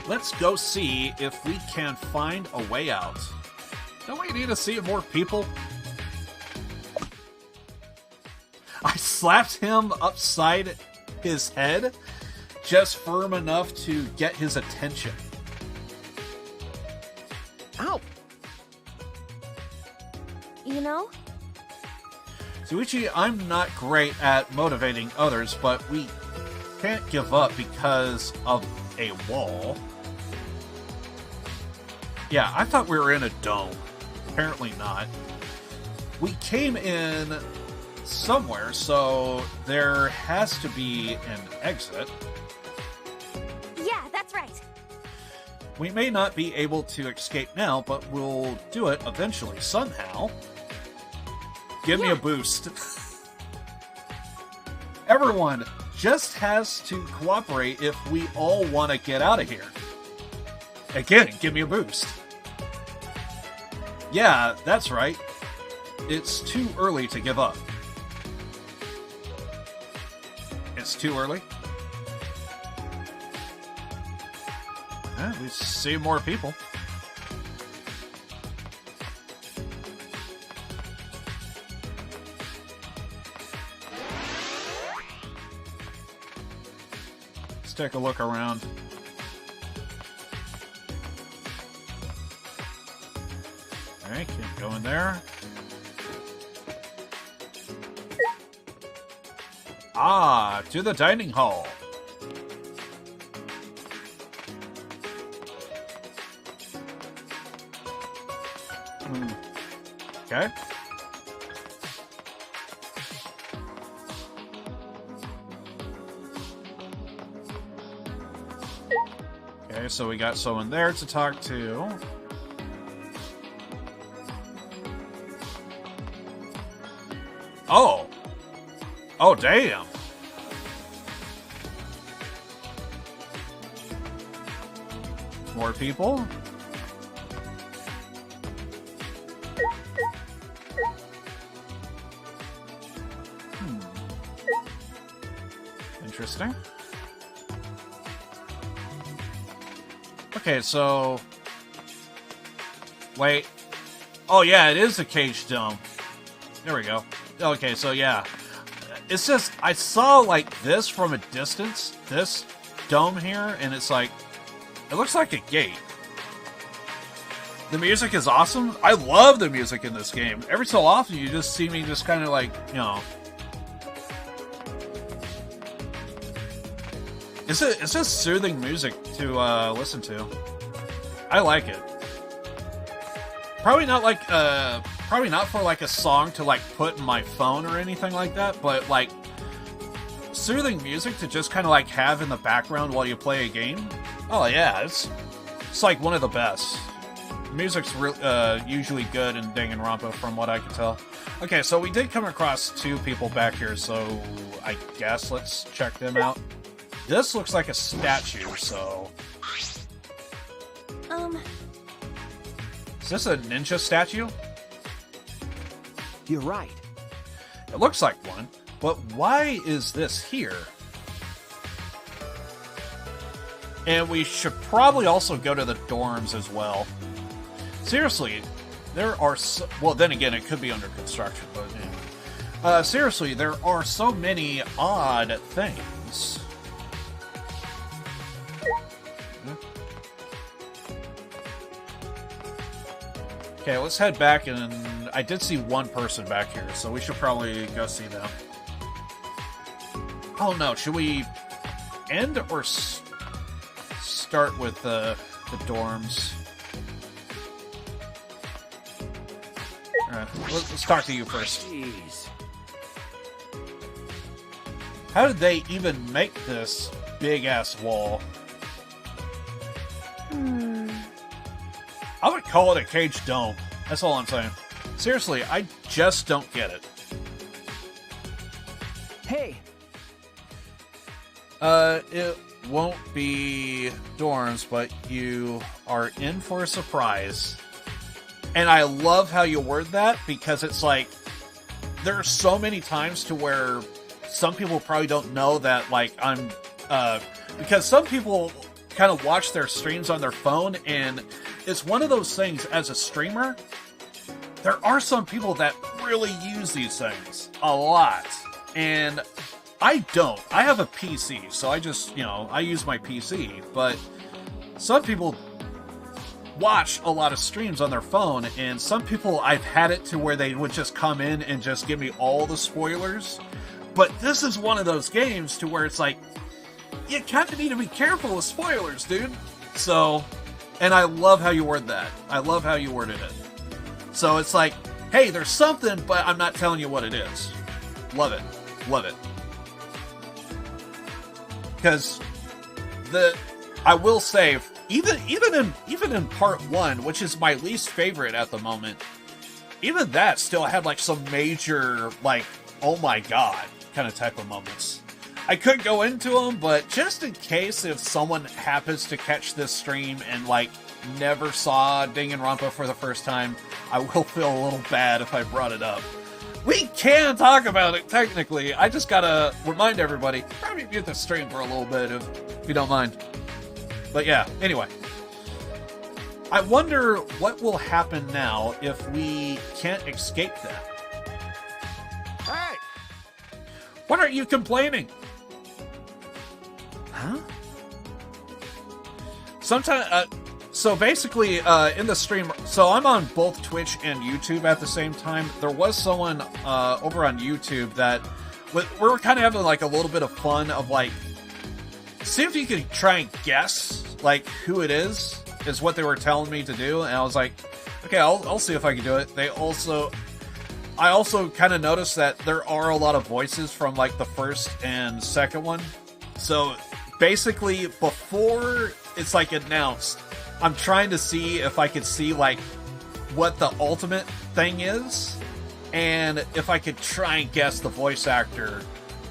let's go see if we can find a way out. Don't we need to see more people? I slapped him upside his head, just firm enough to get his attention. Ow! You know? Shuichi, I'm not great at motivating others, but we can't give up because of a wall. Yeah, I thought we were in a dome. Apparently not. We came in somewhere, so there has to be an exit. Yeah, that's right. We may not be able to escape now, but we'll do it eventually, somehow. Give me a boost. Everyone just has to cooperate if we all want to get out of here. Again, give me a boost. Yeah, that's right. It's too early to give up. It's too early? We see more people. Let's take a look around. Alright, keep going there. Ah, to the dining hall. Okay. Okay, so we got someone there to talk to. Oh! Oh, damn! More people? Interesting. Okay, so... Wait. Oh, yeah, it is a cage dome. There we go. Okay, so yeah. It's just, I saw, like, this from a distance, this dome here, and it's like, it looks like a gate. The music is awesome. I love the music in this game. Every so often, you just see me just kind of like, you know... It's just soothing music to listen to. I like it. Probably not like probably not for like a song to like put in my phone or anything like that, but like soothing music to just kind of like have in the background while you play a game. Oh yeah, it's like one of the best. Music's usually good in Danganronpa from what I can tell. Okay, so we did come across 2 people back here, so I guess let's check them out. This looks like a statue, so... Is this a ninja statue? You're right. It looks like one, but why is this here? And we should probably also go to the dorms as well. Seriously, there are so... Well, then again, it could be under construction, but... Yeah. Seriously, there are so many odd things. Okay, let's head back, and I did see one person back here, so we should probably go see them. Oh no, should we end or start with the dorms? Alright, let's talk to you first. Jeez. How did they even make this big-ass wall? I would call it a cage dome. That's all I'm saying. Seriously, I just don't get it. Hey! It won't be dorms, but you are in for a surprise. And I love how you word that, because it's like, there are so many times to where some people probably don't know that, like, I'm, because some people kind of watch their streams on their phone, and it's one of those things as a streamer, there are some people that really use these things a lot, and I don't. I have a PC, so I just, I use my PC, but some people watch a lot of streams on their phone, and some people, I've had it to where they would just come in and just give me all the spoilers, but this is one of those games to where it's like, you kind of need to be careful with spoilers, dude. So, and I love how you word that. I love how you worded it. So it's like, hey, there's something, but I'm not telling you what it is. Love it. Love it. Because I will say, even in part 1, which is my least favorite at the moment, even that still had like some major, like, oh my god kind of type of moments. I could go into them, but just in case if someone happens to catch this stream and like never saw Danganronpa for the first time, I will feel a little bad if I brought it up. We can talk about it technically. I just gotta remind everybody, probably mute the stream for a little bit if you don't mind. But yeah, anyway. I wonder what will happen now if we can't escape that. Hey! What are you complaining? Huh? Sometimes, so basically, in the stream, so I'm on both Twitch and YouTube at the same time. There was someone over on YouTube that we're kind of having like a little bit of fun of like, see if you could try and guess like who it is what they were telling me to do, and I was like, okay, I'll see if I can do it. I also kind of noticed that there are a lot of voices from like the first and second one. So basically, before it's like announced, I'm trying to see if I could see like what the ultimate thing is, and if I could try and guess the voice actor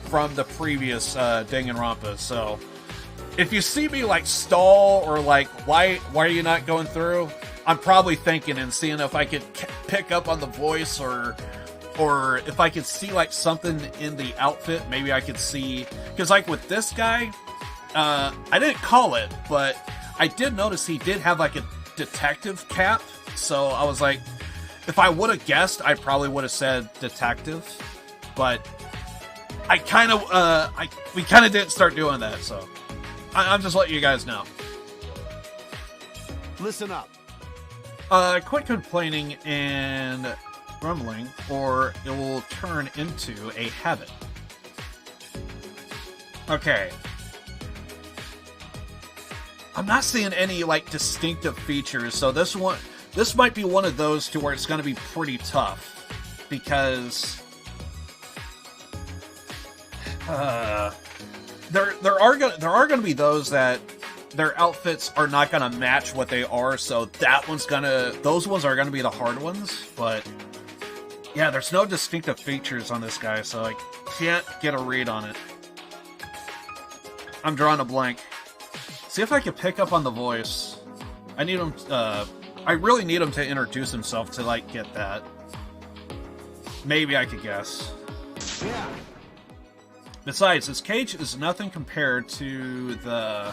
from the previous Danganronpa. So if you see me like stall or like why are you not going through, I'm probably thinking and seeing if I could pick up on the voice, or if I could see like something in the outfit. Maybe I could see, because like with this guy, I didn't call it, but I did notice he did have like a detective cap. So I was like, if I would have guessed, I probably would have said detective, but we kind of didn't start doing that. So I'm just letting you guys know. Listen up. Quit complaining and grumbling, or it will turn into a habit. Okay. I'm not seeing any like distinctive features, so this This might be one of those to where it's going to be pretty tough, because there are going to be those that their outfits are not going to match what they are, so those ones are going to be the hard ones. But yeah, there's no distinctive features on this guy, so I can't get a read on it. I'm drawing a blank. See if I can pick up on the voice. I need him. I really need him to introduce himself to like get that. Maybe I could guess. Yeah. Besides, his cage is nothing compared to the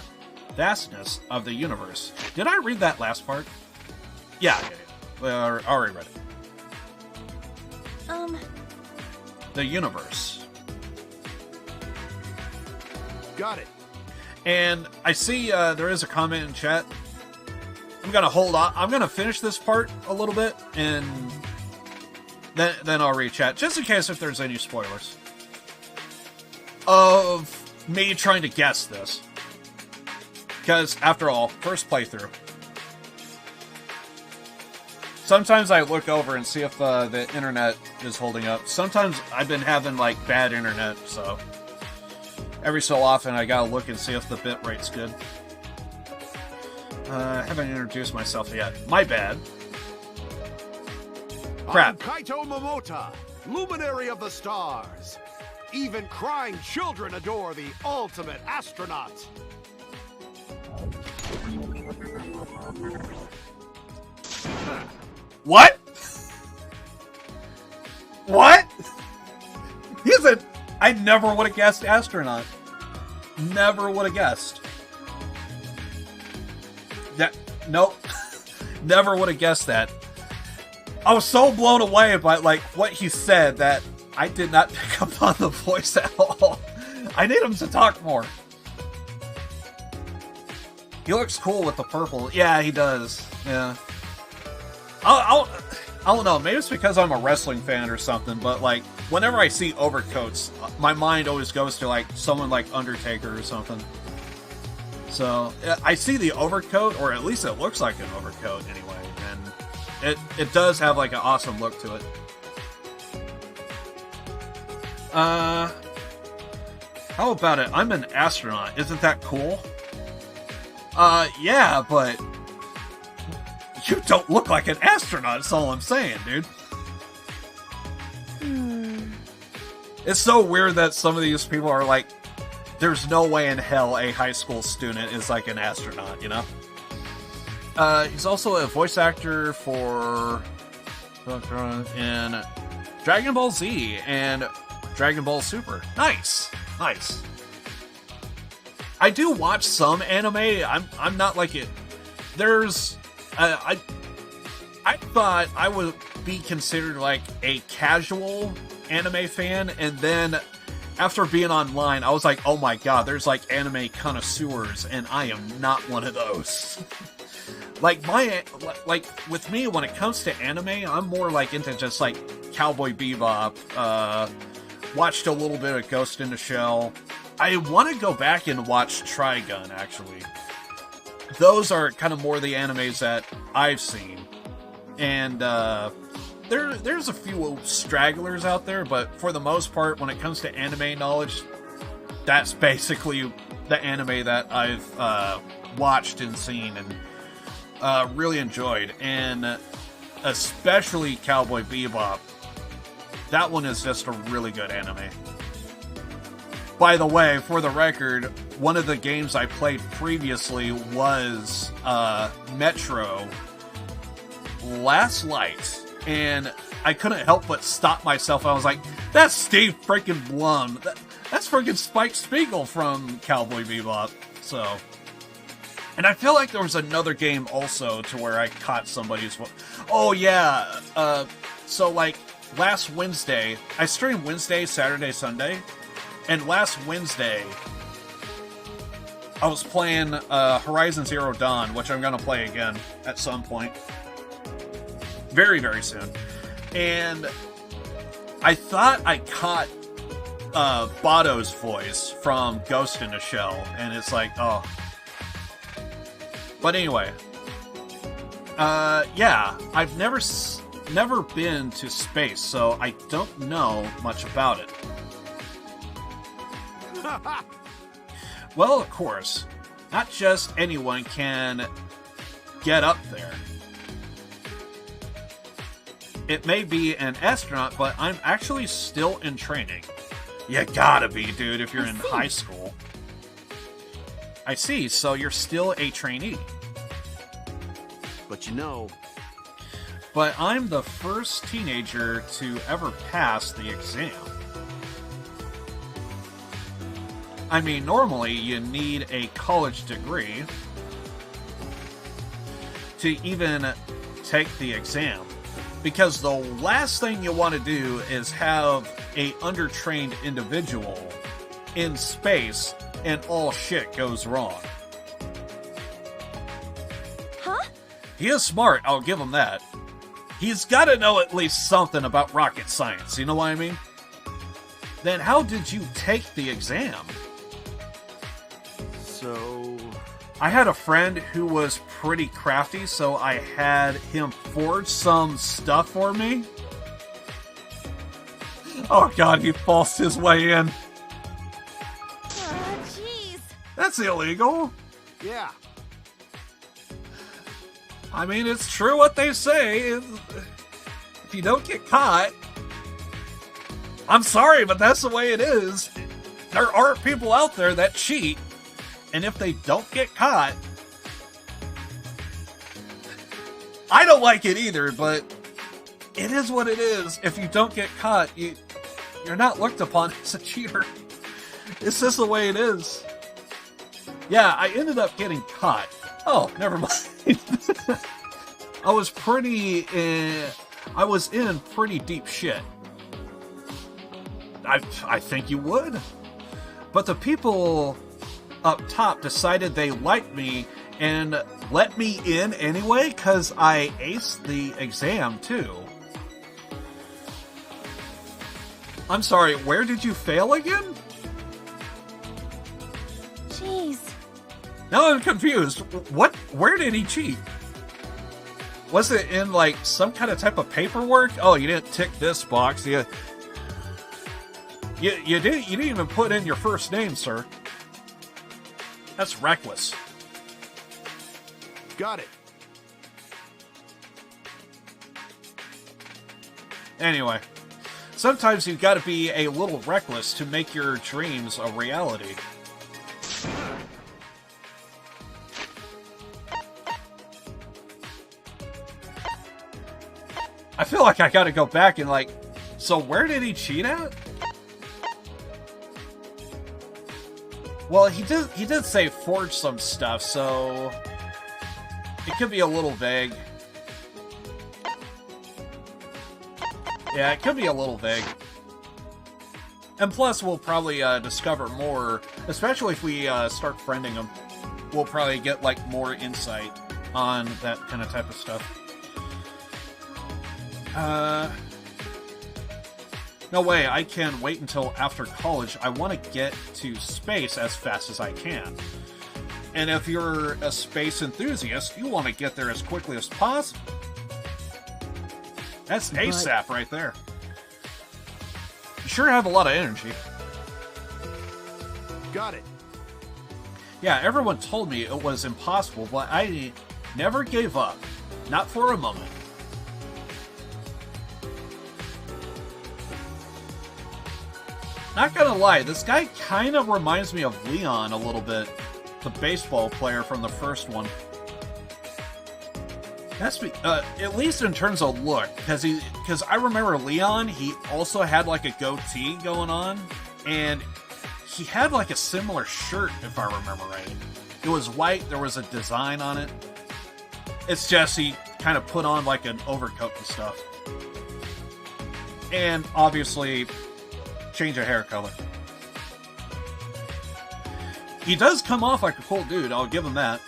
vastness of the universe. Did I read that last part? Yeah. Well, I already read it. The universe. Got it. And I see there is a comment in chat. I'm gonna hold on. I'm gonna finish this part a little bit, and then I'll read chat, just in case if there's any spoilers of me trying to guess this. Because, after all, first playthrough. Sometimes I look over and see if the internet is holding up. Sometimes I've been having, like, bad internet, so every so often I gotta look and see if the bitrate's good. I haven't introduced myself yet. My bad. Crap. I'm Kaito Momota, luminary of the stars. Even crying children adore the ultimate astronaut. What? What? He said, I never would have guessed astronaut. Never would have guessed. Nope. Never would have guessed that. I was so blown away by like what he said that I did not pick up on the voice at all. I need him to talk more. He looks cool with the purple. Yeah, he does. Yeah. I don't know. Maybe it's because I'm a wrestling fan or something, but like whenever I see overcoats, my mind always goes to like someone like Undertaker or something. So I see the overcoat, or at least it looks like an overcoat anyway, and it does have like an awesome look to it. How about it? I'm an astronaut. Isn't that cool? Yeah, but you don't look like an astronaut, that's all I'm saying, dude. It's so weird that some of these people are like, there's no way in hell a high school student is like an astronaut, you know? He's also a voice actor for in Dragon Ball Z and Dragon Ball Super. Nice. Nice. I do watch some anime. I'm not like it. There's I thought I would be considered like a casual anime fan, and then after being online, I was like, oh my god, there's like anime connoisseurs, and I am not one of those. Like with me, when it comes to anime, I'm more like into just like Cowboy Bebop, watched a little bit of Ghost in the Shell. I want to go back and watch Trigun, actually. Those are kind of more the animes that I've seen. And there's a few stragglers out there, but for the most part, when it comes to anime knowledge, that's basically the anime that I've watched and seen and really enjoyed. And especially Cowboy Bebop. That one is just a really good anime. By the way, for the record, one of the games I played previously was Metro Last Light, and I couldn't help but stop myself. I was like, that's Steve freaking Blum. That's freaking Spike Spiegel from Cowboy Bebop. So, and I feel like there was another game also to where I caught somebody's... Oh, yeah. So, like, last Wednesday, I streamed Wednesday, Saturday, Sunday. And last Wednesday, I was playing Horizon Zero Dawn, which I'm going to play again at some point. Very, very soon. And I thought I caught Bado's voice from Ghost in the Shell. And it's like, oh. But anyway, Yeah. I've never been to space, so I don't know much about it. Well, of course, not just anyone can get up there. It may be an astronaut, but I'm actually still in training. You gotta be, dude, if you're in high school. I see, so you're still a trainee. But you know... But I'm the first teenager to ever pass the exam. I mean, normally you need a college degree to even take the exam. Because the last thing you want to do is have a undertrained individual in space and all shit goes wrong. Huh? He is smart, I'll give him that. He's got to know at least something about rocket science, you know what I mean? Then how did you take the exam? So... I had a friend who was pretty crafty, so I had him forge some stuff for me. Oh god, he falsed his way in. Jeez. That's illegal. Yeah. I mean, it's true what they say. If you don't get caught... I'm sorry, but that's the way it is. There are people out there that cheat. And if they don't get caught... I don't like it either, but it is what it is. If you don't get caught, you're not looked upon as a cheater. It's just the way it is. Yeah, I ended up getting caught. Oh, never mind. I was in pretty deep shit. I think you would. But the people up top decided they liked me and let me in anyway because I aced the exam too. I'm sorry, where did you fail again? Jeez. Now I'm confused. What? Where did he cheat? Was it in like some kind of type of paperwork? Oh, you didn't tick this box. You didn't even put in your first name, sir. That's reckless. Got it. Anyway, sometimes you've got to be a little reckless to make your dreams a reality. I feel like I gotta go back and like, so where did he cheat at? Well, he did say forge some stuff, so it could be a little vague. Yeah, it could be a little vague. And plus, we'll probably discover more, especially if we start friending him. We'll probably get like more insight on that kind of type of stuff. No way, I can wait until after college. I want to get to space as fast as I can. And if you're a space enthusiast, you want to get there as quickly as possible. That's ASAP right there. You sure have a lot of energy. Got it. Yeah, everyone told me it was impossible, but I never gave up. Not for a moment. Not gonna lie, this guy kind of reminds me of Leon a little bit. The baseball player from the first one. That's at least in terms of look, because I remember Leon, he also had like a goatee going on, and he had like a similar shirt, if I remember right. It was white, there was a design on it. It's just he kind of put on like an overcoat and stuff. And obviously, change of hair color. He does come off like a cool dude, I'll give him that.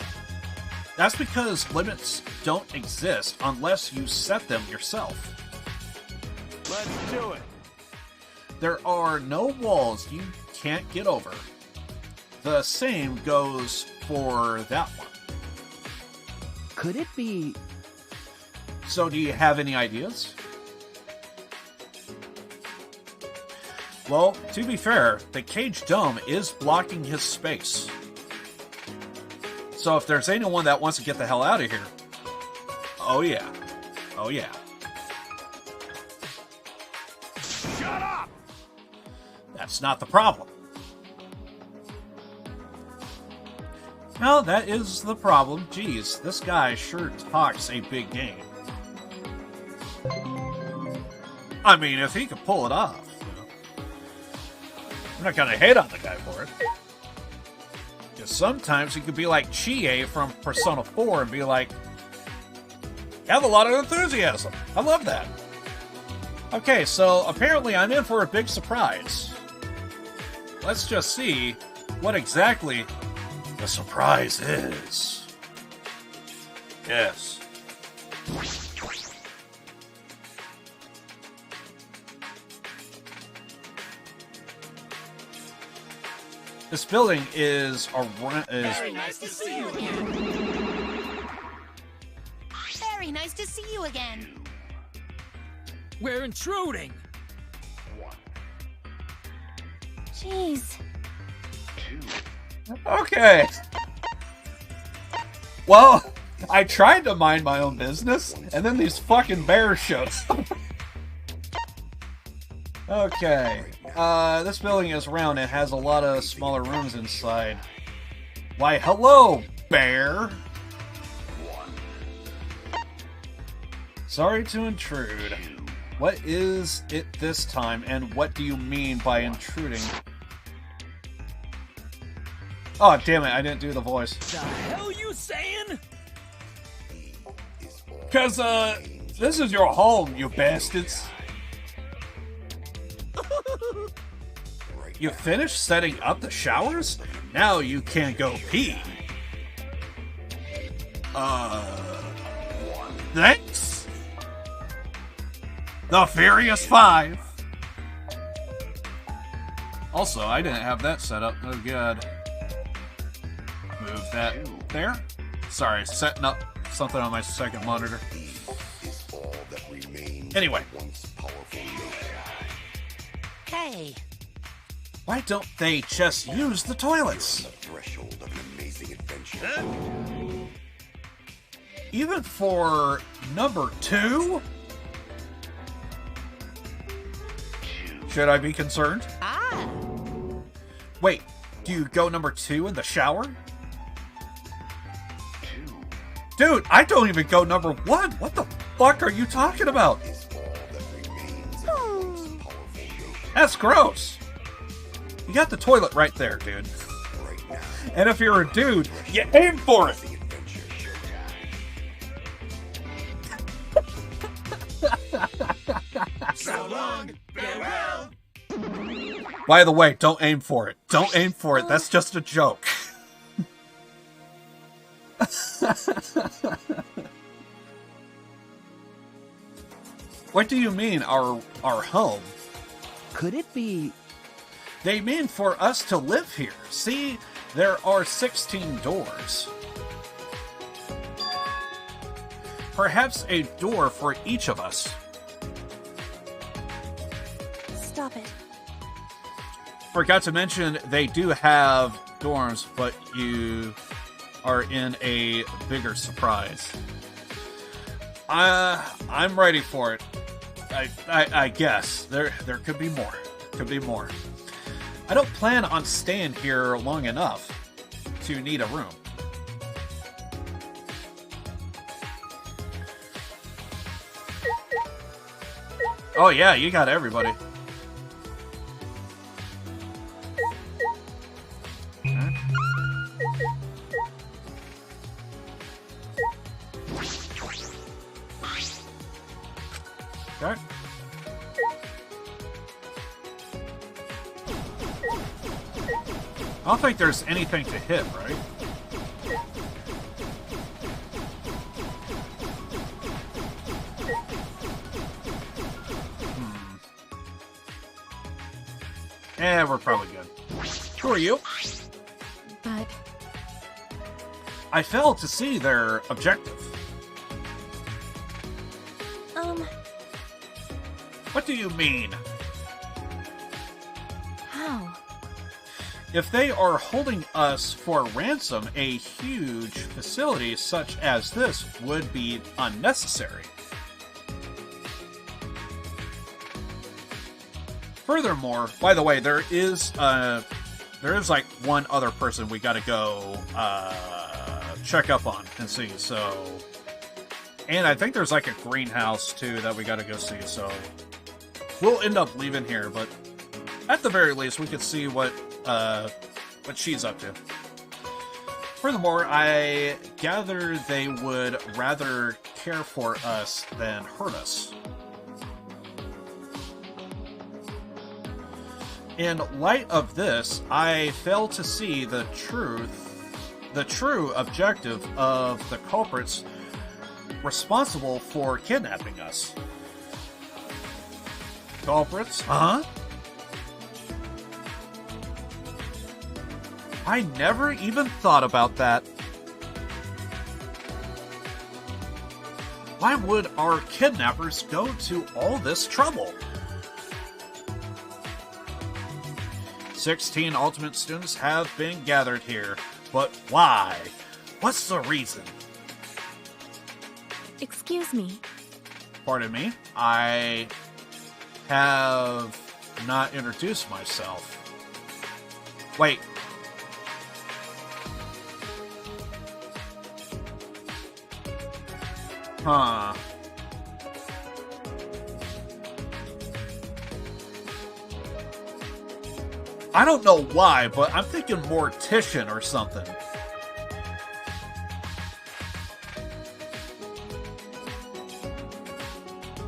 That's because limits don't exist unless you set them yourself. Let's do it. There are no walls you can't get over. The same goes for that one. Could it be So do you have any ideas? Well, to be fair, the cage dome is blocking his space. So if there's anyone that wants to get the hell out of here, oh yeah. Oh yeah. Shut up! That's not the problem. No, that is the problem. Jeez, this guy sure talks a big game. I mean, if he could pull it off, you know. I'm not gonna hate on the guy for it. Because sometimes he could be like Chie from Persona 4 and be like, have a lot of enthusiasm. I love that. Okay, so apparently I'm in for a big surprise. Let's just see what exactly the surprise is. Yes. This building is Very nice to see you again. Very nice to see you again. We're intruding. Jeez. Okay. Well, I tried to mind my own business, and then these fucking bears showed up. Okay. This building is round and has a lot of smaller rooms inside. Why, hello, bear! Sorry to intrude. What is it this time, and what do you mean by intruding? Oh, damn it, I didn't do the voice. The hell you saying? Cause, this is your home, you bastards. You finished setting up the showers? Now you can't go pee. Thanks? The Furious 5. Also, I didn't have that set up. Oh, God. Move that there. Sorry, setting up something on my second monitor. Anyway. Hey. Why don't they just use the toilets? Even for number 2? Should I be concerned? Ah. Wait, do you go number 2 in the shower? Dude, I don't even go number 1. What the fuck are you talking about? That's gross. You got the toilet right there, dude. And if you're a dude, you aim for it. So long, farewell. By the way, don't aim for it. Don't aim for it. That's just a joke. What do you mean, our home? Could it be... They mean for us to live here. See, there are 16 doors. Perhaps a door for each of us. Stop it. Forgot to mention, they do have dorms, but you are in a bigger surprise. I'm ready for it. I guess. There could be more. Could be more. I don't plan on staying here long enough to need a room. Oh yeah, you got everybody. Okay. I don't think there's anything to hit, right? We're probably good. Who are you? But... I failed to see their objective. What do you mean? How? If they are holding us for ransom, a huge facility such as this would be unnecessary. Furthermore, by the way, there is like one other person we gotta go check up on and see, so... And I think there's like a greenhouse too that we gotta go see, so... We'll end up leaving here, but at the very least we could see what she's up to. Furthermore, I gather they would rather care for us than hurt us. In light of this, I fail to see the true objective of the culprits responsible for kidnapping us. Culprits? Huh? I never even thought about that. Why would our kidnappers go to all this trouble? 16 Ultimate students have been gathered here, but why? What's the reason? Excuse me. Pardon me? I have not introduced myself. Wait. Huh. I don't know why, but I'm thinking mortician or something.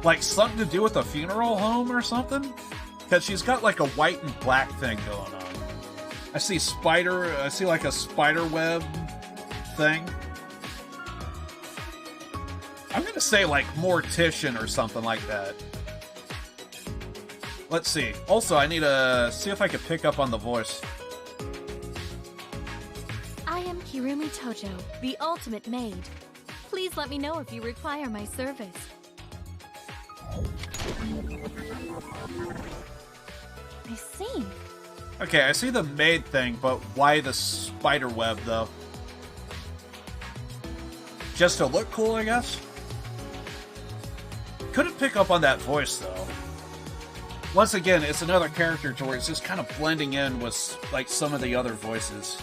Like something to do with a funeral home or something? Because she's got like a white and black thing going on. I see like a spider web thing. I'm gonna say like mortician or something like that. Let's see. Also, I need to see if I can pick up on the voice. I am Kirumi Tojo, the ultimate maid. Please let me know if you require my service. I see. Okay, I see the maid thing, but why the spider web, though? Just to look cool, I guess? Couldn't pick up on that voice, though. Once again, it's another character to where it's just kind of blending in with, like, some of the other voices.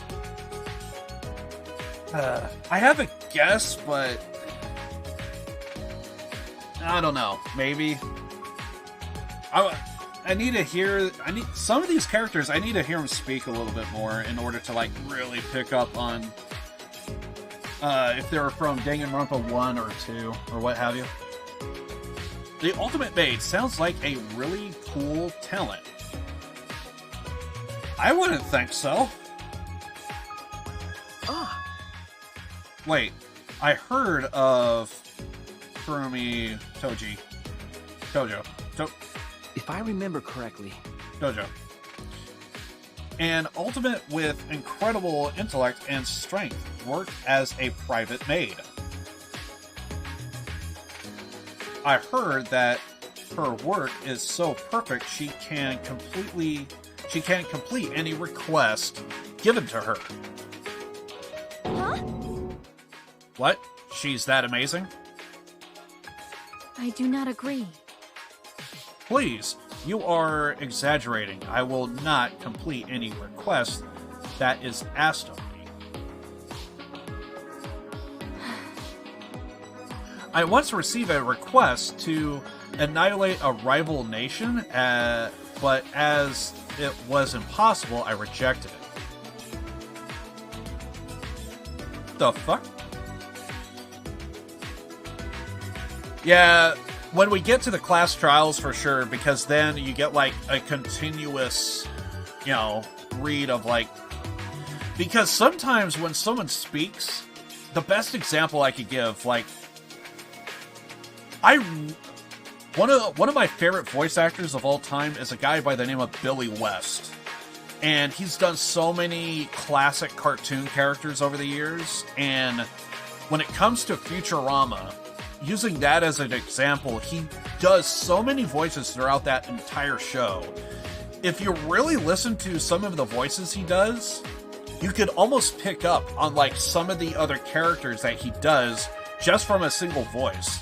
I have a guess, but... I don't know. Maybe. I need to hear... some of these characters, I need to hear them speak a little bit more in order to, like, really pick up on... if they're from Danganronpa 1 or 2, or what have you. The Ultimate Maid sounds like a really cool talent. I wouldn't think so. Ah. Wait, I heard of Kurumi Tojo. If I remember correctly. Tojo. An ultimate with incredible intellect and strength worked as a private maid. I heard that her work is so perfect she can complete any request given to her. Huh? What? She's that amazing? I do not agree. Please, you are exaggerating. I will not complete any request that is asked of me. I once received a request to annihilate a rival nation, but as it was impossible, I rejected it. The fuck? Yeah, when we get to the class trials for sure, because then you get like a continuous, read of like... Because sometimes when someone speaks, the best example I could give, like... One of my favorite voice actors of all time is a guy by the name of Billy West. And he's done so many classic cartoon characters over the years. And when it comes to Futurama, using that as an example, he does so many voices throughout that entire show. If you really listen to some of the voices he does, you could almost pick up on like some of the other characters that he does just from a single voice.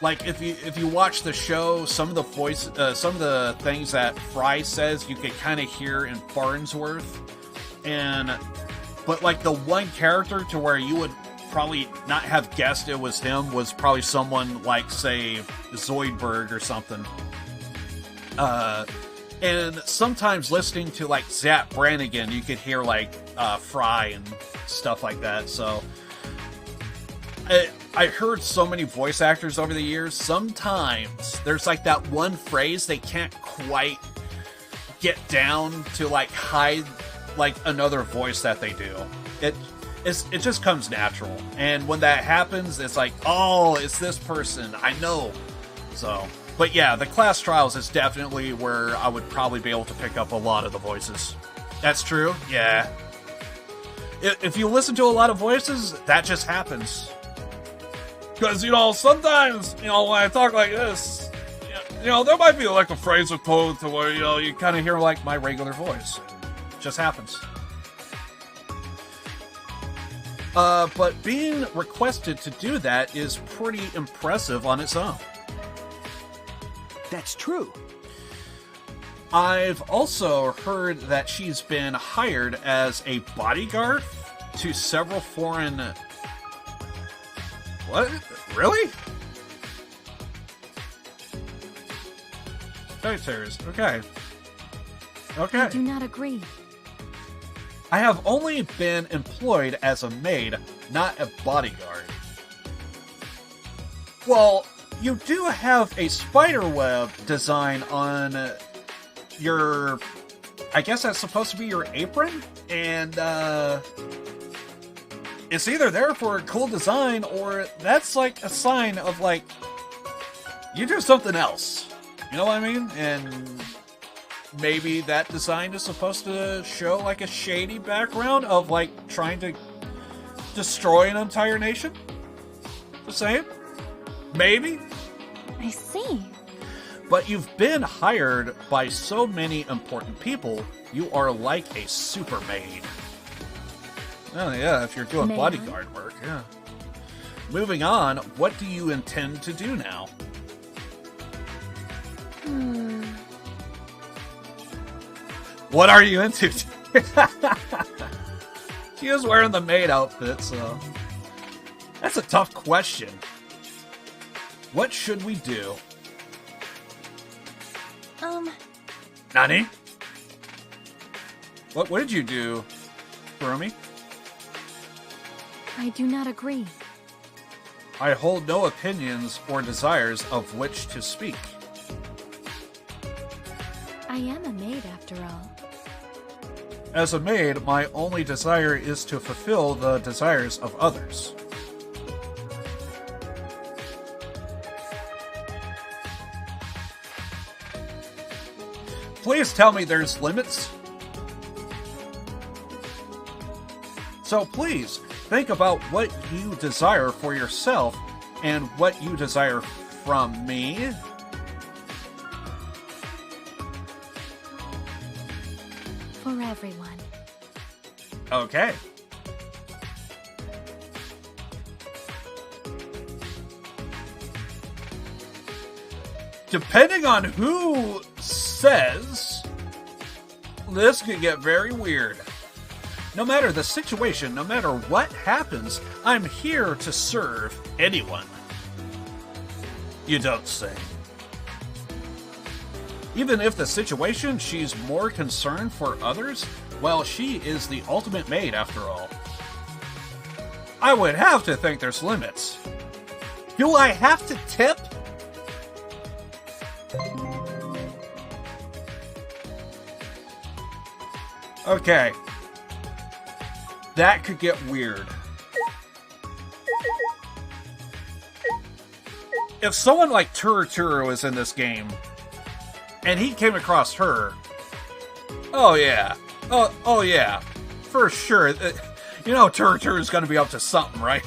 Like if you watch the show, some of the things that Fry says you could kind of hear in Farnsworth, but like the one character to where you would probably not have guessed it was him was probably someone like, say, Zoidberg or something. And sometimes listening to like Zap Brannigan, you could hear like Fry and stuff like that. So I heard so many voice actors over the years. Sometimes there's like that one phrase they can't quite get down to like hide like another voice that they do. It just comes natural. And when that happens, it's like, oh, it's this person. I know. So, but yeah, the class trials is definitely where I would probably be able to pick up a lot of the voices. That's true? Yeah. If you listen to a lot of voices, that just happens. Because, sometimes, when I talk like this, there might be like a phrase or code to where, you kind of hear like my regular voice. It just happens. But being requested to do that is pretty impressive on its own. That's true. I've also heard that she's been hired as a bodyguard to several foreign... What? Really? Dignitaries. Okay. Okay. I do not agree. I have only been employed as a maid, not a bodyguard. Well, you do have a spiderweb design on your... I guess that's supposed to be your apron? And, it's either there for a cool design, or that's like a sign of, like, you do something else. You know what I mean? And maybe that design is supposed to show, like, a shady background of, like, trying to destroy an entire nation? Just saying. Maybe. I see. But you've been hired by so many important people, you are like a super maid. Oh yeah, if you're doing bodyguard work, yeah. Moving on, what do you intend to do now? What are you into? She is wearing the maid outfit, so... That's a tough question. What should we do? Nani? What did you do, Kurumi? I do not agree. I hold no opinions or desires of which to speak. I am a maid, after all. As a maid, my only desire is to fulfill the desires of others. Please tell me there's limits. So please, think about what you desire for yourself and what you desire from me. For everyone. Okay. Depending on who says, this could get very weird. No matter the situation, no matter what happens, I'm here to serve anyone. You don't say. Even if the situation, she's more concerned for others, well, she is the ultimate maid after all. I would have to think there's limits. Do I have to tip? Okay. That could get weird. If someone like Turuturu was in this game, and he came across her, oh yeah. Oh yeah. For sure. Turuturu is going to be up to something, right?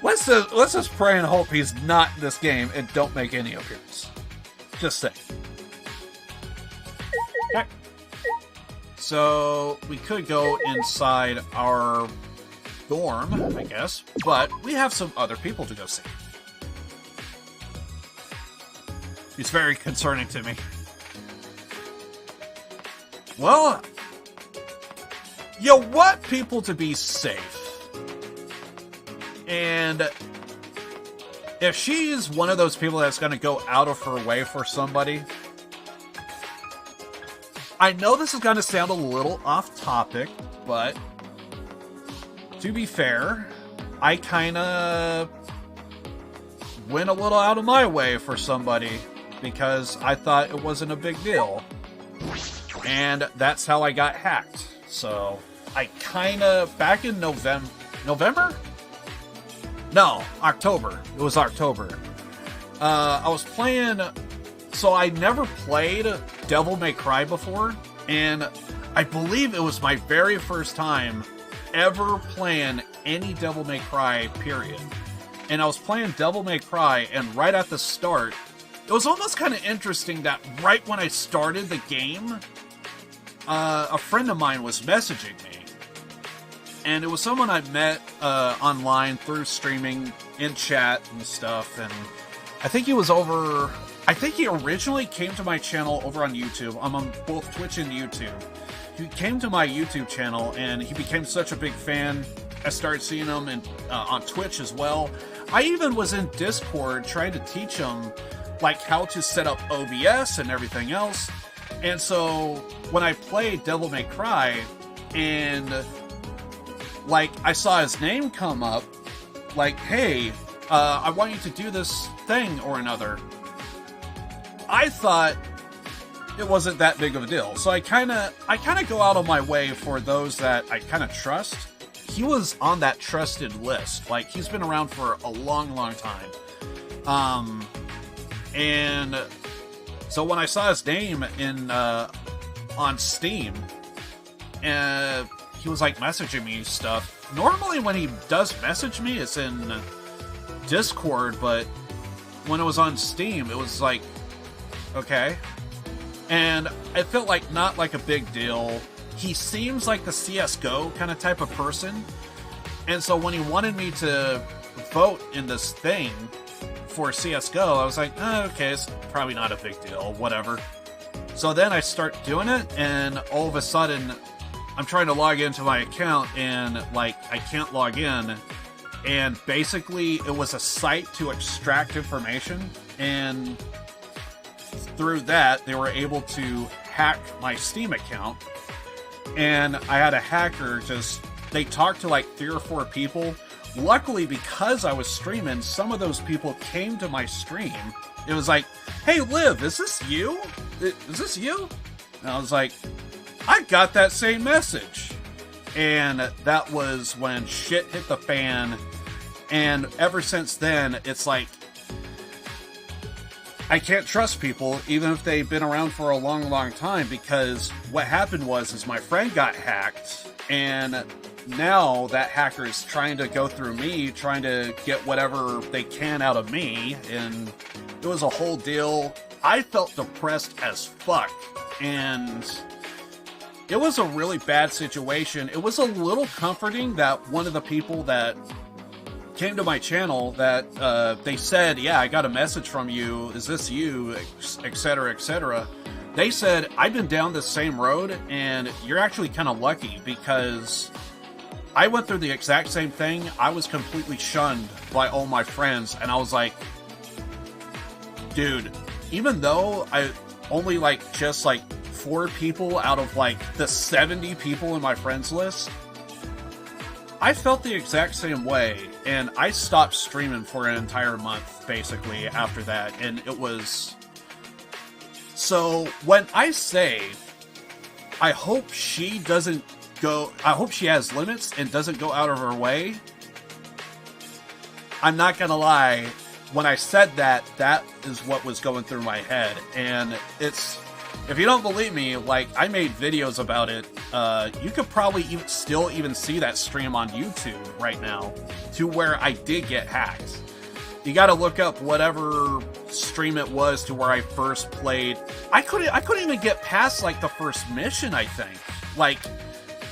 Let's just pray and hope he's not in this game and don't make any appearance. Just saying. Okay. So we could go inside our dorm, I guess, but we have some other people to go see. It's very concerning to me. Well, you want people to be safe. And if she's one of those people that's going to go out of her way for somebody, I know this is going to sound a little off topic, but to be fair, I kind of went a little out of my way for somebody because I thought it wasn't a big deal. And that's how I got hacked. So I kind of, back in November? No, October. It was October. I was playing, so I never played Devil May Cry before, and I believe it was my very first time ever playing any Devil May Cry, period. And I was playing Devil May Cry, and right at the start, it was almost kind of interesting that right when I started the game, a friend of mine was messaging me. And it was someone I met online through streaming in chat and stuff. And I think he was over... I think he originally came to my channel over on YouTube. I'm on both Twitch and YouTube. He came to my YouTube channel and he became such a big fan. I started seeing him on Twitch as well. I even was in Discord trying to teach him like how to set up OBS and everything else. And so when I played Devil May Cry and like I saw his name come up, like, hey, I want you to do this thing or another, I thought it wasn't that big of a deal. So I kind of go out of my way for those that I kind of trust. He was on that trusted list. Like, he's been around for a long, long time. And so when I saw his name in on Steam, he was like messaging me stuff. Normally when he does message me, it's in Discord, but when it was on Steam, it was like, okay. And it felt like not like a big deal. He seems like the CSGO kind of type of person. And so when he wanted me to vote in this thing for CSGO, I was like, oh, okay, it's probably not a big deal, whatever. So then I start doing it, and all of a sudden, I'm trying to log into my account, and, like, I can't log in. And basically, it was a site to extract information, and through that, they were able to hack my Steam account. And I had a hacker they talked to like 3 or 4 people. Luckily, because I was streaming, some of those people came to my stream. It was like, hey, Liv, is this you? Is this you? And I was like, I got that same message. And that was when shit hit the fan. And ever since then, it's like, I can't trust people, even if they've been around for a long, long time, because what happened was my friend got hacked, and now that hacker is trying to go through me, trying to get whatever they can out of me, and it was a whole deal. I felt depressed as fuck, and it was a really bad situation. It was a little comforting that one of the people that came to my channel that they said, yeah, I got a message from you, is this you, etc., etc. They said, I've been down this same road, and you're actually kind of lucky, because I went through the exact same thing. I was completely shunned by all my friends, and I was like, dude, even though I only just 4 people out of the 70 people in my friends list, I felt the exact same way, and I stopped streaming for an entire month, basically, after that, and it was... So, when I say, I hope she doesn't go... I hope she has limits and doesn't go out of her way, I'm not gonna lie, when I said that, that is what was going through my head, and it's If you don't believe me, like, I made videos about it. You could probably still even see that stream on YouTube right now, to where I did get hacked. You gotta look up whatever stream it was to where I first played. I couldn't even get past, like, the first mission, I think. Like,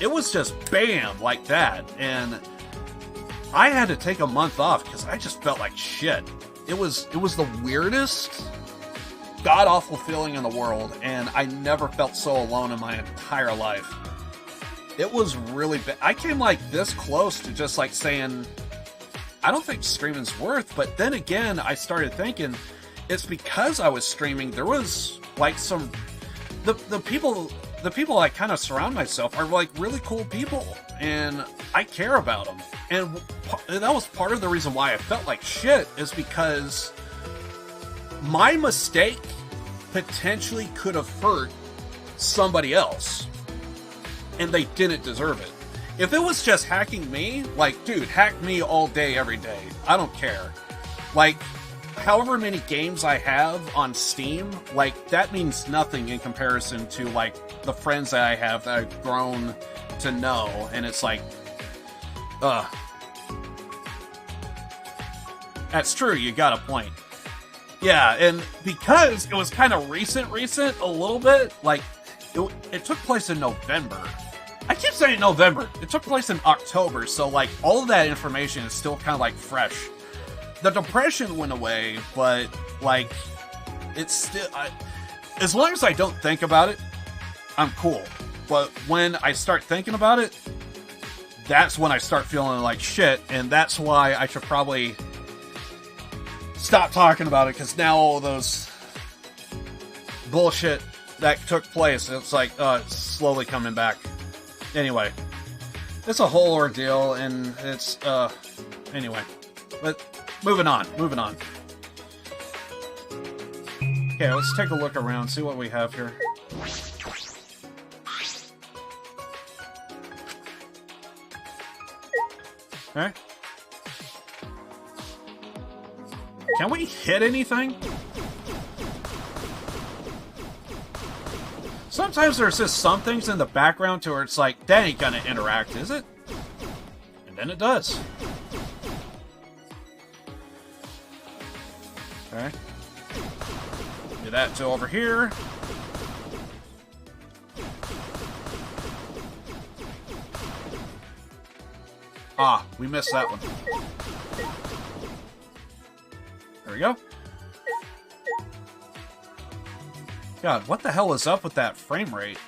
it was just bam, like that. And I had to take a month off because I just felt like shit. It was the weirdest, god-awful feeling in the world, and I never felt so alone in my entire life. It was really bad. I came, like, this close to just, like, saying, I don't think streaming's worth, but then again, I started thinking, it's because I was streaming, there was, like, some... The people I kind of surround myself are, like, really cool people, and I care about them. And that was part of the reason why I felt like shit, is because my mistake potentially could have hurt somebody else, and they didn't deserve it. If it was just hacking me, like, dude, hack me all day, every day. I don't care. Like, however many games I have on Steam, like, that means nothing in comparison to, like, the friends that I have that I've grown to know, and it's like, That's true, you got a point. Yeah, and because it was kind of recent, a little bit, like, it took place in November. I keep saying November. It took place in October, so, like, all of that information is still kind of, like, fresh. The depression went away, but, like, it's still... as long as I don't think about it, I'm cool. But when I start thinking about it, that's when I start feeling like shit, and that's why I should probably stop talking about it, because now all those bullshit that took place, it's like, it's slowly coming back. Anyway, it's a whole ordeal, and it's, anyway. But, moving on. Okay, let's take a look around, see what we have here. Okay. Can we hit anything? Sometimes there's just some things in the background to where it's like, that ain't gonna interact, is it? And then it does. Okay. Do that to over here. Ah, we missed that one. There we go. God, what the hell is up with that frame rate?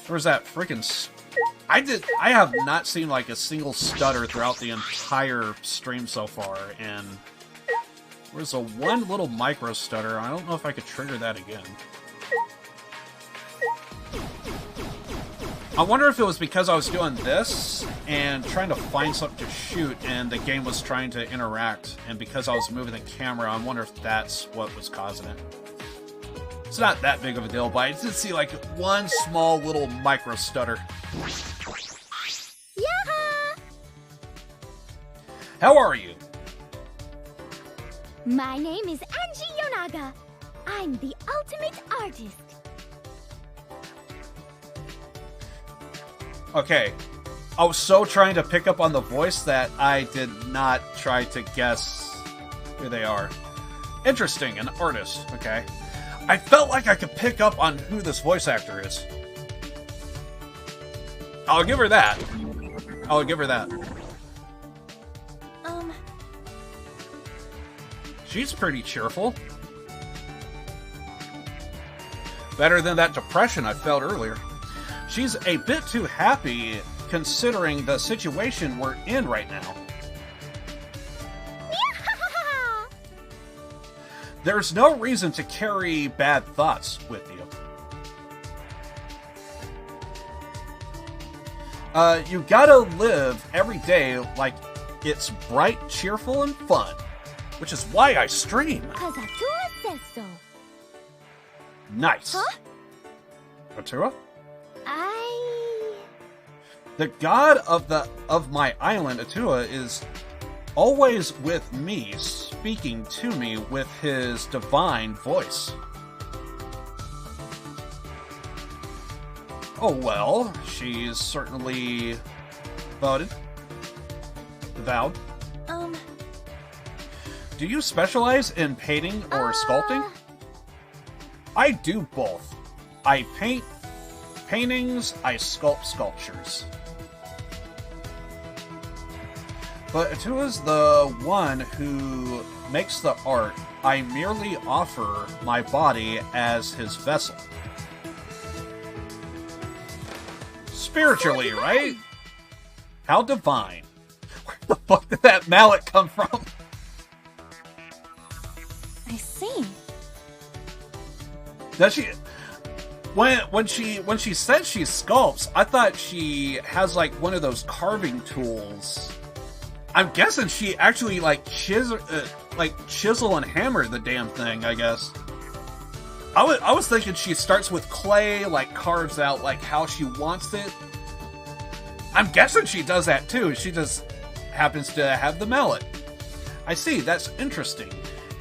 Where's that freaking... I have not seen, like, a single stutter throughout the entire stream so far, and... There's a one little micro stutter. I don't know if I could trigger that again. I wonder if it was because I was doing this and trying to find something to shoot, and the game was trying to interact, and because I was moving the camera, I wonder if that's what was causing it. It's not that big of a deal, but I did see, like, one small little micro stutter. Yaha! How are you? My name is Angie Yonaga. I'm the ultimate artist. Okay, I was so trying to pick up on the voice that I did not try to guess who they are. Interesting, an artist, okay. I felt like I could pick up on who this voice actor is. I'll give her that. She's pretty cheerful. Better than that depression I felt earlier. She's a bit too happy considering the situation we're in right now. There's no reason to carry bad thoughts with you. You gotta live every day like it's bright, cheerful, and fun. Which is why I stream. 'Cause Atua says so. Nice. Huh? Atua? The god of my island, Atua, is always with me, speaking to me with his divine voice. Oh well, she's certainly devoted. Avowed. Do you specialize in painting or sculpting? I do both. I paint paintings, I sculpt sculptures. But who is the one who makes the art? I merely offer my body as his vessel. Spiritually, right? How divine. Where the fuck did that mallet come from? I see. Does she... When she said she sculpts, I thought she has like one of those carving tools. I'm guessing she actually like chisel and hammer the damn thing, I guess. I was thinking she starts with clay, like carves out like how she wants it. I'm guessing she does that too. She just happens to have the mallet. I see, that's interesting.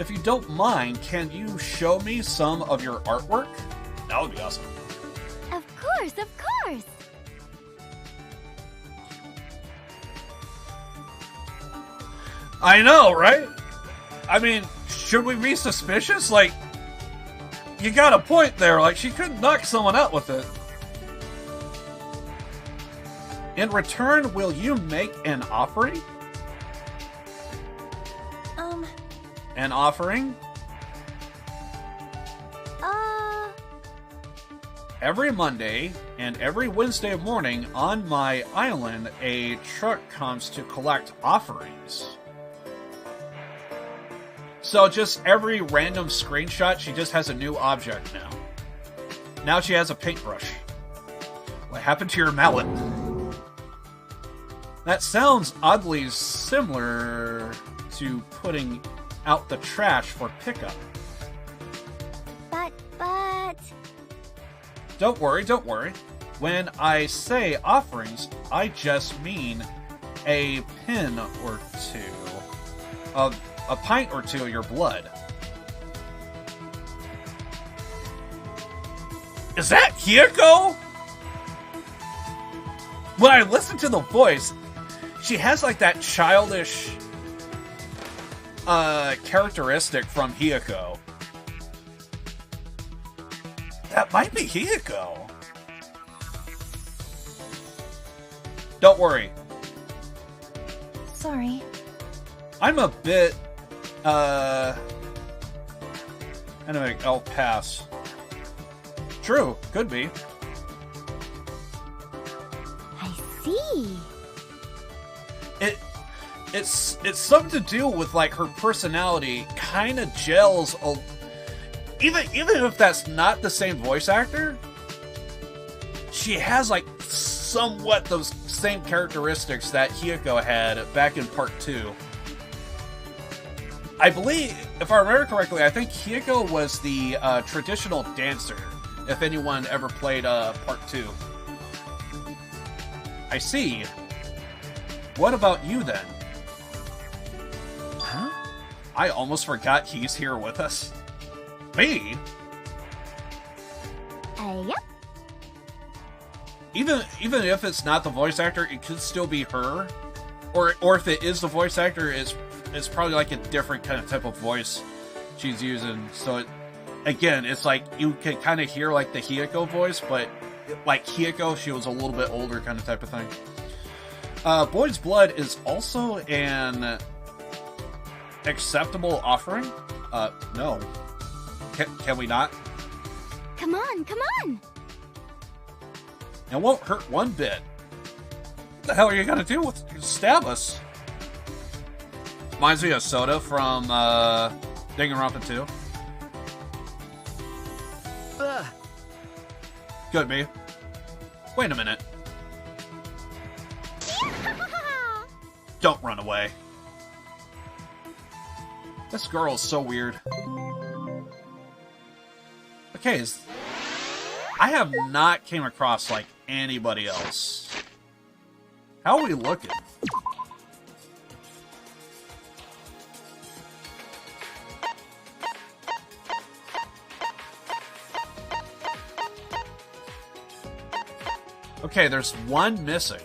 If you don't mind, can you show me some of your artwork? That would be awesome. Of course, of course. I know, right? I mean, should we be suspicious? Like, you got a point there. Like, she could knock someone out with it. In return, will you make an offering? An offering? Every Monday and every Wednesday morning on my island, a truck comes to collect offerings. So just every random screenshot, she just has a new object now. Now she has a paintbrush. What happened to your mallet? That sounds oddly similar to putting out the trash for pickup. But... Don't worry. When I say offerings, I just mean a pin or two. A pint or two of your blood. Is that Hiyoko? When I listen to the voice, she has like that childish characteristic from Hiyoko. That might be Hiyoko. Don't worry. Sorry. I'm a bit, anyway, I'll pass. True, could be. I see. It's something to do with, like, her personality kind of gels, even if that's not the same voice actor, she has, like, somewhat those same characteristics that Hiyoko had back in Part 2. I believe, if I remember correctly, I think Hiyoko was the traditional dancer, if anyone ever played Part 2. I see. What about you, then? Huh? I almost forgot he's here with us. Me? Yep. Even if it's not the voice actor, it could still be her. Or if it is the voice actor, it's probably like a different kind of type of voice she's using. So again, it's like you can kind of hear like the Hiyoko voice, but like Hiyoko, she was a little bit older kind of type of thing. Boy's Blood is also an acceptable offering? No. Can we not? Come on. It won't hurt one bit. What the hell are you gonna do with stab us? Reminds me of Soda from Danganronpa 2. Could be. Wait a minute. Don't run away. This girl is so weird. Okay, I have not came across, like, anybody else. How are we looking? Okay, there's one missing.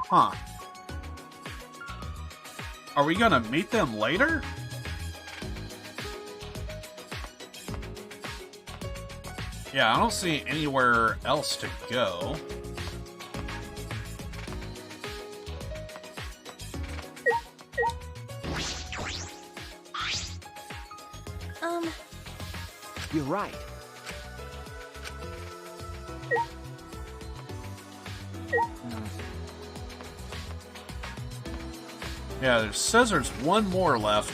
Huh. Are we gonna meet them later? Yeah, I don't see anywhere else to go. You're right. Yeah, there says there's one more left.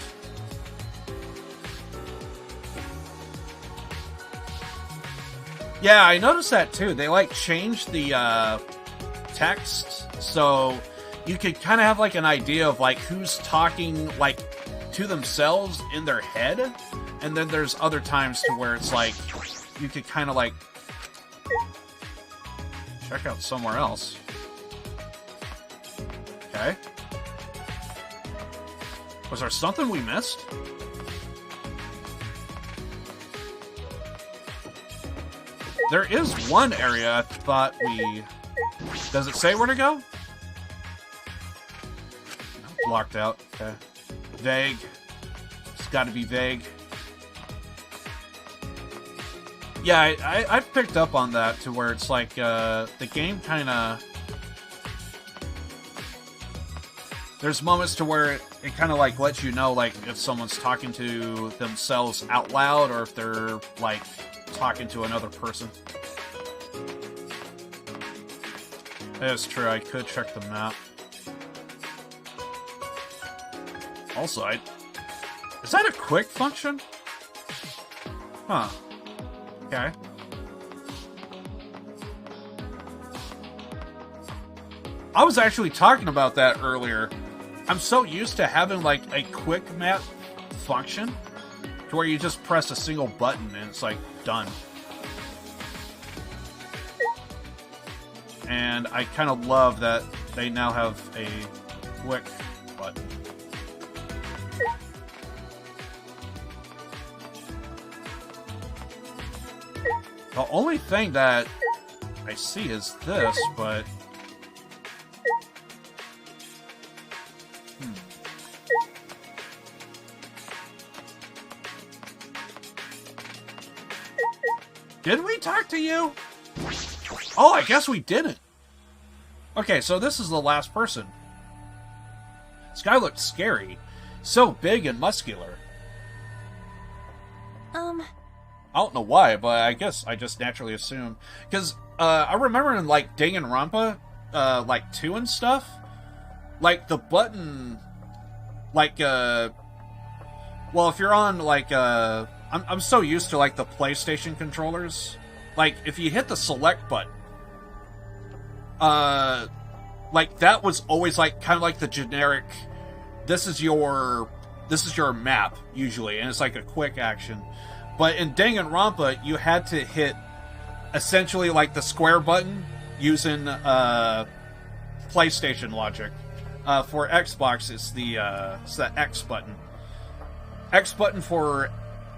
Yeah, I noticed that too. They like changed the text so you could kind of have like an idea of like who's talking like to themselves in their head, and then there's other times to where it's like you could kind of like check out somewhere else. Okay. Was there something we missed? There is one area I thought we... Does it say where to go? No, blocked out. Okay. Vague. It's got to be vague. Yeah, I picked up on that to where it's like the game kind of... There's moments to where it kind of like lets you know like if someone's talking to themselves out loud or if they're like talking to another person. That's true, I could check the map. Also, is that a quick function? Huh. Okay. I was actually talking about that earlier. I'm so used to having like a quick map function to where you just press a single button and it's like done. And I kind of love that they now have a quick button. The only thing that I see is this, but... Did we talk to you? Oh, I guess we didn't. Okay, so this is the last person. This guy looked scary. So big and muscular. I don't know why, but I guess I just naturally assumed. Because I remember in, like, Danganronpa, like, 2 and stuff, like, the button, like, well, if you're on, like, I'm so used to, like, the PlayStation controllers. Like, if you hit the select button, like, that was always, like, kind of like the generic, this is your map, usually, and it's like a quick action. But in Danganronpa, you had to hit, essentially, like, the square button using, PlayStation logic. For Xbox, it's the X button. X button for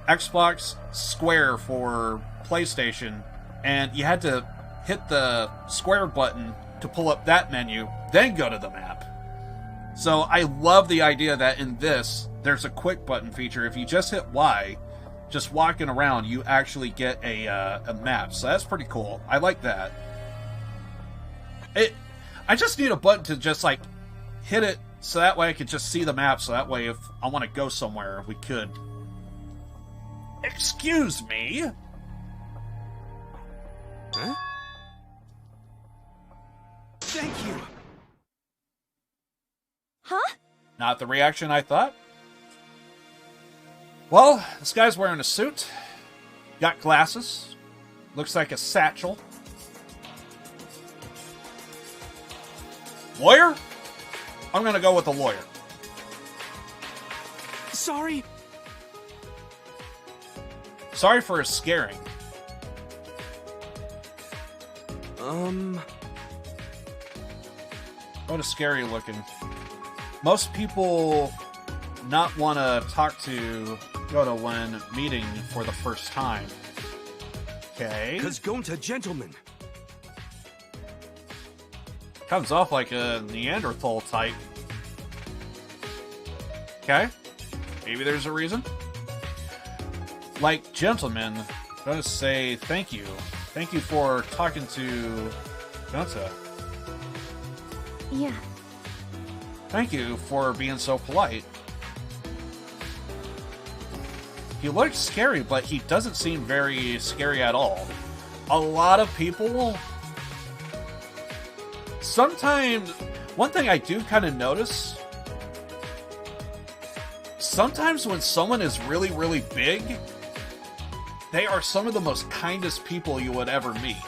Xbox, square for PlayStation, and you had to hit the square button to pull up that menu, then go to the map. So I love the idea that in this, there's a quick button feature. If you just hit Y, just walking around, you actually get a map. So that's pretty cool. I like that. I just need a button to just like hit it so that way I could just see the map. So that way if I want to go somewhere, we could. Excuse me? Huh? Thank you. Huh? Not the reaction I thought. Well, this guy's wearing a suit. Got glasses. Looks like a satchel. Lawyer? I'm gonna go with the lawyer. Sorry. Sorry for his scaring. What a scary looking. Most people not want to talk to Goto when meeting for the first time. Okay. Because Gonta gentleman. Comes off like a Neanderthal type. Okay. Maybe there's a reason. Like gentlemen, gotta say thank you. Thank you for talking to Gonta. Yeah. Thank you for being so polite. He looks scary, but he doesn't seem very scary at all. A lot of people... Sometimes... One thing I do kind of notice... Sometimes when someone is really, really big, they are some of the most kindest people you would ever meet.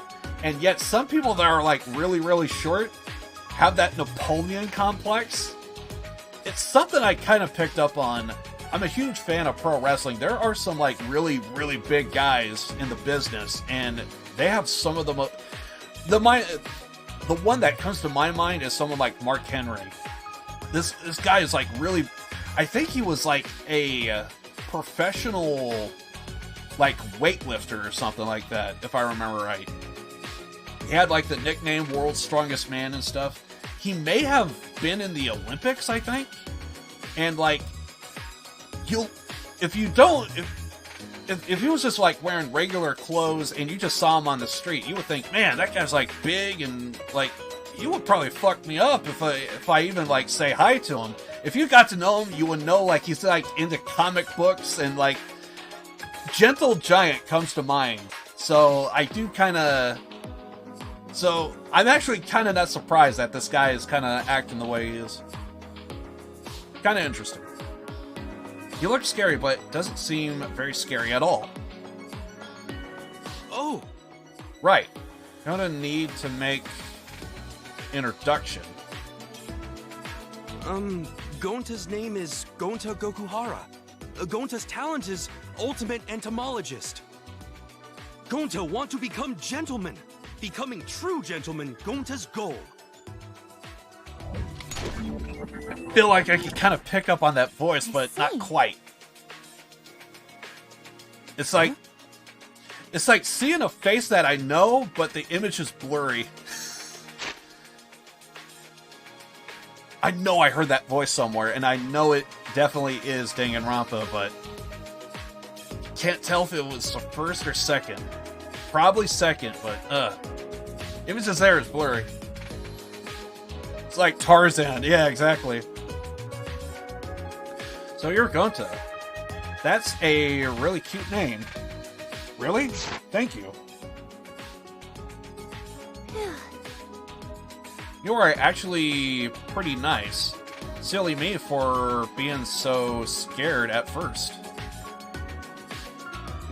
And yet some people that are like really, really short have that Napoleon complex. It's something I kind of picked up on. I'm a huge fan of pro wrestling. There are some like really, really big guys in the business, and they have some of the most... The one that comes to my mind is someone like Mark Henry. This guy is like really... I think he was like a professional like weightlifter or something like that, if I remember right. He had like the nickname World's Strongest Man and stuff. He may have been in the Olympics, I think. And like, if he was just like wearing regular clothes and you just saw him on the street, you would think, man, that guy's like big, and like, you would probably fuck me up if I even like say hi to him. If you got to know him, you would know like he's like into comic books, and like Gentle Giant comes to mind. So I do kind of... So I'm actually kind of not surprised that this guy is kind of acting the way he is. Kind of interesting. He looks scary, but doesn't seem very scary at all. Oh! Right. Gonna need to make introduction. Gonta's name is Gonta Gokuhara. Gonta's talent is ultimate entomologist. Gonta want to become gentleman. Becoming true gentleman, Gonta's goal. I feel like I could kind of pick up on that voice, but not quite. It's like... It's like seeing a face that I know, but the image is blurry. I know I heard that voice somewhere, and I know it definitely is Danganronpa, but can't tell if it was the first or second. Probably second, but image is there, it's blurry. It's like Tarzan. Yeah, exactly. So you're Gonta. That's a really cute name. Really? Thank you. You are actually pretty nice. Silly me for being so scared at first.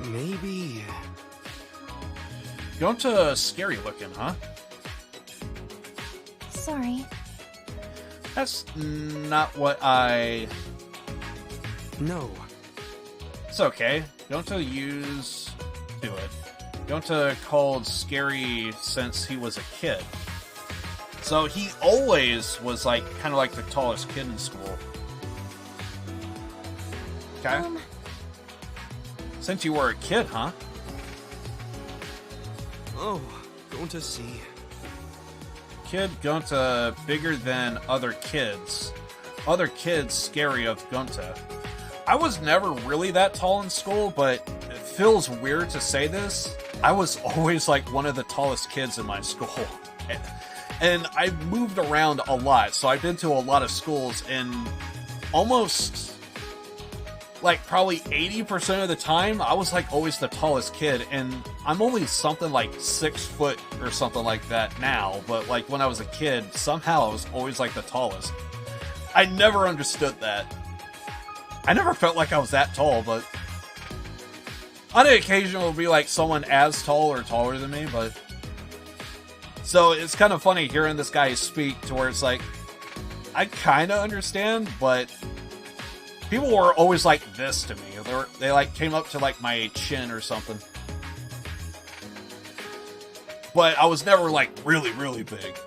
Maybe... Gonta scary looking, huh? Sorry. That's not what I... No. It's okay. Gonta used to it. Gonta called scary since he was a kid. So he always was like kind of like the tallest kid in school. Okay. Since you were a kid, huh? Oh, Gonta see. Kid Gonta bigger than other kids. Other kids scary of Gonta. I was never really that tall in school, but it feels weird to say this. I was always like one of the tallest kids in my school. And I moved around a lot, so I've been to a lot of schools, and almost like probably 80% of the time, I was like always the tallest kid, and I'm only something like 6 foot or something like that now, but like when I was a kid, somehow I was always like the tallest. I never understood that. I never felt like I was that tall, but on the occasion it'll be like someone as tall or taller than me, but... So it's kind of funny hearing this guy speak to where it's like, I kind of understand, but people were always like this to me. They like came up to like my chin or something. But I was never like really, really big.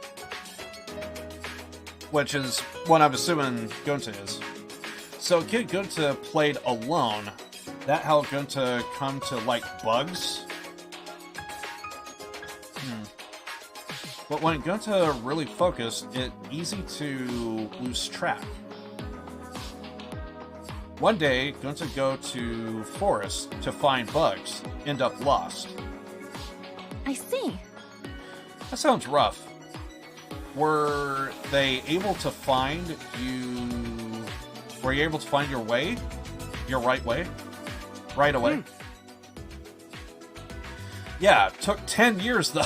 Which is what I'm assuming Gonta is. So Kid Gunta played alone. That how Gunta come to like bugs? But when Gunta really focused, it's easy to lose track. One day, Gunta go to forest to find bugs, end up lost. I see. That sounds rough. Were they able to find you? Were you able to find your way? Your right way? Right away? Yeah, it took 10 years though.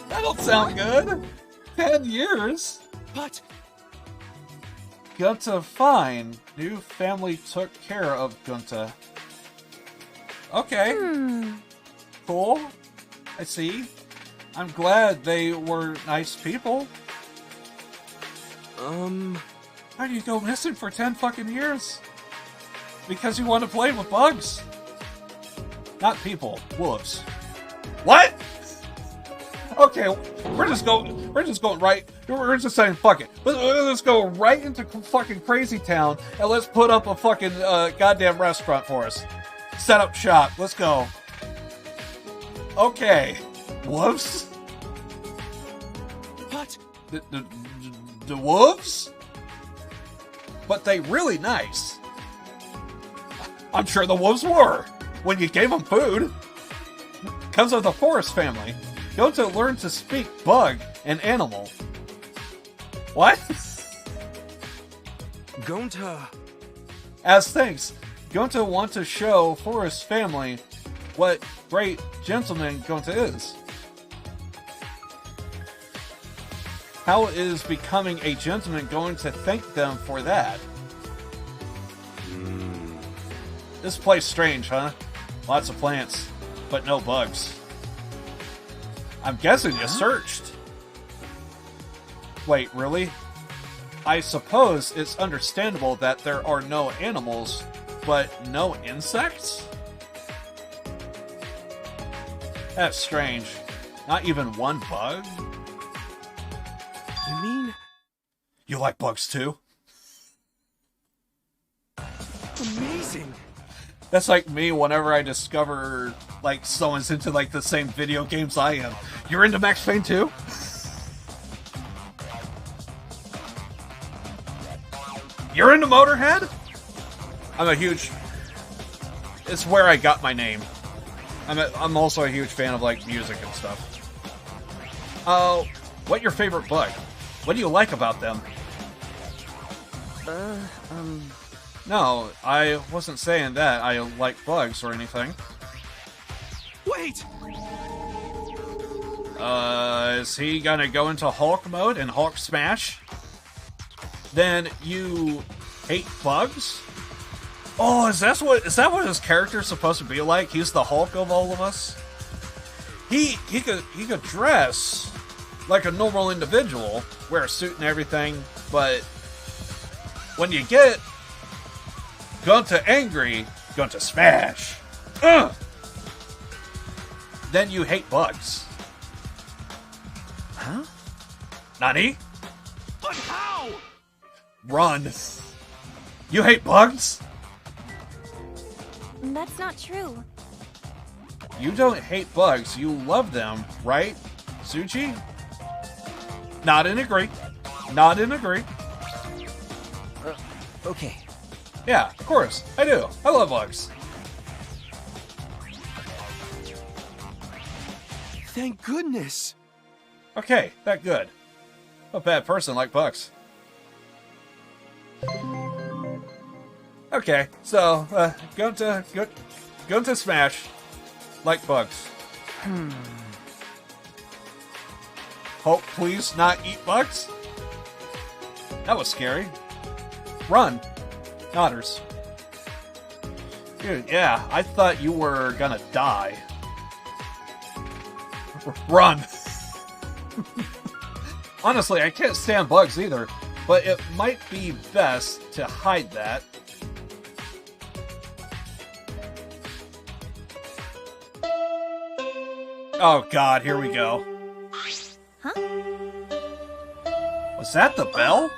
That don't sound good. 10 years? But Gunta fine. New family took care of Gunta. Okay. Cool. I see. I'm glad they were nice people. How do you go missing for 10 fucking years? Because you want to play with bugs? Not people. Wolves. What? Okay, we're just saying fuck it. Let's go right into fucking Crazy Town and let's put up a fucking goddamn restaurant for us. Set up shop. Let's go. Okay. Wolves? What? The wolves? But they really nice. I'm sure the wolves were. When you gave them food. Comes with the forest family. Gunta learned to speak bug and animal. What? Gunta. As thanks, Gunta want to show Forest family what great gentleman Gunta is. How is becoming a gentleman going to thank them for that? This place strange, huh? Lots of plants, but no bugs. I'm guessing you searched. Wait, really? I suppose it's understandable that there are no animals, but no insects? That's strange. Not even one bug? You mean? You like bugs too? Amazing! That's like me whenever I discover, like, someone's into, like, the same video games I am. You're into Max Payne too? You're into Motorhead? I'm a huge... It's where I got my name. I'm also a huge fan of, like, music and stuff. What's your favorite bug? What do you like about them? No, I wasn't saying that I like bugs or anything. Wait! Is he gonna go into Hulk mode and Hulk smash? Then you hate bugs? Oh, is that what his character's supposed to be like? He's the Hulk of all of us? He could dress like a normal individual, wear a suit and everything, but when you get Gunta angry, Gunta smash. Ugh! Then you hate bugs. Huh? Nani? But how? Run. You hate bugs? That's not true. You don't hate bugs, you love them, right, Tsuchi? Not in agree. Not in agree. Okay. Yeah, of course. I do. I love bugs. Thank goodness. Okay, that good. A bad person like bugs. Okay, so, going to smash like bugs. Hope please not eat bugs? That was scary. Run. Nodders. Dude, yeah, I thought you were gonna die. Run. Honestly, I can't stand bugs either, but it might be best to hide that. Oh god, here we go. Huh? Was that the bell?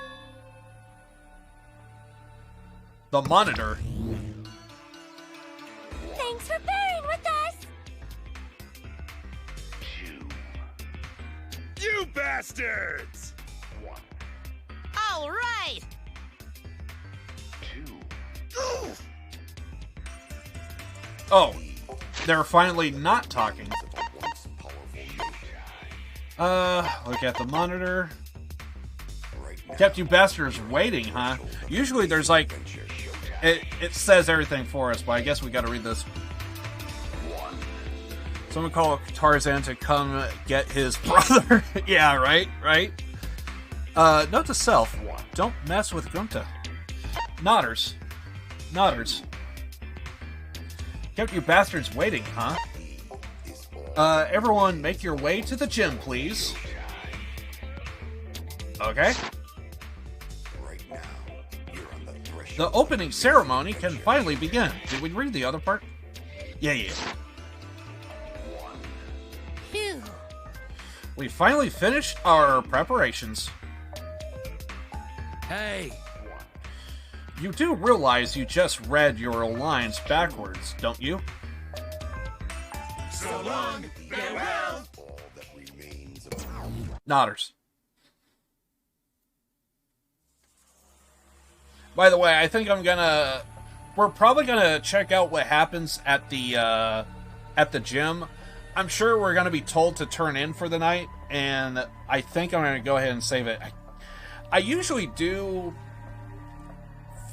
The monitor. Thanks for bearing with us! You bastards! All right! Oh, they're finally not talking. Look at the monitor. Kept you bastards waiting, huh? Usually there's like... It says everything for us, but I guess we gotta read this. Someone call Tarzan to come get his brother. Yeah, right? Note to self. Don't mess with Grunta. Nodders. Kept you bastards waiting, huh? Everyone make your way to the gym, please. Okay. The opening ceremony can finally begin. Did we read the other part? Yeah. Phew. We finally finished our preparations. Hey! You do realize you just read your lines backwards, don't you? So long, farewell! Nodders. By the way, I think we're probably gonna check out what happens at the gym. I'm sure we're gonna be told to turn in for the night, and I think I'm gonna go ahead and save it. I usually do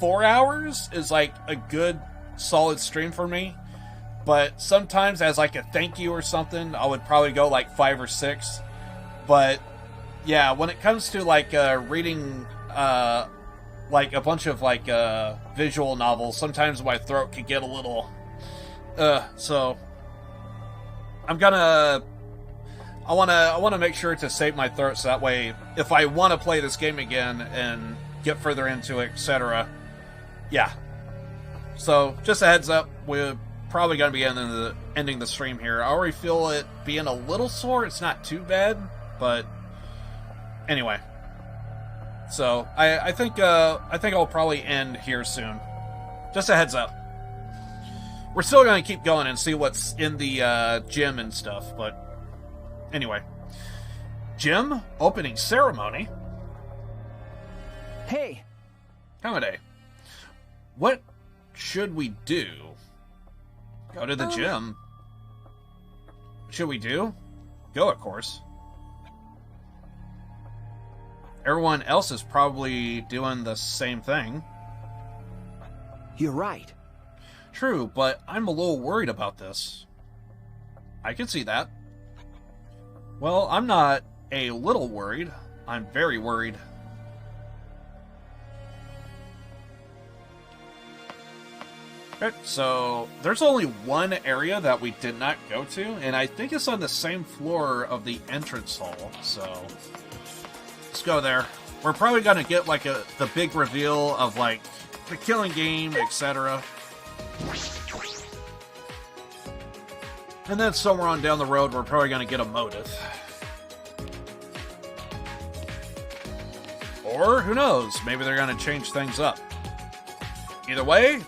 4 hours is like a good solid stream for me, but sometimes as like a thank you or something, I would probably go like 5 or 6. But yeah, when it comes to like reading like a bunch of like visual novels, sometimes my throat could get a little so I want to make sure to save my throat so that way if I want to play this game again and get further into it, etc. Yeah. So just a heads up, we're probably going to be ending the stream here. I already feel it being a little sore. It's not too bad, but anyway. So I think I'll probably end here soon. Just a heads up. We're still going to keep going and see what's in the gym and stuff, but anyway. Gym opening ceremony. Hey, Kamade, what should we do? Go to the gym. Should we do? Go, of course. Everyone else is probably doing the same thing. You're right. True, but I'm a little worried about this. I can see that. Well, I'm not a little worried. I'm very worried. Right, so there's only one area that we did not go to, and I think it's on the same floor of the entrance hall, so let's go there. We're probably gonna get like the big reveal of like the killing game, etc. And then somewhere on down the road, we're probably gonna get a motive. Or, who knows, maybe they're gonna change things up. Either way,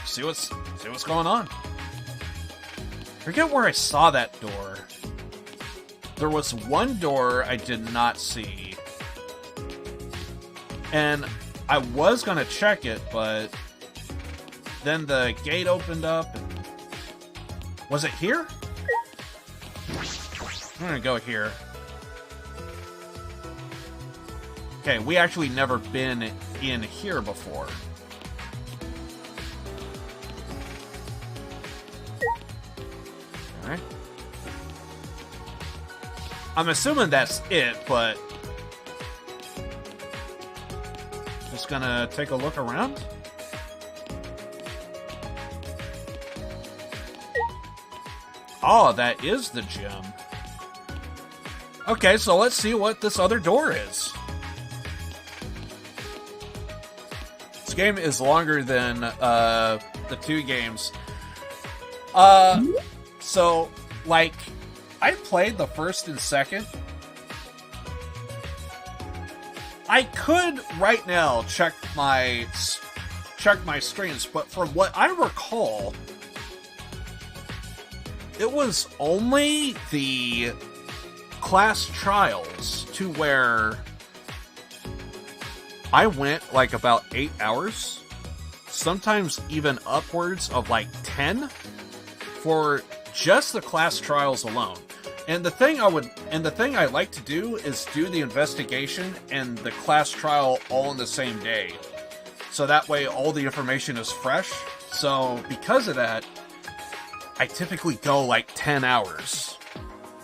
see what's going on. Forget where I saw that door. There was one door I did not see. And I was gonna check it, but then the gate opened up. And... was it here? I'm gonna go here. Okay, we actually never been in here before. Alright. I'm assuming that's it, but... just gonna take a look around. Oh, that is the gym. Okay, so let's see what this other door is. This game is longer than the 2 games. So, like, I played the 1st and 2nd. I could, right now, check my check my streams, but from what I recall, it was only the class trials to where I went like about 8 hours, sometimes even upwards of like 10 for just the class trials alone. And the thing I like to do is do the investigation and the class trial all in the same day. So that way all the information is fresh. So because of that, I typically go like 10 hours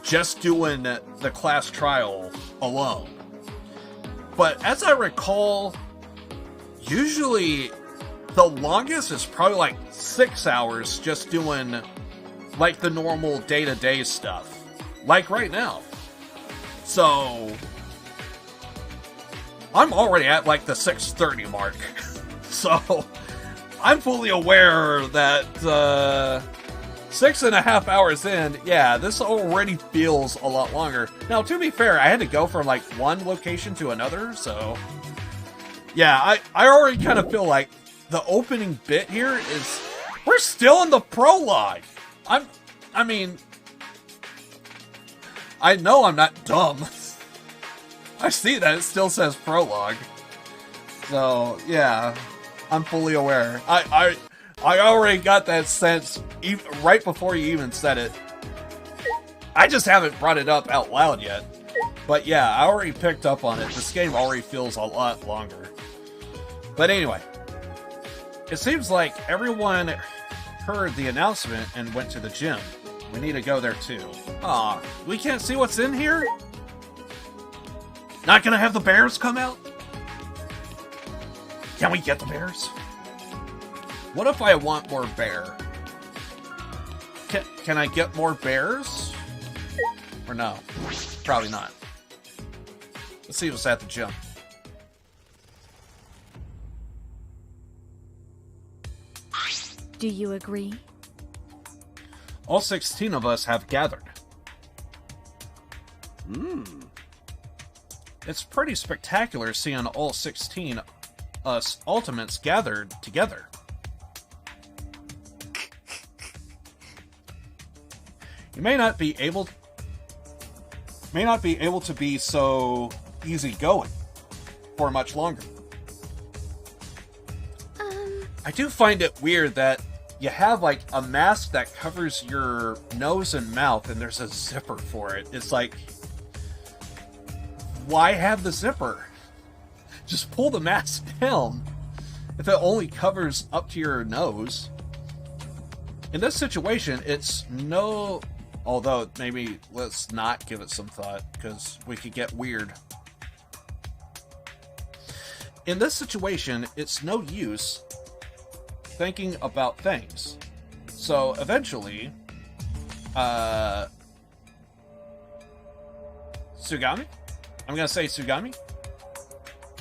just doing the class trial alone. But as I recall, usually the longest is probably like 6 hours just doing like the normal day-to-day stuff. Like right now. So I'm already at like the 6:30 mark. So I'm fully aware that 6.5 hours in, yeah, this already feels a lot longer. Now, to be fair, I had to go from like one location to another, so yeah, I already kind of feel like the opening bit here is, we're still in the prologue. I mean, I know I'm not dumb. I see that it still says prologue. So, yeah, I'm fully aware. I already got that sense right before you even said it. I just haven't brought it up out loud yet. But yeah, I already picked up on it. This game already feels a lot longer. But anyway, it seems like everyone heard the announcement and went to the gym. We need to go there too. Aw, we can't see what's in here? Not gonna have the bears come out? Can we get the bears? What if I want more bear? Can I get more bears? Or no? Probably not. Let's see what's at the gym. Do you agree? All 16 of us have gathered. It's pretty spectacular seeing all 16 us Ultimates gathered together. You may not be able to be so easygoing for much longer. I do find it weird that you have like a mask that covers your nose and mouth and there's a zipper for it. It's like, why have the zipper? Just pull the mask down if it only covers up to your nose. In this situation, it's no... Although, maybe let's not give it some thought, because we could get weird. In this situation, it's no use thinking about things. So, eventually... Tsugami? I'm gonna say Tsugami?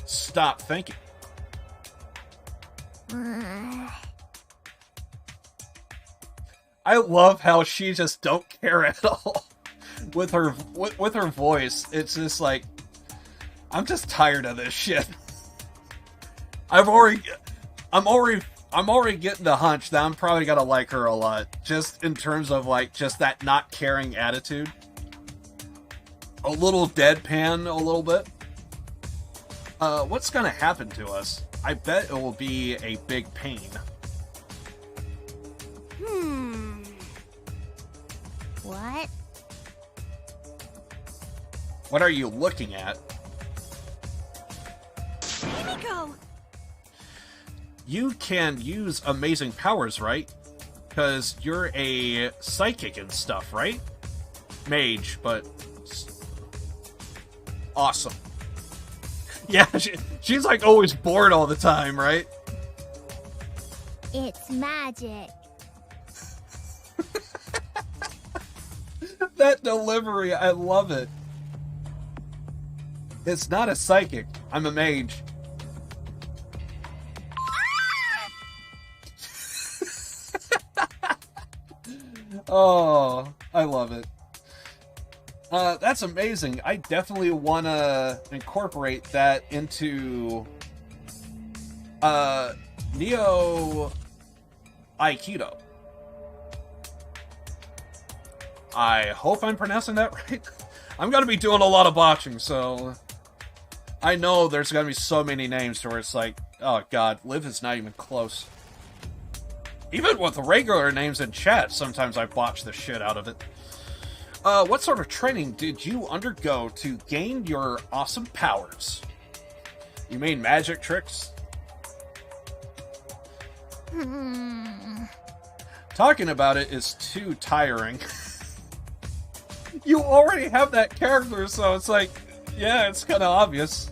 Stop thinking. I love how she just don't care at all with her voice. It's just like, I'm just tired of this shit. I'm already getting the hunch that I'm probably gonna like her a lot, just in terms of like just that not caring attitude. A little deadpan, a little bit. What's gonna happen to us? I bet it will be a big pain. What? What are you looking at? Himiko! You can use amazing powers, right? Because you're a psychic and stuff, right? Mage, but... awesome. Yeah, she's like always bored all the time, right? It's magic. That delivery, I love it. It's not a psychic. I'm a mage. Oh, I love it. That's amazing. I definitely want to incorporate that into Neo Aikido. I hope I'm pronouncing that right. I'm going to be doing a lot of botching, so I know there's going to be so many names to where it's like, oh god, Liv is not even close. Even with the regular names in chat, sometimes I botch the shit out of it. What sort of training did you undergo to gain your awesome powers? You mean magic tricks? Talking about it is too tiring. You already have that character, so it's like, yeah, it's kind of obvious.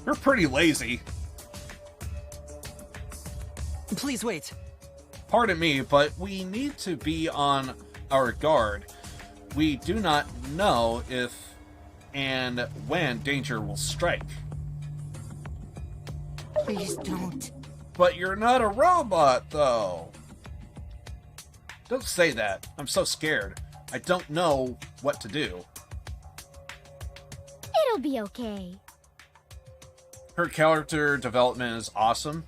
You're pretty lazy. Please wait. Pardon me, but we need to be on our guard. We do not know if and when danger will strike. Please don't. But you're not a robot, though. Don't say that. I'm so scared. I don't know what to do. It'll be okay. Her character development is awesome.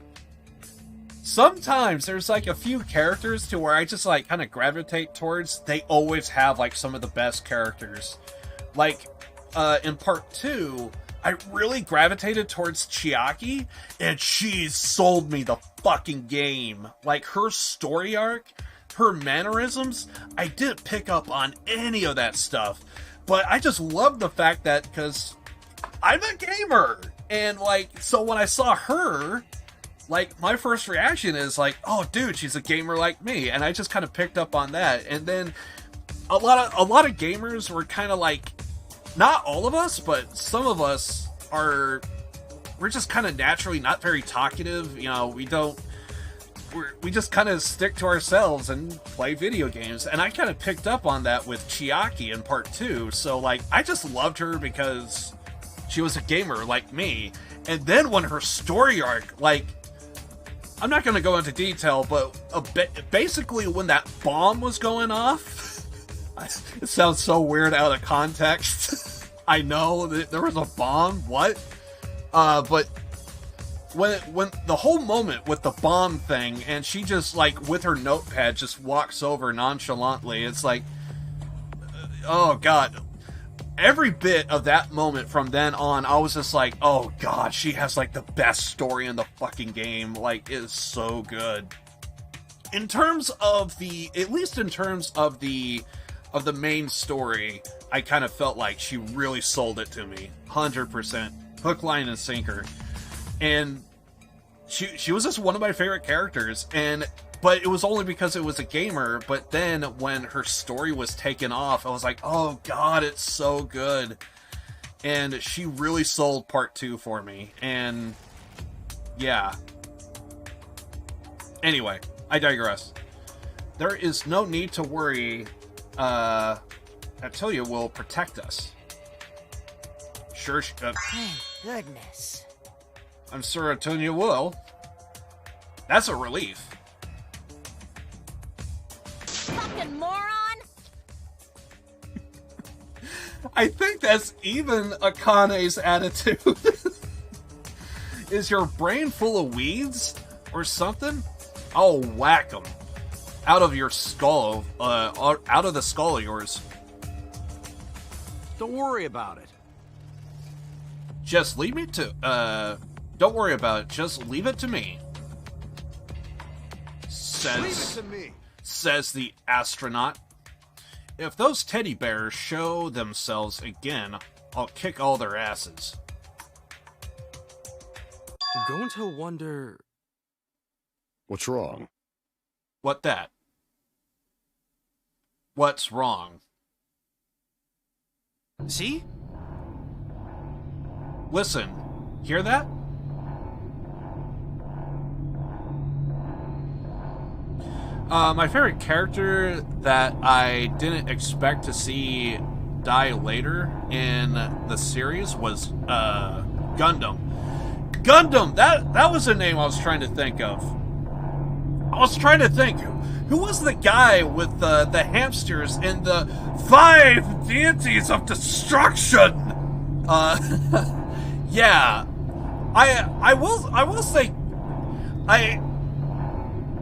Sometimes there's like a few characters to where I just like kind of gravitate towards. They always have like some of the best characters. Like in part 2, I really gravitated towards Chiaki, and she sold me the fucking game. Like her story arc, her mannerisms, I didn't pick up on any of that stuff. But I just love the fact that, because I'm a gamer, and like, so when I saw her, like, my first reaction is like, oh dude, she's a gamer like me, and I just kind of picked up on that. And then a lot of gamers were kind of like, not all of us, but some of us we're just kind of naturally not very talkative. You know, we just kind of stick to ourselves and play video games. And I kind of picked up on that with Chiaki in part 2. So like, I just loved her because she was a gamer like me. And then when her story arc, like, I'm not going to go into detail, but basically when that bomb was going off, it sounds so weird out of context. I know that there was a bomb. What? But when the whole moment with the bomb thing, and she just like with her notepad just walks over nonchalantly, it's like, oh god. Every bit of that moment from then on, I was just like, oh god, she has like the best story in the fucking game. Like, it is so good. In terms of at least in terms of the main story, I kind of felt like she really sold it to me. 100%. Hook, line, and sinker. And she was just one of my favorite characters, but it was only because it was a gamer. But then when her story was taken off, I was like, oh god, it's so good. And she really sold part 2 for me. And yeah. Anyway, I digress. There is no need to worry. Attilia will protect us. Sure. Thank goodness. I'm sure Attilia will. That's a relief. Fucking moron! I think that's even Akane's attitude. Is your brain full of weeds or something? I'll whack them out of your skull, out of the skull of yours. Don't worry about it. Just leave me to, don't worry about it. Just leave it to me. Says the astronaut. If those teddy bears show themselves again, I'll kick all their asses. Going to wonder... What's wrong? What that? What's wrong? See? Listen, hear that? My favorite character that I didn't expect to see die later in the series was Gundam. Gundam! That was the name I was trying to think of. I was trying to think, who was the guy with the hamsters in the 5 deities of destruction? Yeah. I will say,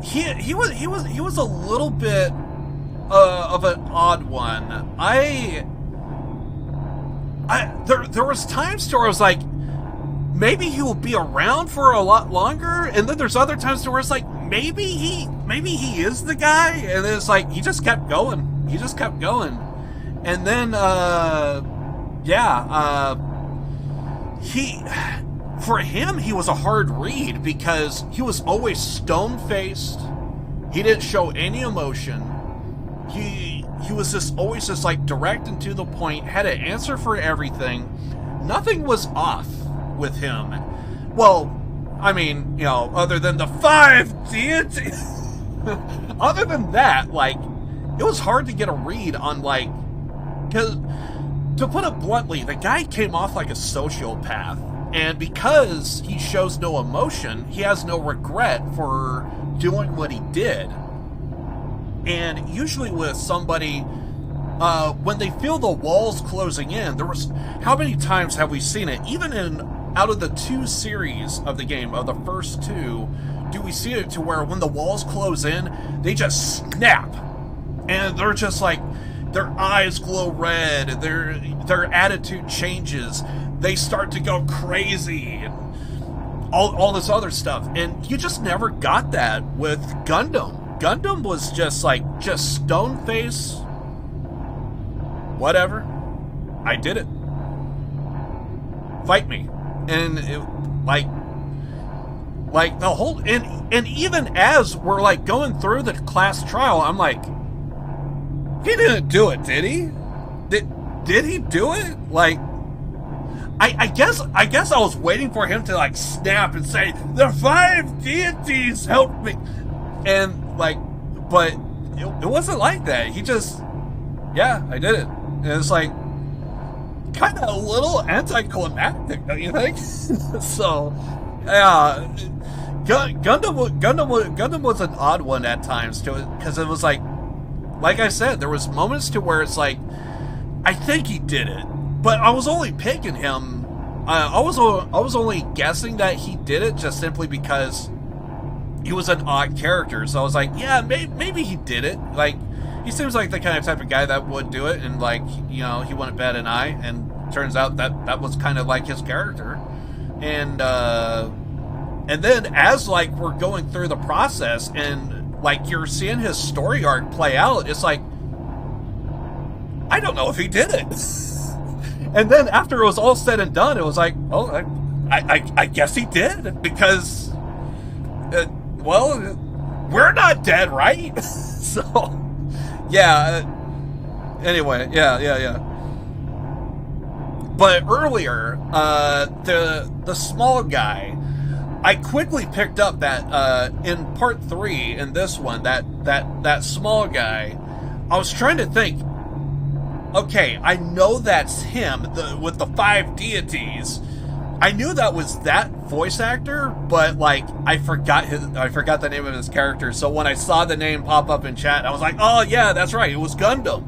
he was a little bit of an odd one. There was times to where I was like, maybe he will be around for a lot longer, and then there's other times to where it's like, maybe he is the guy, and then it's like he just kept going, and then for him he was a hard read because he was always stone-faced. He didn't show any emotion. He was just always just like direct and to the point, had an answer for everything. Nothing was off with him. Well, I mean, you know, other than the 5 deities. Other than that, like, it was hard to get a read on, like, because, to put it bluntly, the guy came off like a sociopath, and because he shows no emotion, he has no regret for doing what he did. And usually with somebody, when they feel the walls closing in, how many times have we seen it? Even out of the 2 series of the game, of the first 2, do we see it to where when the walls close in, they just snap, and they're just like, their eyes glow red, their attitude changes, they start to go crazy, and all this other stuff, and you just never got that with Gundam. Gundam was just stone face. Whatever. I did it. Fight me. And it, like the whole, and even as we're like going through the class trial, I'm like, he didn't do it, did he? Did he do it? Like, I guess I was waiting for him to like snap and say, the 5 deities helped me. And like, but it wasn't like that. He just, yeah, I did it. And it's like, kind of a little anticlimactic, don't you think? So, yeah, Gundam was an odd one at times too, because it was like I said, there was moments to where it's like, I think he did it, but I was only picking him. I was only guessing that he did it just simply because he was an odd character. So I was like, yeah, maybe he did it. Like, he seems like the kind of type of guy that would do it, and like, you know, he wouldn't bat an eye, and turns out that was kind of like his character. And then as like we're going through the process and like you're seeing his story arc play out, it's like, I don't know if he did it. And then after it was all said and done, it was like, oh, I guess he did, because well, we're not dead, right? So yeah, anyway, yeah. But earlier, the small guy, I quickly picked up that in part 3 in this one, that small guy, I was trying to think, okay, I know that's him with the 5 deities. I knew that was that voice actor, but like I forgot the name of his character. So when I saw the name pop up in chat, I was like, oh yeah, that's right, it was Gundam.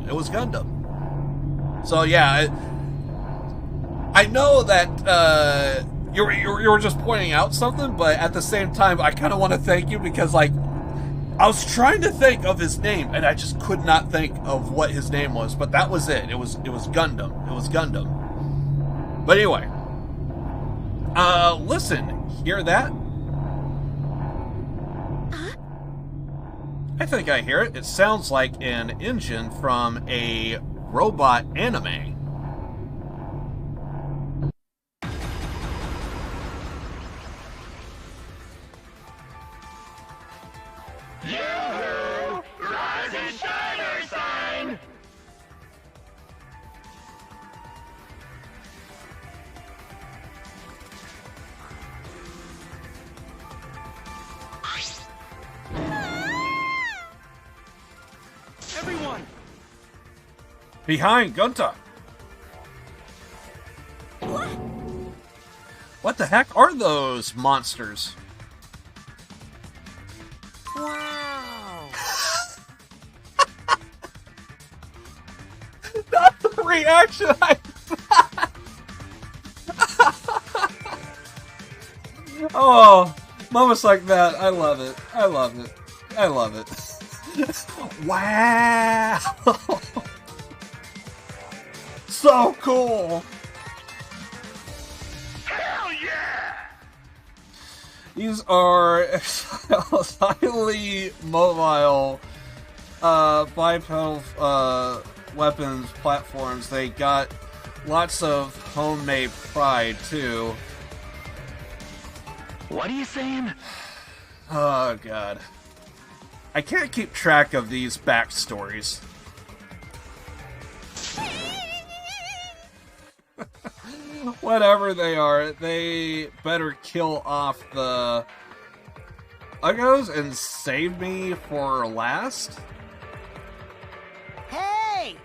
So yeah, I know that you were just pointing out something, but at the same time, I kind of want to thank you, because like I was trying to think of his name and I just could not think of what his name was. But that was it. It was Gundam. It was Gundam. But anyway, listen, hear that? I think I hear it. It sounds like an engine from a robot anime. Yoo-hoo! Rise and shine, Earthsign! Everyone! Behind Gunta! What the heck are those monsters? Wow! Not the reaction I Oh, moments like that. I love it. I love it. I love it. Wow. So cool. Hell yeah! These are highly mobile bipedal weapons platforms. They got lots of homemade pride too. What are you saying? Oh god. I can't keep track of these backstories. Whatever they are, they better kill off the Uggos and save me for last? Hey!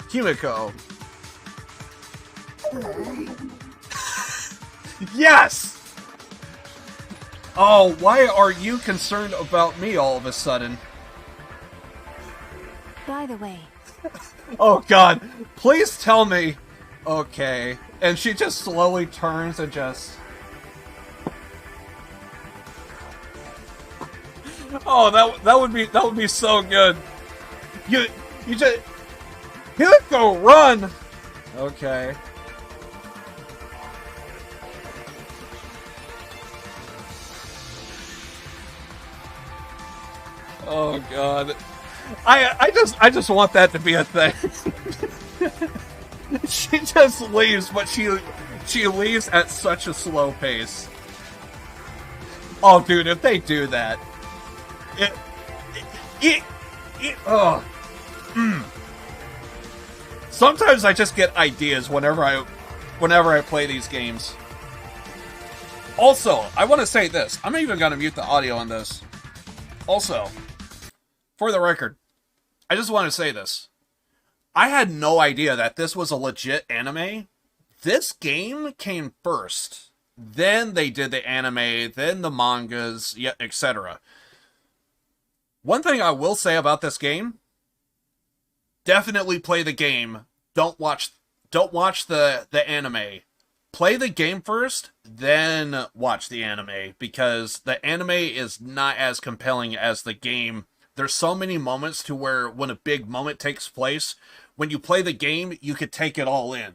Kimiko. Yes! Oh, why are you concerned about me all of a sudden? By the way. Oh god, please tell me. Okay. And she just slowly turns and just... Oh, that would be so good. You just... Himiko, run! Okay. Oh god. I just want that to be a thing. She just leaves, but she leaves at such a slow pace. Oh dude, if they do that. Sometimes I just get ideas whenever I play these games. Also, I want to say this. I'm even going to mute the audio on this. Also, for the record, I just want to say this. I had no idea that this was a legit anime. This game came first. Then they did the anime, then the mangas, etc. One thing I will say about this game, definitely play the game. Don't watch the anime. Play the game first, then watch the anime, because the anime is not as compelling as the game. There's so many moments to where when a big moment takes place, when you play the game, you could take it all in.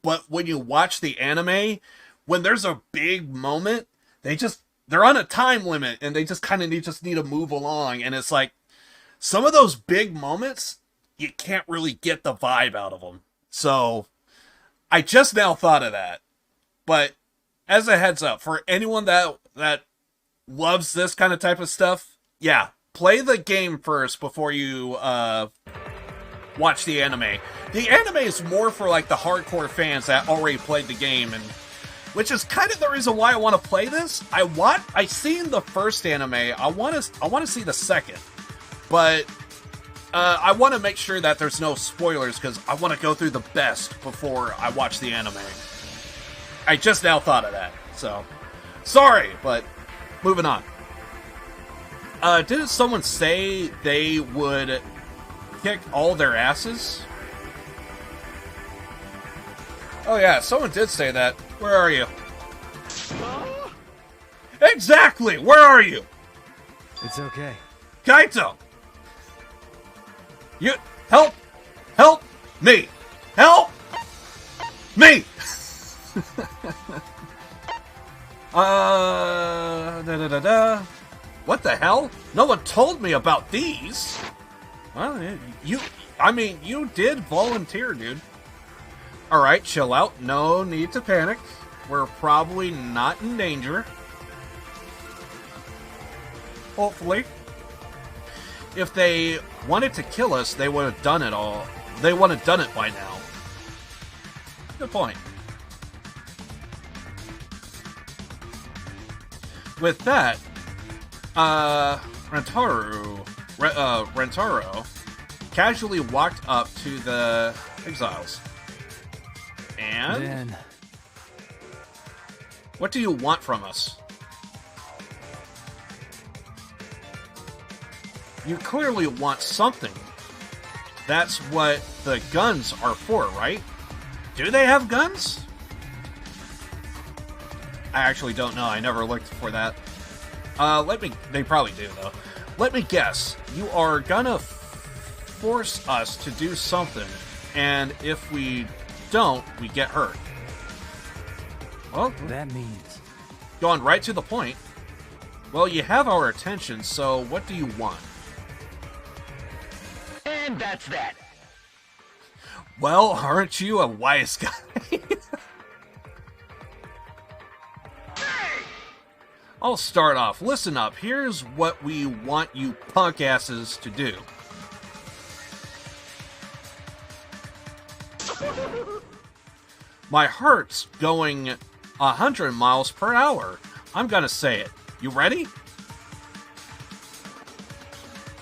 But when you watch the anime, when there's a big moment, they're on a time limit and they just kind of need to move along. And it's like, some of those big moments, you can't really get the vibe out of them. So, I just now thought of that. But, as a heads up, for anyone that loves this kind of type of stuff, yeah, play the game first before you watch the anime. The anime is more for like the hardcore fans that already played the game, and which is kind of the reason why I want to play this. I seen the first anime. I want to see the second, but I want to make sure that there's no spoilers because I want to go through the best before I watch the anime. I just now thought of that, so sorry, but moving on. Didn't someone say they would kick all their asses? Oh yeah, someone did say that. Where are you? Exactly! Where are you? It's okay. Kaito! You... Help! Help me! Help me! What the hell? No one told me about these! Well, you did volunteer, dude. Alright, chill out. No need to panic. We're probably not in danger. Hopefully. If they wanted to kill us, they would have done it all. They would have done it by now. Good point. With that, Rentaro casually walked up to the exiles. And then, what do you want from us? You clearly want something. that's what the guns are for, right? Do they have guns? I actually don't know. I never looked for that. They probably do, though. Let me guess. You are gonna force us to do something, and if we don't, we get hurt. Well, that means... Going right to the point. Well, you have our attention, so what do you want? And that's that. Well, aren't you a wise guy? I'll start off. Listen up. Here's what we want you punk asses to do. My heart's going 100 miles per hour. I'm gonna say it. You ready?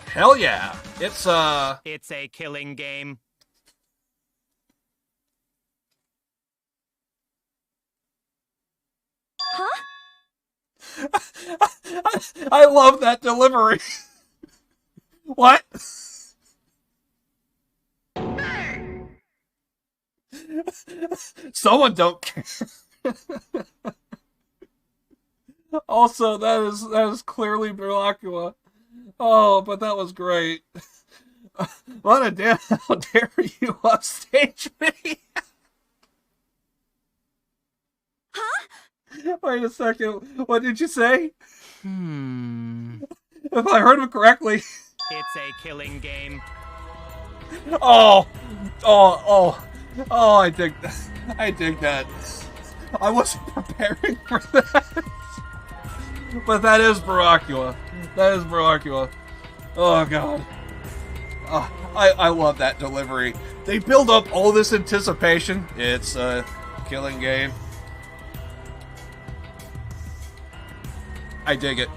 Hell yeah. It's a killing game. Huh? I love that delivery. What? Someone don't care. Also, that is clearly Burlacua. Oh, but that was great. What a damn, how dare you upstage me? Huh? Wait a second. What did you say? If I heard him correctly. It's a killing game. Oh, I dig that. I wasn't preparing for that. But that is Baracua. Oh, God. Oh, I love that delivery. They build up all this anticipation. It's a killing game. I dig it.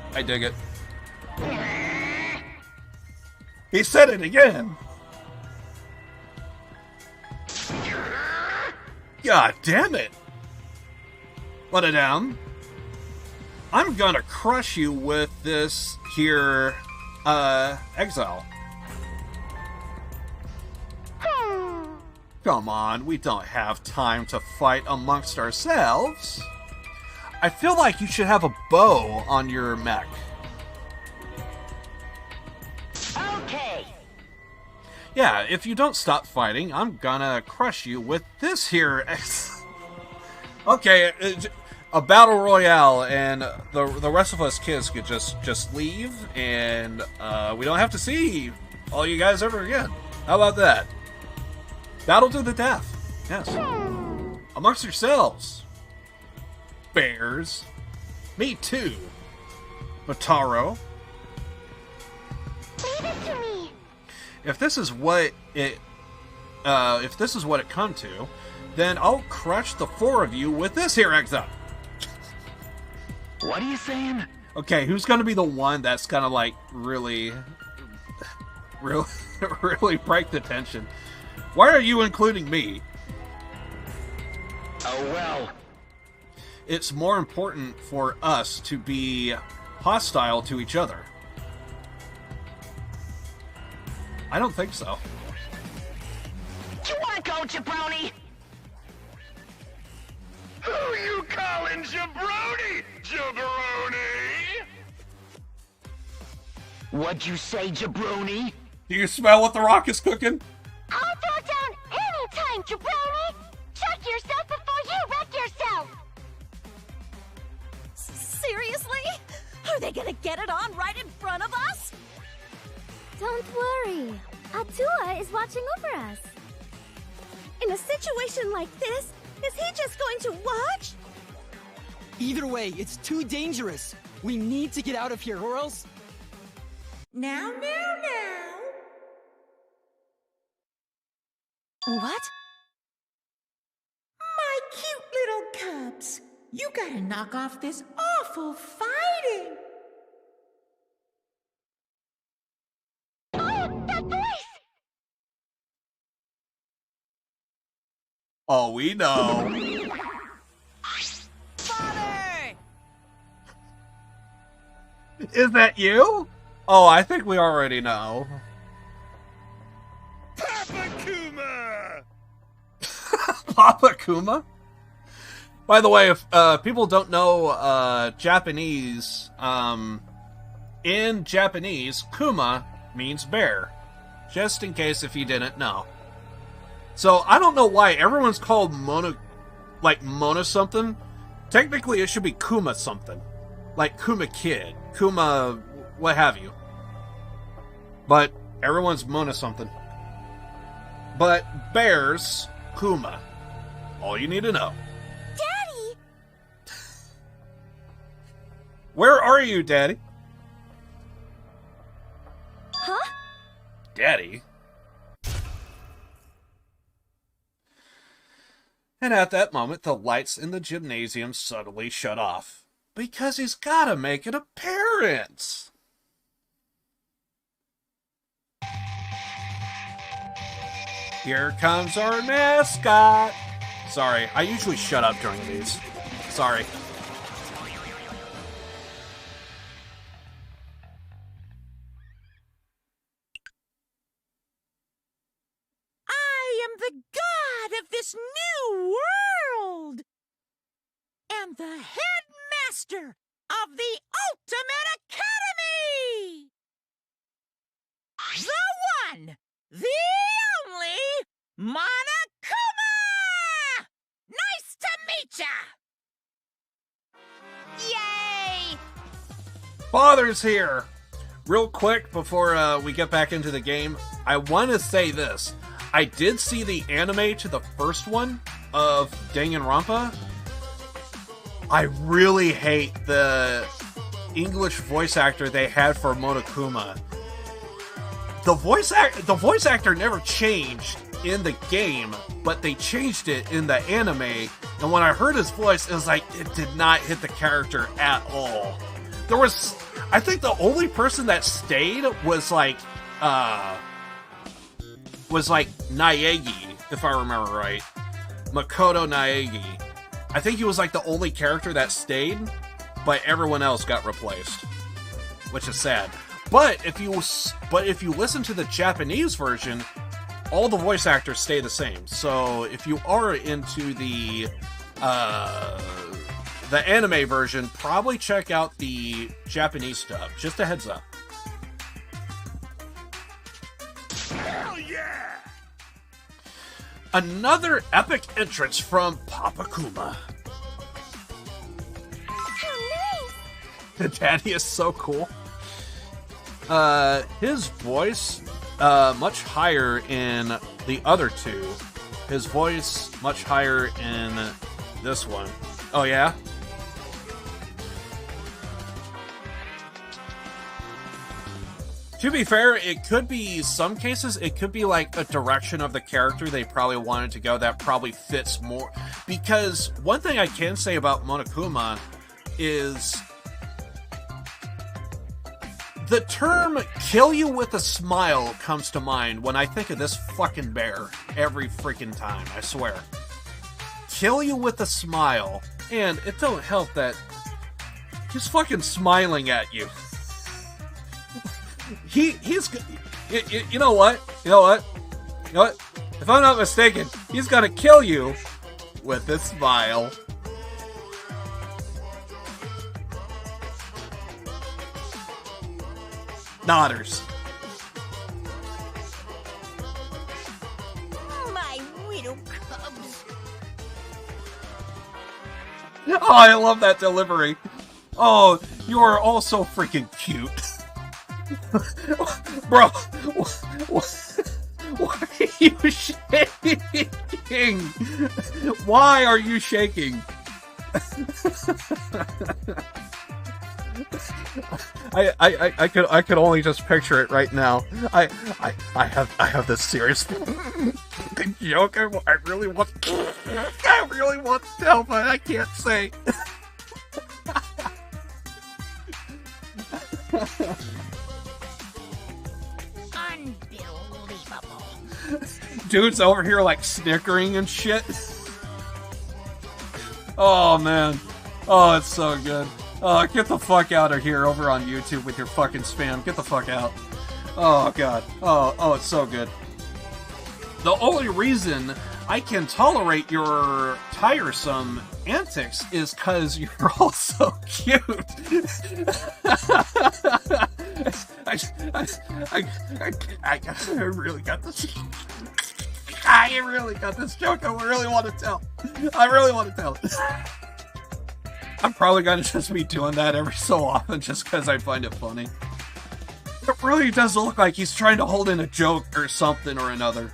He said it again. God damn it. Let it down. I'm gonna crush you with this here, exile. Come on, we don't have time to fight amongst ourselves. I feel like you should have a bow on your mech. Okay. Yeah, if you don't stop fighting, I'm gonna crush you with this here. Okay, a battle royale, and the rest of us kids could just leave, and we don't have to see all you guys ever again. How about that? Battle to the death. Yes. Amongst yourselves. Bears. Me too. Mataro. Leave it to me. If this is what it come to, then I'll crush the four of you with this here exile. What are you saying? Okay, who's gonna be the one that's gonna like really break the tension? Why are you including me? Oh well. It's more important for us to be hostile to each other. I don't think so. You wanna go, jabroni? Who you calling jabroni? Jabroni? What'd you say, jabroni? Do you smell what the Rock is cooking? I'll throw down anytime, jabroni! Check yourself before you wreck yourself! Seriously? Are they gonna get it on right in front of us? Don't worry. Atua is watching over us. In a situation like this, is he just going to watch? Either way, it's too dangerous. We need to get out of here, or else... Now. What? My cute little cubs. You gotta knock off this awful fighting. Oh, that voice! Oh, we know. Father! Is that you? Oh, I think we already know. Papa Kuma? By the way, if people don't know Japanese, in Japanese, Kuma means bear. Just in case if you didn't know. So, I don't know why everyone's called Mona something. Technically, it should be Kuma something. Like Kuma Kid, Kuma what have you. But everyone's Mona something. But bears, Kuma. All you need to know. Daddy! Where are you, Daddy? Huh? Daddy? And at that moment, the lights in the gymnasium suddenly shut off. Because he's gotta make an appearance! Here comes our mascot! Sorry, I usually shut up during these. Sorry. I am the god of this new world! And the headmaster of the Ultimate Academy! The one, the only, Monokuma! Nice to meet ya! Yay! Father's here! Real quick, before we get back into the game, I want to say this. I did see the anime to the first one of Danganronpa. I really hate the English voice actor they had for Monokuma. The voice actor never changed in the game, but they changed it in the anime, and when I heard his voice, it was like, it did not hit the character at all. I think the only person that stayed was like Naegi, if I remember right. Makoto Naegi. I think he was like the only character that stayed, but everyone else got replaced, which is sad. But if you listen to the Japanese version, all the voice actors stay the same. So if you are into the anime version, probably check out the Japanese stuff. Just a heads up. Hell yeah! Another epic entrance from Papa Kuma. The daddy is so cool. His voice, much higher in the other two. His voice, much higher in this one. Oh, yeah? To be fair, it could be, some cases, it could be like a direction of the character they probably wanted to go that probably fits more. Because one thing I can say about Monokuma is the term kill you with a smile comes to mind when I think of this fucking bear every freaking time, I swear. Kill you with a smile. And it don't help that he's fucking smiling at you. He's you know what? If I'm not mistaken, he's gonna kill you with a smile. Nodders. My widow cubs. Oh, I love that delivery. Oh, you are all so freaking cute. Bro, why are you shaking? Why are you shaking? I could only just picture it right now. I have this serious joke. I really want to tell, but I can't say. Unbelievable. Dude's over here like snickering and shit. Oh man. Oh, it's so good. Oh, get the fuck out of here over on YouTube with your fucking spam. Get the fuck out. Oh god. Oh, it's so good. The only reason I can tolerate your tiresome antics is because you're all so cute. I really got this. I really got this joke. I really want to tell. I'm probably gonna just be doing that every so often just because I find it funny. It really does look like he's trying to hold in a joke or something or another.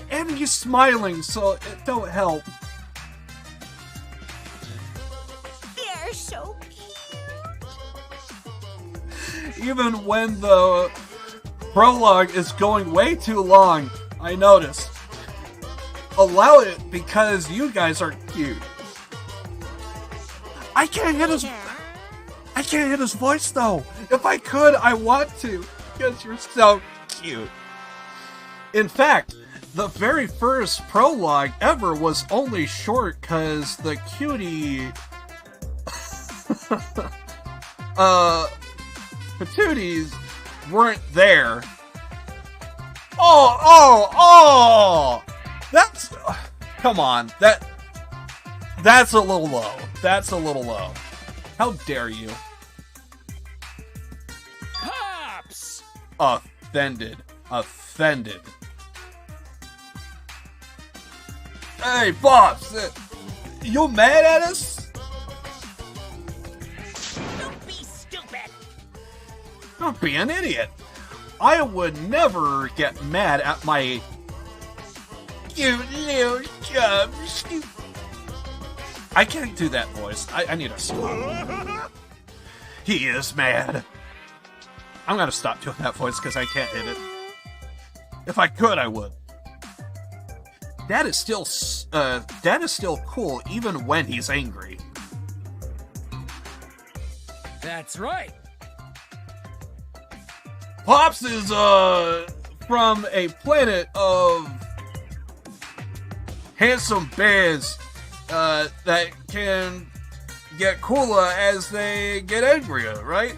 And he's smiling, so it don't help. They're so cute. Even when the prologue is going way too long, I notice. Allow it because you guys are cute. I can't hit his voice though. If I could, I want to, because you're so cute. In fact, the very first prologue ever was only short because the cutie patooties weren't there. Oh! That's... come on. That's a little low. That's a little low. How dare you? Pops! Offended. Hey, Pops! You mad at us? Don't be stupid! Don't be an idiot. I would never get mad at my cute little chubs. I can't do that voice. I need to stop. He is mad. I'm gonna stop doing that voice because I can't hit it. If I could, I would. Dad is still cool even when he's angry. That's right. Pops is from a planet of handsome bears that can get cooler as they get angrier, right?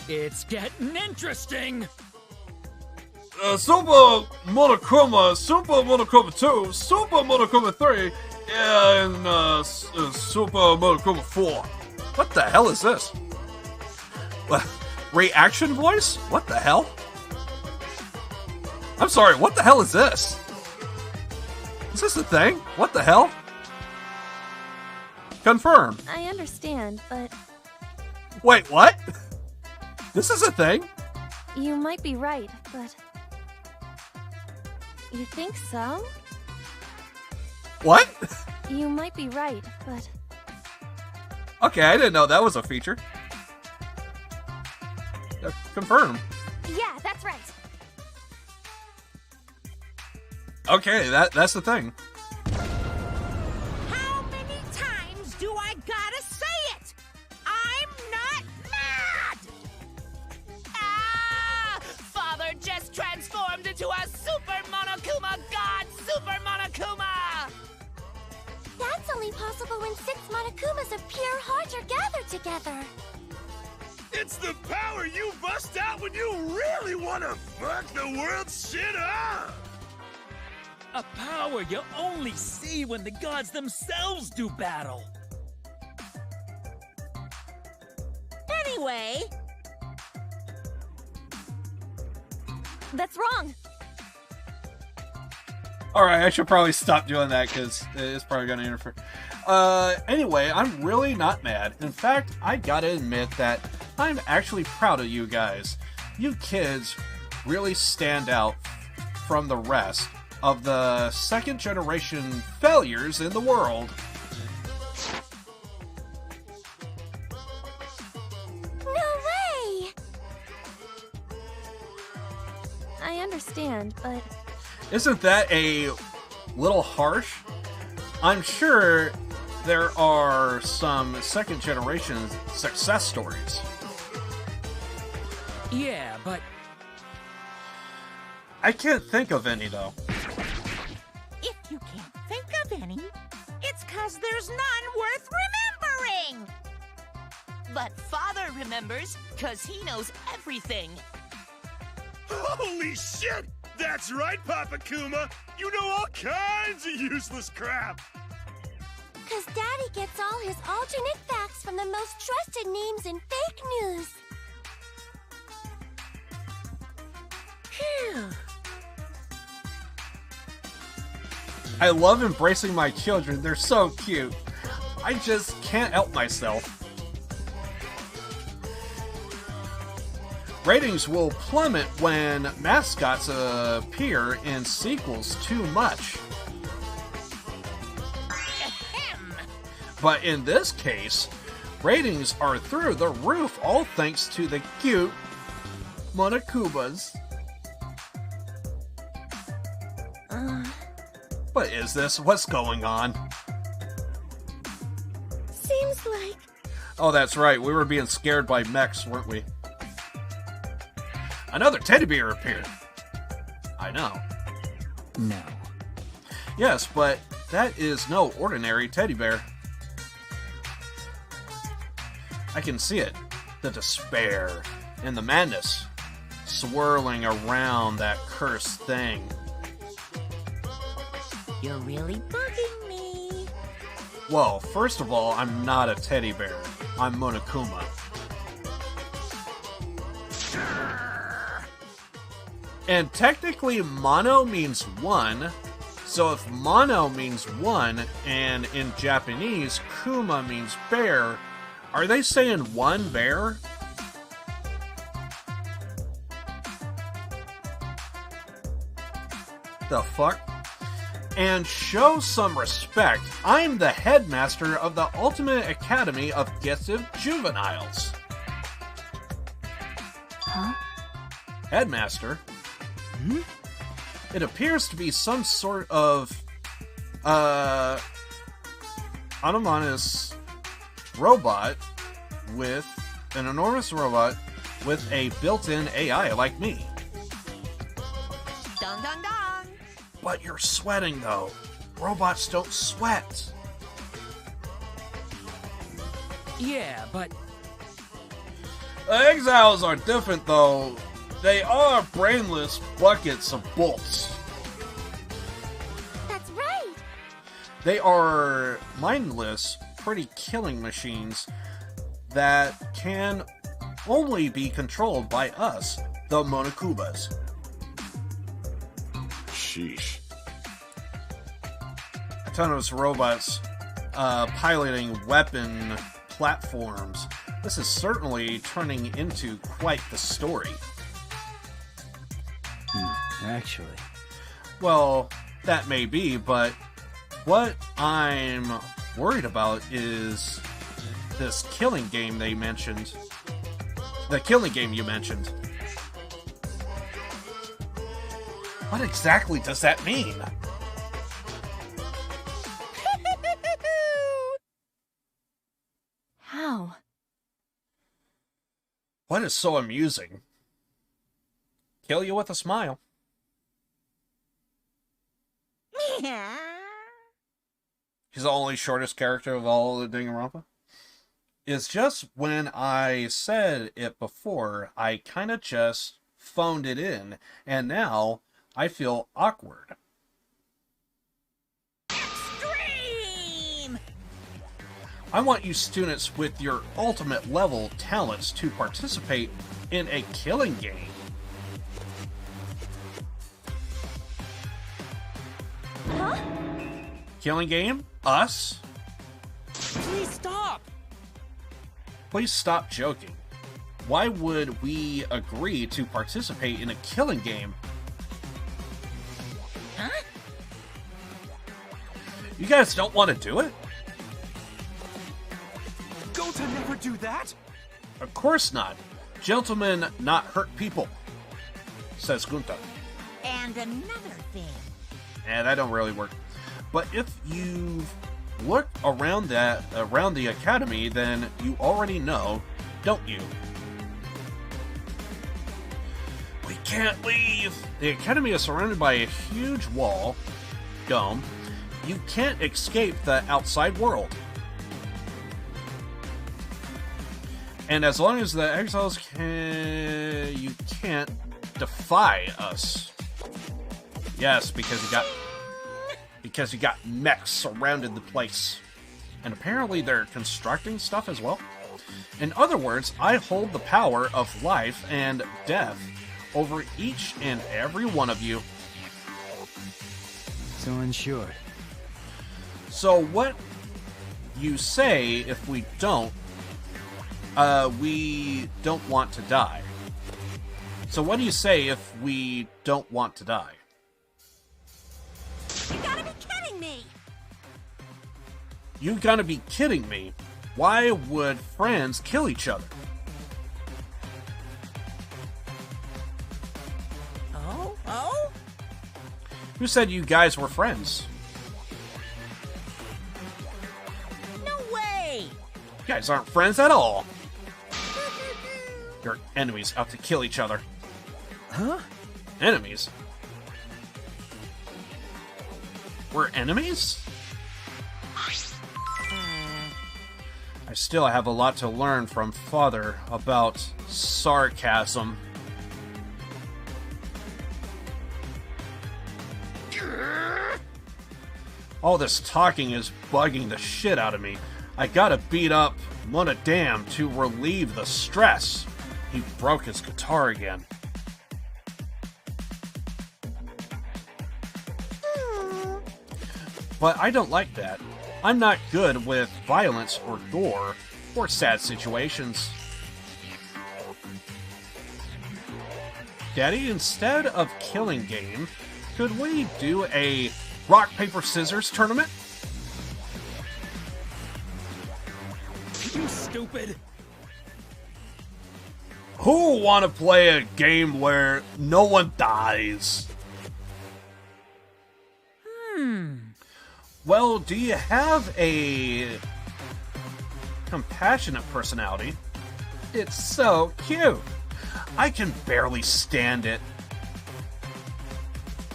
It's getting interesting. Super Monokuma 2, Super Monokuma 3, and Super Monokuma 4. What the hell is this? Reaction voice? What the hell? I'm sorry, what the hell is this? Is this a thing? What the hell? Confirm. I understand, but... Wait, what? This is a thing? You might be right, but... You think so? What? You might be right, but... Okay, I didn't know that was a feature. Confirm. Yeah, that's right. Okay, that's the thing. How many times do I gotta say it? I'm not mad! Ah! Father just transformed into a Super Monokuma God, Super Monokuma! That's only possible when 6 Monokumas of pure heart are gathered together. It's the power you bust out when you really want to fuck the world's shit up! A power you only see when the gods themselves do battle. Anyway... That's wrong. Alright, I should probably stop doing that because it's probably going to interfere. Anyway, I'm really not mad. In fact, I gotta admit that I'm actually proud of you guys. You kids really stand out from the rest of the second generation failures in the world. No way! I understand, but... Isn't that a little harsh? I'm sure there are some second generation success stories. Yeah, but... I can't think of any, though. If you can't think of any, it's 'cause there's none worth remembering! But Father remembers, 'cause he knows everything. Holy shit! That's right, Papa Kuma! You know all kinds of useless crap! Cause Daddy gets all his alternate facts from the most trusted names in fake news. Phew. I love embracing my children. They're so cute. I just can't help myself. Ratings will plummet when mascots appear in sequels too much. But in this case, ratings are through the roof, all thanks to the cute Monokubas. What is this? What's going on? Seems like... Oh, that's right. We were being scared by mechs, weren't we? Another teddy bear appeared. I know. No. Yes, but that is no ordinary teddy bear. I can see it. The despair and the madness swirling around that cursed thing. You're really bugging me. Well, first of all, I'm not a teddy bear. I'm Monokuma. And technically, mono means one. So if mono means one, and in Japanese, kuma means bear, are they saying one bear? The fuck? And show some respect. I'm the headmaster of the Ultimate Academy of Gifted Juveniles. Huh? Headmaster? It appears to be some sort of anomalous robot with an enormous robot with a built-in AI like me. Dun dun dun! But you're sweating though. Robots don't sweat. Yeah, but... Exiles are different though. They are brainless buckets of bolts. That's right. They are mindless, pretty killing machines that can only be controlled by us, the Monokubas. Sheesh. Autonomous robots piloting weapon platforms. This is certainly turning into quite the story. Actually. Well, that may be, but what I'm worried about is this killing game they mentioned. The killing game you mentioned. What exactly does that mean? How? What is so amusing? Kill you with a smile. He's the only shortest character of all the Danganronpa. It's just when I said it before, I kind of just phoned it in, and now I feel awkward. Extreme! I want you students with your ultimate level talents to participate in a killing game. Huh? Killing game? Us? Please stop! Please stop joking. Why would we agree to participate in a killing game? Huh? You guys don't want to do it? Gota never do that! Of course not. Gentlemen not hurt people, says Gunta. And another thing. And that don't really work. But if you look around the academy, then you already know, don't you? We can't leave! The academy is surrounded by a huge wall, dome. You can't escape the outside world. And as long as the exiles you can't defy us. Yes, because you got mechs surrounded the place. And apparently they're constructing stuff as well. In other words, I hold the power of life and death over each and every one of you. So unsure. So what you say if we don't want to die? So what do you say if we don't want to die? You gotta be kidding me! You gotta be kidding me. Why would friends kill each other? Oh? Who said you guys were friends? No way! You guys aren't friends at all. You're enemies out to kill each other. Huh? Enemies? We're enemies? I still have a lot to learn from Father about sarcasm. All this talking is bugging the shit out of me. I gotta beat up Monodam to relieve the stress. He broke his guitar again. But I don't like that. I'm not good with violence or gore or sad situations. Daddy, instead of killing game, could we do a rock, paper, scissors tournament? You stupid! Who want to play a game where no one dies? Well, do you have a compassionate personality? It's so cute. I can barely stand it.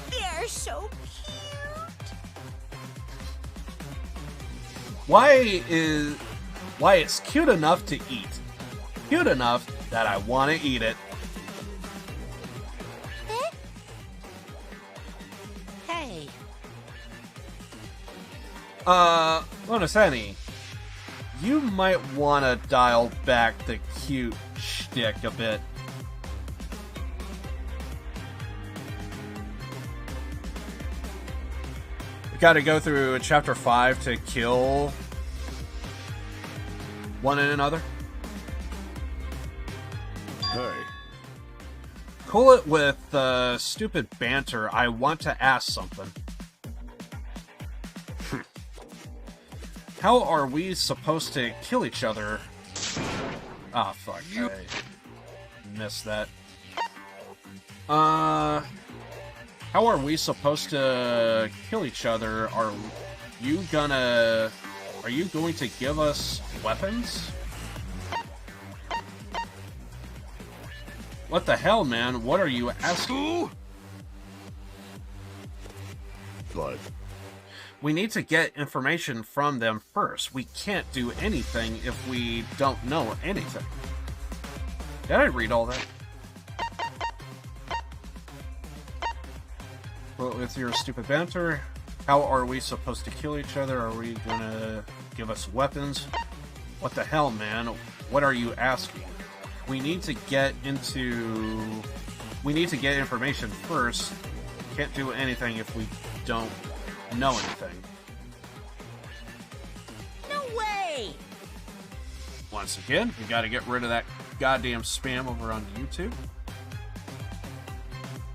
They're so cute. Why it's cute enough to eat. Cute enough that I want to eat it. Hey. Monoseni, you might want to dial back the cute shtick a bit. We gotta go through chapter 5 to kill one and another. Hey. Cool it with stupid banter. I want to ask something. How are we supposed to kill each other? Ah, fuck. I missed that. How are we supposed to kill each other? Are you going to give us weapons? What the hell, man? What are you asking? But we need to get information from them first. We can't do anything if we don't know anything. Did I read all that? Well, with your stupid banter, how are we supposed to kill each other? Are we gonna give us weapons? What the hell, man? What are you asking? We need to get information first. Can't do anything if we don't know anything. No way! Once again, we gotta get rid of that goddamn spam over on YouTube.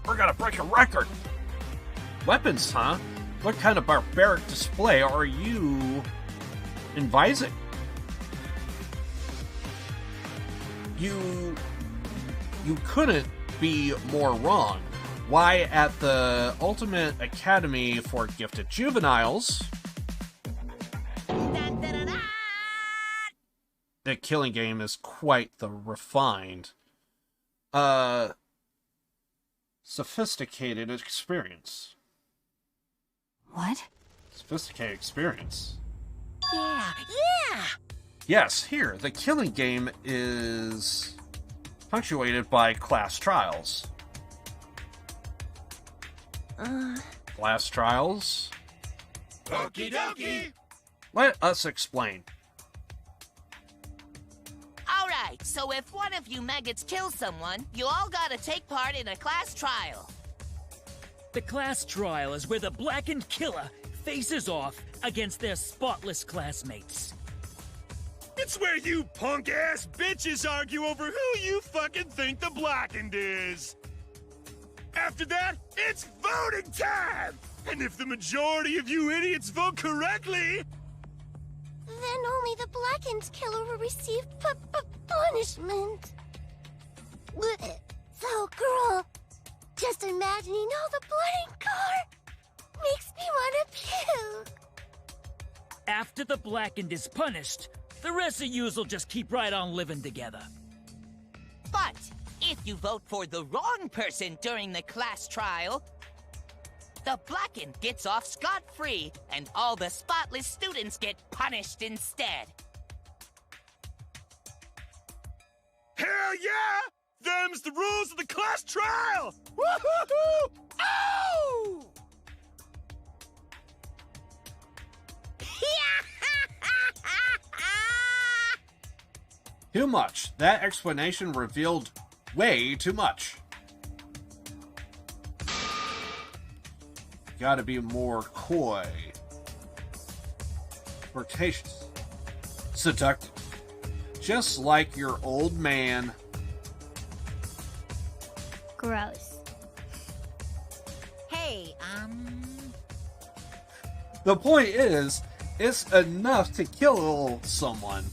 We're gonna break a record! Weapons, huh? What kind of barbaric display are you advising? You couldn't be more wrong. Why, at the Ultimate Academy for Gifted Juveniles, the killing game is quite the refined, sophisticated experience. What? Sophisticated experience. Yeah! Yes, here, the killing game is punctuated by class trials. Class trials? Okie dokie! Let us explain. Alright, so if one of you maggots kills someone, you all gotta take part in a class trial. The class trial is where the blackened killer faces off against their spotless classmates. It's where you punk-ass bitches argue over who you fucking think the blackened is. After that, it's voting time! And if the majority of you idiots vote correctly... Then only the blackened killer will receive punishment. So, girl, just imagining all the blood and gore makes me want to puke. After the blackened is punished, the rest of yous will just keep right on living together. But if you vote for the wrong person during the class trial, the blackened gets off scot-free, and all the spotless students get punished instead. Hell yeah! Them's the rules of the class trial! Woo-hoo-hoo! Oh! Too much. That explanation revealed way too much. Gotta be more coy. Flirtatious. Seductive. Just like your old man. Gross. Hey, The point is, it's enough to kill someone.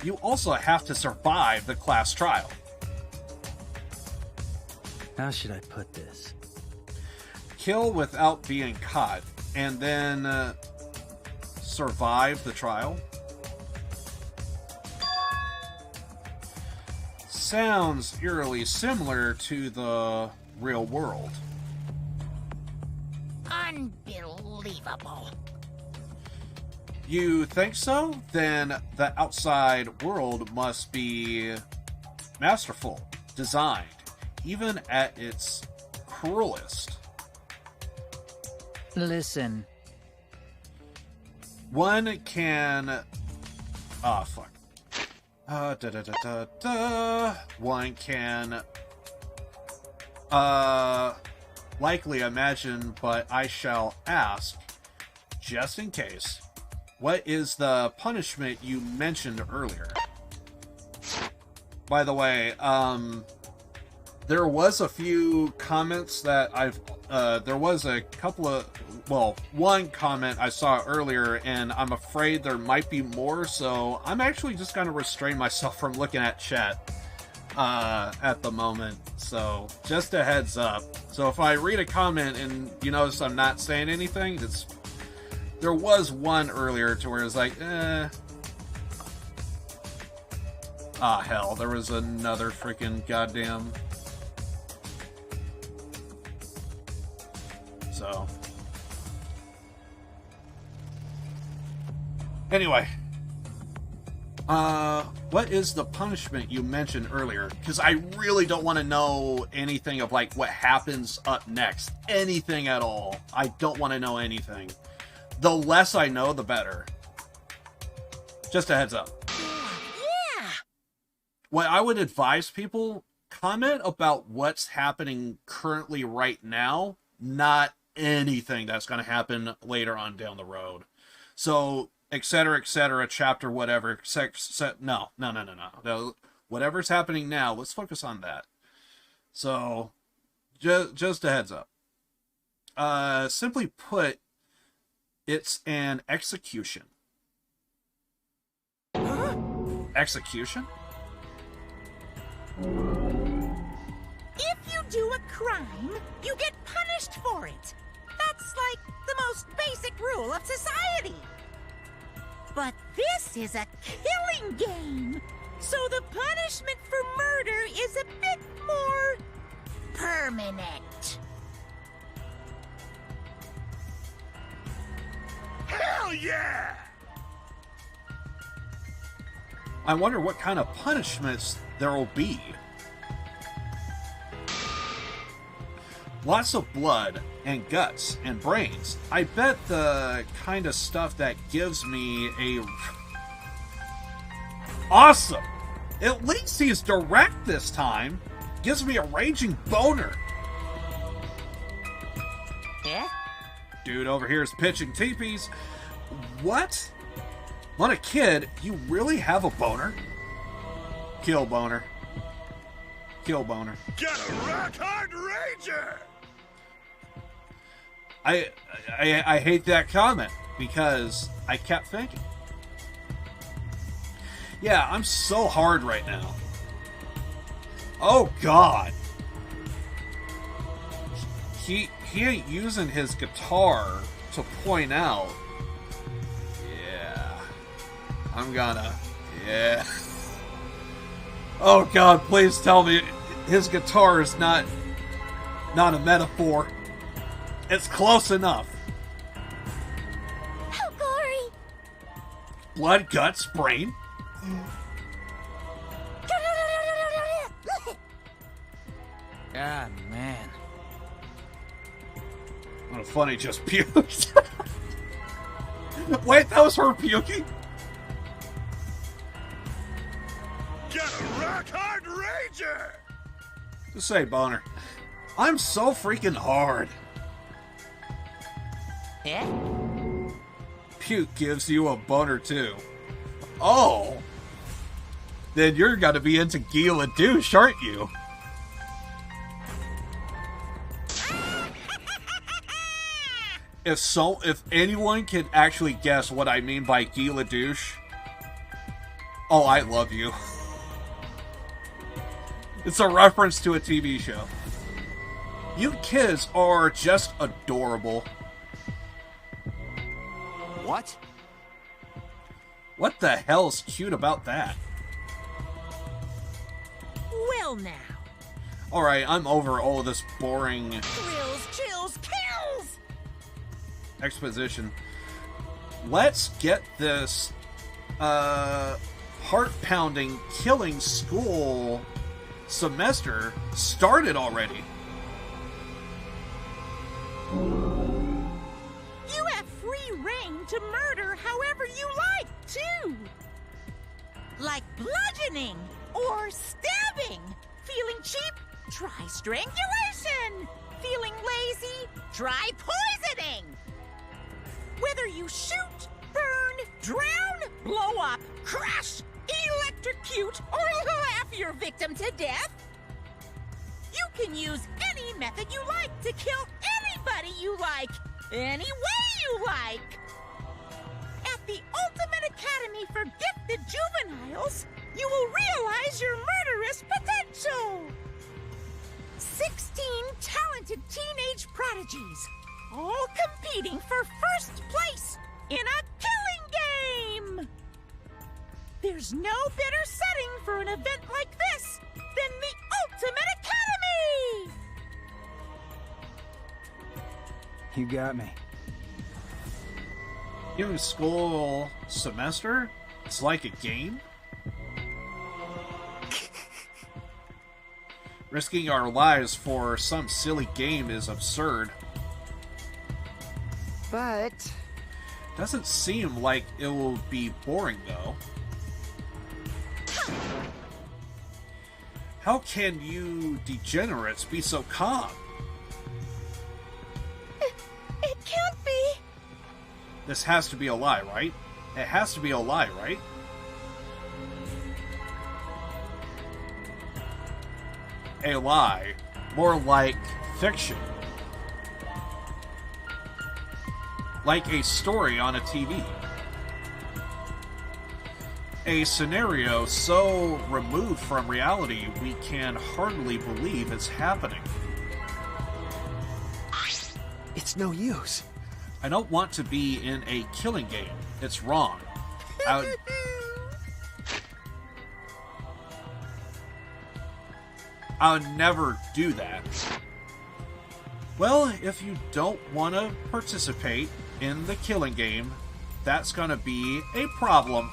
You also have to survive the class trial. How should I put this? Kill without being caught, and then survive the trial. Sounds eerily similar to the real world. unbelievable. You think so? Then the outside world must be masterful, designed, even at its cruelest. Listen. One can... Ah, fuck. One can... likely imagine, but I shall ask, just in case, what is the punishment you mentioned earlier? By the way, there was a few comments that there was a couple of, well, one comment I saw earlier, and I'm afraid there might be more, so I'm actually just going to restrain myself from looking at chat at the moment. So, just a heads up. So if I read a comment and you notice I'm not saying anything, there was one earlier to where it's like, ah, hell, there was another freaking goddamn... So... Anyway. What is the punishment you mentioned earlier? Because I really don't want to know anything of, like, what happens up next. Anything at all. I don't want to know anything. The less I know, the better. Just a heads up. Yeah! What I would advise people, comment about what's happening currently right now, not anything that's going to happen later on down the road. So... etc., chapter, whatever, no. Whatever's happening now, let's focus on that. So, just a heads up. Simply put, it's an execution. Huh? Execution? If you do a crime, you get punished for it. That's like the most basic rule of society. But this is a killing game, so the punishment for murder is a bit more permanent. Hell yeah! I wonder what kind of punishments there will be. Lots of blood and guts and brains. I bet the kind of stuff that gives me a... Awesome! At least he's direct this time. Gives me a raging boner. Yeah? Dude over here is pitching teepees. What? When a kid, you really have a boner? Kill boner. Kill boner. Get a rock hard rager! I hate that comment because I kept thinking. Yeah, I'm so hard right now. Oh God. He ain't using his guitar to point out. Yeah. I'm gonna. Yeah. Oh God, please tell me his guitar is not a metaphor. It's close enough. How gory! Blood, guts, brain. Ah, man. What a funny just puked. Wait, that was her puking? Get a rock hard rager! Just say, boner. I'm so freaking hard. Yeah? Puke gives you a boner too. Oh! Then you're gonna be into Gila douche, aren't you? If anyone can actually guess what I mean by Gila douche, oh, I love you. It's a reference to a TV show. You kids are just adorable. What? What the hell's cute about that? Well now. Alright, I'm over all of this boring Thrills, chills, kills! exposition. Let's get this heart-pounding, killing school semester started already. You have free reign to murder however you like, too! Like bludgeoning or stabbing. Feeling cheap? Try strangulation. Feeling lazy? Try poisoning. Whether you shoot, burn, drown, blow up, crush, electrocute, or laugh your victim to death, you can use any method you like to kill anybody you like, any way you like. At the Ultimate Academy for Gifted Juveniles, you will realize your murderous potential. 16 talented teenage prodigies, all competing for first place in a killing game. There's no better setting for an event like this than the Ultimate Academy! You got me. New school semester? It's like a game? Risking our lives for some silly game is absurd. But... Doesn't seem like it will be boring, though. How can you degenerates be so calm? It can't be. This has to be a lie, right? It has to be a lie, right? A lie. More like fiction. Like a story on a TV. A scenario so removed from reality we can hardly believe it's happening. It's no use. I don't want to be in a killing game. It's wrong. I would never do that. Well, if you don't want to participate in the killing game, that's gonna be a problem.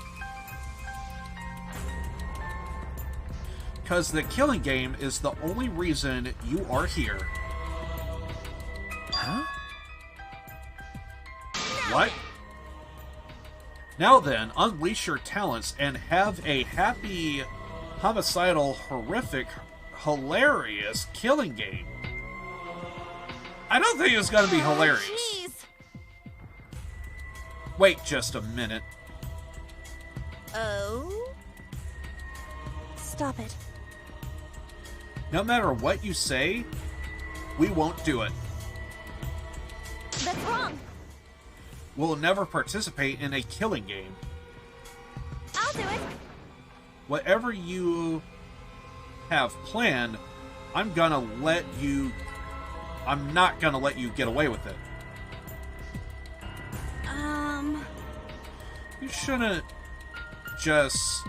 Because the killing game is the only reason you are here. Huh? What? Now then, unleash your talents and have a happy, homicidal, horrific, hilarious killing game. I don't think it's gonna be hilarious. Jeez. Wait just a minute. Oh? Stop it. No matter what you say, we won't do it. That's wrong. We'll never participate in a killing game. I'll do it. Whatever you have planned, I'm not gonna let you get away with it. You shouldn't just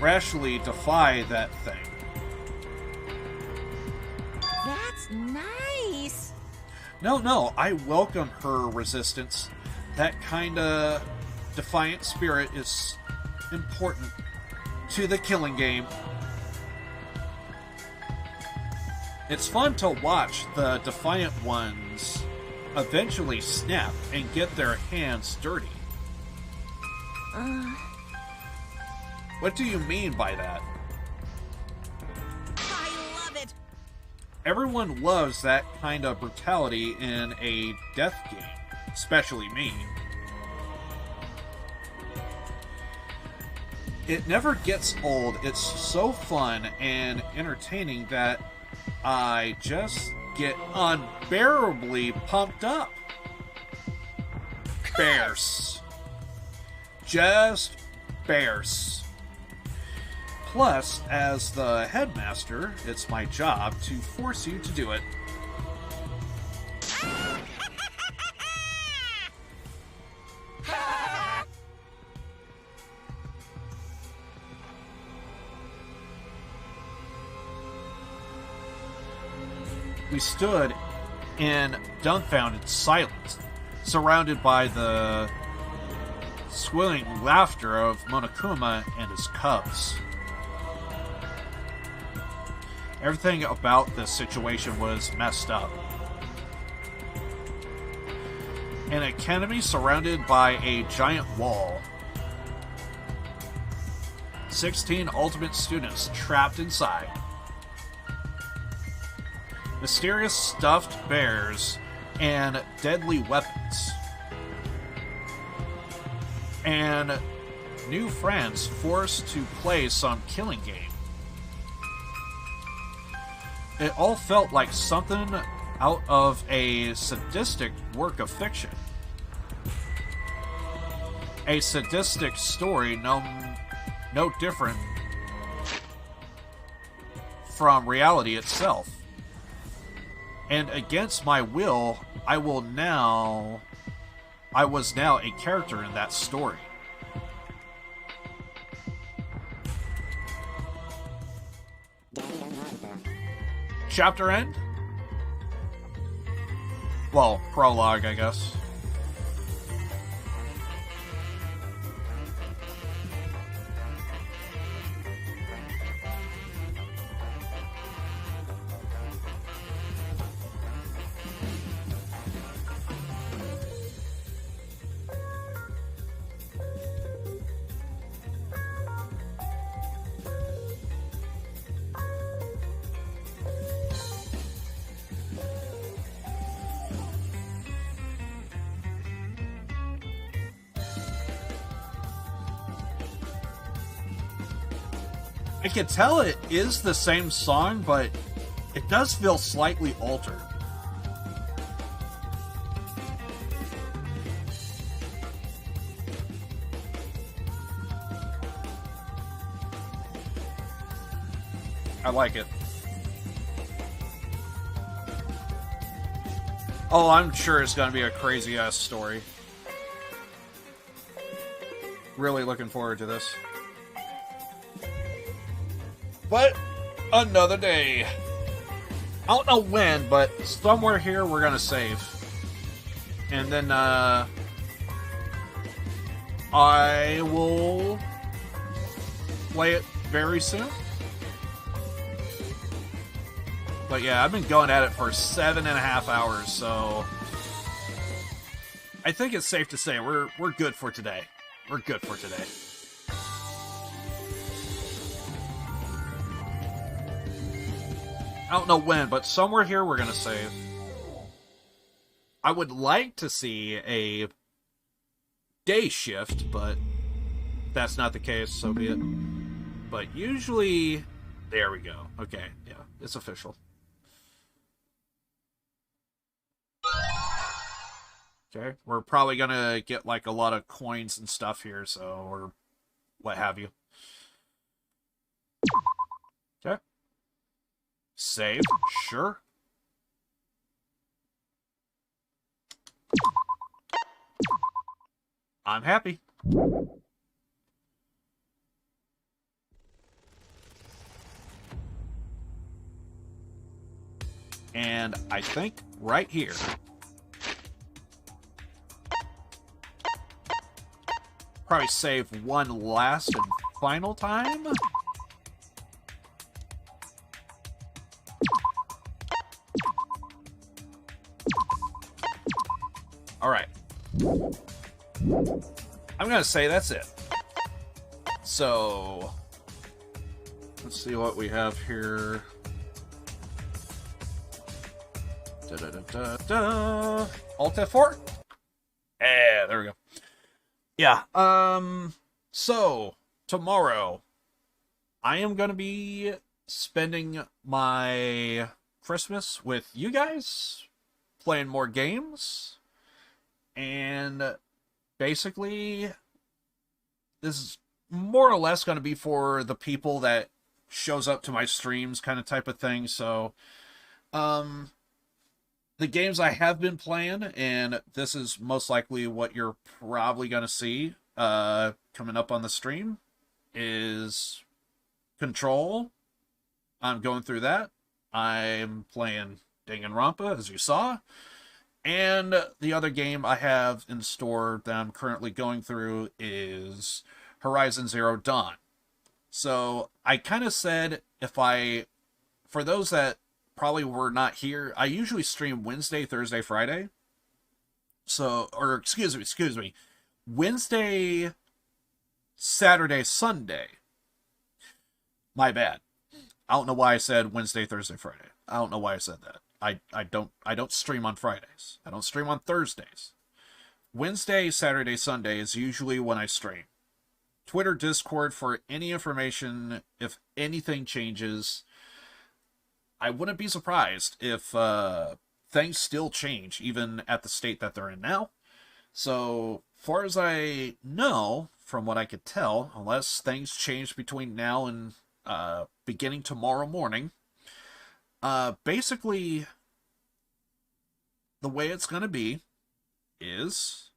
rashly defy that thing. That's nice. No, I welcome her resistance. That kind of defiant spirit is important to the killing game. It's fun to watch the defiant ones eventually snap and get their hands dirty. What do you mean by that? I love it. Everyone loves that kind of brutality in a death game, especially me. It never gets old. It's so fun and entertaining that I just get unbearably pumped up. Bears. Just bears. Plus, as the headmaster, it's my job to force you to do it. We stood in dumbfounded silence, surrounded by the squealing laughter of Monokuma and his cubs. Everything about this situation was messed up. An academy surrounded by a giant wall. 16 ultimate students trapped inside. Mysterious stuffed bears and deadly weapons. And new friends forced to play some killing game. It all felt like something out of a sadistic work of fiction. A sadistic story no different from reality itself. And against my will, I was now a character in that story. Chapter end? Well, prologue, I guess. I can tell it is the same song, but it does feel slightly altered. I like it. Oh, I'm sure it's going to be a crazy-ass story. Really looking forward to this. But another day. I don't know when, but somewhere here we're gonna save. And then I will play it very soon. But yeah, I've been going at it for 7.5 hours, so I think it's safe to say we're good for today. We're good for today. I don't know when, but somewhere here we're going to save. I would like to see a day shift, but that's not the case, so be it. But usually... There we go. Okay, yeah, it's official. Okay, we're probably going to get, like, a lot of coins and stuff here, so, or what have you. Okay. Save, sure. I'm happy. And I think right here. Probably save one last and final time. All right. I'm going to say that's it. So, let's see what we have here. Alt F4? Yeah, there we go. Yeah, so, tomorrow, I am going to be spending my Christmas with you guys, playing more games, and basically, this is more or less going to be for the people that shows up to my streams kind of type of thing, so, the games I have been playing, and this is most likely what you're probably going to see coming up on the stream, is Control. I'm going through that. I'm playing Danganronpa, as you saw. And the other game I have in store that I'm currently going through is Horizon Zero Dawn. So I kind of said for those that probably were not here, I usually stream Wednesday, Thursday, Friday. So, or excuse me, Wednesday, Saturday, Sunday. My bad. I don't know why I said Wednesday, Thursday, Friday. I don't know why I said that. I don't stream on Fridays. I don't stream on Thursdays. Wednesday, Saturday, Sunday is usually when I stream. Twitter, Discord for any information if anything changes. I wouldn't be surprised if things still change, even at the state that they're in now. So, far as I know, from what I could tell, unless things change between now and beginning tomorrow morning, basically, the way it's going to be is,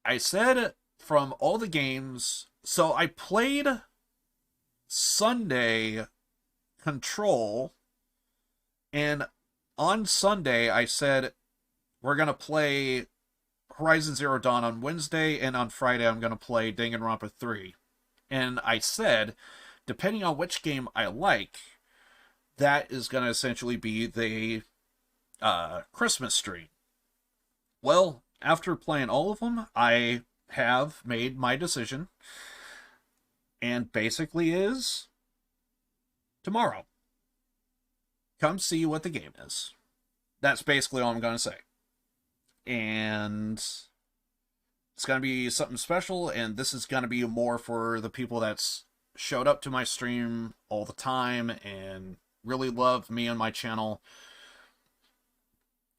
I said from all the games, so I played Sunday Control, and on Sunday I said we're going to play Horizon Zero Dawn on Wednesday, and on Friday I'm going to play Danganronpa 3. And I said, depending on which game I like, that is going to essentially be the Christmas stream. Well, after playing all of them, I have made my decision, and basically is tomorrow. Come see what the game is. That's basically all I'm going to say. And it's going to be something special, and this is going to be more for the people that's showed up to my stream all the time and really love me and my channel.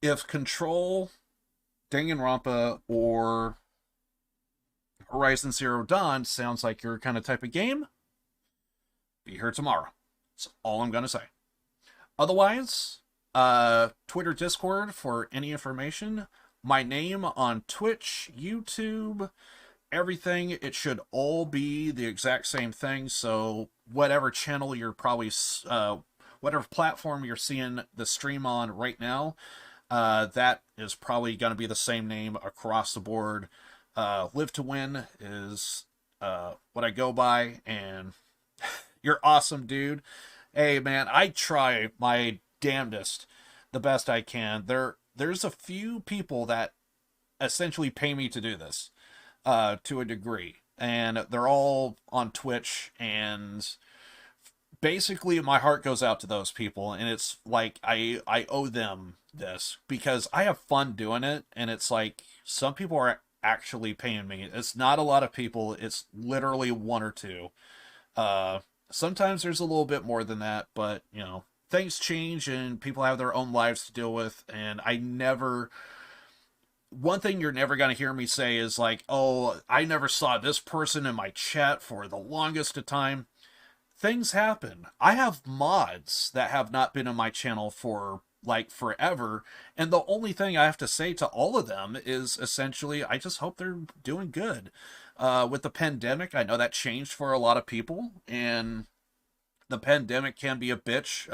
If Control, Danganronpa, or Horizon Zero Dawn sounds like your kind of type of game, be here tomorrow. That's all I'm going to say. Otherwise, Twitter, Discord for any information. My name on Twitch, YouTube, everything, it should all be the exact same thing. So whatever channel you're probably, whatever platform you're seeing the stream on right now, that is probably going to be the same name across the board. Live to Win is what I go by, and You're awesome, dude. Hey, man, I try my damnedest, the best I can. There's a few people that essentially pay me to do this, to a degree, and they're all on Twitch, and basically my heart goes out to those people, and it's like I owe them this because I have fun doing it, and it's like some people are actually paying me. It's not a lot of people. It's literally one or two. Sometimes there's a little bit more than that, but you know, things change and people have their own lives to deal with, and one thing you're never going to hear me say is like, oh, I never saw this person in my chat for the longest of time. Things happen. I have mods that have not been on my channel for like forever, and the only thing I have to say to all of them is essentially I just hope they're doing good. With the pandemic, I know that changed for a lot of people, and the pandemic can be a bitch,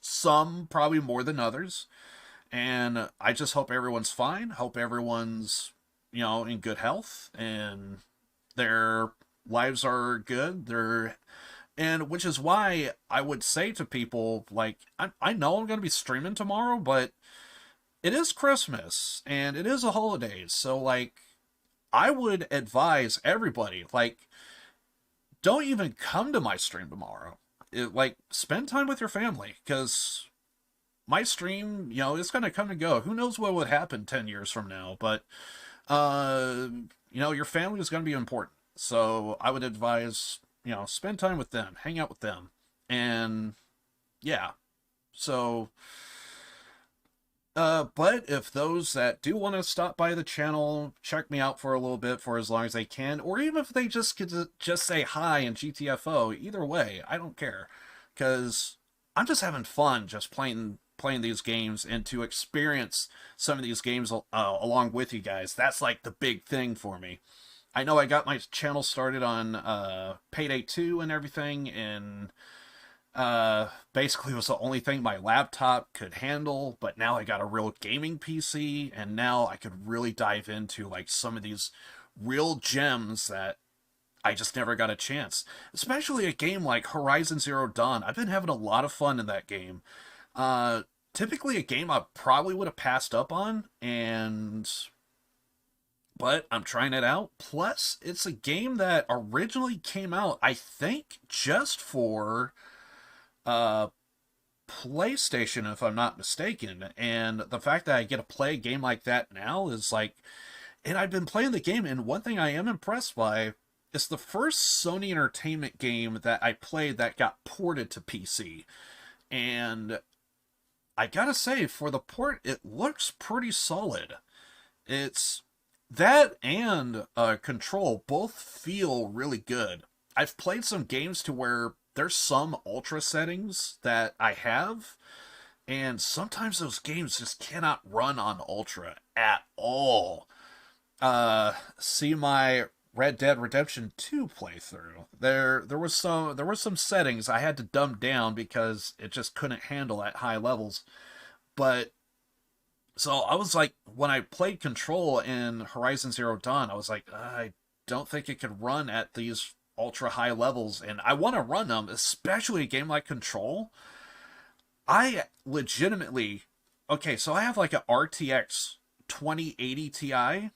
some probably more than others, and I just hope everyone's fine, hope everyone's, you know, in good health, and their lives are good, and which is why I would say to people, like, I know I'm going to be streaming tomorrow, but it is Christmas, and it is a holiday, so, like, I would advise everybody, like, don't even come to my stream tomorrow. Like, spend time with your family, because my stream, you know, it's going to come and go. Who knows what would happen 10 years from now, but, you know, your family is going to be important. So I would advise, you know, spend time with them, hang out with them, and yeah. So, but if those that do want to stop by the channel, check me out for a little bit for as long as they can, or even if they just could just say hi and GTFO, either way, I don't care, because I'm just having fun just playing these games, and to experience some of these games along with you guys. That's like the big thing for me. I know I got my channel started on Payday 2 and everything, and basically it was the only thing my laptop could handle, but now I got a real gaming PC, and now I could really dive into like some of these real gems that I just never got a chance. Especially a game like Horizon Zero Dawn. I've been having a lot of fun in that game. Typically a game I probably would have passed up on, but I'm trying it out. Plus, it's a game that originally came out, I think, just for PlayStation, if I'm not mistaken. And the fact that I get to play a game like that now is like, and I've been playing the game, and one thing I am impressed by, it's the first Sony Entertainment game that I played that got ported to PC. And I gotta say, for the port, it looks pretty solid. It's that and Control both feel really good. I've played some games to where there's some ultra settings that I have, and sometimes those games just cannot run on ultra at all. See my Red Dead Redemption 2 playthrough. There were some settings I had to dumb down because it just couldn't handle at high levels. But so I was like, when I played Control in Horizon Zero Dawn, I was like, I don't think it could run at these ultra high levels, and I want to run them, especially a game like Control. I legitimately, okay, so I have like an RTX 2080 Ti,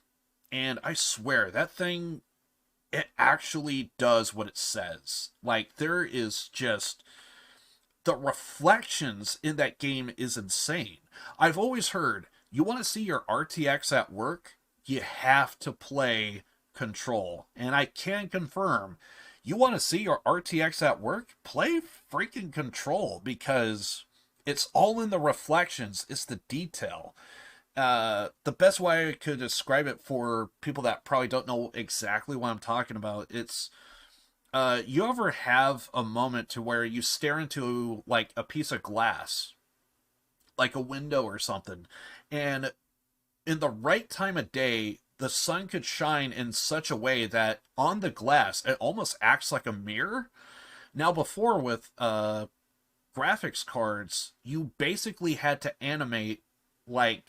and I swear that thing, it actually does what it says. Like, there is just, the reflections in that game is insane. I've always heard, you want to see your RTX at work, you have to play Control. And I can confirm, you want to see your RTX at work, play freaking Control, because it's all in the reflections, it's the detail. The best way I could describe it for people that probably don't know exactly what I'm talking about, it's, you ever have a moment to where you stare into like a piece of glass, like a window or something, and in the right time of day, the sun could shine in such a way that on the glass, it almost acts like a mirror? Now, before with graphics cards, you basically had to animate like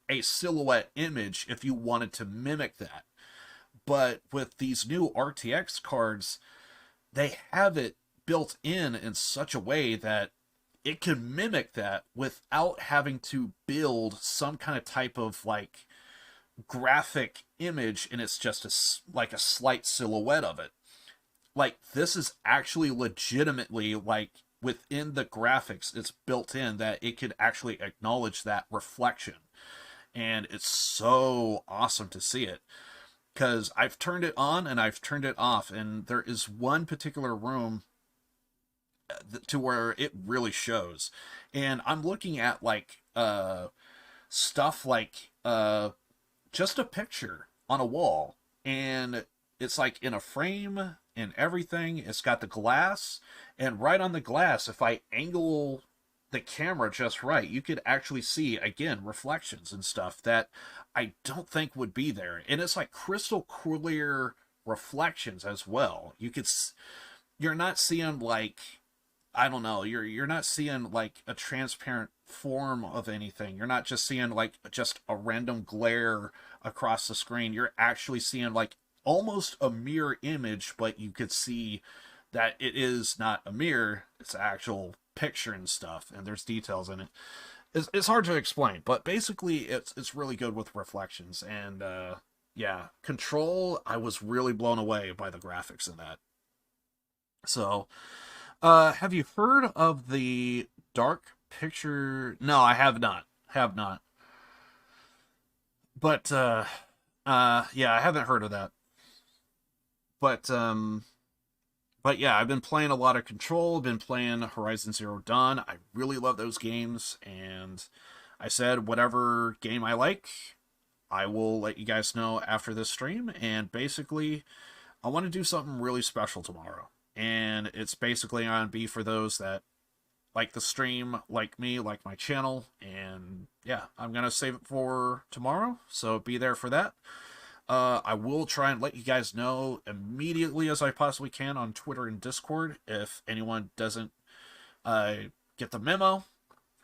a silhouette image if you wanted to mimic that. But with these new RTX cards, they have it built in such a way that it can mimic that without having to build some kind of type of like graphic image, and it's just like a slight silhouette of it. Like, this is actually legitimately, like, within the graphics, it's built in that it could actually acknowledge that reflection. And it's so awesome to see it. Because I've turned it on and I've turned it off, and there is one particular room to where it really shows. And I'm looking at, like, stuff like just a picture on a wall, and it's like in a frame and everything. It's got the glass, and right on the glass, if I angle the camera just right, you could actually see, again, reflections and stuff that I don't think would be there. And it's like crystal clear reflections as well. You're not seeing like, I don't know, you're not seeing like a transparent form of anything. You're not just seeing like just a random glare across the screen. You're actually seeing like almost a mirror image, but you could see that it is not a mirror, it's an actual picture and stuff, and there's details in it. It's hard to explain, but basically it's really good with reflections. And yeah, Control, I was really blown away by the graphics in that. So have you heard of the Dark Picture? No, I have not. But yeah, I haven't heard of that. But yeah, I've been playing a lot of Control, been playing Horizon Zero Dawn. I really love those games, and I said whatever game I like, I will let you guys know after this stream. And basically, I want to do something really special tomorrow. And it's basically going to be for those that like the stream, like me, like my channel. And yeah, I'm going to save it for tomorrow, so be there for that. I will try and let you guys know immediately as I possibly can on Twitter and Discord if anyone doesn't get the memo.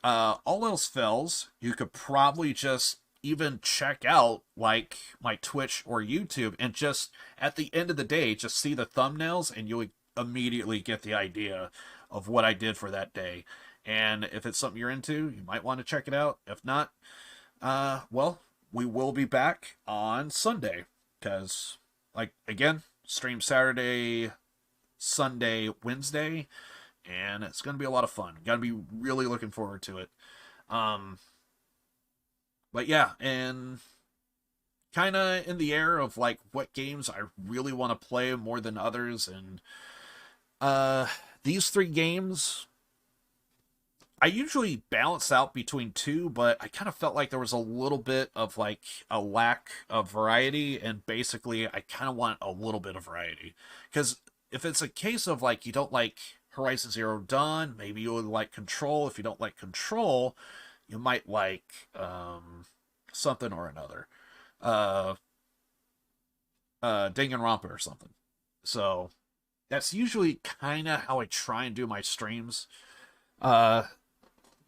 All else fails, you could probably just even check out like my Twitch or YouTube and just at the end of the day just see the thumbnails, and you'll immediately get the idea of what I did for that day. And if it's something you're into, you might want to check it out. If not, well, we will be back on Sunday, because, like, again, stream Saturday, Sunday, Wednesday, and it's going to be a lot of fun. Got to be really looking forward to it. But yeah, and kind of in the air of, like, what games I really want to play more than others, and these 3 games, I usually balance out between 2, but I kind of felt like there was a little bit of like a lack of variety, and basically I kind of want a little bit of variety. Because if it's a case of like you don't like Horizon Zero Dawn, maybe you would like Control. If you don't like Control, you might like something or another. Danganronpa or something. So that's usually kind of how I try and do my streams.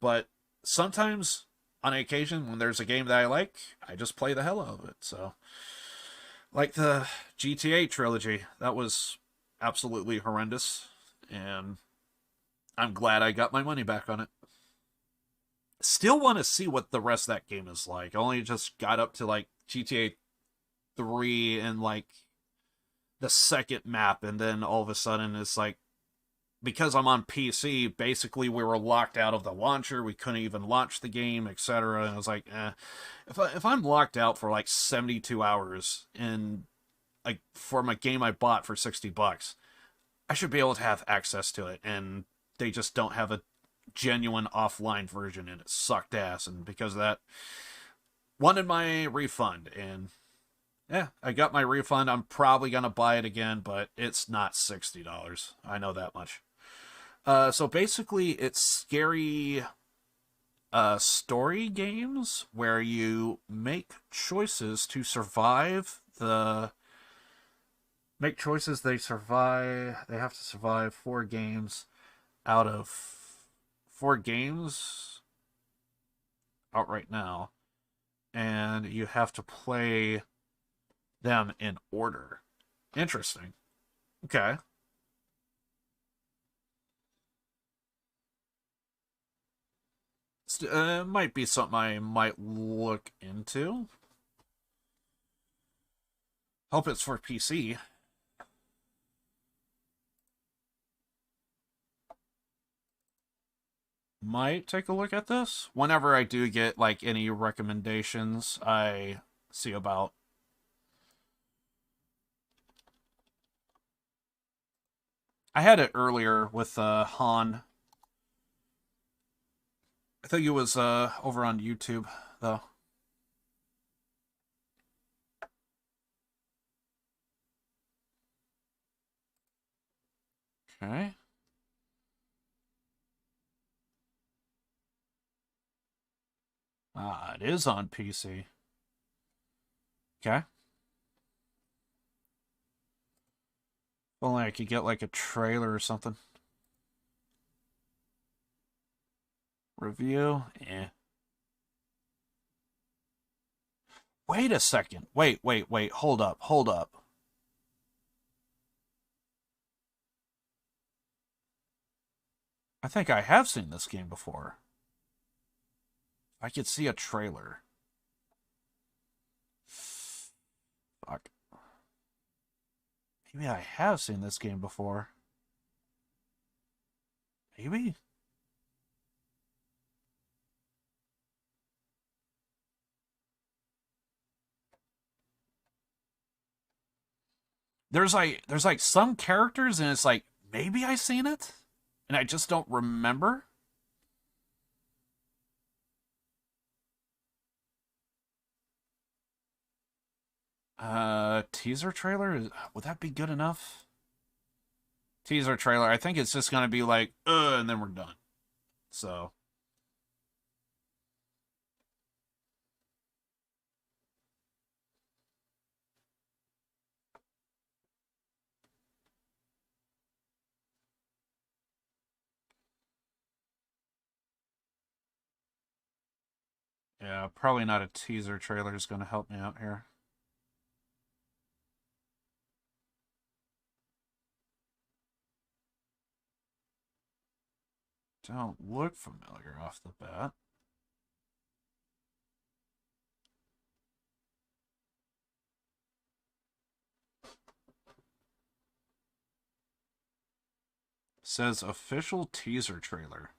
But sometimes, on occasion, when there's a game that I like, I just play the hell out of it. So, like the GTA trilogy, that was absolutely horrendous, and I'm glad I got my money back on it. Still want to see what the rest of that game is like. I only just got up to, like, GTA 3 and, like, the second map, and then all of a sudden it's like, because I'm on PC, basically we were locked out of the launcher. We couldn't even launch the game, etc. And I was like, if I'm locked out for like 72 hours in like for my game I bought for $60, I should be able to have access to it. And they just don't have a genuine offline version, and it sucked ass. And because of that, wanted my refund. And yeah, I got my refund. I'm probably gonna buy it again, but it's not $60. I know that much. So basically, it's scary story games where you make choices to survive the... Make choices, they have to survive 4 games out of 4 games out right now. And you have to play them in order. Interesting. Okay. might be something I might look into. Hope it's for PC. Might take a look at this. Whenever I do get, like, any recommendations, I see about. I had it earlier with Han. I think it was over on YouTube, though. Okay. Ah, it is on PC. Okay. If only I could get like a trailer or something. Review? Eh. Wait a second. Wait. Hold up. I think I have seen this game before. I could see a trailer. Fuck. Maybe I have seen this game before. Maybe? There's like some characters and it's like maybe I seen it and I just don't remember. Teaser trailer? Would that be good enough? Teaser trailer. I think it's just gonna be like, and then we're done. So. Yeah, probably not a teaser trailer is gonna help me out here. Don't look familiar off the bat. Says official teaser trailer.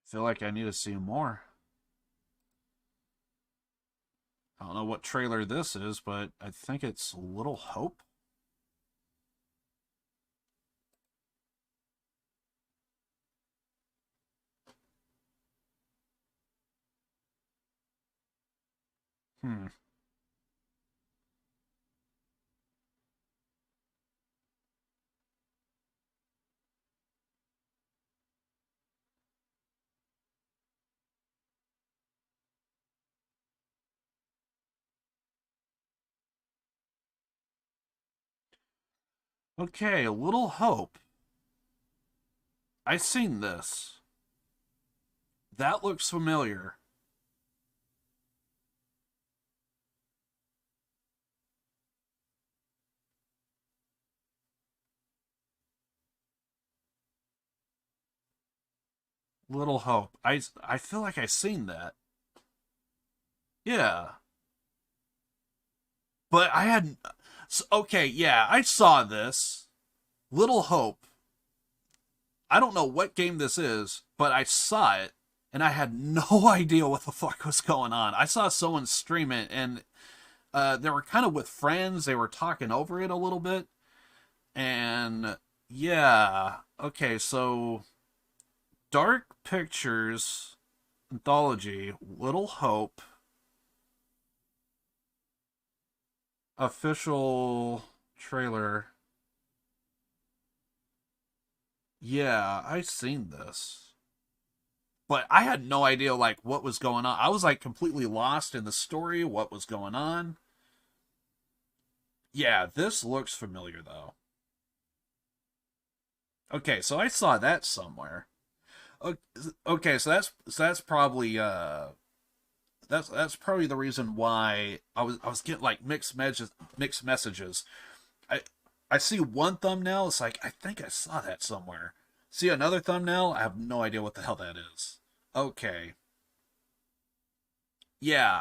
I feel like I need to see more. I don't know what trailer this is, but I think it's Little Hope. Hmm. Okay, A Little Hope. I've seen this. That looks familiar. Little Hope. I feel like I've seen that. Yeah. But I hadn't. Okay, yeah, I saw this. Little Hope. I don't know what game this is, but I saw it, and I had no idea what the fuck was going on. I saw someone stream it, and they were kind of with friends. They were talking over it a little bit. And, yeah. Okay, so Dark Pictures Anthology, Little Hope. Official trailer. Yeah, I seen this. But I had no idea, like, what was going on. I was, like, completely lost in the story, what was going on. Yeah, this looks familiar, though. Okay, so I saw that somewhere. Okay, so that's probably that's probably the reason why I was getting like mixed messages. I I see one thumbnail, it's like I think I saw that somewhere. See another thumbnail, I have no idea what the hell that is. Okay. Yeah,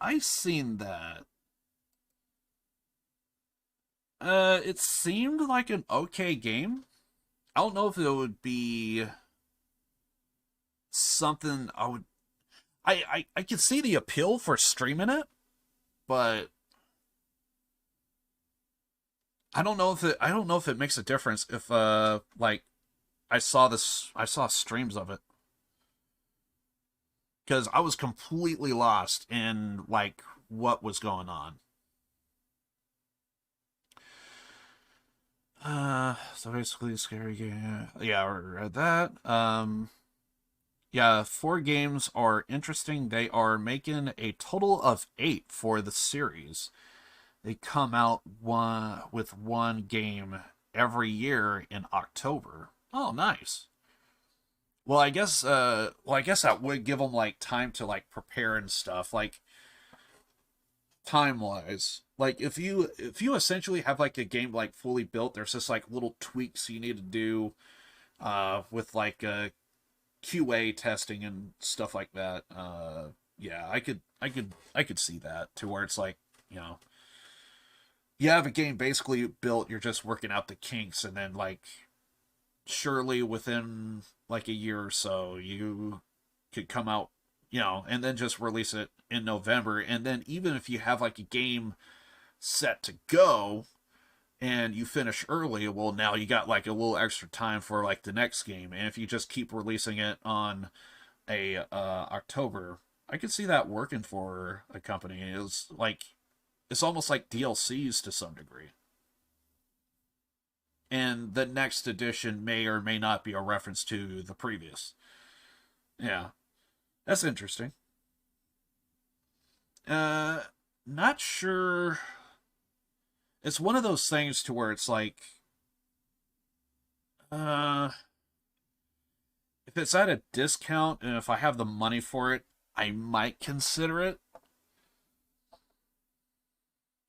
I seen that. It seemed like an okay game. I don't know if it would be something I would I could see the appeal for streaming it, but I don't know if it makes a difference if like I saw streams of it because I was completely lost in like what was going on. So basically, scary game. Yeah, I read that. Yeah, 4 games are interesting. They are making a total of 8 for the series. They come out with one game every year in October. Oh, nice. Well, I guess that would give them like time to like prepare and stuff, like time wise. Like if you essentially have like a game like fully built, there's just like little tweaks you need to do with like QA testing and stuff like that. Yeah, I could see that to where it's like, you know, you have a game basically built, you're just working out the kinks, and then like surely within like a year or so you could come out, you know, and then just release it in November. And then even if you have like a game set to go and you finish early, well, now you got like a little extra time for like the next game. And if you just keep releasing it on a October, I could see that working for a company. It's like it's almost like DLCs to some degree. And the next edition may or may not be a reference to the previous. Yeah, that's interesting. Not sure. It's one of those things to where it's like, uh, if it's at a discount and if I have the money for it, I might consider it.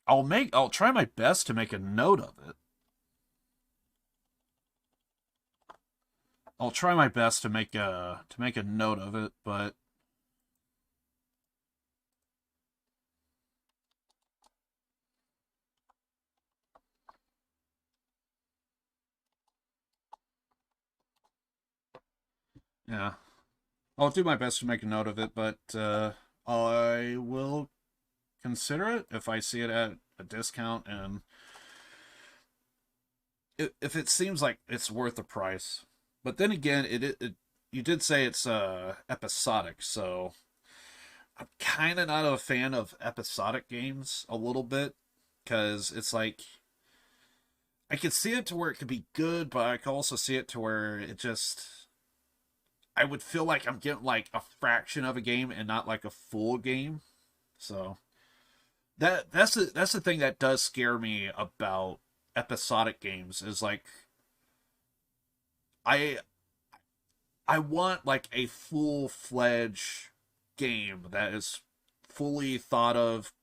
I'll try my best to make a note of it. I'll try my best to make a note of it, but yeah, I'll do my best to make a note of it, but I will consider it if I see it at a discount, and if it seems like it's worth the price. But then again, it you did say it's episodic, so I'm kind of not a fan of episodic games a little bit, because it's like I could see it to where it could be good, but I could also see it to where it just I would feel like I'm getting like a fraction of a game and not like a full game. So that's the thing that does scare me about episodic games is like I I want like a full-fledged game that is fully thought of,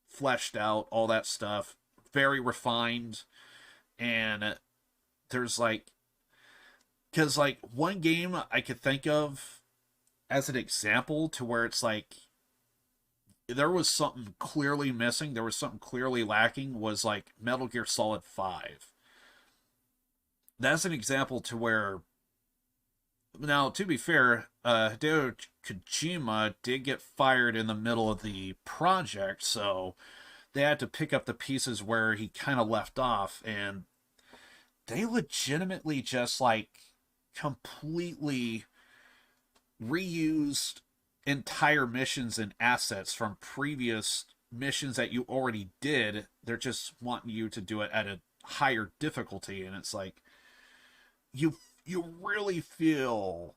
fleshed out, all that stuff, very refined, and there's like because like one game I could think of as an example to where it's like there was something clearly missing, there was something clearly lacking, was like Metal Gear Solid 5. That's an example to where now, to be fair, Hideo Kojima did get fired in the middle of the project, so they had to pick up the pieces where he kind of left off, and they legitimately just like completely reused entire missions and assets from previous missions that you already did. They're just wanting you to do it at a higher difficulty, and it's like you you really feel.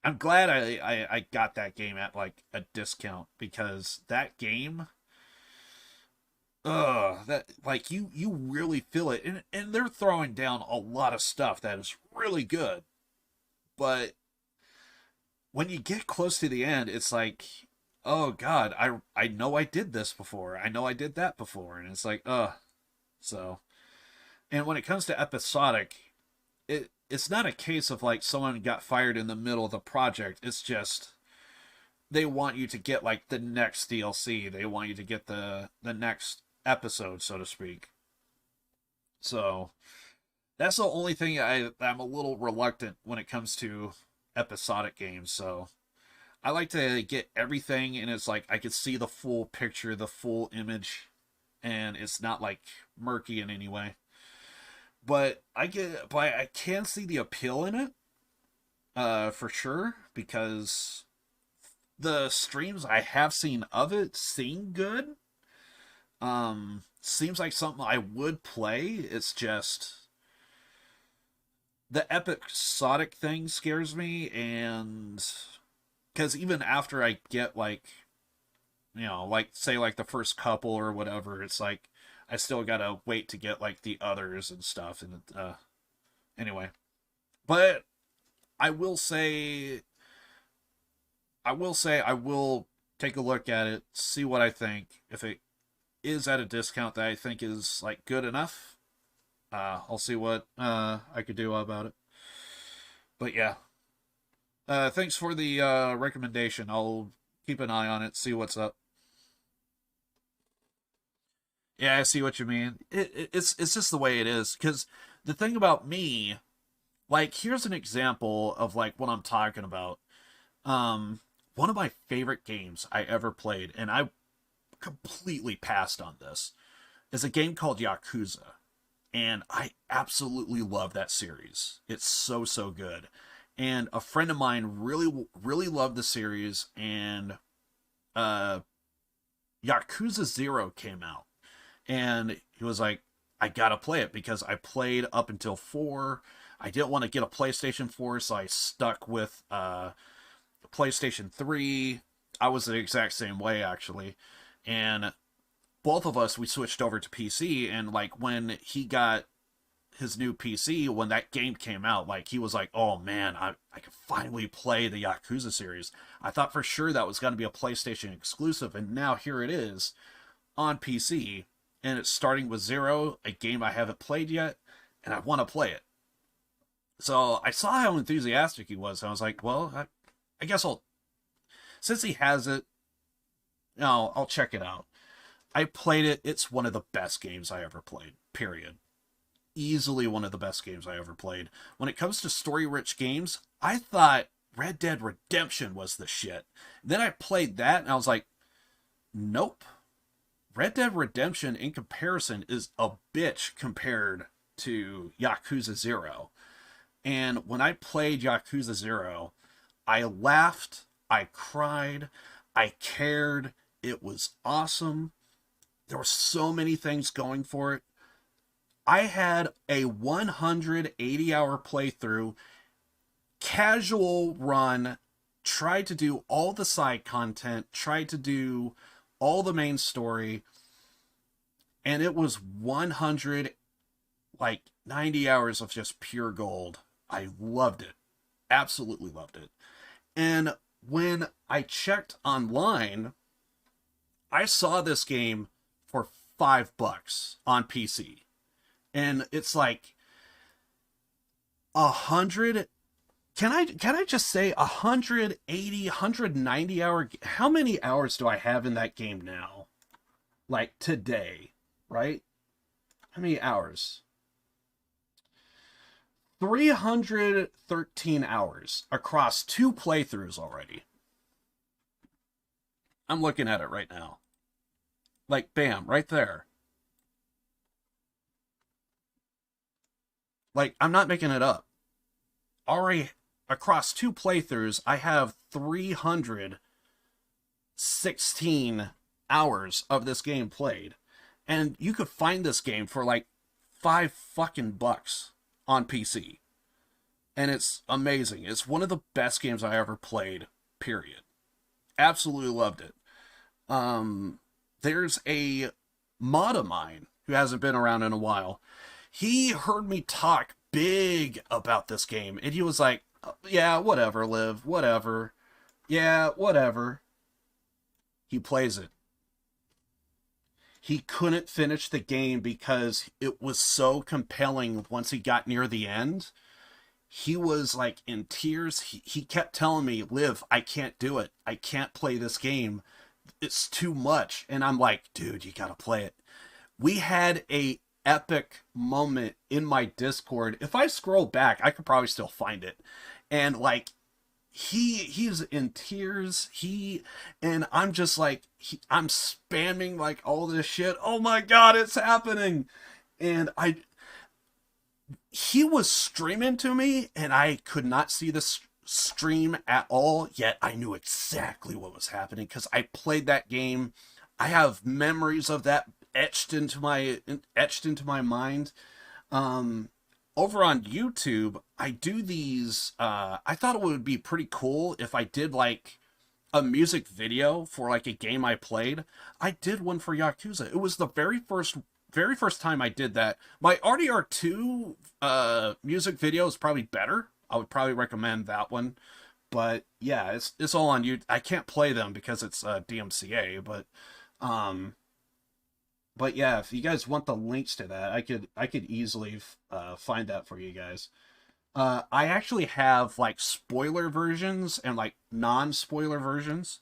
I'm glad I got that game at like a discount, because that game, that like you really feel it, and they're throwing down a lot of stuff that is really good, but when you get close to the end, it's like, oh god, I know I did this before, I know I did that before, and it's like, so. And when it comes to episodic, it's not a case of like someone got fired in the middle of the project. It's just they want you to get like the next DLC. They want you to get the next episode, so to speak. So that's the only thing I'm a little reluctant when it comes to episodic games. So I like to get everything, and it's like I can see the full picture, the full image, and it's not like murky in any way. But I can see the appeal in it, for sure, because the streams I have seen of it seem good. Seems like something I would play. It's just the episodic thing scares me, and because even after I get like, like say like the first couple or whatever, it's like I still gotta wait to get like the others and stuff, and anyway. But I will say I will take a look at it, see what I think. If it is at a discount that I think is like good enough, I'll see what I could do about it. But yeah, thanks for the recommendation. I'll keep an eye on it, see what's up. Yeah, I see what you mean. It's just the way it is. Because the thing about me, like, here's an example of like what I'm talking about. One of my favorite games I ever played, and I completely passed on this, is a game called Yakuza. And I absolutely love that series. It's so, so good. And a friend of mine really, really loved the series, and Yakuza 0 came out. And he was like, I gotta play it, because I played up until 4. I didn't want to get a PlayStation 4, so I stuck with PlayStation 3. I was the exact same way, actually. And both of us, we switched over to PC, and like when he got his new PC, when that game came out, like he was like, oh man, I can finally play the Yakuza series. I thought for sure that was going to be a PlayStation exclusive, and now here it is on PC, and it's starting with 0, a game I haven't played yet, and I want to play it. So I saw how enthusiastic he was, and I was like, well, I guess since he has it, I'll check it out. I played it. It's one of the best games I ever played, period. Easily one of the best games I ever played. When it comes to story-rich games, I thought Red Dead Redemption was the shit. Then I played that, and I was like, nope. Red Dead Redemption, in comparison, is a bitch compared to Yakuza 0. And when I played Yakuza 0, I laughed, I cried, I cared. It was awesome. There were so many things going for it. I had a 180-hour playthrough, casual run, tried to do all the side content, tried to do all the main story, and it was 190 hours of just pure gold. I loved it. Absolutely loved it. And when I checked online, I saw this game for $5 on PC. And it's like 100. Can I just say 180, 190 hour? How many hours do I have in that game now? Like today, right? How many hours? 313 hours across 2 playthroughs already. I'm looking at it right now. Like, bam, right there. Like, I'm not making it up. Already, across 2 playthroughs, I have 316 hours of this game played. And you could find this game for like $5 on PC. and it's amazing. It's one of the best games I ever played, period. Absolutely loved it. There's a mod of mine who hasn't been around in a while. He heard me talk big about this game, and he was like, yeah, whatever, Liv, whatever. Yeah, whatever. He plays it. He couldn't finish the game because it was so compelling once he got near the end. He was like in tears. He kept telling me, Liv, I can't do it. I can't play this game. It's too much. And I'm like, dude, you gotta play it. We had a epic moment in my Discord. If I scroll back, I could probably still find it. And like, he's in tears. And I'm just like, I'm spamming like all this shit. Oh my God, it's happening. And he was streaming to me, and I could not see the stream at all, yet I knew exactly what was happening because I played that game. I have memories of that etched into my mind. Over on YouTube, I do these, I thought it would be pretty cool if I did like a music video for like a game I played. I did one for Yakuza. It was the very first time I did that. My RDR2 music video is probably better. I would probably recommend that one. But yeah, it's all on YouTube. I can't play them because it's DMCA, but yeah, if you guys want the links to that, I could easily find that for you guys. I actually have like spoiler versions and like non-spoiler versions.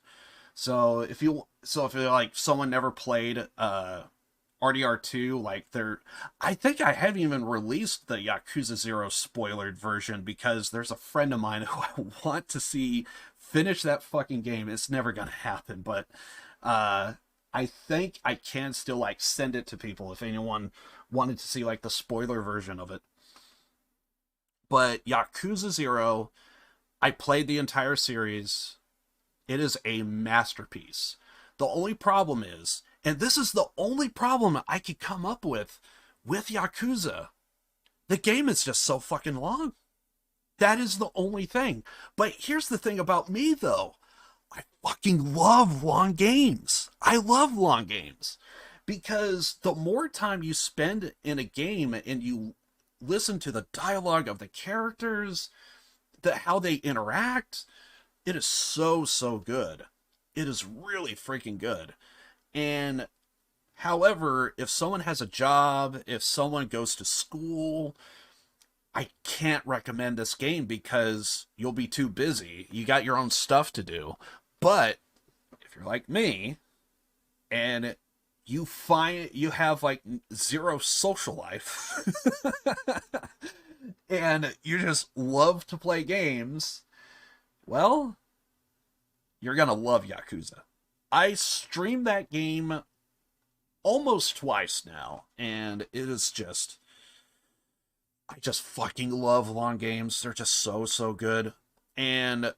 So if you're like someone never played RDR2, like I think I haven't even released the Yakuza 0 spoilered version because there's a friend of mine who I want to see finish that fucking game. It's never gonna happen, but I think I can still like send it to people if anyone wanted to see like the spoiler version of it. But Yakuza 0, I played the entire series. It is a masterpiece. The only problem is, and this is the only problem I could come up with Yakuza, the game is just so fucking long. That is the only thing. But here's the thing about me, though. I fucking love long games. I love long games. Because the more time you spend in a game and you listen to the dialogue of the characters, how they interact, it is so, so good. It is really freaking good. And however, if someone has a job, if someone goes to school, I can't recommend this game because you'll be too busy. You got your own stuff to do. But if you're like me and you have like zero social life and you just love to play games, well, you're going to love Yakuza. I streamed that game almost twice now, and it is just, I just fucking love long games. They're just so, so good. And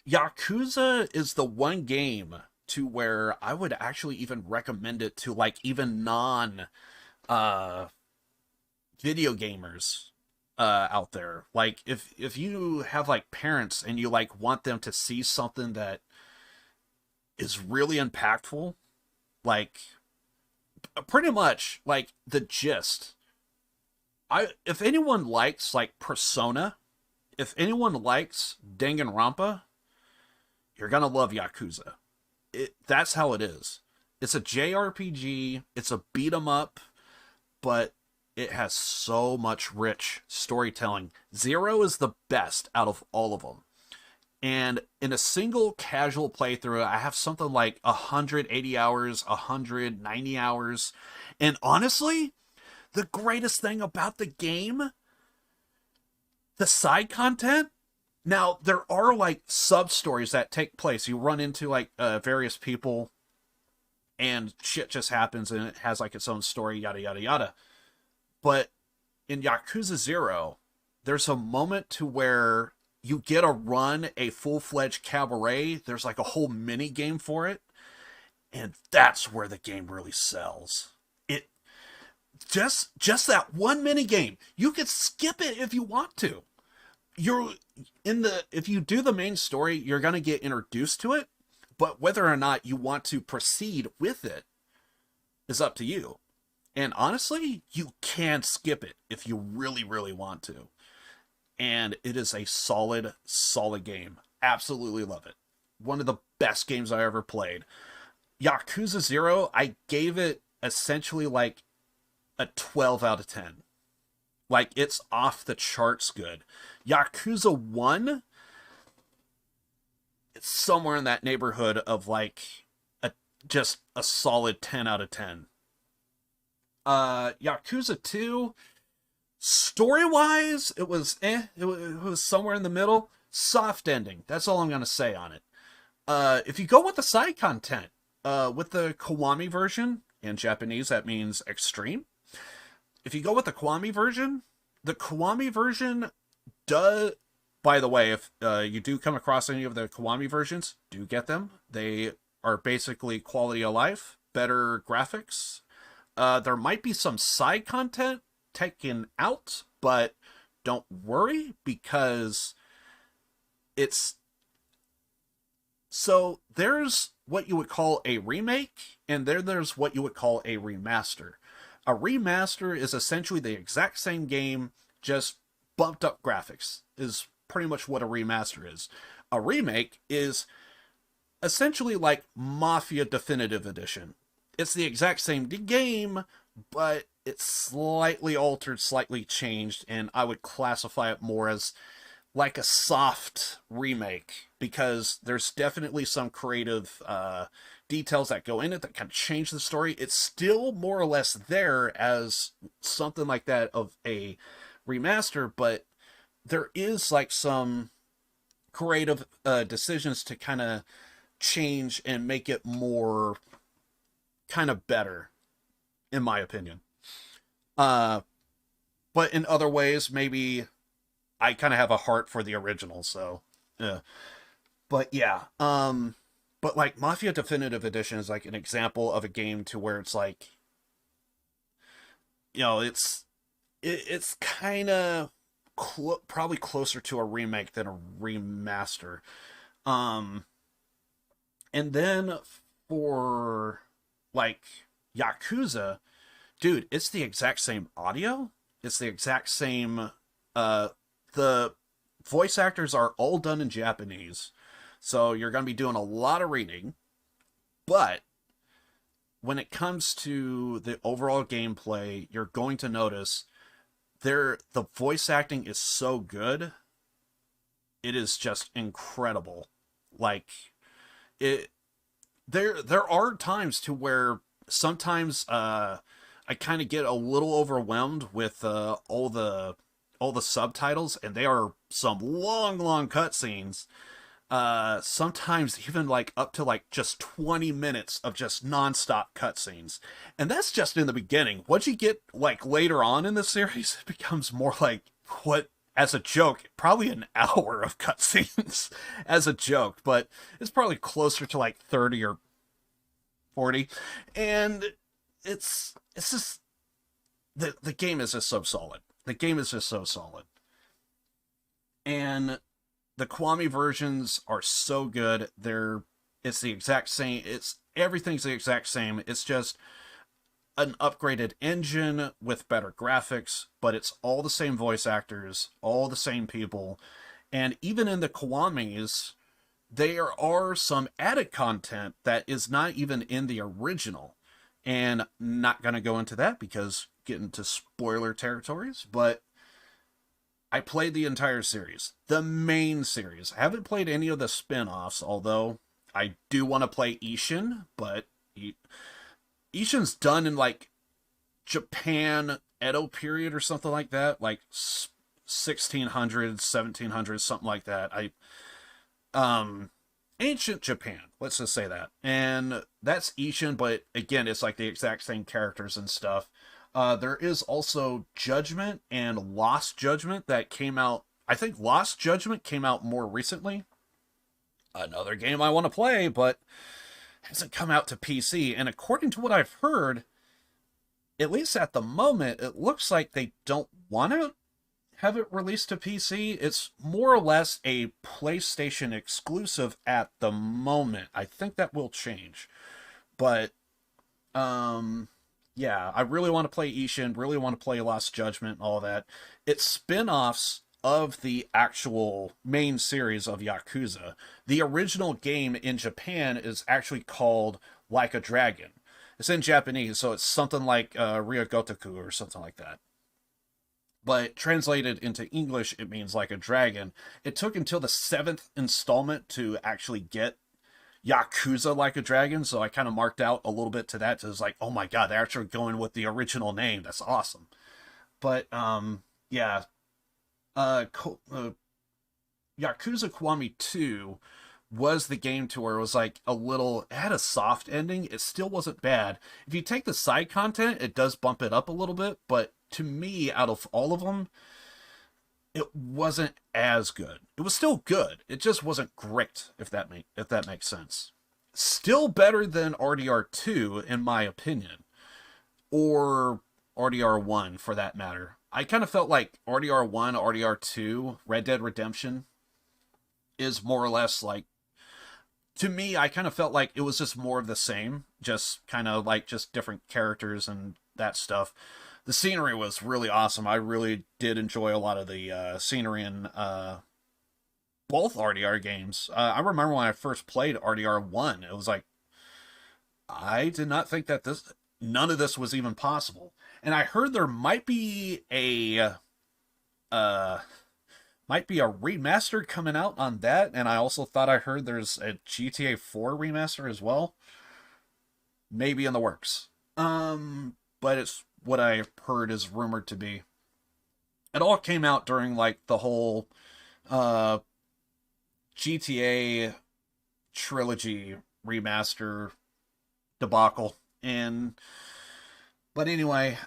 Yakuza is the one game to where I would actually even recommend it to like even non video gamers out there. Like if you have like parents and you like want them to see something that is really impactful, like pretty much like the gist. If anyone likes like Persona, if anyone likes Danganronpa, you're gonna love Yakuza. That's how it is. It's a JRPG, it's a beat 'em up, but it has so much rich storytelling. 0 is the best out of all of them. And in a single casual playthrough, I have something like 180 hours, 190 hours. And honestly, the greatest thing about the game, the side content, now there are like sub-stories that take place. You run into like various people and shit just happens and it has like its own story, yada, yada, yada. But in Yakuza 0, there's a moment to where you get to run a full-fledged cabaret. There's like a whole mini game for it. And that's where the game really sells. just that one mini game. You could skip it if you want to. If you do the main story, you're going to get introduced to it, but whether or not you want to proceed with it is up to you. And honestly, you can skip it if you really, really want to. And it is a solid, solid game. Absolutely love it. One of the best games I ever played. Yakuza 0, I gave it essentially like a 12 out of 10. Like, it's off the charts good. Yakuza 1, it's somewhere in that neighborhood of like just a solid 10 out of 10. Yakuza 2, story-wise, it was it was somewhere in the middle. Soft ending. That's all I'm going to say on it. If you go with the side content, with the Kiwami version, in Japanese that means extreme. If you go with the Kiwami version does, by the way, if you do come across any of the Kiwami versions, do get them. They are basically quality of life, better graphics. There might be some side content taken out, but don't worry, because so there's what you would call a remake, and there's what you would call a remaster. A remaster is essentially the exact same game, just bumped up graphics, is pretty much what a remaster is. A remake is essentially like Mafia Definitive Edition. It's the exact same game, but it's slightly altered, slightly changed, and I would classify it more as like a soft remake, because there's definitely some creative details that go in it that can change the story. It's still more or less there as something like that of a remaster, but there is like some creative decisions to kind of change and make it more kind of better, in my opinion. But in other ways, maybe I kind of have a heart for the original, so yeah. But yeah, but like Mafia Definitive Edition is like an example of a game to where it's like, you know, it's kind of probably closer to a remake than a remaster. And then for like Yakuza, dude, it's the exact same audio. It's the exact same. The voice actors are all done in Japanese, so you're going to be doing a lot of reading. But when it comes to the overall gameplay, you're going to notice the voice acting is so good. It is just incredible. Like it. There are times to where sometimes I kind of get a little overwhelmed with all the subtitles, and they are some long cutscenes. Sometimes even like up to like just 20 minutes of just nonstop cutscenes. And that's just in the beginning. Once you get like later on in the series, it becomes more like what, as a joke, probably an hour of cutscenes as a joke, but it's probably closer to like 30 or 40. And it's just, the game is just so solid. The game is just so solid. And the Kiwami versions are so good. It's the exact same. Everything's the exact same. It's just an upgraded engine with better graphics, but it's all the same voice actors, all the same people. And even in the Kiwamis, there are some added content that is not even in the original. And not going to go into that because getting to spoiler territories, but I played the entire series, the main series. I haven't played any of the spin-offs, although I do want to play Ishin, but Ishin's done in like Japan Edo period or something like that, like 1600s, 1700s, something like that. Ancient Japan, let's just say that. And that's Ishin, but again, it's like the exact same characters and stuff. There is also Judgment and Lost Judgment that came out. I think Lost Judgment came out more recently. Another game I want to play, but hasn't come out to PC. And according to what I've heard, at least at the moment, it looks like they don't want to have it released to PC. It's more or less a PlayStation exclusive at the moment. I think that will change. But, yeah, I really want to play Ishin, really want to play Lost Judgment and all that. It's spin-offs of the actual main series of Yakuza. The original game in Japan is actually called Like a Dragon. It's in Japanese, so it's something like Ryogotoku or something like that. But translated into English, it means like a dragon. It took until the 7th installment to actually get Yakuza Like a Dragon, so I kind of marked out a little bit to that. So it's like, oh my god, they're actually going with the original name. That's awesome. But, yeah. Yakuza Kiwami 2 was the game to where it was like it had a soft ending. It still wasn't bad. If you take the side content, it does bump it up a little bit, but to me, out of all of them, it wasn't as good. It was still good. It just wasn't great, if that makes sense. Still better than RDR2, in my opinion. Or RDR1, for that matter. I kind of felt like RDR1, RDR2, Red Dead Redemption is more or less like, to me, I kind of felt like it was just more of the same. Just kind of like just different characters and that stuff. The scenery was really awesome. I really did enjoy a lot of the scenery in both RDR games. I remember when I first played RDR1, it was like, I did not think that none of this was even possible. And I heard there might be a remaster coming out on that, and I also thought I heard there's a GTA 4 remaster as well. Maybe in the works. But it's what I heard is rumored to be. It all came out during like the whole GTA trilogy remaster debacle. But anyway,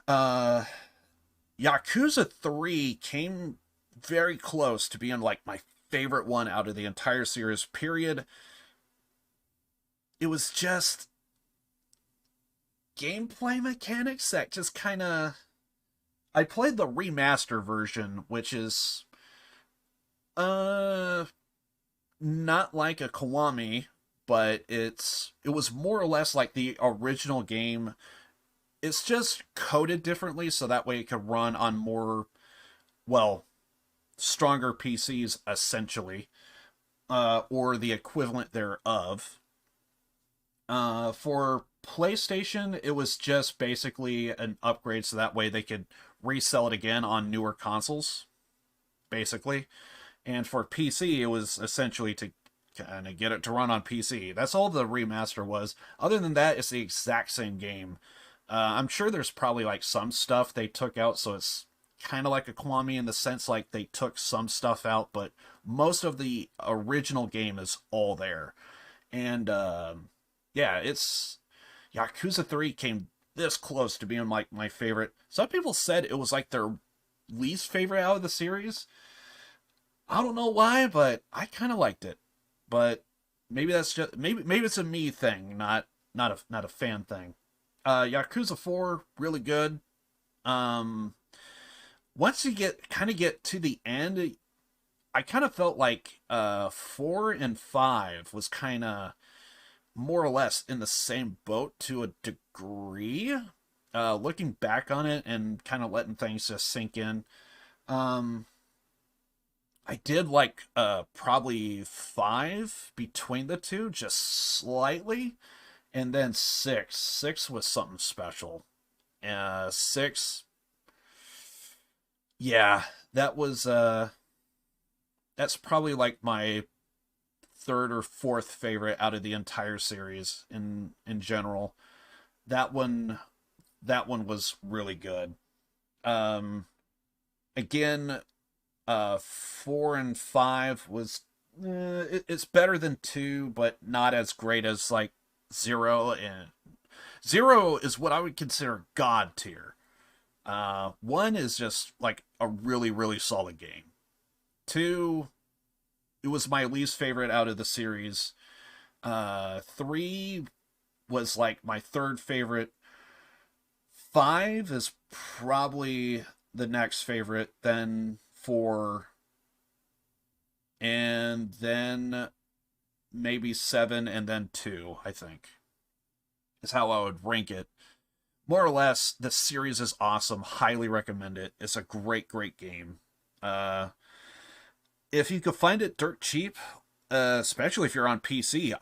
Yakuza 3 came very close to being like my favorite one out of the entire series, period. It was just gameplay mechanics that just kind of... I played the remaster version, which is not like a Kiwami, but it was more or less like the original game. It's just coded differently, so that way it could run on more, well, stronger PCs, essentially, or the equivalent thereof. For PlayStation, it was just basically an upgrade, so that way they could resell it again on newer consoles, basically. And for PC, it was essentially to kind of get it to run on PC. That's all the remaster was. Other than that, it's the exact same game. I'm sure there's probably like some stuff they took out, so it's kind of like a Kiwami in the sense like they took some stuff out, but most of the original game is all there. And yeah, it's Yakuza 3 came this close to being like my favorite. Some people said it was like their least favorite out of the series. I don't know why, but I kind of liked it. But maybe that's just maybe it's a me thing, not a fan thing. Yakuza 4 really good. Once you get to the end, I kind of felt like 4 and 5 was kind of more or less in the same boat to a degree. Looking back on it and kind of letting things just sink in. I did like probably 5 between the two, just slightly. And then 6. 6 was something special. 6... Yeah, that was, that's probably like my 3rd or 4th favorite out of the entire series in general. That one was really good. Again, 4 and 5 was, it's better than 2, but not as great as like 0. And 0 is what I would consider God tier. 1 is just like a really, really solid game. 2, it was my least favorite out of the series. 3 was like my 3rd favorite. 5 is probably the next favorite, then 4, and then maybe 7, and then 2, I think, is how I would rank it. More or less, the series is awesome. Highly recommend it. It's a great, great game. If you could find it dirt cheap, especially if you're on PC,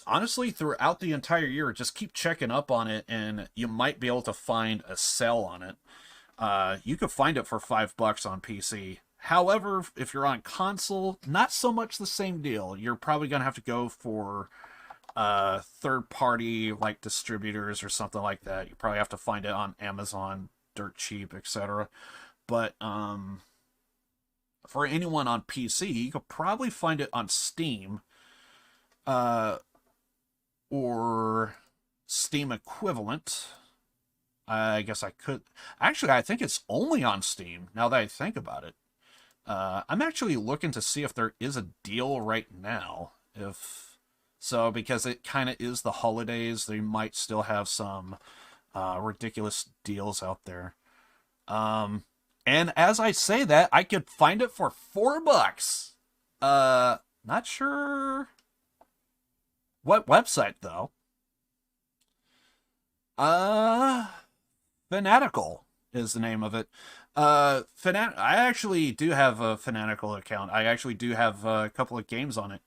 honestly, throughout the entire year, just keep checking up on it, and you might be able to find a sale on it. You could find it for $5 on PC. However, if you're on console, not so much the same deal. You're probably going to have to go for third-party like distributors or something like that. You probably have to find it on Amazon, dirt cheap, etc. But for anyone on PC, you could probably find it on Steam, or Steam equivalent. I guess I could. Actually, I think it's only on Steam, now that I think about it. I'm actually looking to see if there is a deal right now. If so, because it kind of is the holidays, they might still have some ridiculous deals out there. And as I say that, I could find it for $4. Not sure what website though. Fanatical is the name of it. I actually do have a Fanatical account. I actually do have a couple of games on it.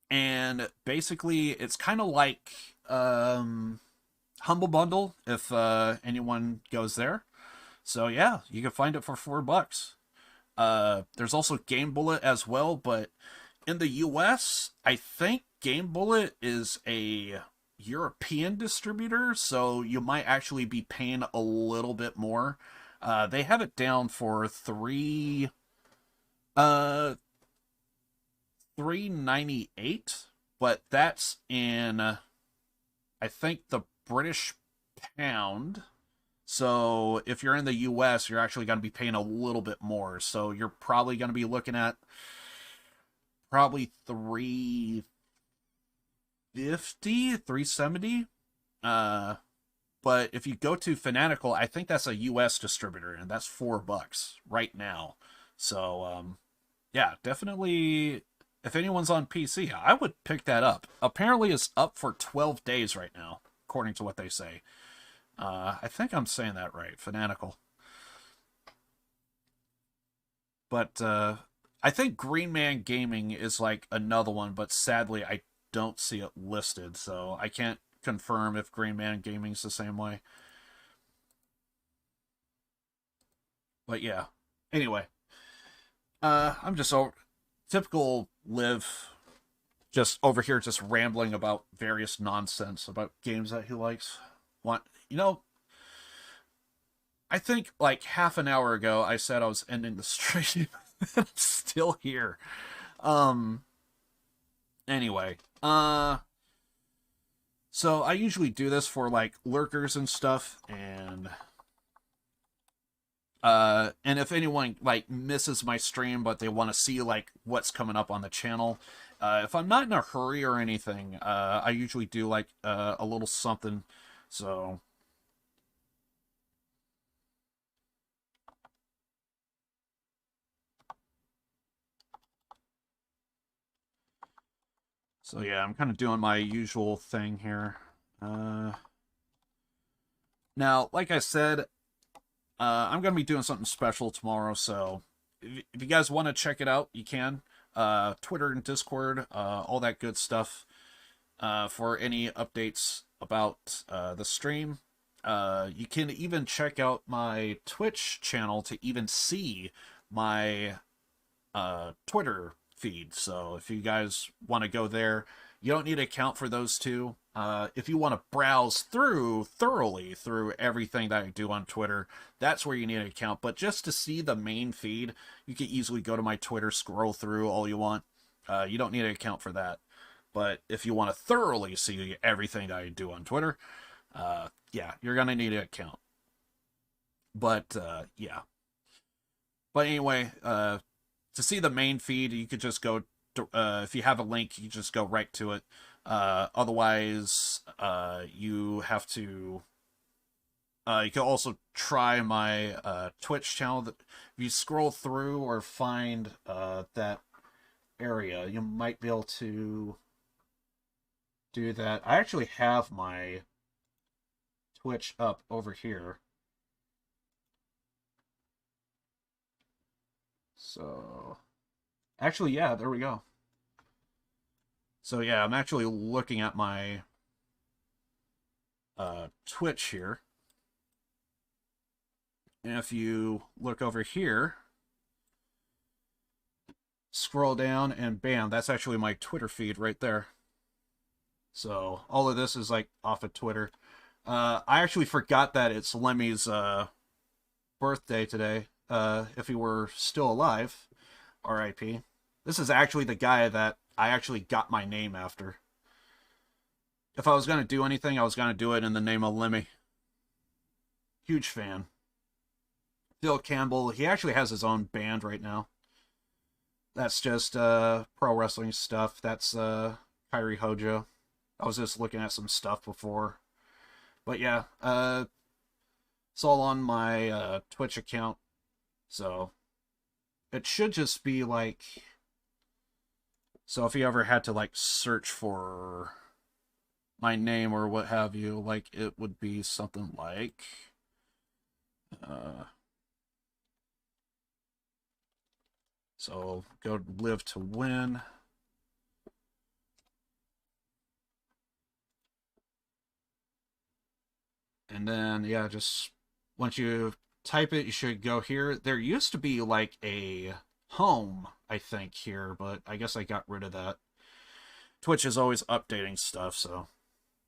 And basically, it's kind of like Humble Bundle, if anyone goes there. So yeah, you can find it for $4. There's also Game Bullet as well, but in the US, I think Game Bullet is a European distributor, so you might actually be paying a little bit more. They have it down for $3.98, but that's in I think the British pound. So if you're in the US, you're actually going to be paying a little bit more. So you're probably going to be looking at probably $3.50, $3.70. But if you go to Fanatical, I think that's a US distributor, and that's $4 right now. So yeah, definitely, if anyone's on PC, I would pick that up. Apparently it's up for 12 days right now, according to what they say. I think I'm saying that right, Fanatical. But I think Green Man Gaming is like another one, but sadly I don't see it listed, so I can't confirm if Green Man Gaming's the same way. But yeah, anyway, I'm just typical Liv, just over here just rambling about various nonsense about games that he likes. I think like half an hour ago I said I was ending the stream. I'm still here. Anyway, so I usually do this for like lurkers and stuff, and if anyone like misses my stream but they want to see like what's coming up on the channel, if I'm not in a hurry or anything, I usually do like a little something. So yeah, I'm kind of doing my usual thing here. Now, like I said, I'm going to be doing something special tomorrow, so if you guys want to check it out, you can. Twitter and Discord, all that good stuff, for any updates about the stream. You can even check out my Twitch channel to even see my Twitter feed. So if you guys want to go there, you don't need to account for those two. If you want to browse thoroughly through everything that I do on Twitter, that's where you need an account. But just to see the main feed, you can easily go to my Twitter, scroll through all you want. You don't need to account for that. But if you want to thoroughly see everything that I do on Twitter, yeah, you're going to need an account. But, yeah. But anyway, to see the main feed, you could just go, if you have a link, you just go right to it. Otherwise, you have to... you can also try my Twitch channel. If you scroll through or find that area, you might be able to do that. I actually have my Twitch up over here. So, actually, yeah, there we go. So yeah, I'm actually looking at my Twitch here. And if you look over here, scroll down, and bam, that's actually my Twitter feed right there. So all of this is like off of Twitter. I actually forgot that it's Lemmy's birthday today. If he were still alive, R.I.P. This is actually the guy that I actually got my name after. If I was going to do anything, I was going to do it in the name of Lemmy. Huge fan. Phil Campbell, he actually has his own band right now. That's just pro wrestling stuff. That's Kairi Hojo. I was just looking at some stuff before. But yeah, it's all on my Twitch account. So it should just be like... So if you ever had to like search for my name or what have you, like it would be something like... So go Live to Win. And then, yeah, just once you type it, you should go here. There used to be like a home, I think, here, but I guess I got rid of that. Twitch is always updating stuff, so.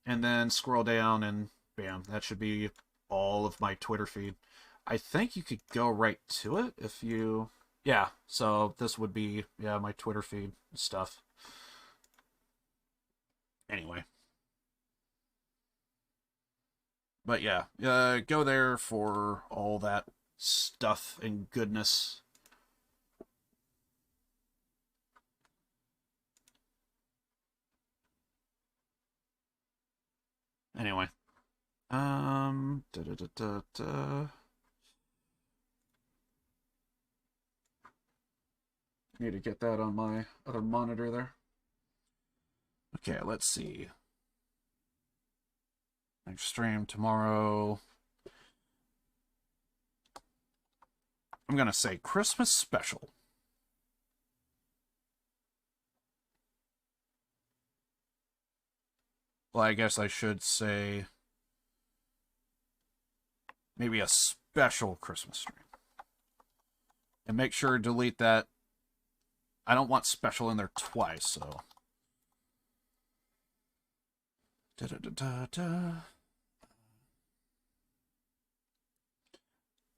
And then scroll down and bam, that should be all of my Twitter feed. I think you could go right to it if you... Yeah, so this would be, yeah, my Twitter feed stuff. Anyway. But yeah, go there for all that stuff and goodness. Anyway. Need to get that on my other monitor there. Okay, let's see. Next stream tomorrow. I'm gonna say Christmas special. Well, I guess I should say maybe a special Christmas stream. And make sure to delete that. I don't want special in there twice, so.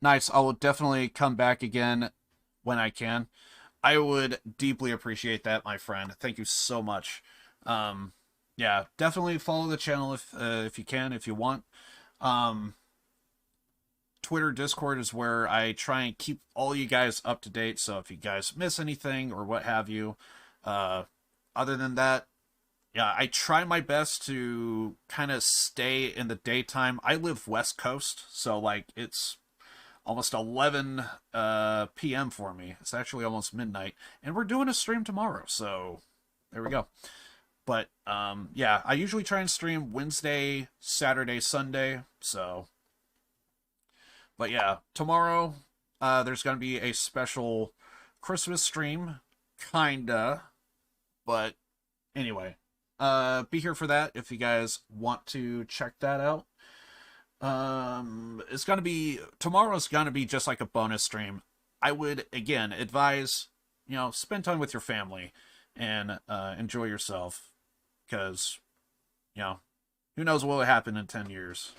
Nice. I will definitely come back again when I can. I would deeply appreciate that, my friend. Thank you so much. Yeah, definitely follow the channel if you can, if you want. Twitter, Discord is where I try and keep all you guys up to date. So if you guys miss anything or what have you, other than that, yeah, I try my best to kind of stay in the daytime. I live West Coast, so like it's almost 11 p.m. for me. It's actually almost midnight, and we're doing a stream tomorrow, so there we go. But yeah, I usually try and stream Wednesday, Saturday, Sunday, so. But yeah, tomorrow there's going to be a special Christmas stream, kinda. But anyway, be here for that if you guys want to check that out. It's going to be, tomorrow's going to be just like a bonus stream. I would, again, advise, you know, spend time with your family and enjoy yourself. Because, you know, who knows what will happen in 10 years.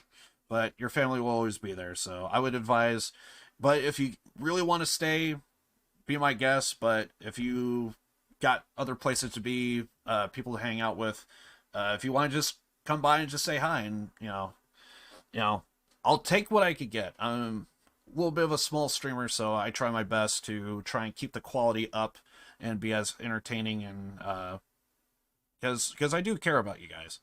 But your family will always be there, so I would advise. But if you really want to stay, be my guest. But if you got other places to be, people to hang out with, if you want to just come by and just say hi, and you know, I'll take what I could get. I'm a little bit of a small streamer, so I try my best to try and keep the quality up and be as entertaining, and because I do care about you guys.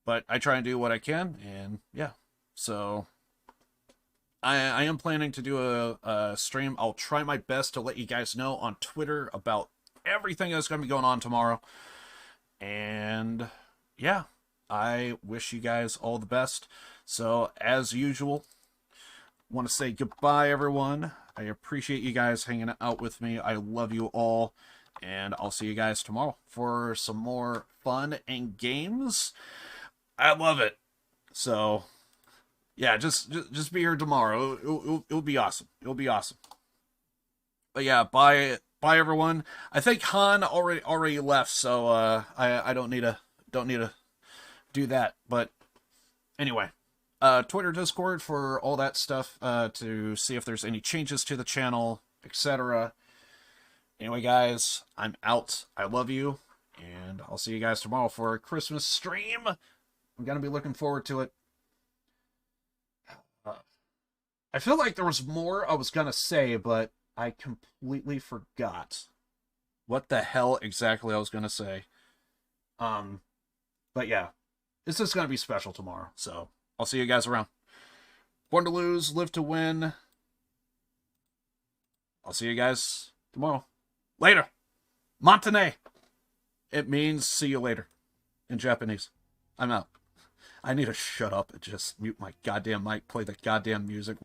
but I try and do what I can, and yeah. So I am planning to do a stream. I'll try my best to let you guys know on Twitter about everything that's going to be going on tomorrow. And yeah, I wish you guys all the best. So as usual, want to say goodbye, everyone. I appreciate you guys hanging out with me. I love you all. And I'll see you guys tomorrow for some more fun and games. I love it. So yeah, just be here tomorrow. It'll be awesome. It'll be awesome. But yeah, bye everyone. I think Han already left, so I don't need to do that. But anyway, Twitter, Discord for all that stuff, to see if there's any changes to the channel, etc. Anyway, guys, I'm out. I love you, and I'll see you guys tomorrow for a Christmas stream. I'm gonna be looking forward to it. I feel like there was more I was gonna say, but I completely forgot what the hell exactly I was gonna say. But yeah, it's just gonna be special tomorrow, so I'll see you guys around. Born to lose, live to win. I'll see you guys tomorrow. Later. Montane. It means see you later in Japanese. I'm out. I need to shut up and just mute my goddamn mic, play the goddamn music.